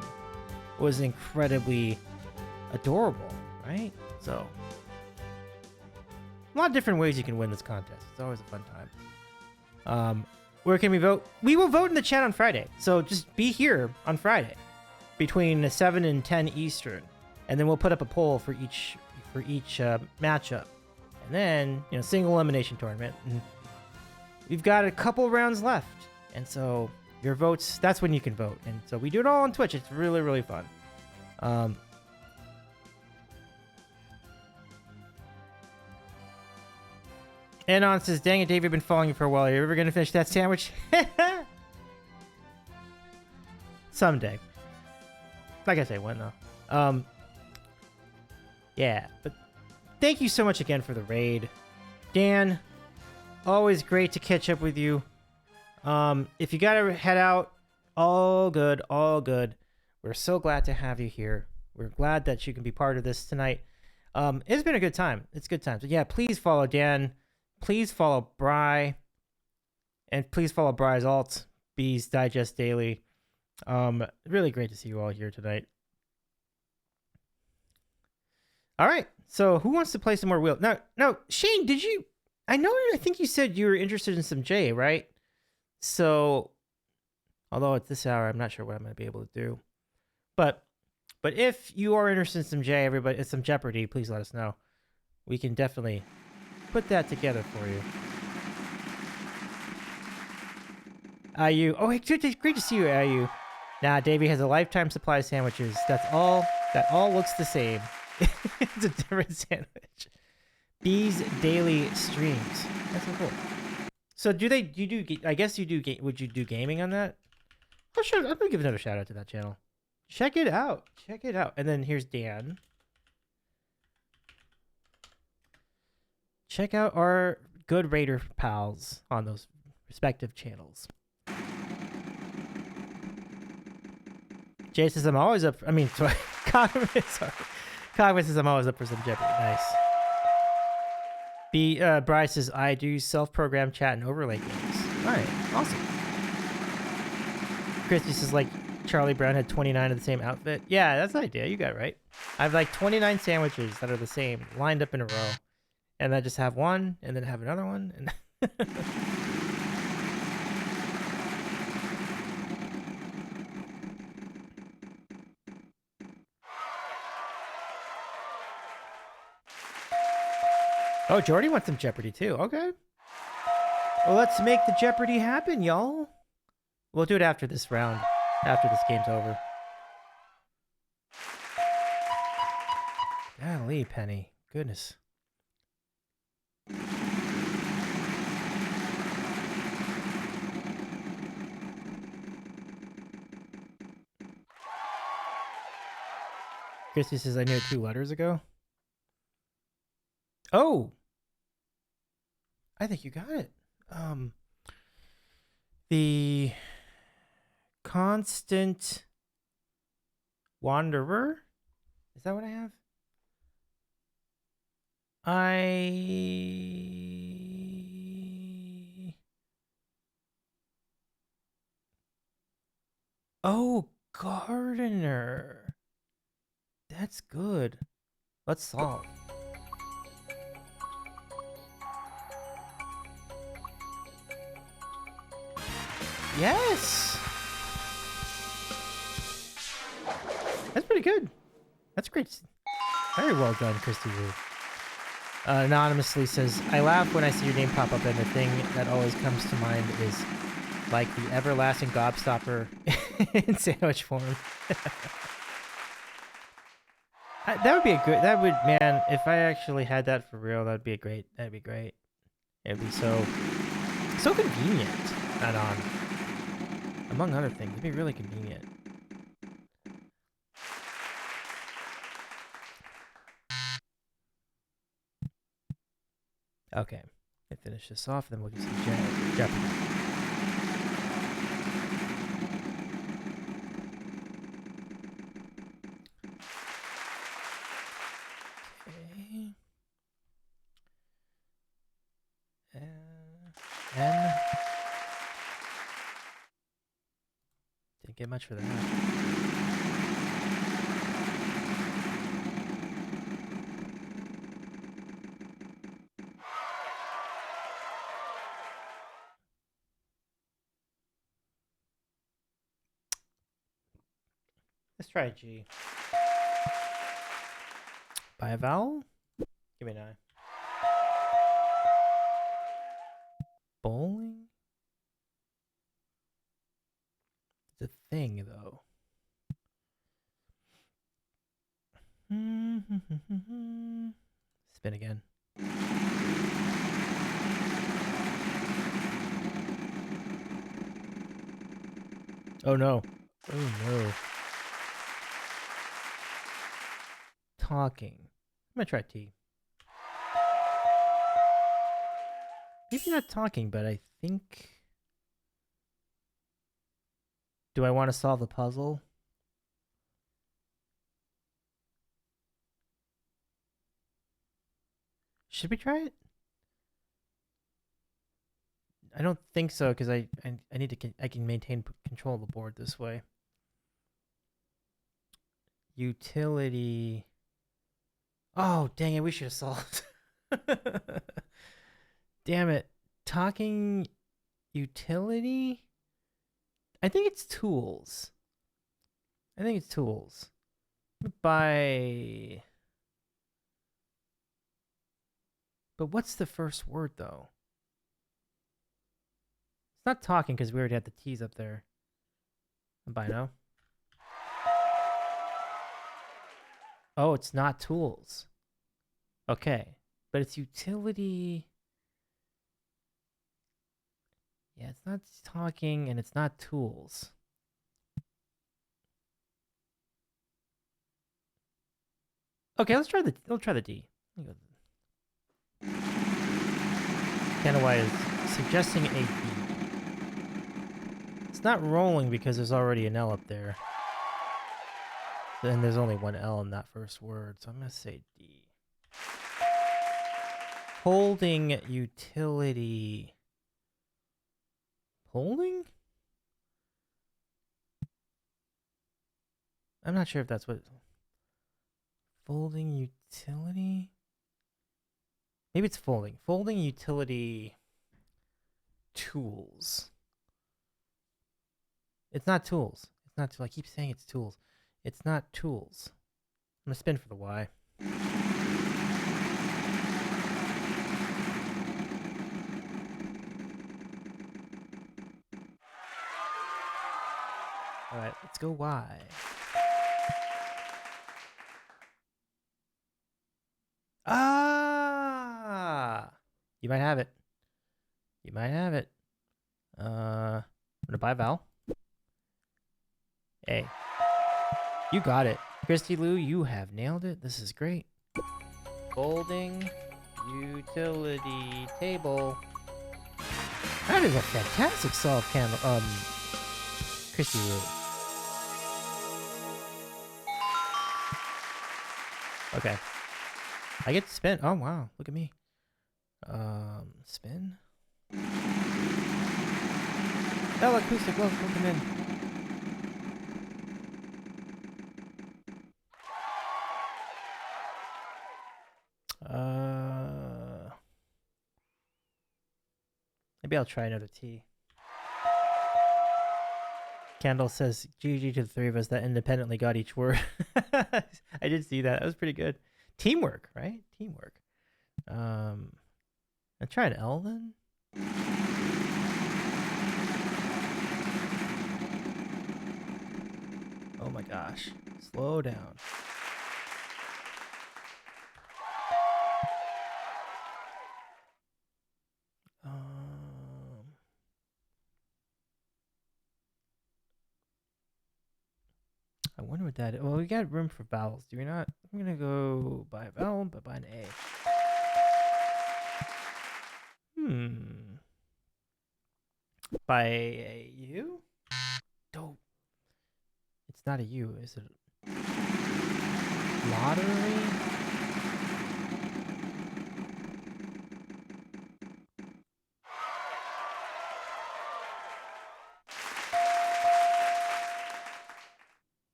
was incredibly adorable, right? So... a lot of different ways you can win this contest. It's always a fun time. Where can we vote? We will vote in the chat on Friday. So just be here on Friday between 7 and 10 Eastern. And then we'll put up a poll for each matchup. And then, you know, single elimination tournament. And we've got a couple rounds left. And so your votes, that's when you can vote. And so we do it all on Twitch. It's really, really fun. Anon says, dang it, Dave, I've been following you for a while. Are you ever going to finish that sandwich? Someday. Like I say, when though. Yeah, but thank you so much again for the raid. Dan, always great to catch up with you. If you got to head out, all good, all good. We're so glad to have you here. We're glad that you can be part of this tonight. It's been a good time. It's a good time. So yeah, please follow Dan. Please follow Bry, and please follow Bry's alt, Bees Digest Daily. Really great to see you all here tonight. All right, so who wants to play some more wheel? Now, Shane, did you? I think you said you were interested in some J, right? So, although at this hour, I'm not sure what I'm going to be able to do. But if you are interested in some J, everybody, some Jeopardy, please let us know. We can definitely put that together for you. IU. Oh, hey, great to see you, IU. Nah, Davey has a lifetime supply of sandwiches. That all looks the same. It's a different sandwich. Bees Daily Streams. That's so cool. So I guess you do, would you do gaming on that? Oh, sure. I'm going to give another shout out to that channel. Check it out. Check it out. And then here's Dan. Check out our good Raider pals on those respective channels. Jay says I'm always up. Cogman says I'm always up for some Jeopardy. Nice. Bryce says I do self-programmed chat and overlay games. All right, awesome. Christy says like Charlie Brown had 29 of the same outfit. Yeah, that's the idea. You got it right. I have like 29 sandwiches that are the same, lined up in a row. And then just have one, and then have another one, and oh, Jordy wants some Jeopardy too. Okay. Well, let's make the Jeopardy happen, y'all. We'll do it after this round, after this game's over. Golly, Penny. Goodness. Christy says I knew it 2 letters ago. Oh! I think you got it. The Constant Wanderer? Is that what I have? Oh, Gardener. That's good. Let's solve. Yes! That's pretty good. That's great. Very well done, Christy Wu. Anonymously says, I laugh when I see your name pop up, and the thing that always comes to mind is like the everlasting gobstopper in sandwich form. That would be a good, that would, man, if I actually had that for real, that'd be a great, that'd be great. It'd be so convenient, and among other things, it'd be really convenient. Okay, let's finish this off, then we'll do some Jeopardy. Okay. N. Didn't get much for that. Let's try G. By a vowel? Give me an I. Bowling? It's a thing, though. Spin again. Oh no. Oh no. Talking. I'm gonna try T. Maybe not talking, but I think... Do I want to solve the puzzle? Should we try it? I don't think so, because I need to I can maintain control of the board this way. Utility. Oh, dang it, we should have solved. Damn it. Talking utility? I think it's tools. I think it's tools. By... But what's the first word, though? It's not talking, because we already had the T's up there. By no. Oh, it's not tools. Okay. But it's utility... Yeah, it's not talking, and it's not tools. Okay, let's try the D. Kanawai is suggesting a D. It's not rolling because there's already an L up there. Then there's only one L in that first word, so I'm gonna say D. Holding utility. Holding? I'm not sure if that's what... Folding utility? Maybe it's folding. Folding utility tools. It's not tools. It's not. I keep saying it's tools. It's not tools. I'm gonna spin for the Y. Let's go Y. Ah! You might have it. You might have it. I'm gonna buy Val. Hey. You got it. Christy Lou, you have nailed it. This is great. Folding utility table. That is a fantastic solve, Christy Lou. Okay. I get to spin. Oh wow, look at me. Spin. Bella Acoustic, welcome in. Maybe I'll try another T. Candle says, GG to the three of us that independently got each word. I did see that. That was pretty good. Teamwork, right? Teamwork. I'll try an L then. Oh my gosh. Slow down. I wonder what that is. Well, we got room for vowels, do we not? I'm gonna go by a vowel, but by an A. By a U? Dope. It's not a U, is it? Lottery?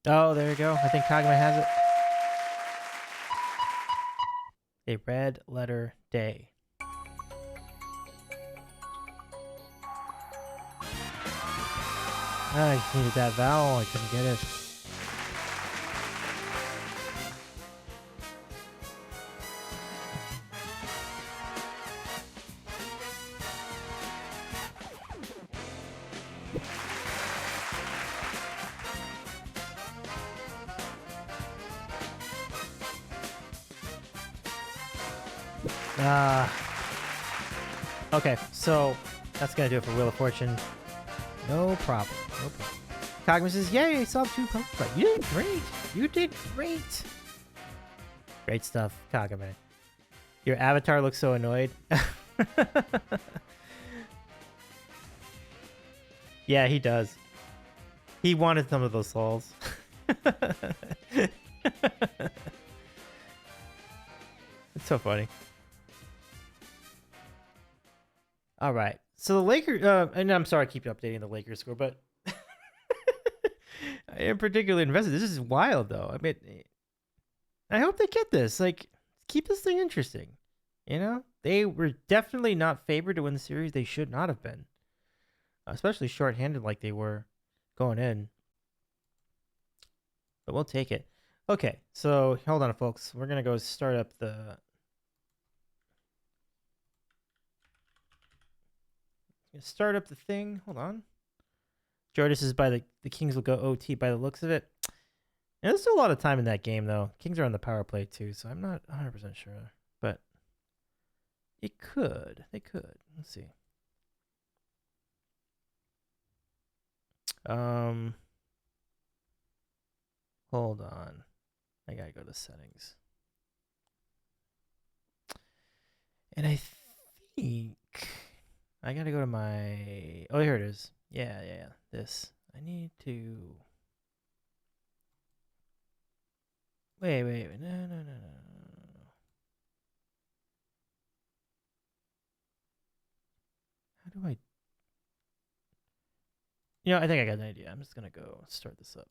Oh, there you go. I think Kagame has it. A red letter day. I just needed that vowel. I couldn't get it. Okay, so that's gonna do it for Wheel of Fortune. No problem. No problem. Kagama says, yay, sub 2 Pokemon. You did great. You did great. Great stuff, Kagame. Your avatar looks so annoyed. Yeah, he does. He wanted some of those souls. It's so funny. All right. So the Lakers, and I'm sorry I keep updating the Lakers score, but I am particularly invested. This is wild, though. I mean, I hope they get this. Like, keep this thing interesting. You know? They were definitely not favored to win the series. They should not have been. Especially shorthanded like they were going in. But we'll take it. Okay, so hold on, folks. We're going to go start up the... Start up the thing. Hold on. Jordis is by the Kings will go OT by the looks of it. And there's still a lot of time in that game, though. Kings are on the power play, too, so I'm not 100% sure. But it could. They could. Let's see. Hold on. I gotta go to settings. And I think I gotta go to my... Oh, here it is. Yeah. This. I need to... Wait. No. How do I... You know, I think I got an idea. I'm just gonna go start this up.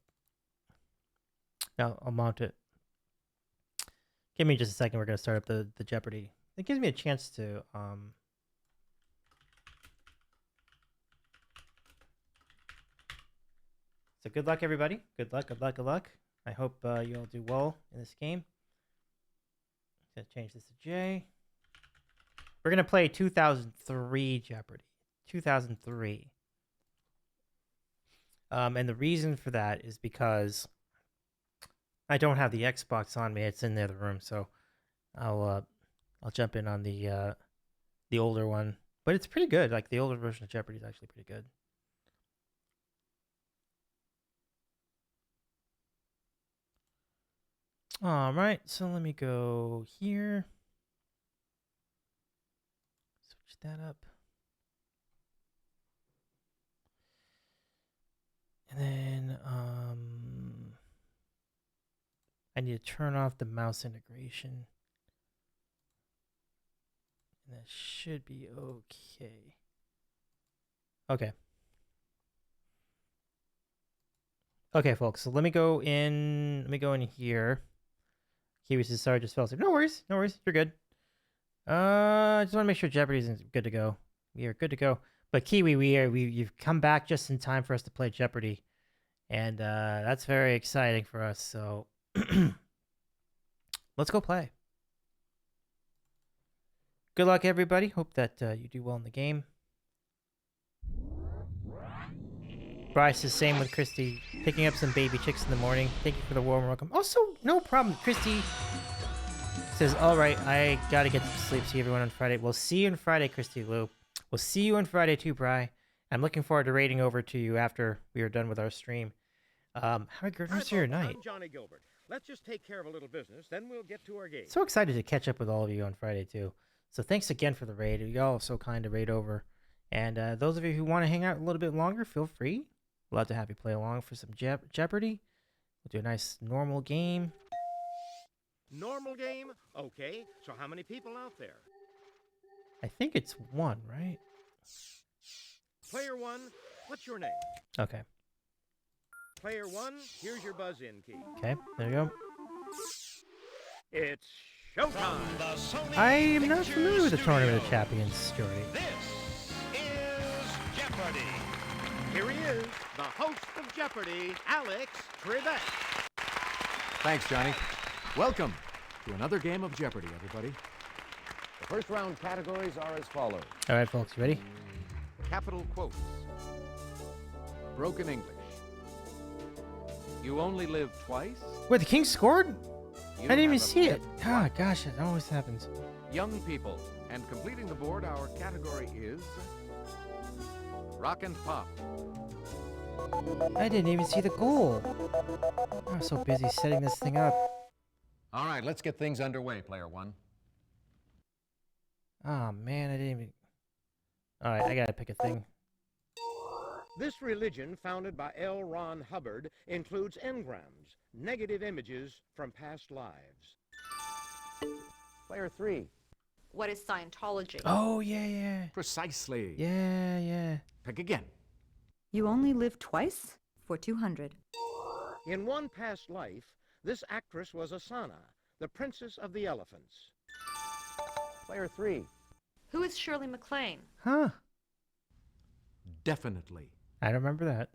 Now, I'll mount it. Give me just a second. We're gonna start up the Jeopardy. It gives me a chance to... So good luck, everybody. Good luck. I hope you all do well in this game. Gonna change this to J. We're gonna play 2003 Jeopardy. 2003. And the reason for that is because I don't have the Xbox on me. It's in the other room, so I'll jump in on the older one. But it's pretty good. Like the older version of Jeopardy is actually pretty good. All right, so let me go here. Switch that up. And then I need to turn off the mouse integration. And that should be okay. Okay. Okay, folks, so let me go in here. Kiwi says, sorry, just fell asleep. No worries, you're good. I just want to make sure Jeopardy's good to go. We are good to go. But Kiwi, you've come back just in time for us to play Jeopardy. And that's very exciting for us, so let's go play. Good luck, everybody. Hope that you do well in the game. Bryce is same with Christy. Picking up some baby chicks in the morning. Thank you for the warm welcome. Also, no problem. Christy says, all right, I got to get some sleep. See everyone on Friday. We'll see you on Friday, Christy Lou. We'll see you on Friday too, Bry. I'm looking forward to raiding over to you after we are done with our stream. Have a good rest of your night. I'm Johnny Gilbert. Let's just take care of a little business, then we'll get to our game. So excited to catch up with all of you on Friday too. So thanks again for the raid. Y'all are so kind to raid over. And those of you who want to hang out a little bit longer, feel free. Love to have you play along for some Jeopardy. We'll do a nice normal game. Normal game? Okay, so how many people out there? I think it's one, right? Player one, what's your name? Okay. Player one, here's your buzz-in key. Okay, there you go. It's showtime! I am not familiar with the Tournament of Champions, Jordy. This is Jeopardy! Here he is, the host of Jeopardy, Alex Trebek. Thanks, Johnny. Welcome to another game of Jeopardy, everybody. The first round categories are as follows. All right, folks, you ready? Capital quotes. Broken English. You only live twice. Wait, the king scored? You I didn't even have a see it. myth. Ah, gosh, it always happens. Young people. And completing the board, our category is rock and pop. I didn't even see the goal. I was so busy setting this thing up. All right, let's get things underway, player one. Oh, man, I didn't even... All right, I gotta pick a thing. This religion, founded by L. Ron Hubbard, includes engrams, negative images from past lives. Player three. What is Scientology? Oh, yeah. Precisely. Yeah. Pick again. You only live twice for 200. In one past life, this actress was Asana, the princess of the elephants. Player three. Who is Shirley MacLaine? Huh. Definitely. I don't remember that.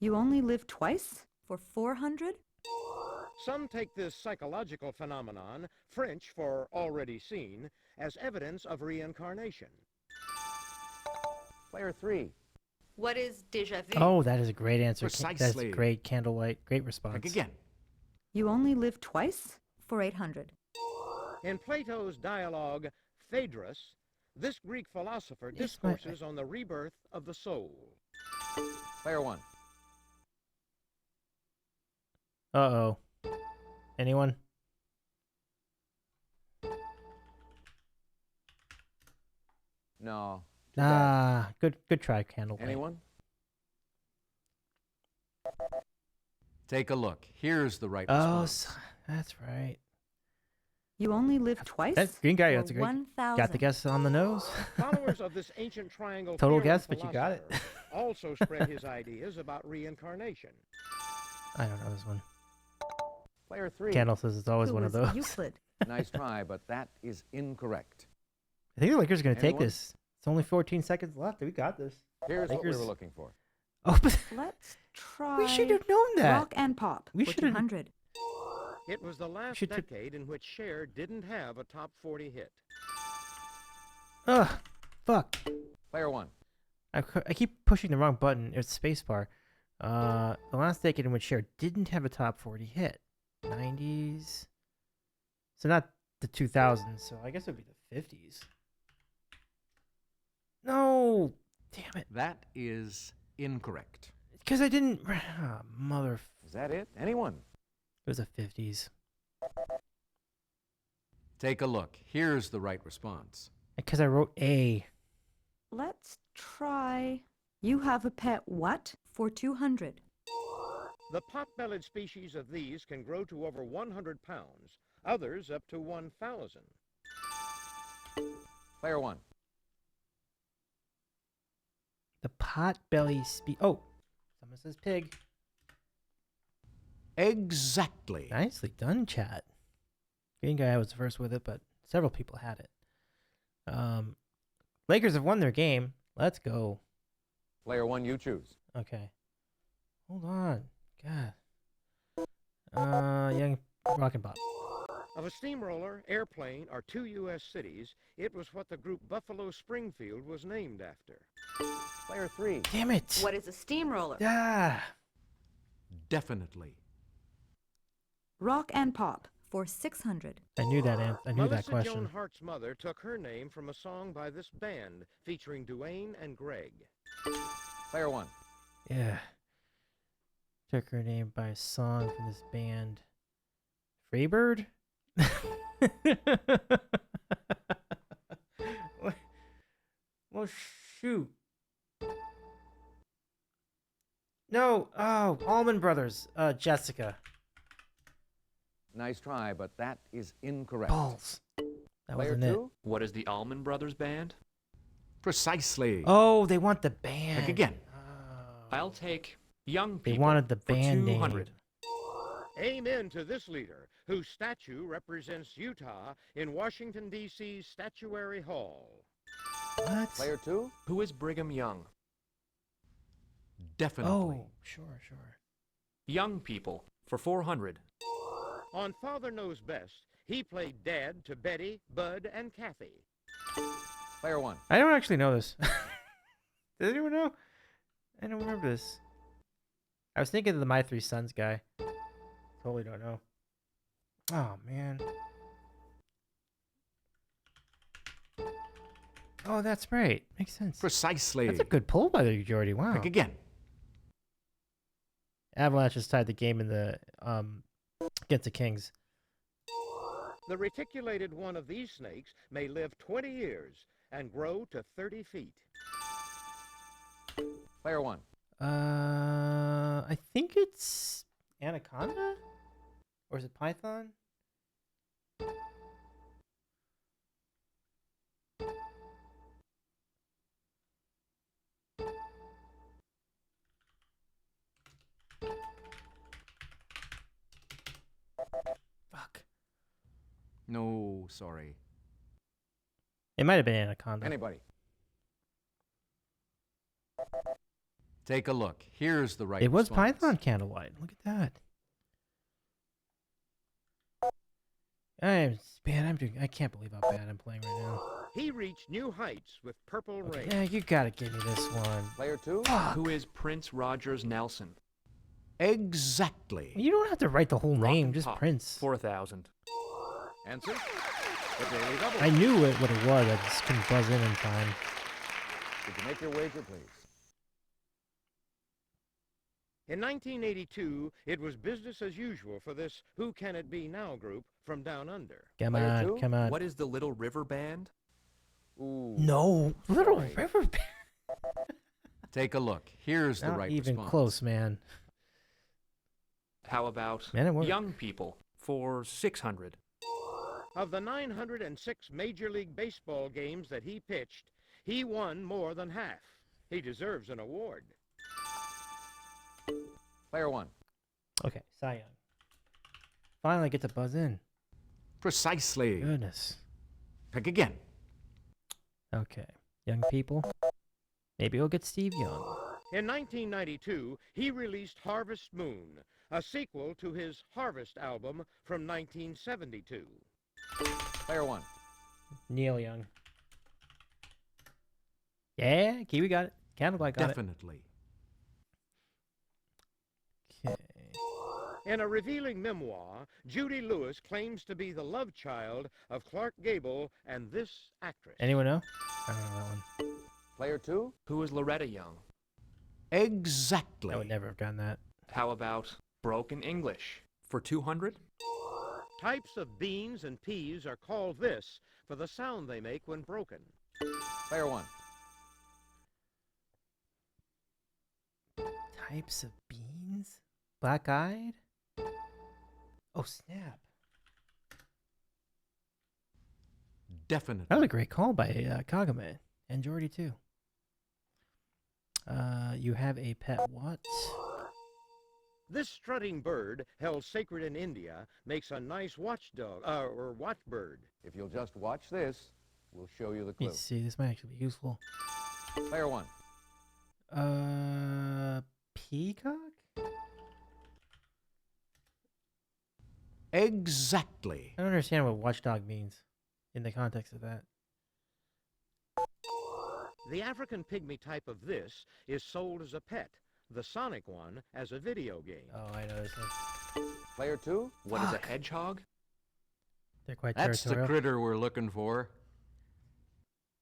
You only live twice for 400? Some take this psychological phenomenon, French for already seen, as evidence of reincarnation. Player three. What is déjà vu? Oh, that is a great answer. Precisely. That's great, Candlelight. Great response. Pick again. You only live twice for 800. In Plato's dialogue, Phaedrus, this Greek philosopher discourses on the rebirth of the soul. Player one. Uh-oh. Anyone? No. Ah, good try, Candlelight. Anyone? Take a look. Here's the right Oh, response. that's right. You only live twice That green guy, for that's a great. 1,000. Got the guess on the nose. Followers of this ancient triangle Total theorem guess, but you got it. philosopher also spread his ideas about reincarnation. I don't know this one. Player three. Candle says it's always Who one of was those. Euclid? Nice try, but that is incorrect. I think the Lakers are going to take Anyone? this. It's only 14 seconds left. We got this. Here's what we Lakers- were looking for. Oh, but Let's try. we should have known that. Rock and pop. We for should have- 200. It was the last should decade in which Cher didn't have a top 40 hit. Ugh, fuck. Player one. I keep pushing the wrong button. It's spacebar. The last decade in which share didn't have a top 40 hit. 90s. So not the 2000s, so I guess it would be the 50s. No! Damn it. That is incorrect. Because I didn't... Oh, mother... Is that it? Anyone? It was the 50s. Take a look. Here's the right response. Because I wrote A. Let's try. You have a pet what for 200? The pot-bellied species of these can grow to over 100 pounds, others up to 1,000. Player one. The potbelly Oh, someone says pig. Exactly. Nicely done, chat. Green guy was the first with it, but several people had it. Lakers have won their game. Let's go. Player one, you choose. Okay. Hold on. God. Young Rockin' Bob. Of a steamroller, airplane, or 2 U.S. cities, it was what the group Buffalo Springfield was named after. Player three. Damn it. What is a steamroller? Ah. Definitely. Rock and pop for 600. I knew that. I knew that Melissa question. Joan Hart's mother took her name from a song by this band featuring Duane and Greg. Player one. Yeah. Took her name by a song from this band. Freebird? Well, shoot. No. Oh, Allman Brothers. Jessica. Nice try, but that is incorrect. Balls. That Player wasn't it. two. What is the Allman Brothers Band? Precisely. Oh, they want the band. Pick again. I'll take Young They People wanted the for band name. 200. Amen to this leader, whose statue represents Utah in Washington, D.C.'s Statuary Hall. What? Player two. Who is Brigham Young? Definitely. Oh, sure. Young People for 400. On Father Knows Best, he played Dad to Betty, Bud, and Kathy. Player one. I don't actually know this. Does anyone know? I don't remember this. I was thinking of the My Three Sons guy. Totally don't know. Oh, man. Oh, that's right. Makes sense. Precisely. That's a good pull by the Jordy. Wow. Pick again. Avalanche has tied the game in the against the Kings. The reticulated one of these snakes may live 20 years and grow to 30 feet. Player one. I think it's Anaconda? Or is it Python? Fuck. No, sorry. It might have been Anaconda. Anybody? Take a look. Here's the right It was response. Python Candlelight. Look at that. I can't believe how bad I'm playing right now. He reached new heights with Purple Rain. Yeah, you gotta give me this one. Player two. Who is Prince Rogers Nelson? Exactly. You don't have to write the whole name, just Pop, Prince. 4,000. Answer? The Daily Double. I knew what it was. I just couldn't buzz in time. Did you make your wager, please? In 1982, it was business as usual for this Who Can It Be Now group from Down Under. Come Player on, two? come on. What is the Little River Band? Ooh. No, Little Sorry. River Band. Take a look. Here's the Not right even response. close, man. How about Man, it worked. Young People for 600? Of the 906 Major League Baseball games that he pitched, he won more than half. He deserves an award. Player one. Okay, Cy Young. Finally get to buzz in. Precisely. Goodness. Pick again. Okay, young people. Maybe we'll get Steve Young. In 1992, he released Harvest Moon, a sequel to his Harvest album from 1972. Player one. Neil Young. Yeah, Kiwi got it. Candlelight got it. Definitely. In a revealing memoir, Judy Lewis claims to be the love child of Clark Gable and this actress. Anyone know? I don't know that one. Player 2? Who is Loretta Young? Exactly. I would never have gotten that. How about broken English? For 200? Types of beans and peas are called this for the sound they make when broken. Player 1. Types of beans? Black-eyed? Oh, snap. Definitely. That was a great call by Kagame. And Jordy, too. You have a pet what? This strutting bird, held sacred in India, makes a nice watchdog, or watchbird. If you'll just watch this, we'll show you the clue. Let's see, this might actually be useful. Player 1. Peacock? Exactly. I don't understand what watchdog means in the context of that. The African pygmy type of this is sold as a pet, the sonic one as a video game. Oh, I know this one. Player 2. What is a hedgehog? They're quite That's the territorial. critter we're looking for.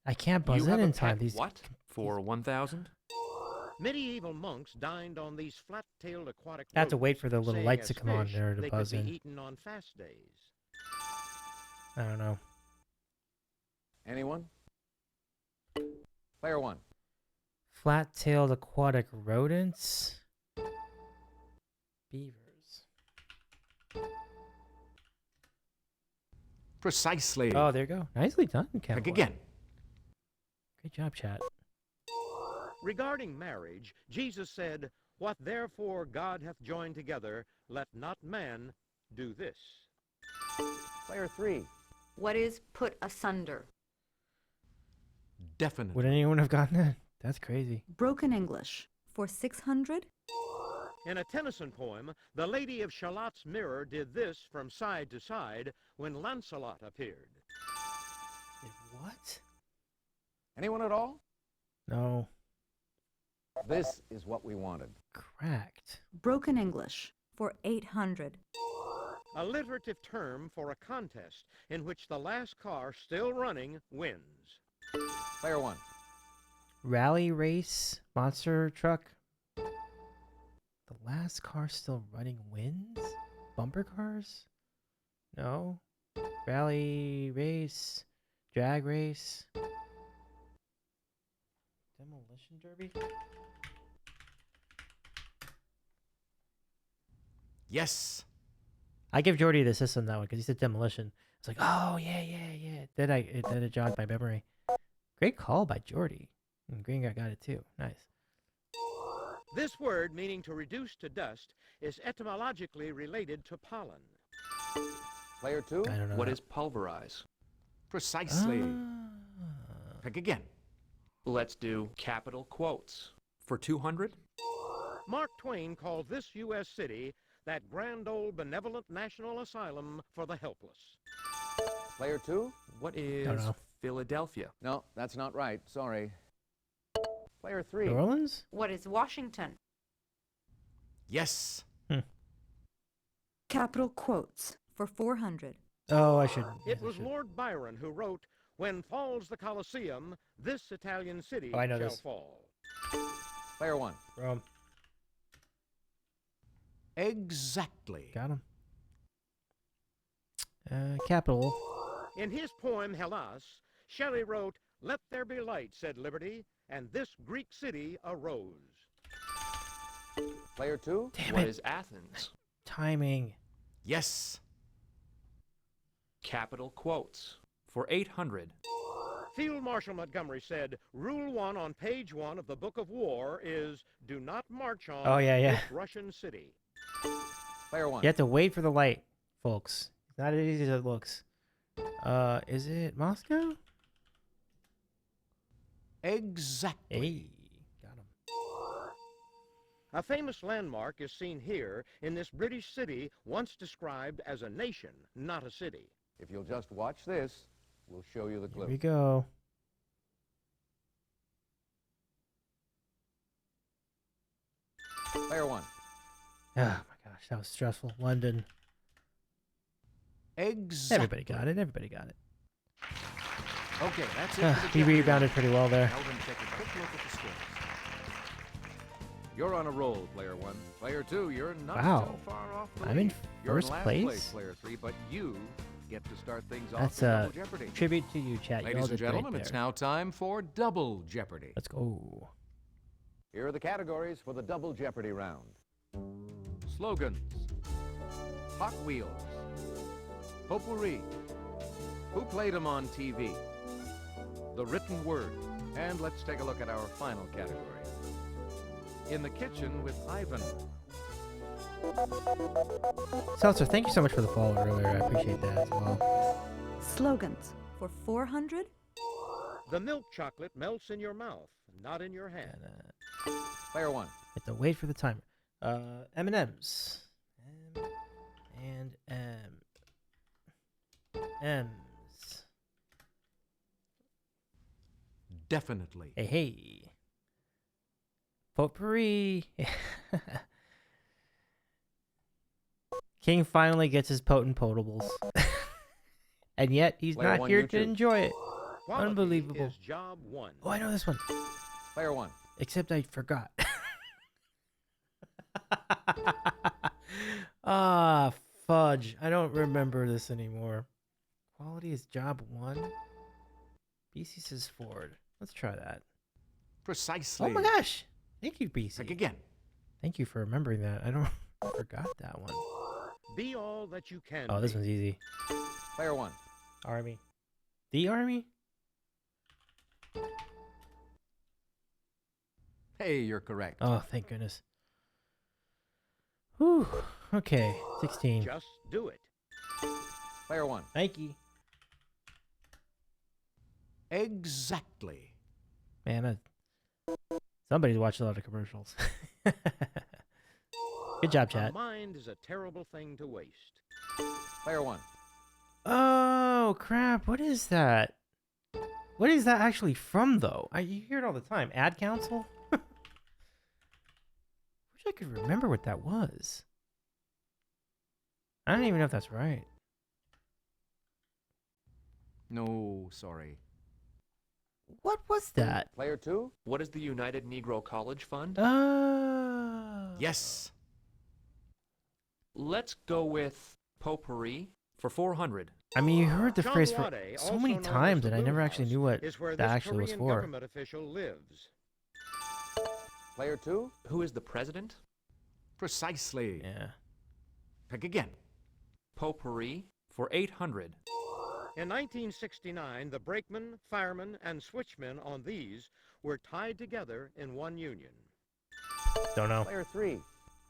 I can't buzz You in have a in time. pet These what? For 1,000? Medieval monks dined on these flat-tailed aquatic I have to wait for the rodents, little saying lights as to come on fish, there to they buzz could in. be eaten on fast days. I don't know. Anyone? Player 1. Flat-tailed aquatic rodents. Beavers. Precisely. Oh, there you go. Nicely done, Pick Cowboy. again. Great job, chat. Regarding marriage, Jesus said, "What therefore God hath joined together, let not man do this." Player 3. What is put asunder? Definitely. Would anyone have gotten that? That's crazy. Broken English. For 600? In a Tennyson poem, the Lady of Shalot's mirror did this from side to side when Lancelot appeared. What? Anyone at all? No. This is what we wanted. Cracked. Broken English. For 800. A alliterative term for a contest in which the last car still running wins. Player 1. Rally race monster truck. The last car still running wins? Bumper cars? No. Rally race. Drag race. Demolition derby? Yes. I give Jordy the assist on that one because he said demolition. It's like, oh yeah. Then it jogged my memory. Great call by Jordy. And Green Guy got it too. Nice. This word, meaning to reduce to dust, is etymologically related to pollen. Player 2. I don't know. What is pulverize? Precisely. Pick again. Let's do capital quotes. For 200? Mark Twain called this U.S. city that grand old benevolent national asylum for the helpless. Player 2. What is Don't know. Philadelphia? No, that's not right. Sorry. Player 3. New Orleans? What is Washington? Yes. Capital quotes. For 400. Oh, I should. It was Lord Byron who wrote, "When falls the Colosseum, this Italian city Oh, I know shall this. fall." Player 1. Rome. Exactly. Got him. Capital. In his poem Hellas, Shelley wrote, "Let there be light," said liberty, "and this Greek city arose." Player 2. Damn What it. is Athens? Timing. Yes. Capital quotes. For 800. Field Marshal Montgomery said, "Rule 1 on page 1 of the Book of War is, do not march on Oh, yeah. this Russian city." Player 1. You have to wait for the light, folks. It's not as easy as it looks. Is it Moscow? Exactly. Hey, got him. A famous landmark is seen here in this British city once described as a nation, not a city. If you'll just watch this, we'll show you the Here clue. we go. Player 1. Oh my god. Gosh, that was stressful. London. Exactly. Everybody got it. Everybody got it. Okay, that's it. For the He Jeopardy rebounded round. pretty well there. Now then, take a quick look at the scores. You're on a roll, player 1. Player 2, you're not Wow. so far off the I'm in lead. You're first last place? player 3, but you get to start things off That's with a Double Jeopardy. tribute to you, chat. You all Ladies and did great gentlemen, it's there. now time for Double Jeopardy. Let's go. Here are the categories for the Double Jeopardy round. Slogans, Hot Wheels, Potpourri, Who Played 'Em on TV, The Written Word, and let's take a look at our final category. In the Kitchen with Ivan. Seltzer, thank you so much for the follow earlier. I appreciate that as well. Slogans for 400. The milk chocolate melts in your mouth, not in your hand. Player 1. Have to wait for the timer. M&M's. M's. Definitely. Hey, hey. Potpourri. King finally gets his potent potables. And yet, he's Player not one, here you to choose. enjoy it. Quality Unbelievable. is job 1. Oh, I know this one. Player 1. Except I forgot. Ah, fudge. I don't remember this anymore. Quality is job 1. BC says Ford. Let's try that. Precisely. Oh my gosh. Thank you, BC. Pick again. Thank you for remembering that. I forgot that one. Be all that you can Oh, this be. one's easy. Player 1. Army. The Army? Hey, you're correct. Oh, thank goodness. Whew. Okay, 16. Just do it. Player 1. Nike. Exactly. Man, somebody's watched a lot of commercials. Good job, A chat. mind is a terrible thing to waste. Player 1. Oh, crap. What is that? What is that actually from, though? You hear it all the time. Ad Council? Wish I could remember what that was. I don't even know if that's right. No, sorry. What was that? Player 2. What is the United Negro College Fund? Yes. Let's go with Potpourri for 400. I mean, you heard the phrase for Chongwade, so also many known as times the that I never Blue actually House, knew what is where that this actually was Korean for. government official lives. Player 2. Who is the president? Precisely. Yeah. Pick again. Potpourri for 800. In 1969, the brakemen, firemen, and switchmen on these were tied together in one union. Don't know. Player 3.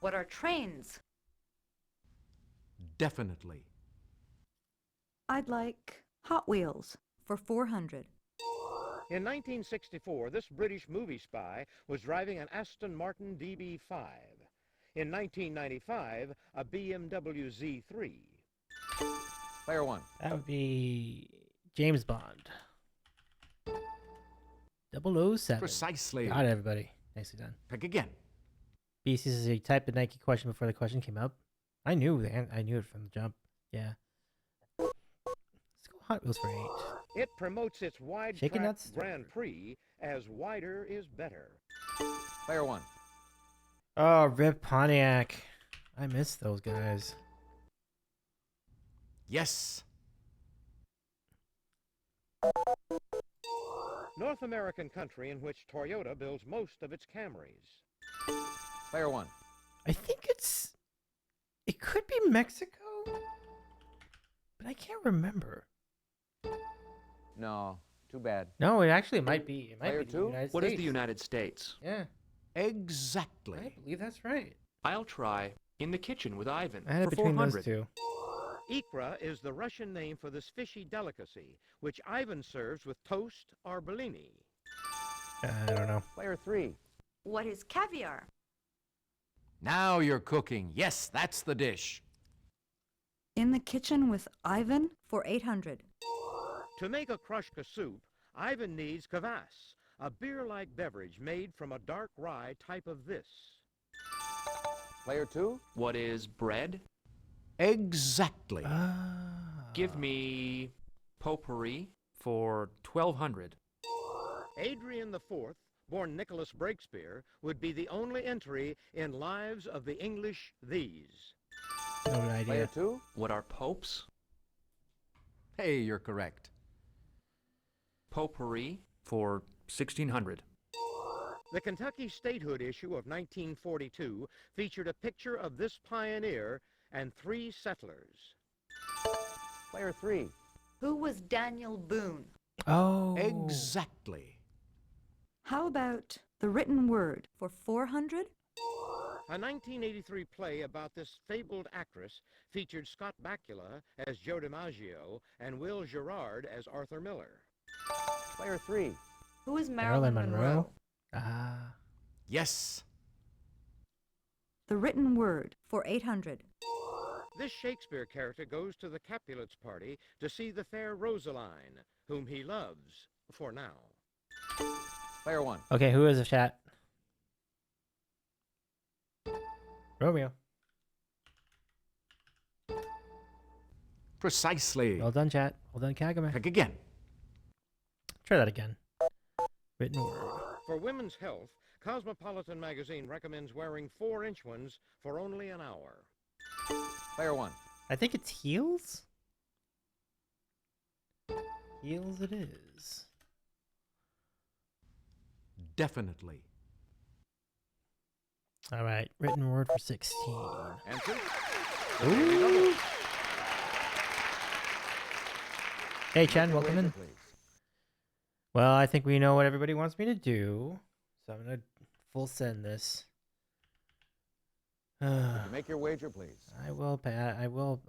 What are trains? Definitely. I'd like Hot Wheels for 400. In 1964, this British movie spy was driving an Aston Martin DB5. In 1995, a BMW Z3. Player 1. That would be James Bond. 007. Precisely. Got it, everybody. Nicely done. Pick again. BC says he typed the Nike question before the question came up. I knew it from the jump. Yeah. Let's go Hot Wheels for 8. It promotes its wide Shaken track Nuts Grand Prix as wider is better. Player 1. Oh, Rip Pontiac. I miss those guys. Yes. North American country in which Toyota builds most of its Camrys. Player 1. I think it could be Mexico, but I can't remember. No, too bad. No, it actually might be. It might Player be the 2? United What States. is the United States? Yeah, Exactly. I believe that's right. I'll try In the Kitchen with Ivan I had it for between 400. those two. Ikra is the Russian name for this fishy delicacy, which Ivan serves with toast or bellini. I don't know. Player 3. What is caviar? Now you're cooking. Yes, that's the dish. In the Kitchen with Ivan for 800. To make a krushka soup, Ivan needs kvass, a beer-like beverage made from a dark rye type of this. Player 2? What is bread? Exactly. Give me potpourri for 1200. Adrian IV, born Nicholas Breakspear, would be the only entry in Lives of the English These. No idea. Player 2? What are popes? Hey, you're correct. Potpourri for 1600. The Kentucky statehood issue of 1942 featured a picture of this pioneer and 3 settlers. Player 3? Who was Daniel Boone? Oh. Exactly. How about the written word for 400? A 1983 play about this fabled actress featured Scott Bakula as Joe DiMaggio and Will Gerard as Arthur Miller. Player 3? Who is Marilyn Monroe? Ah. Yes. The written word for 800. This Shakespeare character goes to the Capulets party to see the fair Rosaline, whom he loves for now. Player 1? Okay, who is the chat? Romeo. Precisely. Well done, chat. Well done, Kagame. Pick again. Try that again. Written word. For women's health, Cosmopolitan magazine recommends wearing 4-inch ones for only an hour. Player 1? I think it's heels? Heels it is. Definitely. All right, written word for 16. Answer? Ooh. Hey, Chen, welcome in. Please. Well, I think we know what everybody wants me to do, so I'm gonna full send this. Would you make your wager, please? I will, Pat. I will.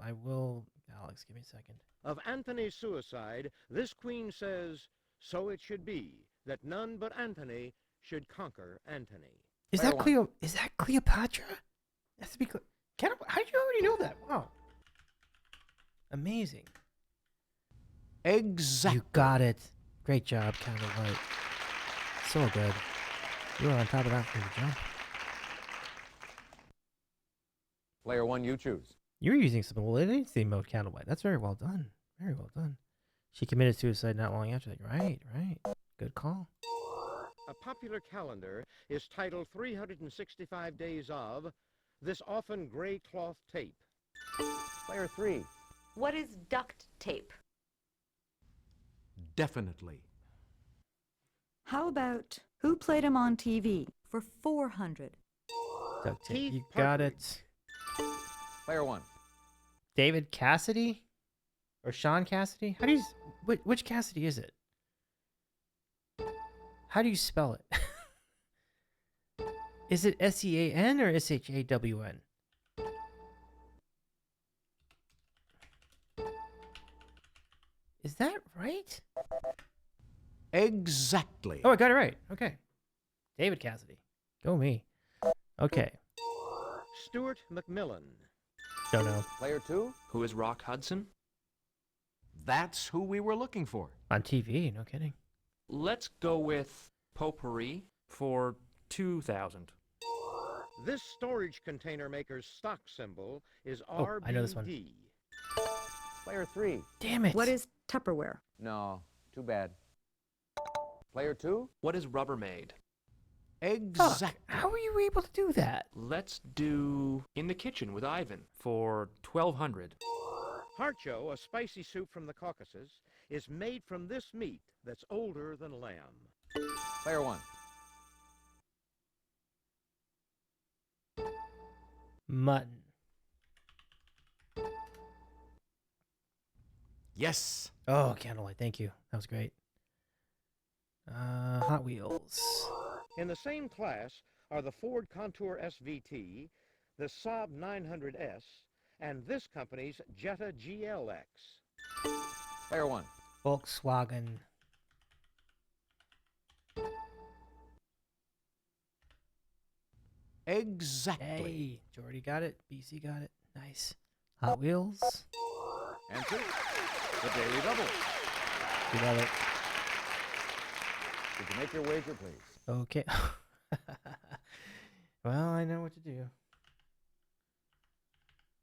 Alex, give me a second. Of Antony's suicide, this queen says, "So it should be that none but Antony should conquer Antony." Is that Cleo? Is that Cleopatra? That's to be. How did you already know that? Wow. Amazing. Exactly. You got it. Great job, Candlelight. So good. You were on top of that from the jump. Player 1, you choose. You were using some validity mode, Candlelight. That's very well done. Very well done. She committed suicide not long after that. Right, right. Good call. A popular calendar is titled 365 Days of this often gray cloth tape. Player 3? What is duct tape? Definitely. How about who played him on TV for 400? Duct tape. Keith You got Partridge. it. Player 1? David Cassidy? Or Sean Cassidy? How do you... Which Cassidy is it? How do you spell it? Is it S-E-A-N or S-H-A-W-N? Is that right? Exactly. Oh, I got it right. Okay. David Cassidy. Go me. Okay. Stuart McMillan. Don't know. Player 2? Who is Rock Hudson? That's who we were looking for. On TV, no kidding. Let's go with potpourri for 2000. This storage container maker's stock symbol is Oh, RBD. I know this one. Player 3? Damn it. What is Tupperware? No, too bad. Player 2? What is Rubbermaid? Exactly. How were you able to do that? Let's do In the Kitchen with Ivan for 1200. Harcho, a spicy soup from the Caucasus, is made from this meat that's older than lamb. Player 1? Mutton. Yes. Oh, Candlelight, thank you. That was great. Hot Wheels. In the same class are the Ford Contour SVT, the Saab 900S, and this company's Jetta GLX. Player 1? Volkswagen. Exactly. Hey, Jordy got it. BC got it. Nice. Hot Wheels. Answer? The Daily Double. You love it. Would you make your wager, please? Okay. Well, I know what to do.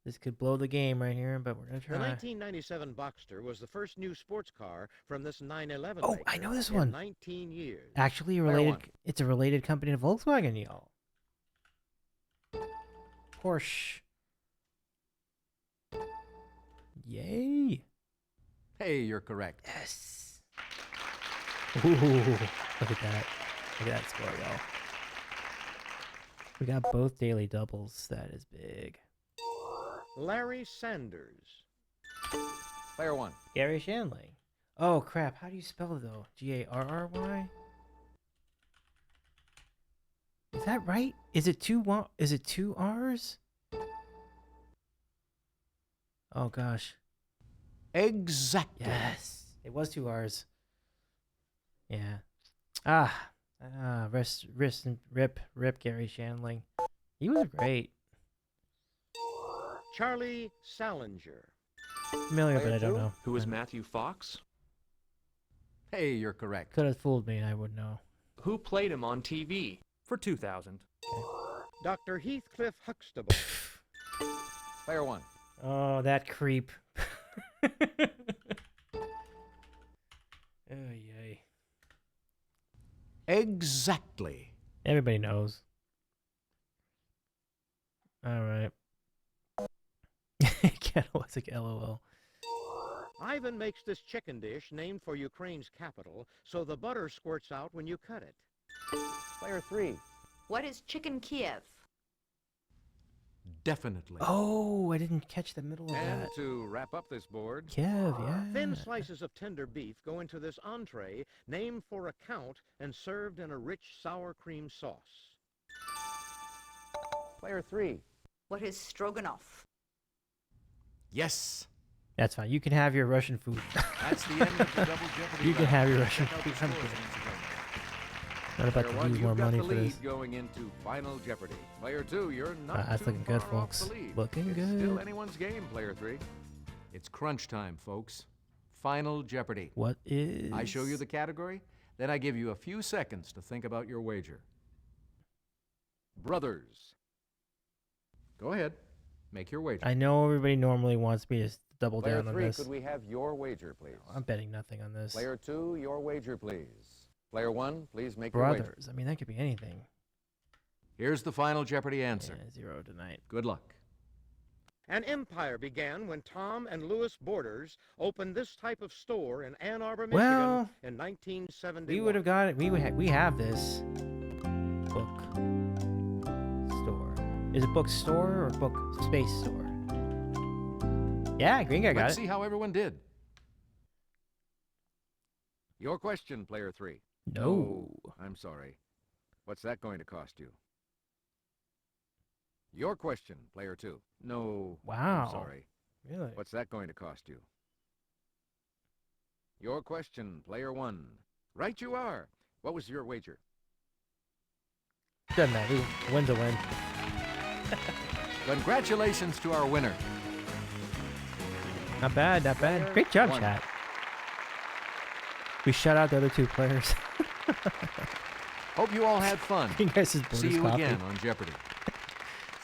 This could blow the game right here, but we're gonna The try. 1997 Boxster was the first new sports car from this 911 Oh, maker I know this in one. 19 years. Actually, Player related. one. It's a related company to Volkswagen, y'all. Porsche. Yay! Hey, you're correct. Yes. Ooh, look at that! Look at that score, y'all. We got both daily doubles. That is big. Larry Sanders. Player one. Gary Shandling. Oh crap! How do you spell it though? Garry? Is that right? Is it two R's? Oh gosh. Exactly. Yes, it was two R's. Yeah. Rest and rip Gary Shandling. He was great. Charlie Salinger. Familiar, but I don't two. know. Who is Matthew Fox? Hey, you're correct. Could have fooled me. I would know. Who played him on TV? For 2,000. Dr. Heathcliff Huxtable. Player one. Oh, that creep. Oh, yay. Exactly. Everybody knows. All right. Kettle was like LOL. Ivan makes this chicken dish named for Ukraine's capital, so the butter squirts out when you cut it. Player three. What is chicken Kiev? Definitely. Oh, I didn't catch the middle of And that. to wrap up this board, Kev, yeah. Thin slices of tender beef go into this entree, named for a count and served in a rich sour cream sauce. player three. What is stroganoff? Yes. That's fine. You can have your Russian food. That's the end of the double jeopardy. You can round. have your Check Russian out the food. I'm scores kidding. once again. Not about Player to one, lose you've more got money the for lead this. going into Final Jeopardy. Player two, you're not That's too looking good, far off folks. the lead. Looking it's good. Still anyone's game, player three. It's crunch time, folks. Final Jeopardy. What is? I show you the category, then I give you a few seconds to think about your wager. Brothers. Go ahead. Make your wager. I know everybody normally wants me to double Player down on three, this. could we have your wager, please? I'm betting nothing on this. Player two, your wager, please. Player one, please make your wager. Brothers. I mean, that could be anything. Here's the Final Jeopardy answer. Yeah, 0 tonight. Good luck. An empire began when Tom and Louis Borders opened this type of store in Ann Arbor, Michigan Well, in 1971. We would have got it. We have this book store. Is it book store or book space store? Yeah, Green Guy got Let's it. see how everyone did. Your question, player three. No. I'm sorry. What's that going to cost you? Your question, player two. No. Wow. I'm sorry. Really? What's that going to cost you? Your question, player one. Right you are. What was your wager? Doesn't matter. Win's a win. Congratulations to our winner. Not bad, not bad. Great job, One. chat. We shut out the other two players. Hope you all had fun. You guys' See Borders you coffee. again on Jeopardy.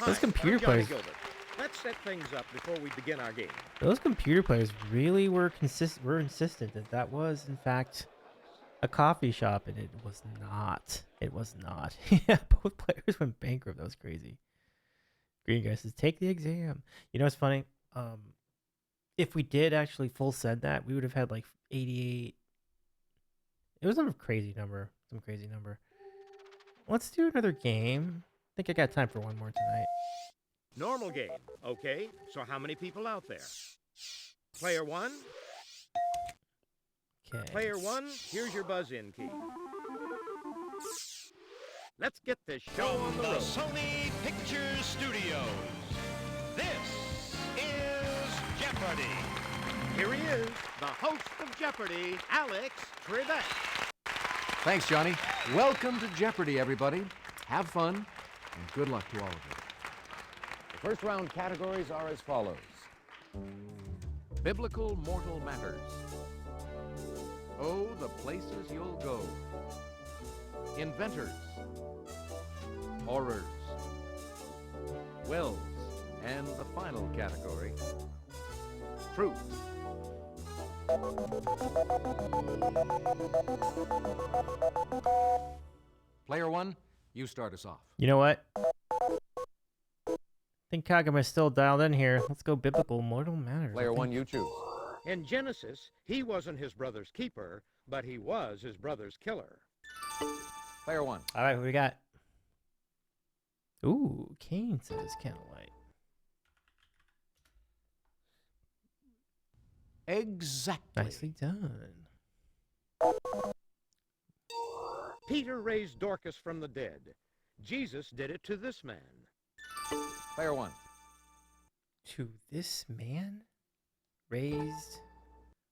Those Hi, computer I'm Johnny players. Gilbert. Let's set things up before we begin our game. Those computer players really were insistent that that was in fact a coffee shop, and it was not. It was not. Yeah, both players went bankrupt. That was crazy. Green Guy says, "Take the exam." You know what's funny? If we did actually full send that, we would have had like 88. It was some crazy number. Some crazy number. Let's do another game. I think I got time for one more tonight. Normal game, okay? So how many people out there? Player one? Okay. Player one, here's your buzz-in key. Let's get this show on the road. Sony Pictures Studios. This is Jeopardy! Here he is, the host of Jeopardy, Alex Trebek. Thanks, Johnny. Welcome to Jeopardy, everybody. Have fun, and good luck to all of you. The first round categories are as follows. Biblical Mortal Matters. Oh, the places you'll go. Inventors. Horrors. Wells. And the final category, fruit. Player one, you start us off. You know what? I think Kagama's still dialed in here. Let's go biblical mortal matters. Player one, you choose. In Genesis, he wasn't his brother's keeper, but he was his brother's killer. Player one. All right, what we got? Ooh, Kane says candlelight. Exactly. Nicely done. Peter raised Dorcas from the dead. Jesus did it to this man. Player one. To this man raised,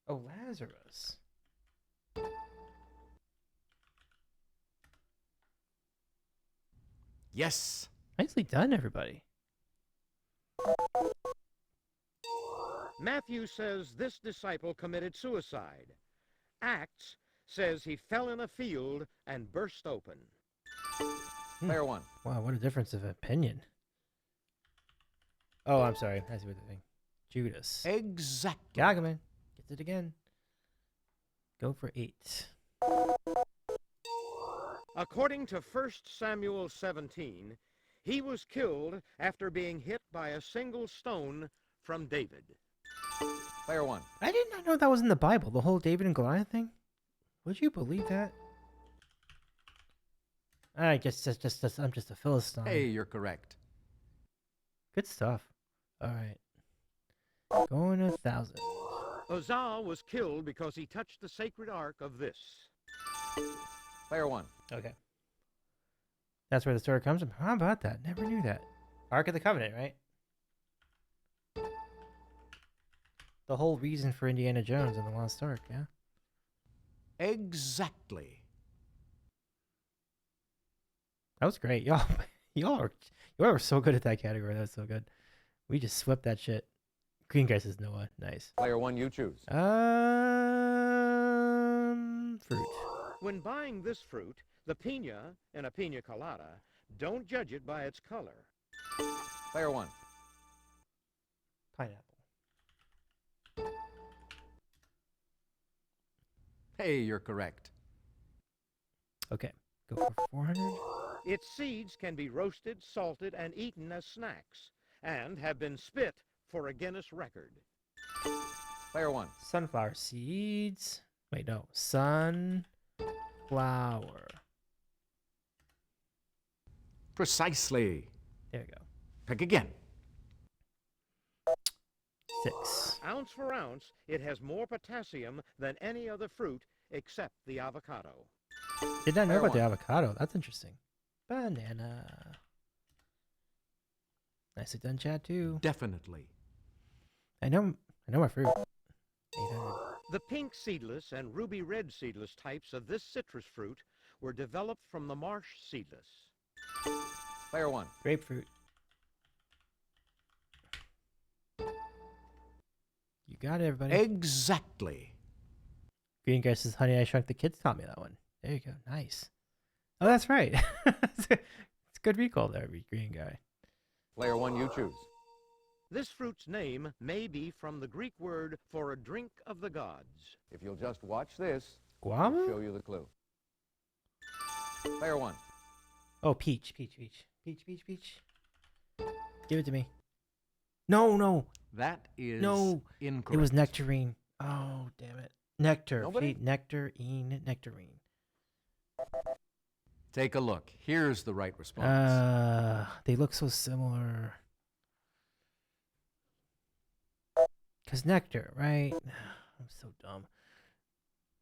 oh, Lazarus. Yes. Nicely done, everybody. Matthew says this disciple committed suicide. Acts says he fell in a field and burst open. Player one. Wow, what a difference of opinion. Oh, I'm sorry. I see what they're saying. Judas. Exactly. Gagaman gets it again. Go for 8. According to 1 Samuel 17, he was killed after being hit by a single stone from David. Player one. I did not know that was in the Bible, the whole David and Goliath thing. Would you believe that? I guess I'm just a Philistine. Hey, you're correct. Good stuff. All right. Going 1,000. Uzzah was killed because he touched the sacred ark of this. Player one. Okay. That's where the story comes from. How about that? Never knew that. Ark of the Covenant, right? The whole reason for Indiana Jones and the Lost Ark, yeah? Exactly. That was great. Y'all are so good at that category. That's so good. We just swept that shit. Green guy says Noah. Nice. Player one, you choose. Fruit. When buying this fruit, the pina in a pina colada, don't judge it by its color. Player one. Pineapple. Hey, you're correct. Okay. Go for 400. Its seeds can be roasted, salted, and eaten as snacks, and have been spit for a Guinness record. Player one. Sunflower seeds. Wait, no. Sunflower. Precisely. There you go. Pick again. 6. Ounce for ounce, it has more potassium than any other fruit except the avocado. Did not know Player about the one. avocado. That's interesting. Banana. Nicely done, Chad, too. Definitely. I know my fruit. 800. The pink seedless and ruby red seedless types of this citrus fruit were developed from the marsh seedless. Player one. Grapefruit. You got it, everybody. Exactly. Green guy says, Honey, I Shrunk the Kids taught me that one. There you go. Nice. Oh, that's right. It's a good recall there, green guy. Player one, you choose. This fruit's name may be from the Greek word for a drink of the gods. If you'll just watch this, Guava? I'll show you the clue. Player one. Oh, peach. Peach. Give it to me. No. That is No. incorrect. It was nectarine. Oh, damn it. Nectar. Nobody? Nectarine. Take a look. Here's the right response. They look so similar. Because nectar, right? I'm so dumb.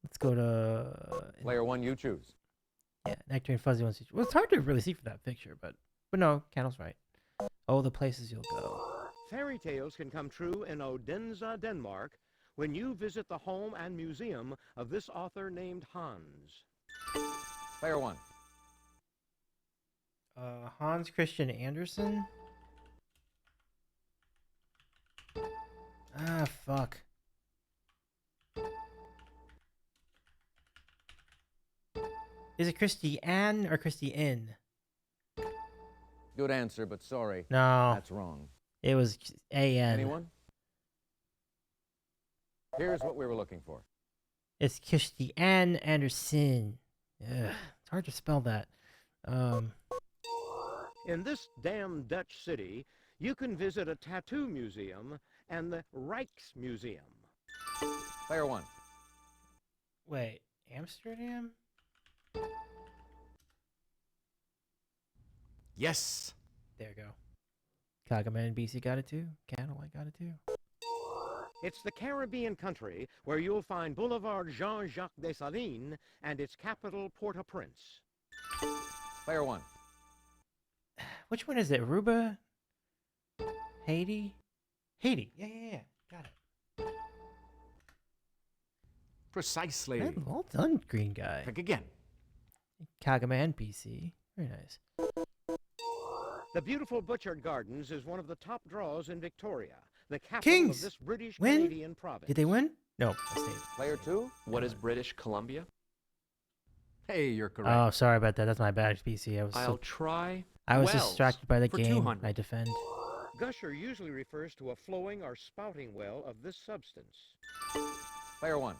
Let's go to... Player one, you choose. Yeah, nectarine fuzzy ones. Well, it's hard to really see from that picture, but no, Candle's right. Oh, the places you'll go. Fairy tales can come true in Odense, Denmark, when you visit the home and museum of this author named Hans. Player one. Hans Christian Andersen? Ah, fuck. Is it Christy Ann or Christy N? Good answer, but sorry. No. That's wrong. It was A-N. Anyone? Here's what we were looking for. It's Christian Andersen. Ugh, it's hard to spell that. In this damn Dutch city, you can visit a tattoo museum and the Rijksmuseum. Player 1. Wait, Amsterdam? Yes. There you go. Kagaman BC got it too. Cattle, I got it too. It's the Caribbean country where you'll find Boulevard Jean-Jacques Dessalines and its capital, Port-au-Prince. Player 1. Which one is it? Aruba? Haiti? Haiti. Yeah. Got it. Precisely. Well done, green guy. Pick again. Kagaman PC. Very nice. The beautiful Butchart Gardens is one of the top draws in Victoria, the capital Kings of this British win? Canadian province. Did they win? No, I stayed. Player 2. What is British Columbia? Hey, you're correct. Oh, sorry about that. That's my bad, PC. I'll try. I was Wells distracted by the for game. 200. I defend. Gusher usually refers to a flowing or spouting well of this substance. Player 1.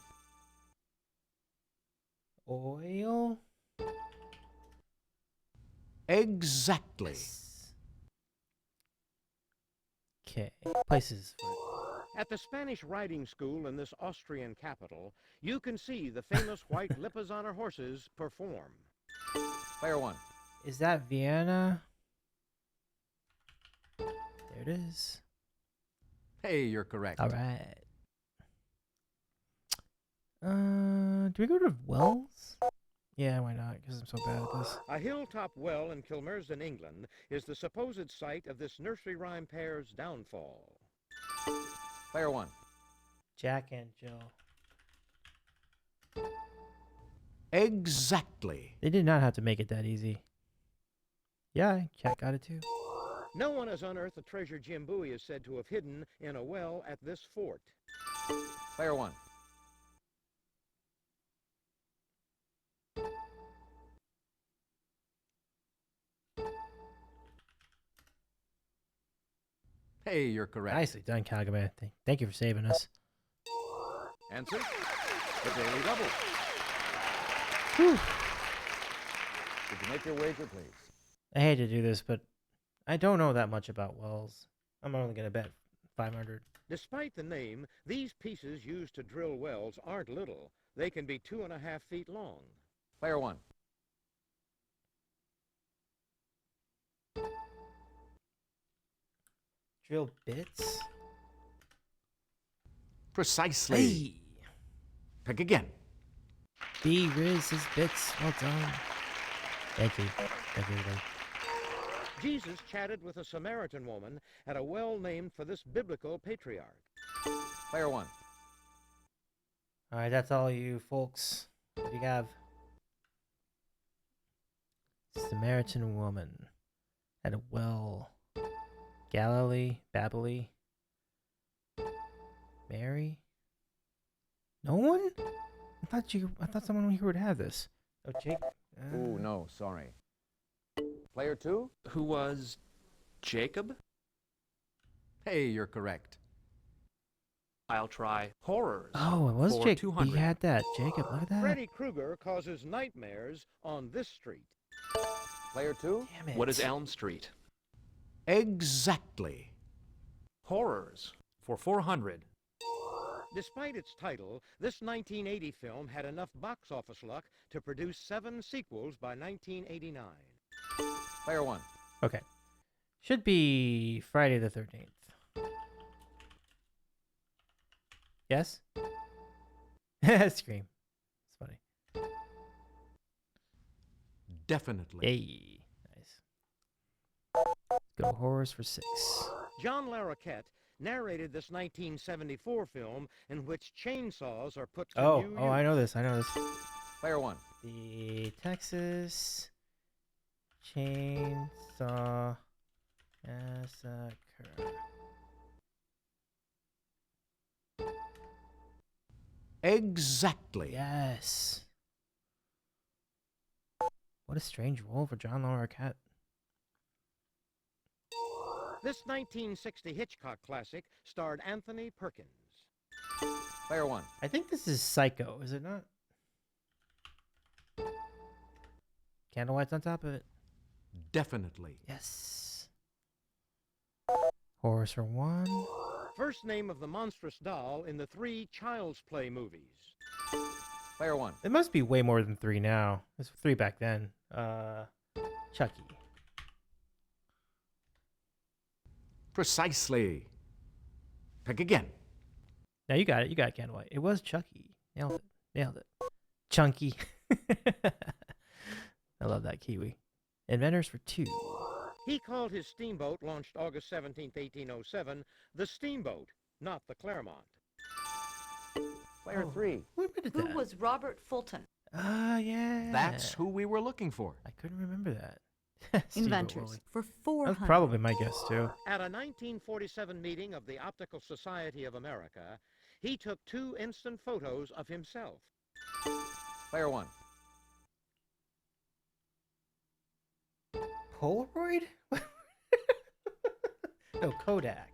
Oil? Exactly. Okay. Places. At the Spanish riding school in this Austrian capital, you can see the famous white Lipizzaner horses perform. Player 1. Is that Vienna? There it is. Hey, you're correct. All right. Do we go to Wells? Yeah, why not? Because I'm so bad at this. A hilltop well in Kilmersdon, England, is the supposed site of this nursery rhyme pair's downfall. Player 1. Jack and Jill. Exactly. They did not have to make it that easy. Yeah, Cat got it too. No one has unearthed the treasure Jim Bowie is said to have hidden in a well at this fort. Player 1. Hey, you're correct. Nicely done, Kagaman. Thank you for saving us. Answer? The Daily Double. Whew. Did you make your wager, please? I hate to do this, but I don't know that much about wells. I'm only going to bet 500. Despite the name, these pieces used to drill wells aren't little. They can be 2.5 feet long. Player 1. Drill bits? Precisely. Hey! Pick again. B Riz his bits. Well done. Thank you. Thank you, everybody. Jesus chatted with a Samaritan woman at a well named for this biblical patriarch. Player 1. All right, that's all you folks. What do you have? Samaritan woman at a well. Galilee, Babylon, Mary. No one? I thought someone here would have this. Oh, Jake. Ooh, no, sorry. Player 2? Who was Jacob? Hey, you're correct. I'll try horrors. Oh, it was for Jake. 200. He had that. Jacob, look at that. Freddy Krueger causes nightmares on this street. Player 2? Damn it. What is Elm Street? Exactly. Horrors for 400. Despite its title, this 1980 film had enough box office luck to produce 7 sequels by 1989. Player 1. Okay. Should be Friday the 13th. Yes? Scream. It's funny. Definitely. Yay. Nice. Go horrors for 6. John Larroquette narrated this 1974 film in which chainsaws are put to new use. I know this. Player 1. The Texas Chainsaw Massacre. Exactly. Yes. What a strange role for John Larroquette. This 1960 Hitchcock classic starred Anthony Perkins. Player 1. I think this is Psycho, is it not? Candlelights on top of it. Definitely. Yes. Horrors for 1. First name of the monstrous doll in the 3 Child's Play movies. Player 1. It must be way more than 3 now. It's 3 back then. Chucky. Precisely. Pick again. Now you got it. You got Candlelight. It was Chucky. Nailed it. Nailed it. Chunky. I love that Kiwi. Inventors for 2. He called his steamboat, launched August 17, 1807, the Steamboat, not the Claremont. Player 3. Who invented Who that? was Robert Fulton? Yeah. That's who we were looking for. I couldn't remember that. Steamboat Inventors Willie. for That 400. was probably my guess, too. At a 1947 meeting of the Optical Society of America, he took 2 instant photos of himself. Player 1. Polaroid? No, Kodak.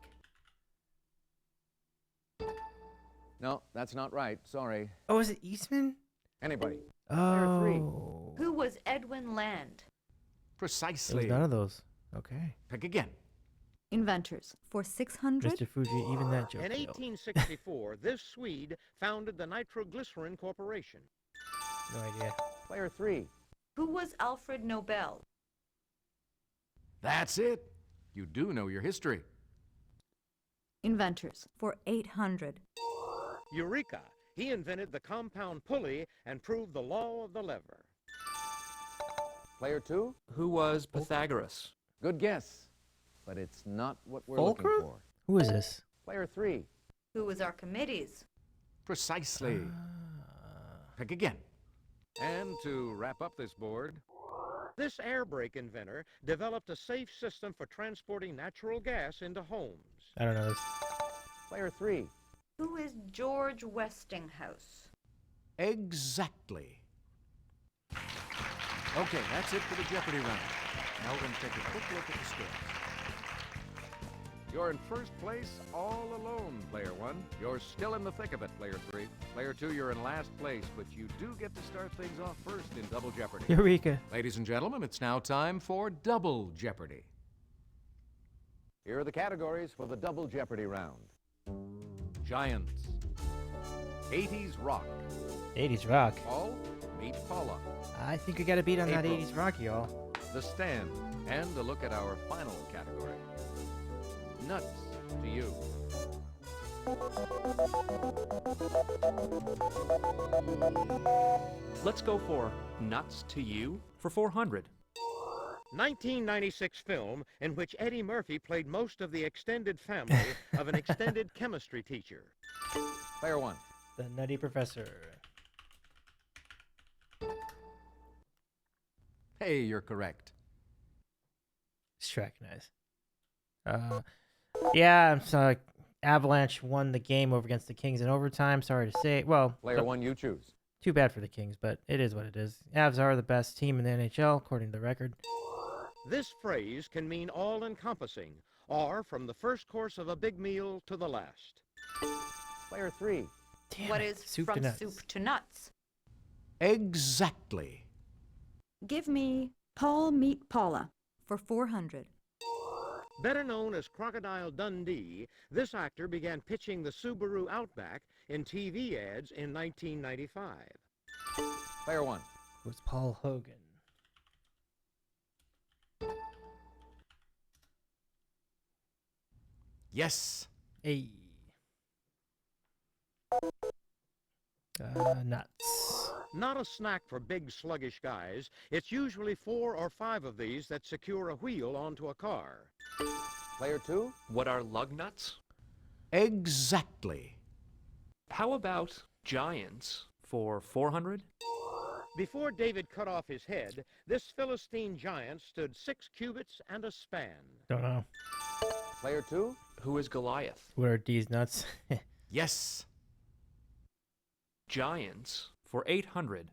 No, that's not right. Sorry. Oh, is it Eastman? Anybody? Oh. Player 3. Who was Edwin Land? It Precisely. was none of those. Okay. Pick again. Inventors for 600. Mr. Fuji, even that joke In failed. 1864, this Swede founded the Nitroglycerin Corporation. No idea. Player 3. Who was Alfred Nobel? That's it. You do know your history. Inventors for 800. Eureka! He invented the compound pulley and proved the law of the lever. Player 2. Who was Pythagoras? Good guess. But it's not what we're Fulcrum? looking for. Who is this? Player 3. Who was Archimedes? Precisely. Pick again. And to wrap up this board, this air brake inventor developed a safe system for transporting natural gas into homes. I don't know this. Player 3. Who is George Westinghouse? Exactly. Okay, that's it for the Jeopardy round. Now we're going to take a quick look at the scores. You're in first place all alone, Player 1. You're still in the thick of it, Player 3. Player 2, you're in last place, but you do get to start things off first in Double Jeopardy. Eureka. Ladies and gentlemen, it's now time for Double Jeopardy. Here are the categories for the Double Jeopardy round. Giants. 80s rock. 80s rock. Paul, meet Paula. I think we got to beat on that April. 80s rock, y'all. The Stand, and a look at our final category. Nuts to you. Let's go for Nuts to You for 400. 1996 film in which Eddie Murphy played most of the extended family of an extended chemistry teacher. Player 1. The Nutty Professor. Hey, you're correct. Shrek, nice. Yeah, I'm sorry. Avalanche won the game over against the Kings in overtime. Sorry to say. Well, Player 1, you choose. Too bad for the Kings, but it is what it is. Avs are the best team in the NHL, according to the record. This phrase can mean all-encompassing, or from the first course of a big meal to the last. Player 3. Damn What it. is Soup to from nuts. soup to nuts? Exactly. Give me Paul meet Paula for 400. Better known as Crocodile Dundee, this actor began pitching the Subaru Outback in TV ads in 1995. Player 1. It was Paul Hogan. Yes. Hey. Nuts. Not a snack for big, sluggish guys. It's usually 4 or 5 of these that secure a wheel onto a car. Player 2. What are lug nuts? Exactly. How about Giants for 400? Before David cut off his head, this Philistine giant stood 6 cubits and a span. Don't know. Player 2. Who is Goliath? What are these nuts? Yes. Giants for 800.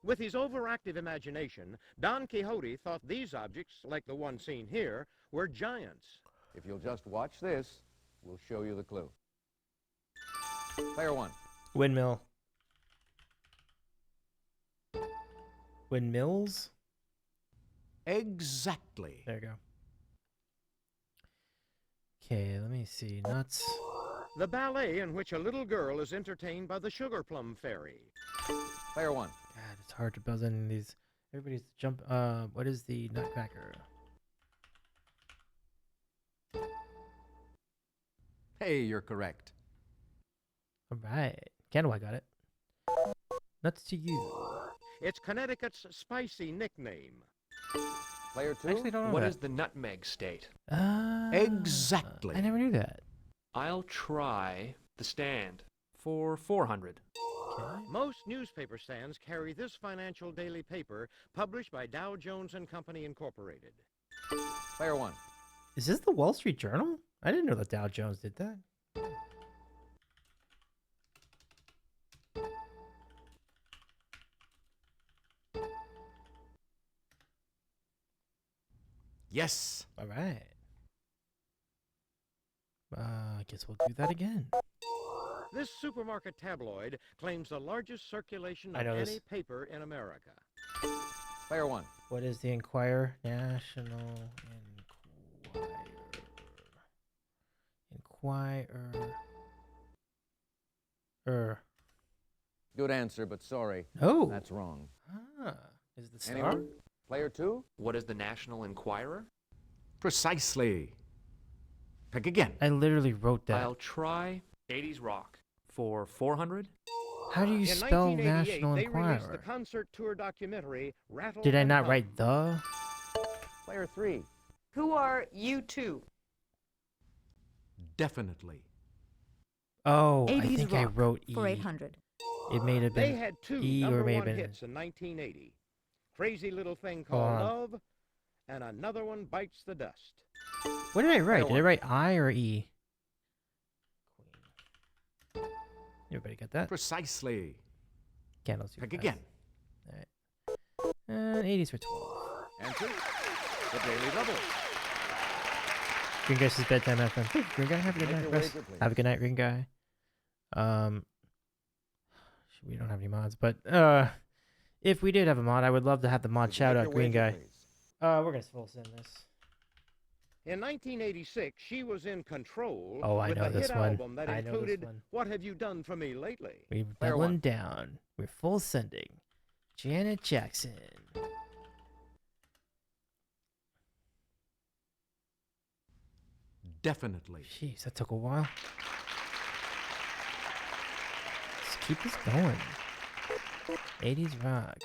With his overactive imagination, Don Quixote thought these objects, like the one seen here, were giants. If you'll just watch this, we'll show you the clue. Player one. Windmill. Windmills? Exactly. There you go. Okay, let me see. Nuts. The ballet in which a little girl is entertained by the Sugar Plum Fairy. Player one. God, it's hard to buzz any of these. Everybody's jump. What is the Nutcracker? Hey, you're correct. All right. Candle, I got it. Nuts to you. It's Connecticut's spicy nickname. Player two. Actually, don't know What that. is the nutmeg state? Exactly. I never knew that. I'll try the stand for 400. Most newspaper stands carry this financial daily paper published by Dow Jones and Company Incorporated. Player one. Is this the Wall Street Journal? I didn't know that Dow Jones did that. Yes. All right. I guess we'll do that again. This supermarket tabloid claims the largest circulation I of know any this. paper in America. Player one. What is the Enquirer? National Enquirer. Good answer, but sorry. Oh. That's wrong. Is the Star? Anyone? Player two. What is the National Enquirer? Precisely. Pick again. I literally wrote that. I'll try 80s rock for 400. How do you In spell 1988, National they released the Enquirer? concert tour documentary Rattle Did I and not Hum. write the? Player three. Who are you two? Definitely. Oh, I 80s think I rock wrote E. for 800. It may have They been had two E or number may have one been. hits in 1980. Crazy Little Thing Hold Called on. Love, and another one Bites the Dust. What did I write? Did I one. write I or E? Everybody got that? Precisely. Candles. Pick again. All right. And 80s for 12. Answer. The Daily Double. Green Guy says bedtime FM. Hey, Green Guy, have a good Make night. your Rest. wager, please. Have a good night, Green Guy. We don't have any mods, but if we did have a mod, I would love to have the mod Would you shout make out, your Green wager, Guy. please? We're gonna full send this. In 1986, she was in Control Oh, I with know a this hit one. album that I know this included one. What Have You Done For Me Lately? We're Player doubling one. down. We're full sending. Janet Jackson. Definitely. Jeez, that took a while. Let's keep this going. 80s rock.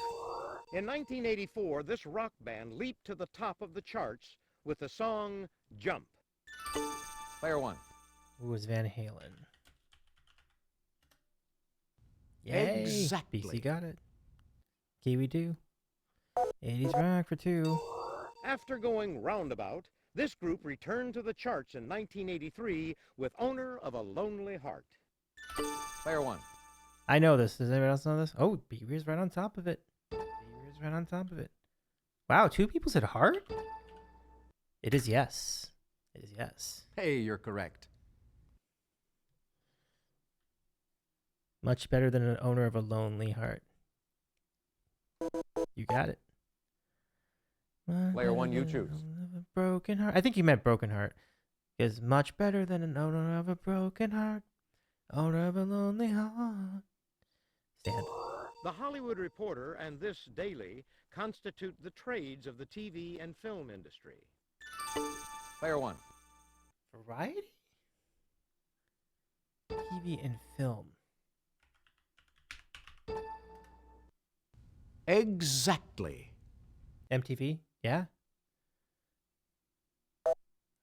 In 1984, this rock band leaped to the top of the charts with the song Jump. Player one. Who was Van Halen? Yay! Exactly. BC got it. Kiwi 2. 80s rock for 2. After going roundabout, this group returned to the charts in 1983 with Owner of a Lonely Heart. Player one. I know this. Does anybody else know this? Oh, Beaver's right on top of it. Beaver's right on top of it. Wow, 2 people said heart? It is yes. It is yes. Hey, you're correct. Much better than an owner of a lonely heart. You got it. Player one, you choose. A broken heart. I think you meant broken heart. Is much better than an owner of a broken heart. Owner of a lonely heart. Stand. The Hollywood Reporter and this daily constitute the trades of the TV and film industry. Player one. Variety? TV and film. Exactly. MTV? Yeah?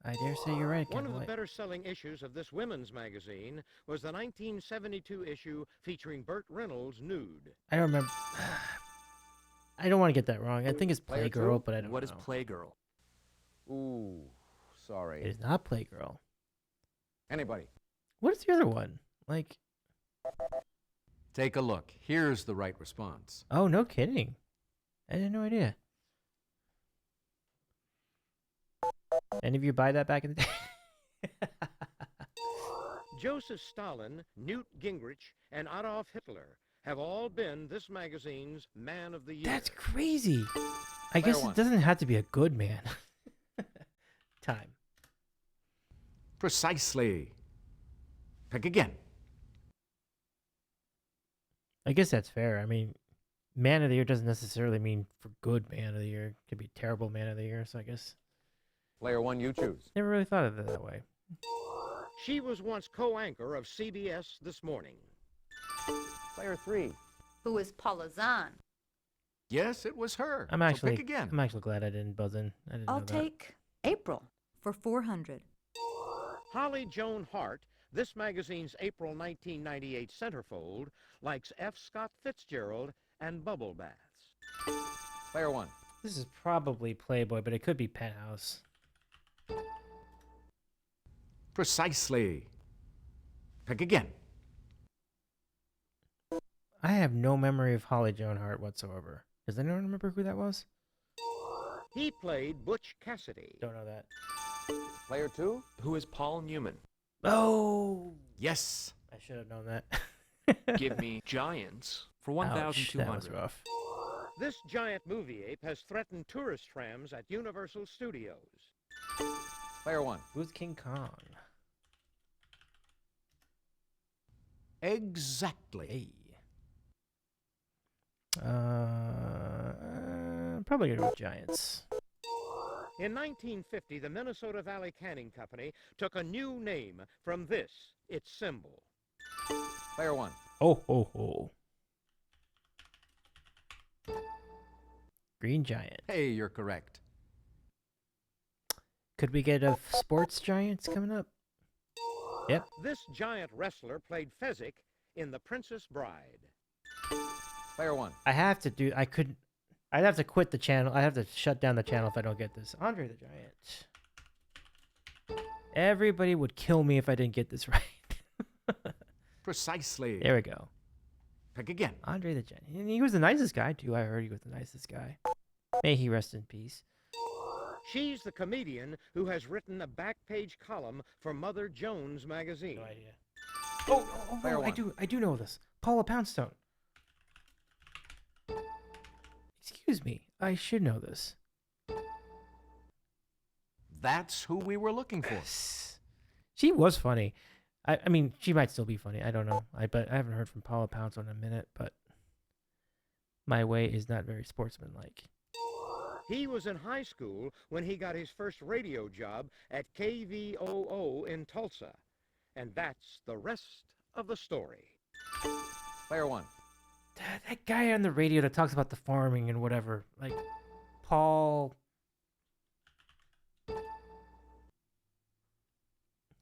I dare say you're right. One of Candlelight. the better-selling issues of this women's magazine was the 1972 issue featuring Burt Reynolds nude. I don't remember. I don't want to get that wrong. I think it's Player Playgirl, two? but I don't What know. is Playgirl? Ooh, sorry. It is not Playgirl. Anybody? What is the other one? Like, Take a look. Here's the right response. Oh, no kidding. I had no idea. Any of you buy that back in the day? Joseph Stalin, Newt Gingrich, and Adolf Hitler have all been this magazine's Man of the Year. That's crazy. I Player guess one. it doesn't have to be a good man. Time. Precisely. Pick again. I guess that's fair. I mean, man of the year doesn't necessarily mean for good man of the year. It could be terrible man of the year, so I guess. Player one, you choose. Never really thought of it that way. She was once co-anchor of CBS This Morning. Player three. Who is Paula Zahn? Yes, it was her. I'm So actually pick again. I'm actually glad I didn't buzz in. I didn't I'll know that. take April for 400. Holly Joan Hart, this magazine's April 1998 centerfold, likes F. Scott Fitzgerald and bubble baths. Player one. This is probably Playboy, but it could be Penthouse. Precisely. Pick again. I have no memory of Holly Joan Hart whatsoever. Does anyone remember who that was? He played Butch Cassidy. Don't know that. Player two. Who is Paul Newman? Oh, Yes. I should have known that. Give me Giants for Ouch, 1,200. that was rough. This giant movie ape has threatened tourist trams at Universal Studios. Player one. Who's King Kong? Exactly. Hey. Probably gonna go with Giants. In 1950, the Minnesota Valley Canning Company took a new name from this, its symbol. Player one. Oh, ho, ho. Green Giant. Hey, you're correct. Could we get a sports Giants coming up? Yep. This giant wrestler played Fezzik in The Princess Bride. Player one. I have to do. I'd have to quit the channel. I have to shut down the channel if I don't get this. Andre the Giant. Everybody would kill me if I didn't get this right. Precisely. There we go. Pick again. Andre the Giant. And he was the nicest guy, too. I heard he was the nicest guy. May he rest in peace. She's the comedian who has written a back page column for Mother Jones magazine. No idea. Oh, I do know this. Paula Poundstone. Excuse me. I should know this. That's who we were looking for. She was funny. I mean, she might still be funny. I don't know. But I haven't heard from Paula Poundstone in a minute, but my way is not very sportsmanlike. He was in high school when he got his first radio job at KVOO in Tulsa. And that's the rest of the story. Player one. That guy on the radio that talks about the farming and whatever. Like, Paul...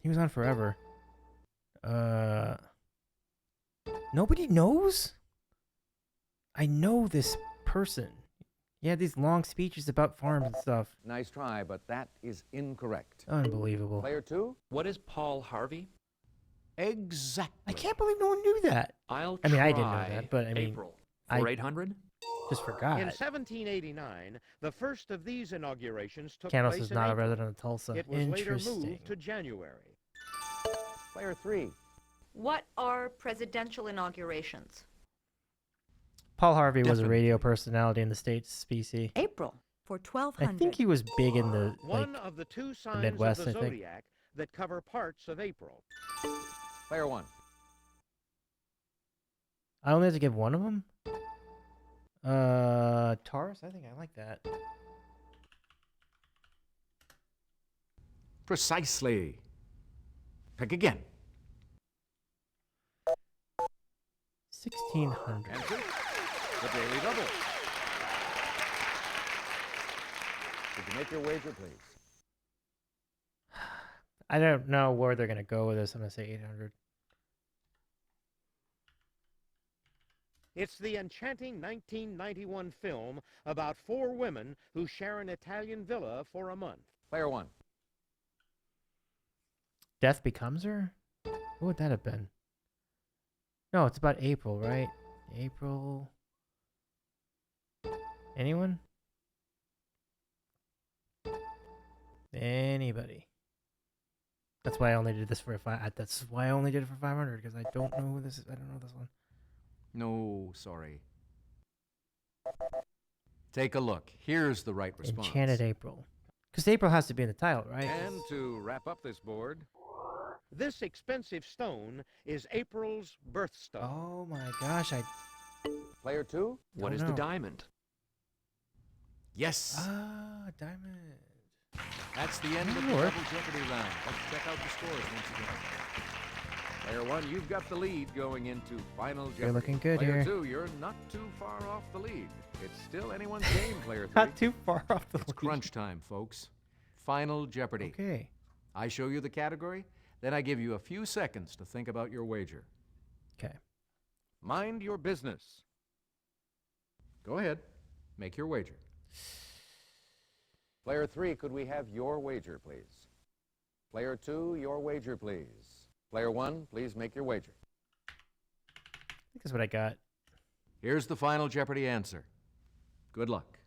He was on forever. Nobody knows? I know this person. He had these long speeches about farms and stuff. Nice try, but that is incorrect. Unbelievable. Player two. What is Paul Harvey? Exactly. I can't believe no one knew that. I mean, I didn't know that, but I mean, April for 800. Just forgot. In 1789, the first of these inaugurations took Canos place is in not a April. resident of Tulsa. It was later Interesting. moved to January. Player three. What are presidential inaugurations? Paul Harvey was a Definitely. radio personality in the States, BC. April for I 1200. think he was big in the One of the two signs Midwest, of I the think. zodiac that cover parts of April. Player one. I only have to give one of them. Taurus. I think I like that. Precisely. Pick again. 1600. Enter the Daily Double. Did you make your wager, please? I don't know where they're gonna go with this. I'm gonna say 800. It's the enchanting 1991 film about four women who share an Italian villa for a month. Player one. Death Becomes Her. What would that have been? No, it's about April, right? April. Anyone? Anybody? That's why I only did this for That's why I only did it for 500 because I don't know who this is. I don't know this one. No, sorry. Take a look. Here's the right response. Enchanted April. Because April has to be in the title, right? And to wrap up this board, this expensive stone is April's birthstone. Oh my gosh, Player 2? What is the diamond? Yes. Ah, diamond. That's the end of the Double Jeopardy round. Let's check out the scores once again. Player 1, you've got the lead going into Final Jeopardy. You're looking good Player here. 2, you're not too far off the lead. It's still anyone's game, Player 3. Not too far off the It's crunch time, folks. Final Jeopardy. Okay. I show you the category, then I give you a few seconds to think about your wager. Okay. Mind your business. Go ahead. Make your wager. Player 3, could we have your wager, please? Player 2, your wager, please. Player 1, please make your wager. I think that's what I got. Here's the Final Jeopardy answer. Good luck.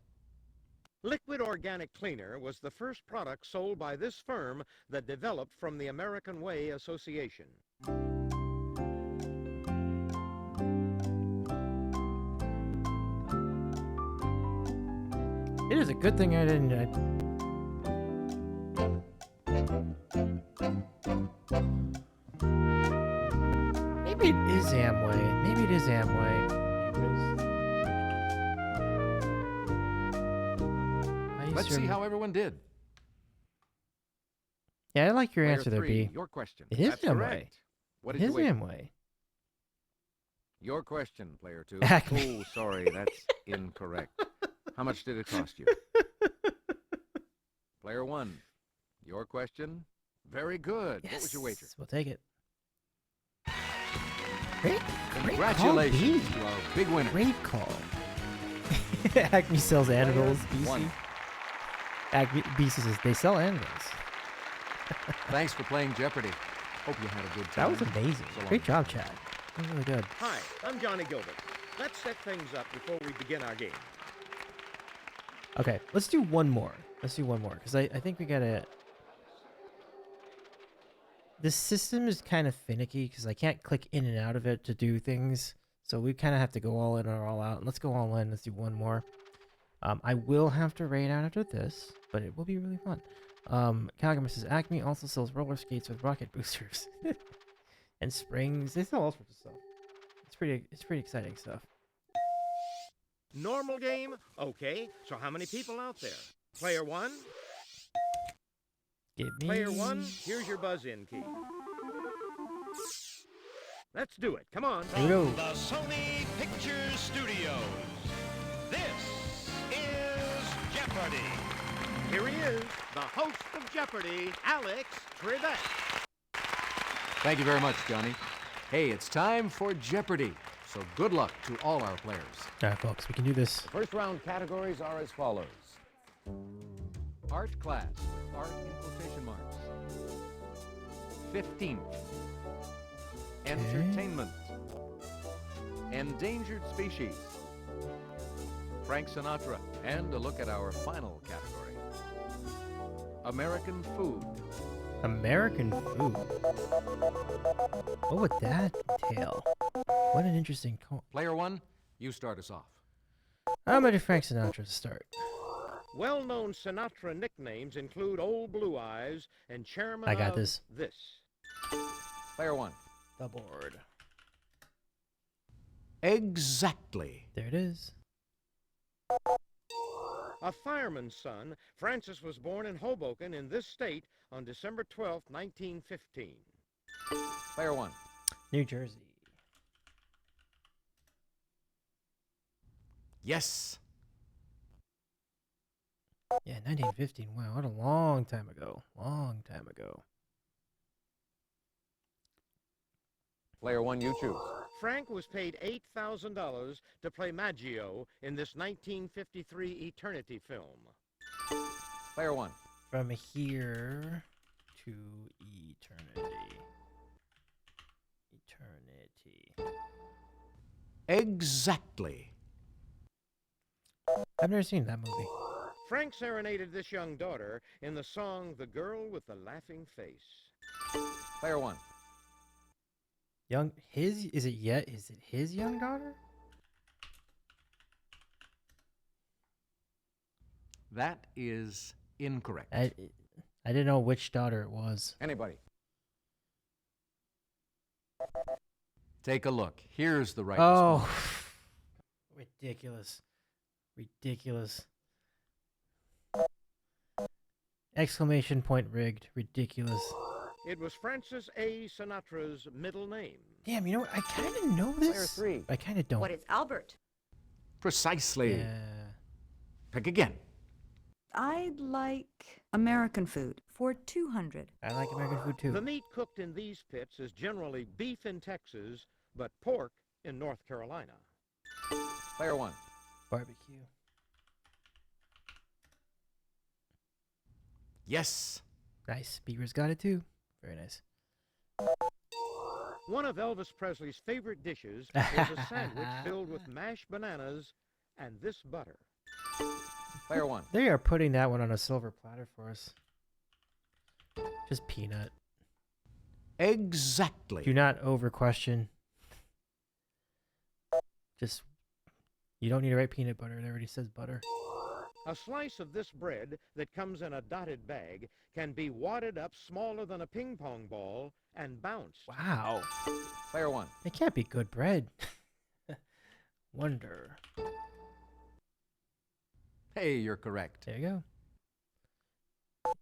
Liquid organic cleaner was the first product sold by this firm that developed from the American Way Association. It is a good thing I didn't. Maybe it is Amway. Maybe it is Amway. Let's see how everyone did. Yeah, I like your Player answer there, 3, B. your question. It is That's Amway. correct. What It did is you wager? Amway. Your question, Player 2. Acme. Oh, sorry, that's incorrect. How much did it cost you? Player 1, your question. Very good. What was your wager? We'll take it. Great Congratulations call, B. to our big winner. Great call. Acme sells animals. BC. One. Acme, BC says they sell animals. Thanks for playing Jeopardy. Hope you had a good That time. was amazing. So long. Great job, Chad. That was really good. Hi, I'm Johnny Gilbert. Let's set things up before we begin our game. Okay, let's do one more. Let's do one more because I think we gotta. This system is kind of finicky because I can't click in and out of it to do things. So we kind of have to go all in or all out. Let's go all in. Let's do one more. I will have to raid out after this, but it will be really fun. Calgary says Acme also sells roller skates with rocket boosters and springs. They sell all sorts of stuff. It's pretty exciting stuff. Normal game? Okay, so how many people out there? Player 1? Give me. Player 1, here's your buzz-in key. Let's do it. Come on. Here we go. From the Sony Pictures Studios, this is Jeopardy! Here he is, the host of Jeopardy, Alex Trebek. Thank you very much, Johnny. Hey, it's time for Jeopardy. So good luck to all our players. All right, folks, we can do this. The first round categories are as follows. Art class, art in quotation marks. 15th. Entertainment. Endangered species. Frank Sinatra. And a look at our final category. American food. American food. What would that entail? What an interesting call. Player 1, you start us off. I'm gonna do Frank Sinatra to start. Well-known Sinatra nicknames include Old Blue Eyes and Chairman I got of this. Player 1. The board. Exactly. There it is. A fireman's son, Francis was born in Hoboken in this state on December 12, 1915. Player 1. New Jersey. Yes. Yeah, 1915. Wow, what a long time ago. Long time ago. Player 1, you choose. Frank was paid $8,000 to play Maggio in this 1953 Eternity film. Player 1. From here to eternity. Eternity. Exactly. I've never seen that movie. Frank serenaded this young daughter in the song The Girl with the Laughing Face. Player one. Is it his young daughter? That is incorrect. I didn't know which daughter it was. Anybody? Take a look. Here's the right response. Ridiculous. Ridiculous. Exclamation point rigged. Ridiculous. It was Francis A. Sinatra's middle name. Damn, you know what? I kind of know this. Player three. I kind of don't. What is Albert? Precisely. Yeah. Pick again. I'd like American food for 200. I like American food too. The meat cooked in these pits is generally beef in Texas, but pork in North Carolina. Player one. Barbecue. Yes. Nice. Beaver's got it too. Very nice. One of Elvis Presley's favorite dishes was a sandwich filled with mashed bananas and this butter. Player one. They are putting that one on a silver platter for us. Just peanut. Exactly. Do not over question. Just, you don't need to write peanut butter. It already says butter. A slice of this bread that comes in a dotted bag can be wadded up smaller than a ping pong ball and bounced. Wow. Player one. It can't be good bread. Wonder. Hey, you're correct. There you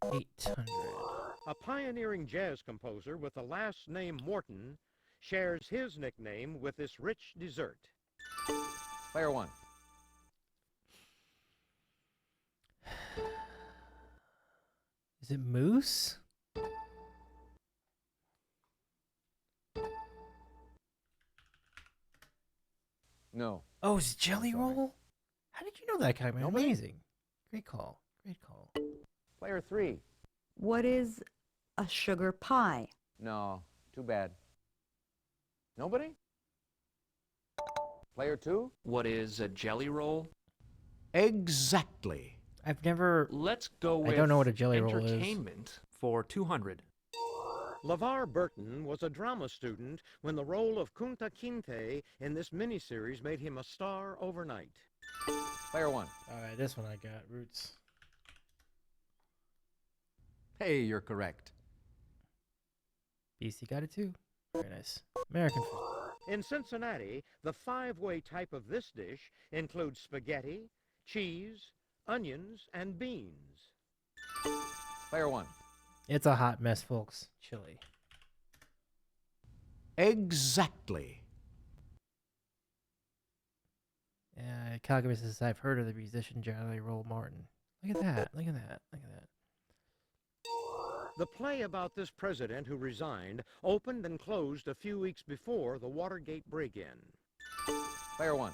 go. 800. A pioneering jazz composer with the last name Morton shares his nickname with this rich dessert. Player one. Is it mousse? No. Oh, it's jelly roll? How did you know that, Kai? Amazing. Great call. Great call. Player three. What is a sugar pie? No, too bad. Nobody? Player two. What is a jelly roll? Exactly. I've never... Let's go with I don't know what a jelly roll is. entertainment for 200. LeVar Burton was a drama student when the role of Kunta Kinte in this miniseries made him a star overnight. Player one. All right, this one I got. Roots. Hey, you're correct. BC got it too. Very nice. American food. In Cincinnati, the five-way type of this dish includes spaghetti, cheese, onions, and beans. Player one. It's a hot mess, folks. Chili. Exactly. Calgary says, I've heard of the musician Jelly Roll Martin. Look at that. Look at that. Look at that. The play about this president who resigned opened and closed a few weeks before the Watergate break-in. Player one.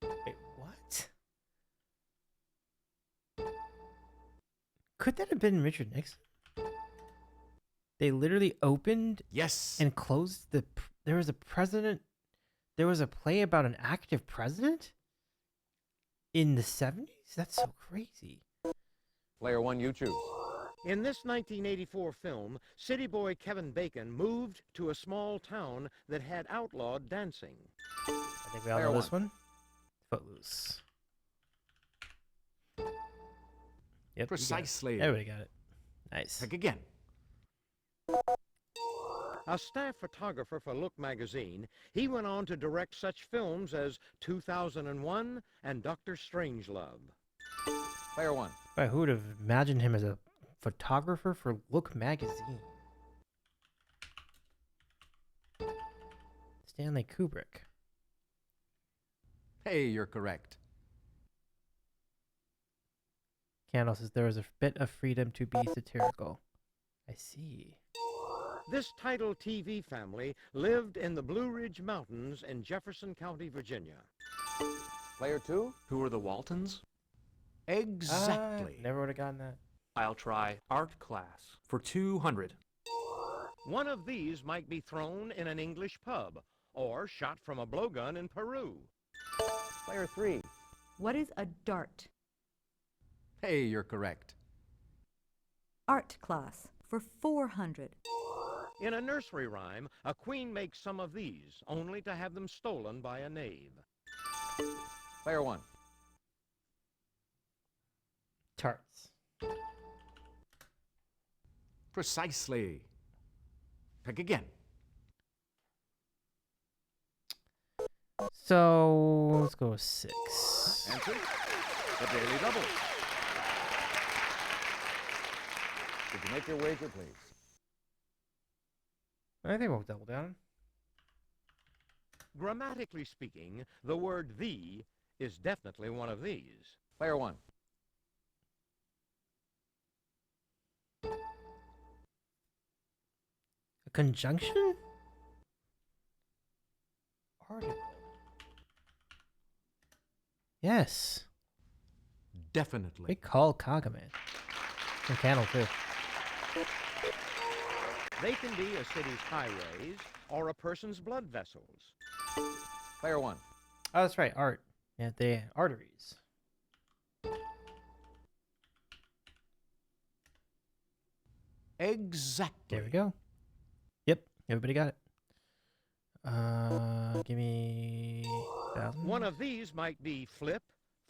Wait, what? Could that have been Richard Nixon? They literally opened and closed the... There was a president... There was a play about an active president? In the 70s? That's so crazy. Player one, you choose. In this 1984 film, city boy Kevin Bacon moved to a small town that had outlawed dancing. I think we all know this one. Footloose. Yep, Precisely. Everybody got it. Nice. Pick again. A staff photographer for Look magazine, he went on to direct such films as 2001 and Dr. Strangelove. Player one. Right, who would have imagined him as a photographer for Look magazine? Stanley Kubrick. Hey, you're correct. Candle says there was a bit of freedom to be satirical. I see. This title TV family lived in the Blue Ridge Mountains in Jefferson County, Virginia. Player two. Who are the Waltons? Exactly. Never would have gotten that. I'll try art class for 200. One of these might be thrown in an English pub or shot from a blowgun in Peru. Player 3. What is a dart? Hey, you're correct. Art class for 400. In a nursery rhyme, a queen makes some of these, only to have them stolen by a knave. Player 1. Tarts. Precisely. Pick again. So let's go with 6. Answer, the Daily Double. Did you make your wager, please? I think we'll double down. Grammatically speaking, the word "the" is definitely one of these. Player 1. A conjunction? Article. Yes. Definitely. Big call, Kagame. And Candle, too. They can be a city's highways or a person's blood vessels. Player 1. Oh, that's right. Art. Yeah, the arteries. Exactly. There we go. Yep, everybody got it. Give me 1,000. One of these might be flip,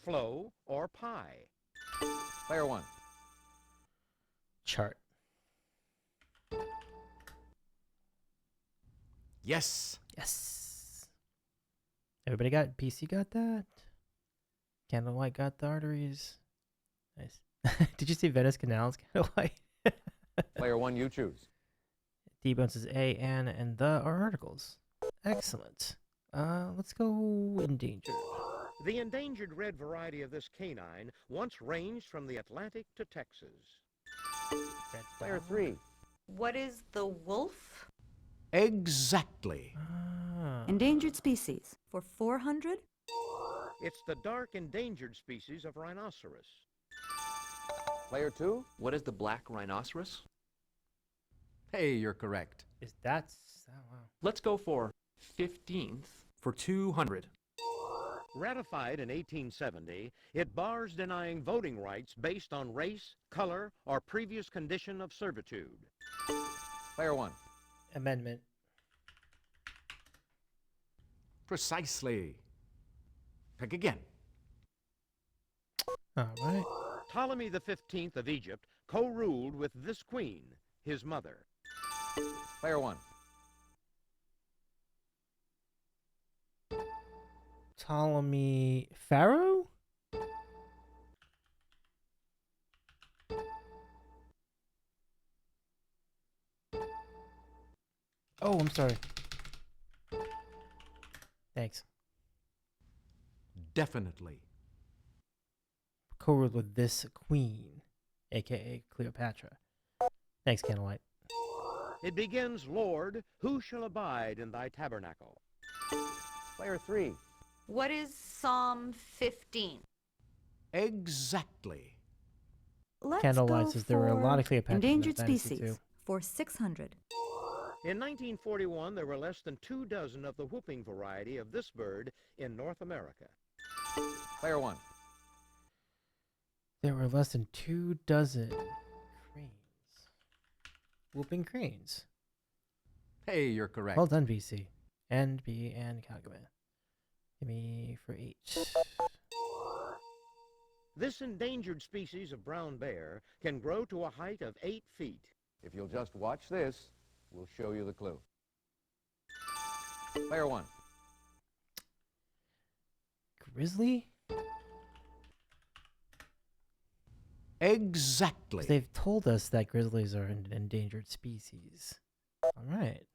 flow, or pie. Player 1. Chart. Yes. Yes. Everybody got it. PC got that. Candlelight got the arteries. Nice. Did you see Venice Canals? Candlelight. Player 1, you choose. D-Bones is A, N, and the are articles. Excellent. Let's go endangered. The endangered red variety of this canine once ranged from the Atlantic to Texas. Player 3. What is the wolf? Exactly. Endangered species for 400. It's the dark endangered species of rhinoceros. Player 2. What is the black rhinoceros? Hey, you're correct. Is that... Oh, wow. Let's go for 15th for 200. Ratified in 1870, it bars denying voting rights based on race, color, or previous condition of servitude. Player 1. Amendment. Precisely. Pick again. All right. Ptolemy the 15th of Egypt co-ruled with this queen, his mother. Player 1. Ptolemy Pharaoh? Oh, I'm sorry. Thanks. Definitely. Co-ruled with this queen, aka Cleopatra. Thanks, Candlelight. It begins, Lord, who shall abide in thy tabernacle? Player 3. What is Psalm 15? Exactly. Let's Candlelight go says there were a lot of for Cleopatra endangered species for 600. In 1941, there were less than 24 of the whooping variety of this bird in North America. Player 1. There were less than 24 cranes. Whooping cranes. Hey, you're correct. Well done, BC. And B and Kagame. Give me for 8. This endangered species of brown bear can grow to a height of 8 feet. If you'll just watch this, we'll show you the clue. Player 1. Grizzly? Exactly. They've told us that grizzlies are an endangered species. All right.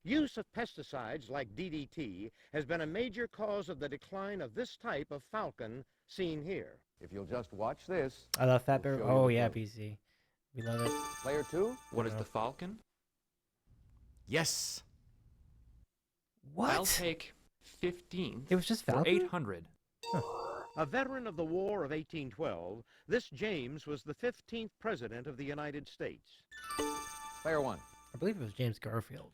Use of pesticides like DDT has been a major cause of the decline of this type of falcon seen here. If you'll just watch this. I love Fat Bear. we'll show Oh, you the yeah, clue. BC. We love it. Player 2. What is the falcon? Yes. What? I'll take 15th It was just for falcon? 800. A veteran of the War of 1812, this James was the 15th President of the United States. Player 1. I believe it was James Garfield.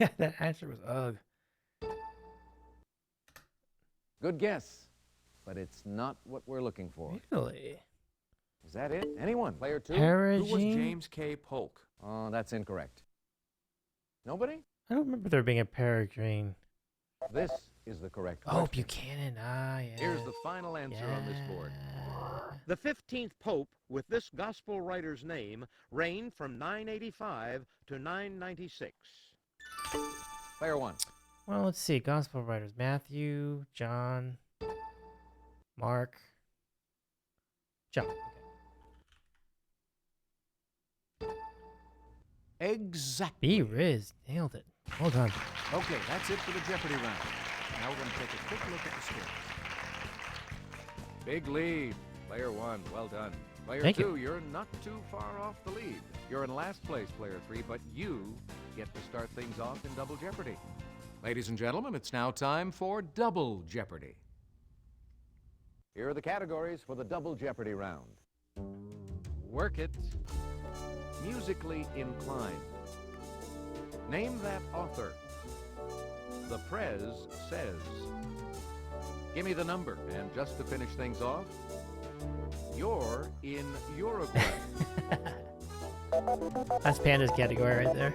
Yeah, that answer was ugh. Good guess, but it's not what we're looking for. Really? Is that it? Anyone? Player 2? Who was James K. Polk? Oh, that's incorrect. Nobody? I don't remember there being a Peregrine. This is the correct Oh, question. Buchanan. Ah, yeah. Here's the final answer on this board. The 15th Pope with this gospel writer's name reigned from 985 to 996. Player 1. Well, let's see. Gospel writers: Matthew, John, Mark, John. Exactly. B. Riz nailed it. Well done. Okay, that's it for the Jeopardy round. Now we're going to take a quick look at the scores. Big lead. Player 1, well done. Player Thank 2, you. you're not too far off the lead. You're in last place, Player 3, but you get to start things off in Double Jeopardy. Ladies and gentlemen, it's now time for Double Jeopardy. Here are the categories for the Double Jeopardy round. Work it. Musically inclined. Name that author. The Prez says. Give me the number. And just to finish things off, you're in Uruguay. That's Panda's category right there.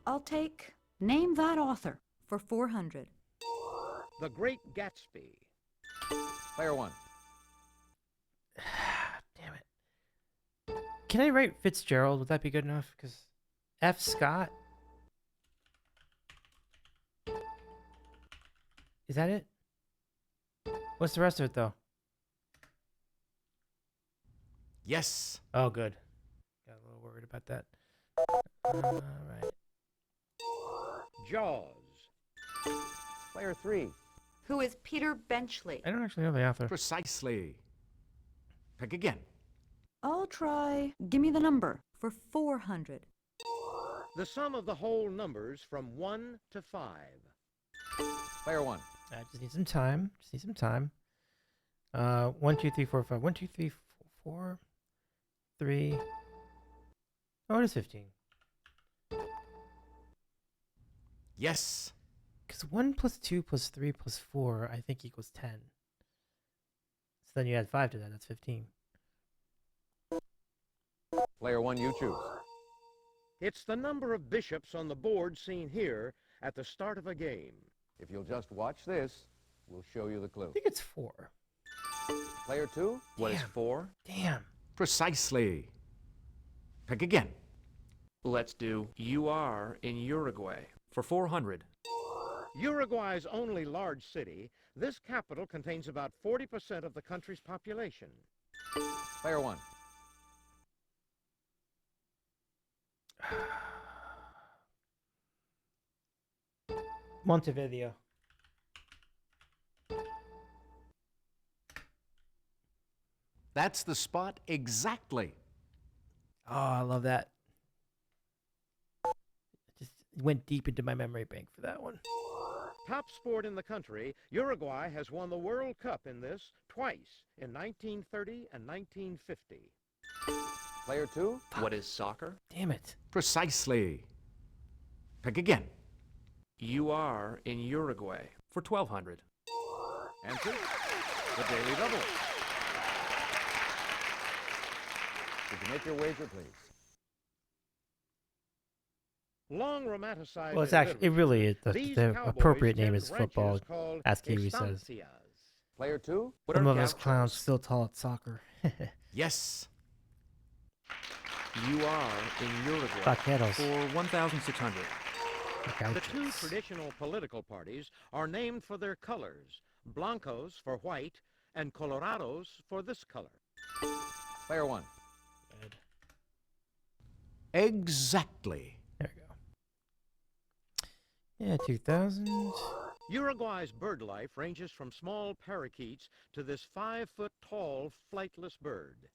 I'll take Name That Author for 400. The Great Gatsby. Player 1. Damn it. Can I write Fitzgerald? Would that be good enough? Because F. Scott. Is that it? What's the rest of it, though? Yes. Oh, good. Got a little worried about that. All right. Jaws. Player 3. Who is Peter Benchley? I don't actually know the author. Precisely. Pick again. I'll try Give Me the Number for 400. The sum of the whole numbers from 1 to 5. Player 1. I just need some time. Just need some time. 1, 2, 3, 4, 5. 1, 2, 3, 4, 3. Oh, it is 15. Yes. Because 1 plus 2 plus 3 plus 4, I think, equals 10. So then you add 5 to that. That's 15. Player 1, you choose. It's the number of bishops on the board seen here at the start of a game. If you'll just watch this, we'll show you the clue. I think it's 4. Player 2. What is 4? Damn. Precisely. Pick again. Let's do You Are in Uruguay for 400. Uruguay's only large city, this capital contains about 40% of the country's population. Player 1. Montevideo. That's the spot exactly. Oh, I love that. Just went deep into my memory bank for that one. Top sport in the country, Uruguay has won the World Cup in this twice, in 1930 and 1950. Player 2. What is soccer? Damn it. Precisely. Pick again. You Are in Uruguay for 1,200. Answer, the Daily Double. Did you make your wager, please? Long romanticized. Well, it's actually, it really is. The appropriate name is football, as Kiwi says. Player 2. Some of us clowns still call it soccer. Yes. You Are in Uruguay Vaqueros. for 1,600. The two traditional political parties are named for their colors, blancos for white and colorados for this color. Player 1. Exactly. There we go. Yeah, 2,000. Uruguay's bird life ranges from small parakeets to this 5-foot-tall flightless bird.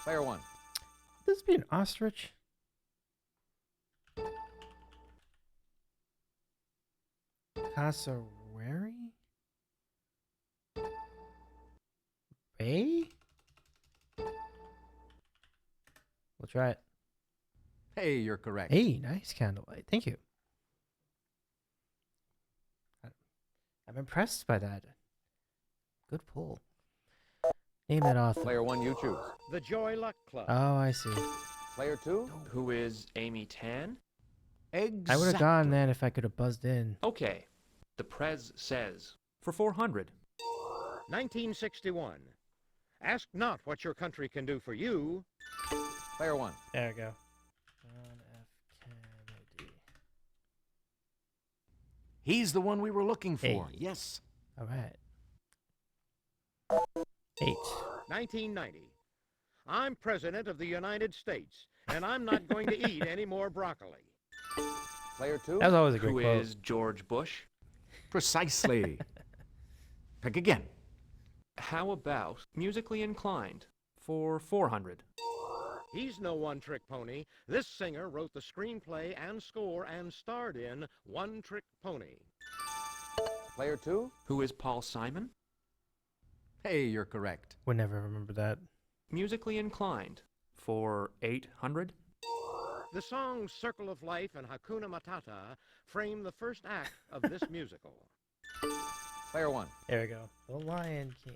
Player 1. Would this be an ostrich? Cassowary? Ray? We'll try it. Hey, you're correct. Hey, nice candlelight. Thank you. I'm impressed by that. Good pull. Name that author. Player 1, you choose. The Joy Luck Club. Oh, I see. Player 2? Who is Amy Tan? Exactly. I would have gone then if I could have buzzed in. Okay. The Prez says for 400. 1961. Ask not what your country can do for you. Player 1. There we go. John F. Kennedy. He's the one we were looking for. Hey. Yes. All right. 8. 1990. I'm President of the United States, and I'm not going to eat any more broccoli. Player 2? That was always a great Who quote. is George Bush? Precisely. Pick again. How about Musically Inclined for 400? He's no one-trick pony. This singer wrote the screenplay and score and starred in One Trick Pony. Player 2? Who is Paul Simon? Hey, you're correct. Would never remember that. Musically Inclined for 800? The songs Circle of Life and Hakuna Matata frame the first act of this musical. Player 1. There we go. The Lion King.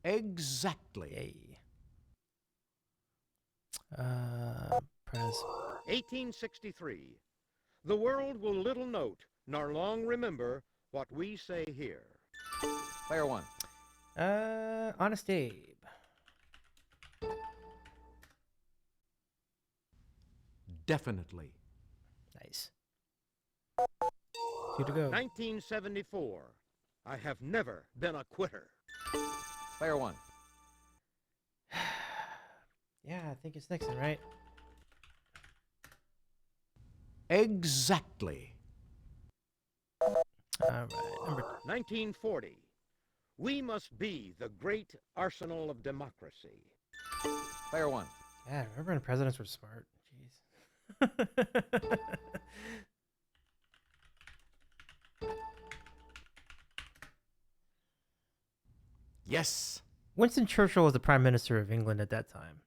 Exactly. Yay. Prez. 1863. The world will little note, nor long remember, what we say here. Player 1. Honest Abe. Definitely. Nice. 2 to go. 1974. I have never been a quitter. Player 1. Yeah, I think it's Nixon, right? Exactly. All right. Number 1940. We must be the great arsenal of democracy. Player 1. Yeah, remember when presidents were smart? Jeez. Yes. Winston Churchill was the Prime Minister of England at that time.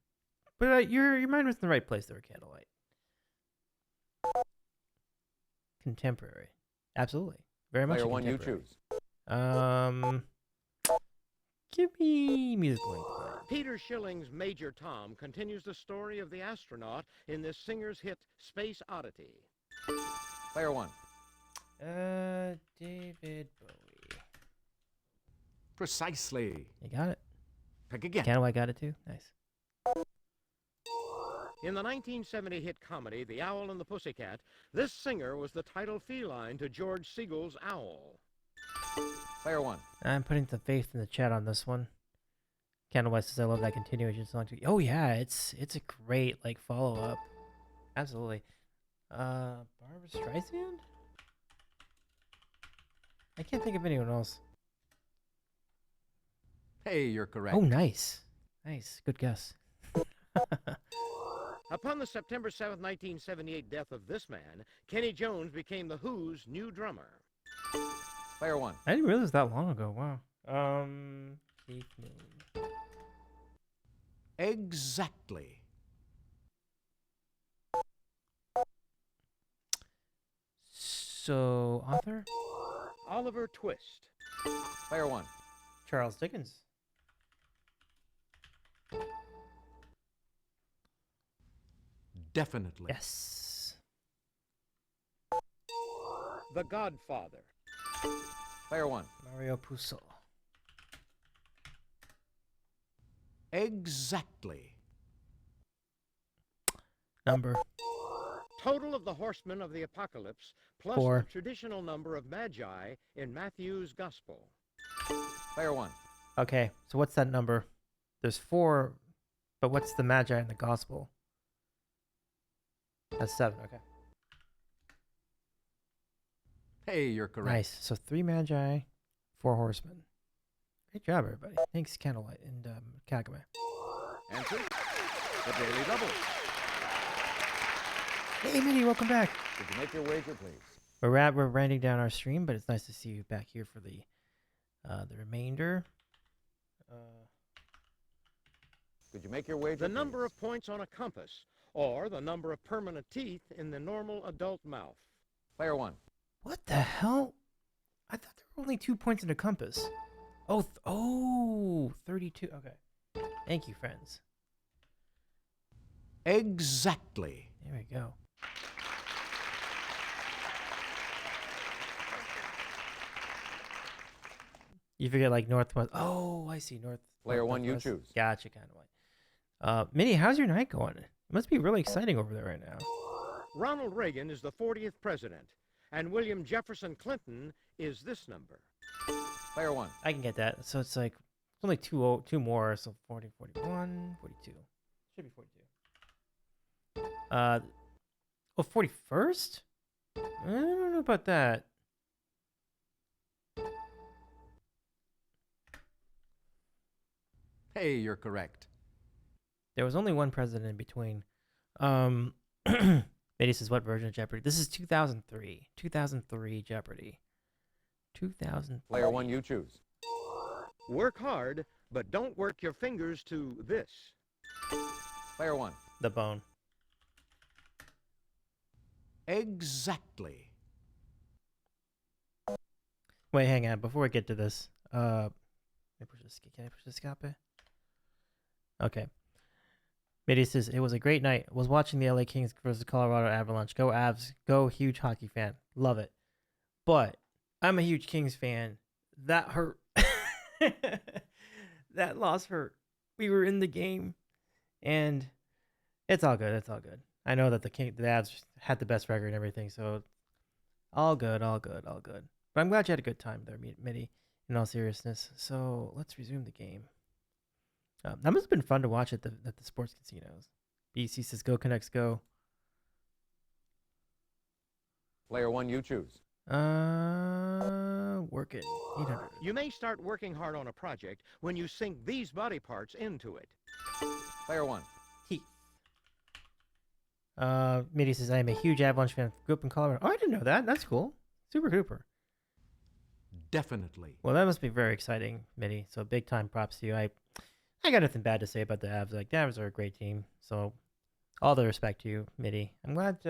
But your mind was in the right place there, Candlelight. Contemporary. Absolutely. Very much. Player 1, you choose. Give me musical incline. Peter Schilling's Major Tom continues the story of the astronaut in this singer's hit Space Oddity. Player 1. David Bowie. Precisely. You got it. Pick again. Candlelight got it too. Nice. In the 1970 hit comedy The Owl and the Pussycat, this singer was the title feline to George Siegel's Owl. Player 1. I'm putting the faith in the chat on this one. Candlelight says I love that continuation song too. Oh yeah, it's a great like follow up. Absolutely. Barbara Streisand? I can't think of anyone else. Hey, you're correct. Oh, nice. Nice. Good guess. Upon the September 7, 1978 death of this man, Kenny Jones became The Who's new drummer. Player 1. I didn't realize that long ago. Wow. Keith Moon. Exactly. So, author? Oliver Twist. Player 1. Charles Dickens. Definitely. Yes. The Godfather. Player 1. Mario Puzo. Exactly. Number. Total of the horsemen of the apocalypse, plus 4. the traditional number of magi in Matthew's Gospel. Player 1. Okay, so what's that number? There's 4, but what's the magi in the gospel? That's 7, okay. Hey, you're correct. Nice. So 3 magi, 4 horsemen. Great job, everybody. Thanks, Candlelight and Kagame. Answer: the Daily Double. Hey, Minnie, welcome back. Did you make your wager, please? We're rounding down our stream, but it's nice to see you back here for the remainder. Could you make your wager? The number of points on a compass, or the number of permanent teeth in the normal adult mouth. Player 1. What the hell? I thought there were only 2 points in a compass. Oh, 32. Okay. Thank you, friends. Exactly. There we go. You forget like northwest. Oh, I see north. Player 1, you northwest. choose. Gotcha, kind of like. Minnie, how's your night going? It must be really exciting over there right now. Ronald Reagan is the 40th president, and William Jefferson Clinton is this number. Player 1. I can get that. So it's like only two more. So 40, 41, 42. Should be 42. 41st? I don't know about that. Hey, you're correct. There was only one president in between. Betty says, what version of Jeopardy? This is 2003. 2003 Jeopardy. 2003. Player 1, you choose. Work hard, but don't work your fingers to this. Player 1. The bone. Exactly. Wait, hang on. Before I get to this, can I push the escape? Okay. Mitty says, it was a great night. Was watching the LA Kings versus Colorado Avalanche. Go Avs. Go, huge hockey fan. Love it. But I'm a huge Kings fan. That hurt. That loss hurt. We were in the game. And it's all good. It's all good. I know that the Avs had the best record and everything. So all good, all good, all good. But I'm glad you had a good time there, Mitty, in all seriousness. So let's resume the game. That must have been fun to watch at the sports casinos. BC says, go Canucks, go. Player 1, you choose. Work it. 800. You may start working hard on a project when you sink these body parts into it. Player 1. Teeth. Mitty says, I am a huge Avalanche fan. Grew up in Colorado. Oh, I didn't know that. That's cool. Super Cooper. Definitely. Well, that must be very exciting, Mitty. So big time props to you. I got nothing bad to say about the Avs. Like, the Avs are a great team. So all the respect to you, Mitty. I'm glad.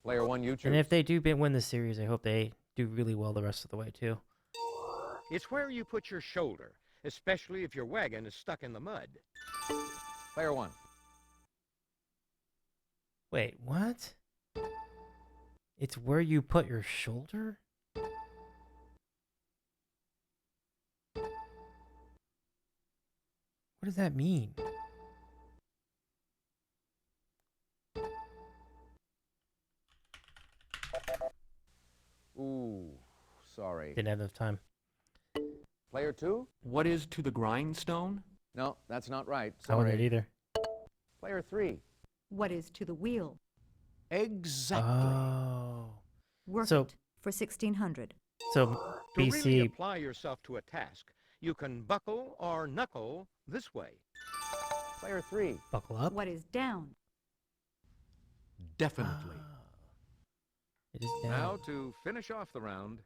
Player 1, you choose. And if they do win this series, I hope they do really well the rest of the way, too. It's where you put your shoulder, especially if your wagon is stuck in the mud. Player 1. Wait, what? It's where you put your shoulder? What does that mean? Ooh, sorry. Didn't have enough time. Player 2? What is to the grindstone? No, that's not right. I wouldn't Sorry. either. Player 3. What is to the wheel? Exactly. Oh. Work So- it for 1600. So To BC. really apply yourself to a task, you can buckle or knuckle this way. Player 3. Buckle up. What is down? Definitely. It is down. Now to finish off the round.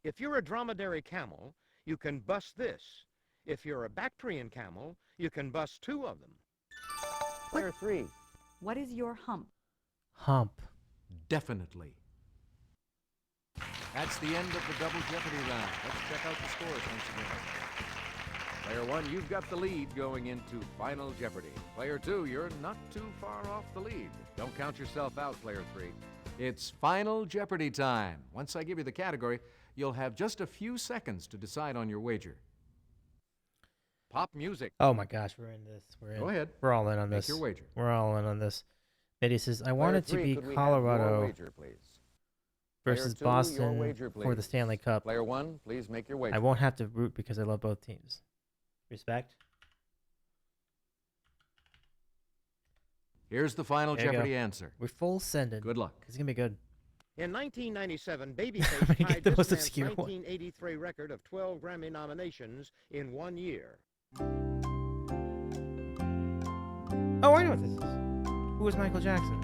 If you're a dromedary camel, you can bust this. If you're a Bactrian camel, you can bust 2 of them. Player 3. What is your hump? Hump. Definitely. That's the end of the Double Jeopardy round. Let's check out the scores once again. Player 1, you've got the lead going into Final Jeopardy. Player 2, you're not too far off the lead. Don't count yourself out, Player 3. It's Final Jeopardy time. Once I give you the category, you'll have just a few seconds to decide on your wager. Pop music. Oh my gosh, we're in this. We're in. Go ahead. We're all in on Make this. your wager. We're all in on this. Mitty says, I Player want it to 3, be could we have Colorado your wager, please? versus Player 2, your Boston wager, for the please. Stanley Cup. Player 1, please make your wager. I won't have to root because I love both teams. Respect. Here's the Final There you go. Jeopardy answer. We're full sending. Good luck. It's gonna be good. In 1997, I'm gonna Babyface get tied the this most man's obscure one. 1983 record of 12 Grammy nominations in 1 year. Oh, I know what this is. Who was Michael Jackson?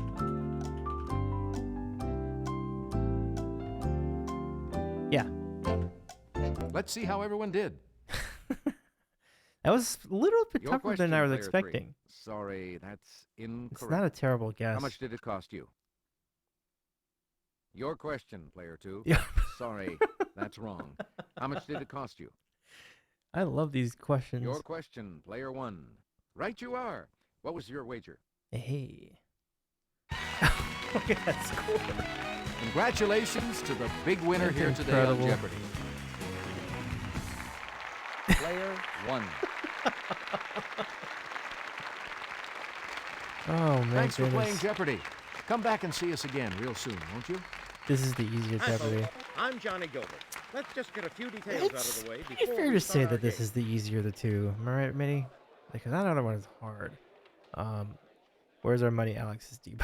Yeah. Let's see how everyone did. That was a little bit Your tougher than I question, was player expecting. 3. Sorry, that's incorrect. It's not a terrible guess. How much did it cost you? Your question, player 2. Yeah. Sorry, that's wrong. How much did it cost you? I love these questions. Your question, player 1. Right you are. What was your wager? Hey. Look at that score. Congratulations to the big winner That's here today on incredible. Jeopardy. Player 1. Oh, man. Thanks for playing Jeopardy. Come back and see us again real soon, won't you? This is the easier Hi, Jeopardy. folks. I'm Johnny Gilbert. Let's just get a few details out It's of the way pretty before fair we to start say our that this game. is the easier of the two. Am I right, Mitty? Because that other one is hard. Where's our money? Alex is deep.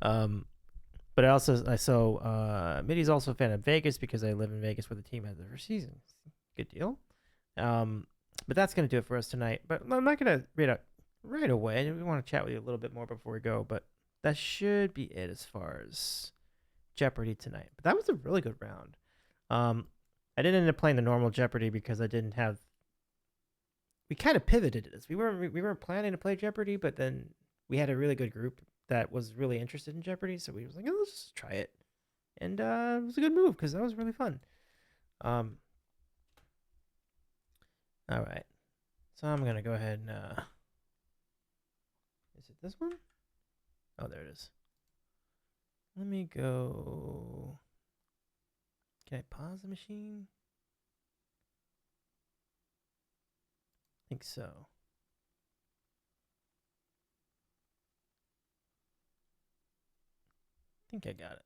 But Mitty's also a fan of Vegas because I live in Vegas where the team has their season. Good deal. But that's gonna do it for us tonight. But I'm not gonna read out right away. We want to chat with you a little bit more before we go. But that should be it as far as Jeopardy tonight. But that was a really good round. I didn't end up playing the normal Jeopardy because I didn't have. We kind of pivoted this. We weren't planning to play Jeopardy, but then we had a really good group that was really interested in Jeopardy, so we was like, oh, let's just try it, and it was a good move because that was really fun. All right, so I'm gonna go ahead and is it this one? Oh, there it is. Let me go. Can I pause the machine? I think so. I think I got it.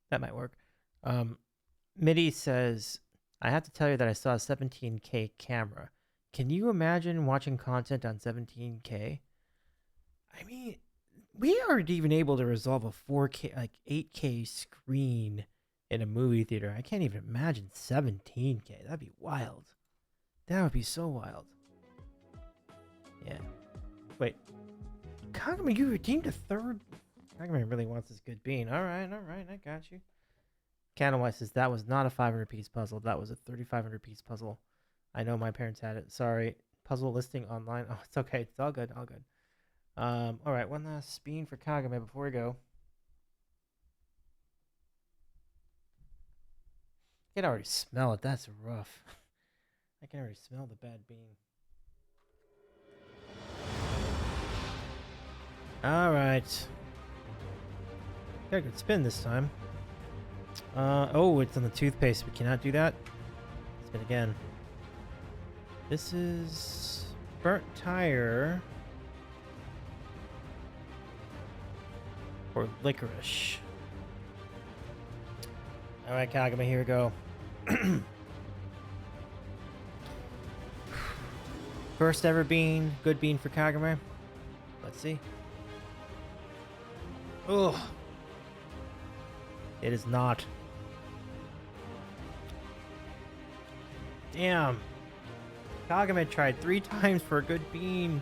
That might work. Mitty says, I have to tell you that I saw a 17K camera. Can you imagine watching content on 17K? I mean, we aren't even able to resolve a 4K, like 8K screen in a movie theater. I can't even imagine 17K. That'd be wild. That would be so wild. Yeah. Wait. Kagami, you redeemed a third? Kagami really wants this good bean. All right, I got you. Canawai says that was not a 500-piece puzzle. That was a 3,500-piece puzzle. I know my parents had it. Sorry. Puzzle listing online. Oh, it's okay. It's all good. All good. All right, one last bean for Kagami before we go. I can already smell it. That's rough. I can already smell the bad bean. All right. Got a good spin this time. Oh, it's on the toothpaste. We cannot do that. Spin again. This is burnt tire or licorice. All right, Kagami, here we go. First ever bean, good bean for Kagami. Let's see. Ugh. It is not. Damn. Kagami tried 3 times for a good bean.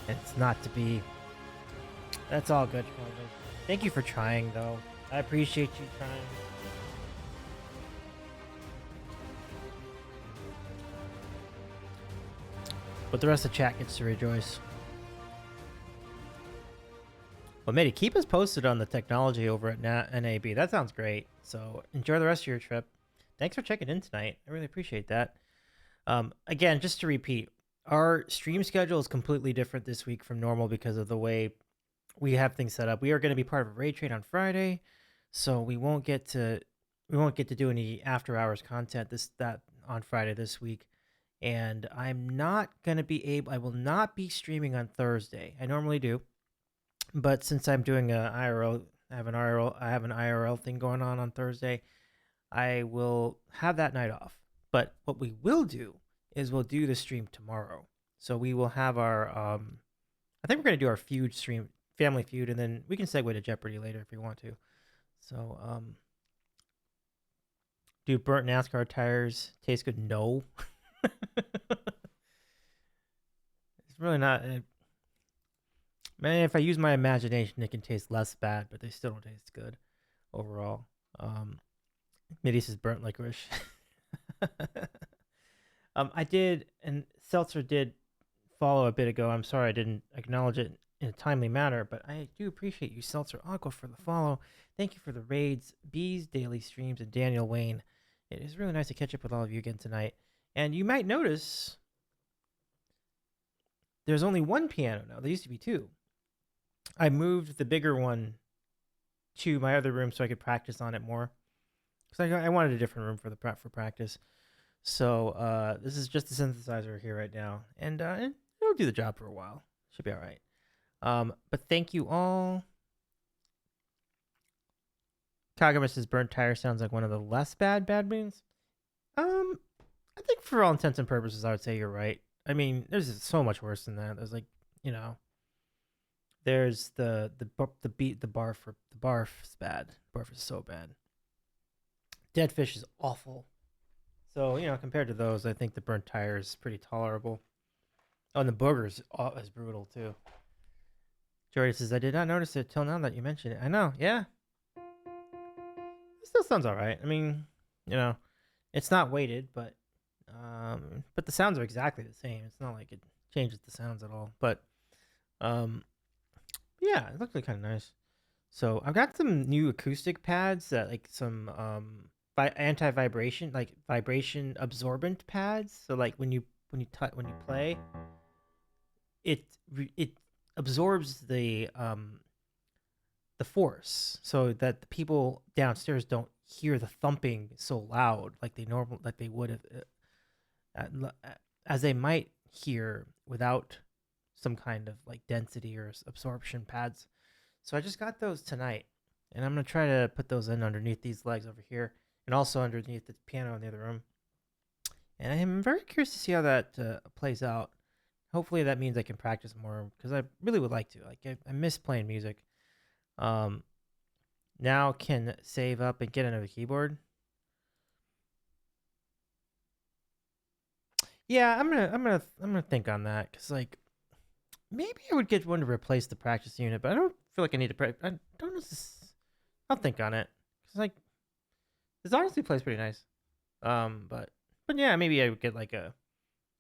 It's not to be. That's all good, Kagami. Thank you for trying, though. I appreciate you trying. But the rest of the chat gets to rejoice. Well, Mitty, keep us posted on the technology over at NAB. That sounds great. So enjoy the rest of your trip. Thanks for checking in tonight. I really appreciate that. Again, just to repeat, our stream schedule is completely different this week from normal because of the way we have things set up. We are going to be part of a raid train on Friday, so we won't get to do any after hours content that on Friday this week. And I'm not going to be able. I will not be streaming on Thursday. I normally do. But since I'm doing a IRL, I have an IRL thing going on Thursday, I will have that night off. But what we will do is we'll do the stream tomorrow. So we will have our, I think we're going to do our feud stream, Family Feud, and then we can segue to Jeopardy later if you want to. So, do burnt NASCAR tires taste good? No. It's really not. Man, if I use my imagination, it can taste less bad, but they still don't taste good overall. Mitty says burnt licorice. I did, and Seltzer did follow a bit ago. I'm sorry I didn't acknowledge it in a timely manner, but I do appreciate you, Seltzer Aqua, for the follow. Thank you for the raids, Bees daily streams, and Daniel Wayne. It is really nice to catch up with all of you again tonight. And you might notice there's only one piano now. There used to be two. I moved the bigger one to my other room so I could practice on it more. Because I wanted a different room for practice. So this is just the synthesizer here right now. And it'll do the job for a while. Should be all right. But thank you all. Kagama says burnt tire sounds like one of the less bad beans. I think for all intents and purposes, I would say you're right. I mean, there's so much worse than that. There's like, there's the barf's bad. Barf is so bad. Dead fish is awful. So, compared to those, I think the burnt tire is pretty tolerable. Oh, and the booger is brutal too. Jordy says, I did not notice it till now that you mentioned it. I know, yeah. It still sounds all right. I mean, it's not weighted, but the sounds are exactly the same. It's not like it changes the sounds at all. But yeah, it looks like kind of nice. So I've got some new acoustic pads that like some anti-vibration, like vibration absorbent pads. So like when you play, it absorbs the force, so that the people downstairs don't hear the thumping so loud like they would have, as they might hear without some kind of like density or absorption pads. So I just got those tonight, and I'm gonna try to put those in underneath these legs over here, and also underneath the piano in the other room. And I'm very curious to see how that plays out. Hopefully that means I can practice more, because I really would like to. Like I miss playing music. Now can save up and get another keyboard. Yeah, I'm gonna think on that, because like maybe I would get one to replace the practice unit, but I don't feel like I need to. I don't know. I'll think on it, because like this honestly plays pretty nice. But yeah, maybe I would get like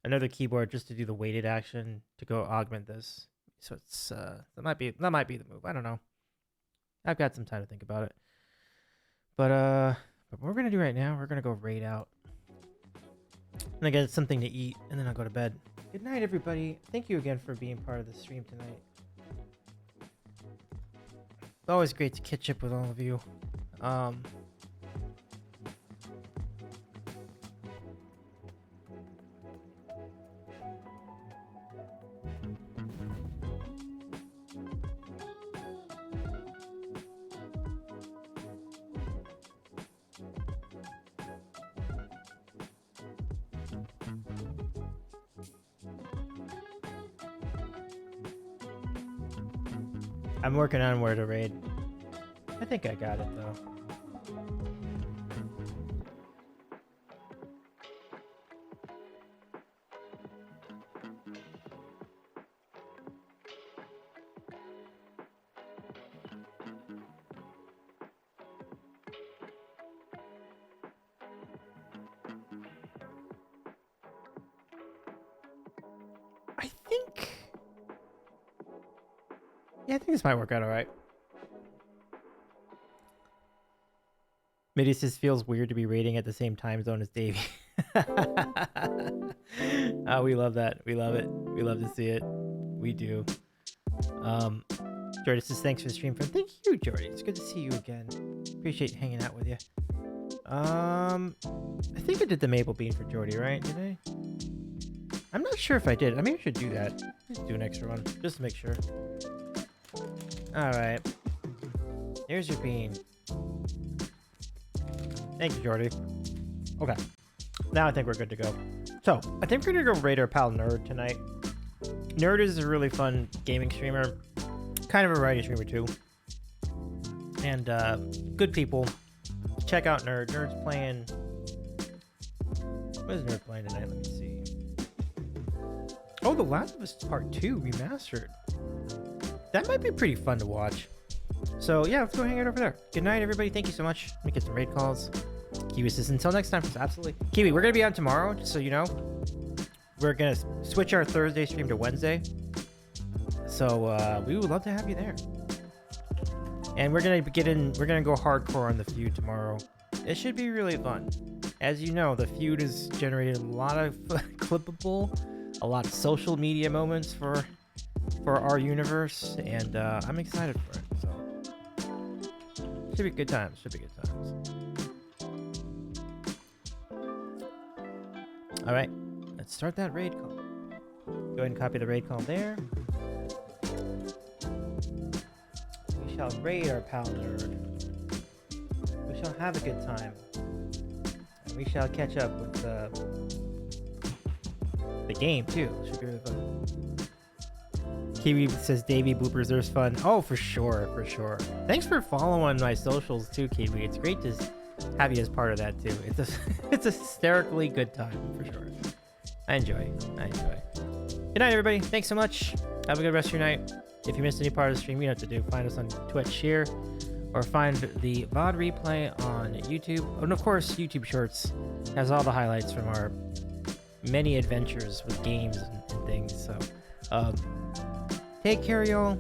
another keyboard just to do the weighted action to go augment this. So it's that might be the move. I don't know. I've got some time to think about it. But what we're gonna do right now, we're gonna go raid out. And I get something to eat, and then I'll go to bed. Good night, everybody. Thank you again for being part of the stream tonight. Always great to catch up with all of you. I'm working on where to raid. I think I got it though. I think this might work out all right. Mitty says feels weird to be raiding at the same time zone as Davey. Oh, we love that. We love it. We love to see it. We do. Jordy says thanks for the stream, friend. Thank you, Jordy. It's good to see you again. Appreciate hanging out with you. I think I did the maple bean for Jordy, right? Did I? I'm not sure if I did. I maybe I should do that. Just do an extra one, just to make sure. All right. Here's your bean. Thank you, Jordy. Okay. Now I think we're good to go. So, I think we're going to go raid our pal Nerd tonight. Nerd is a really fun gaming streamer. Kind of a variety streamer, too. And, good people. Check out Nerd. Nerd's playing... What is Nerd playing tonight? Let me see. Oh, The Last of Us Part 2 Remastered. That might be pretty fun to watch. So yeah, let's go hang out over there. Good night, everybody. Thank you so much. Let me get some raid calls. Kiwi says, until next time, absolutely. Kiwi, we're gonna be on tomorrow, just so you know. We're gonna switch our Thursday stream to Wednesday. So we would love to have you there. And we're gonna go hardcore on the feud tomorrow. It should be really fun. As you know, the feud has generated a lot of clippable, a lot of social media moments for our universe, and I'm excited for it. So should be good times. Should be good times. All right, let's start that raid call. Go ahead and copy the raid call there. We shall raid our pal nerd. We shall have a good time. And we shall catch up with the game too. Should be really fun. Kiwi says Davey Boopers, there's fun. Oh, for sure, for sure. Thanks for following my socials too, Kiwi. It's great to have you as part of that too. It's a hysterically good time for sure. I enjoy. Good night, everybody. Thanks so much. Have a good rest of your night. If you missed any part of the stream, you know what to do. Find us on Twitch here, or find the VOD replay on YouTube. And of course, YouTube Shorts has all the highlights from our many adventures with games and things. So, take care, y'all.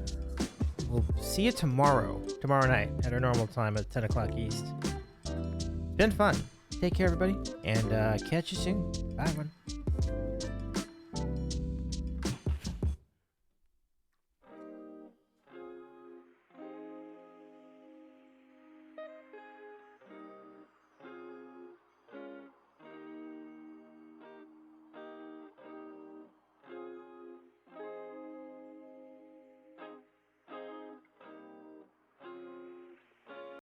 We'll see you tomorrow night at our normal time at 10 o'clock East. Been fun. Take care, everybody, and catch you soon. Bye, everyone.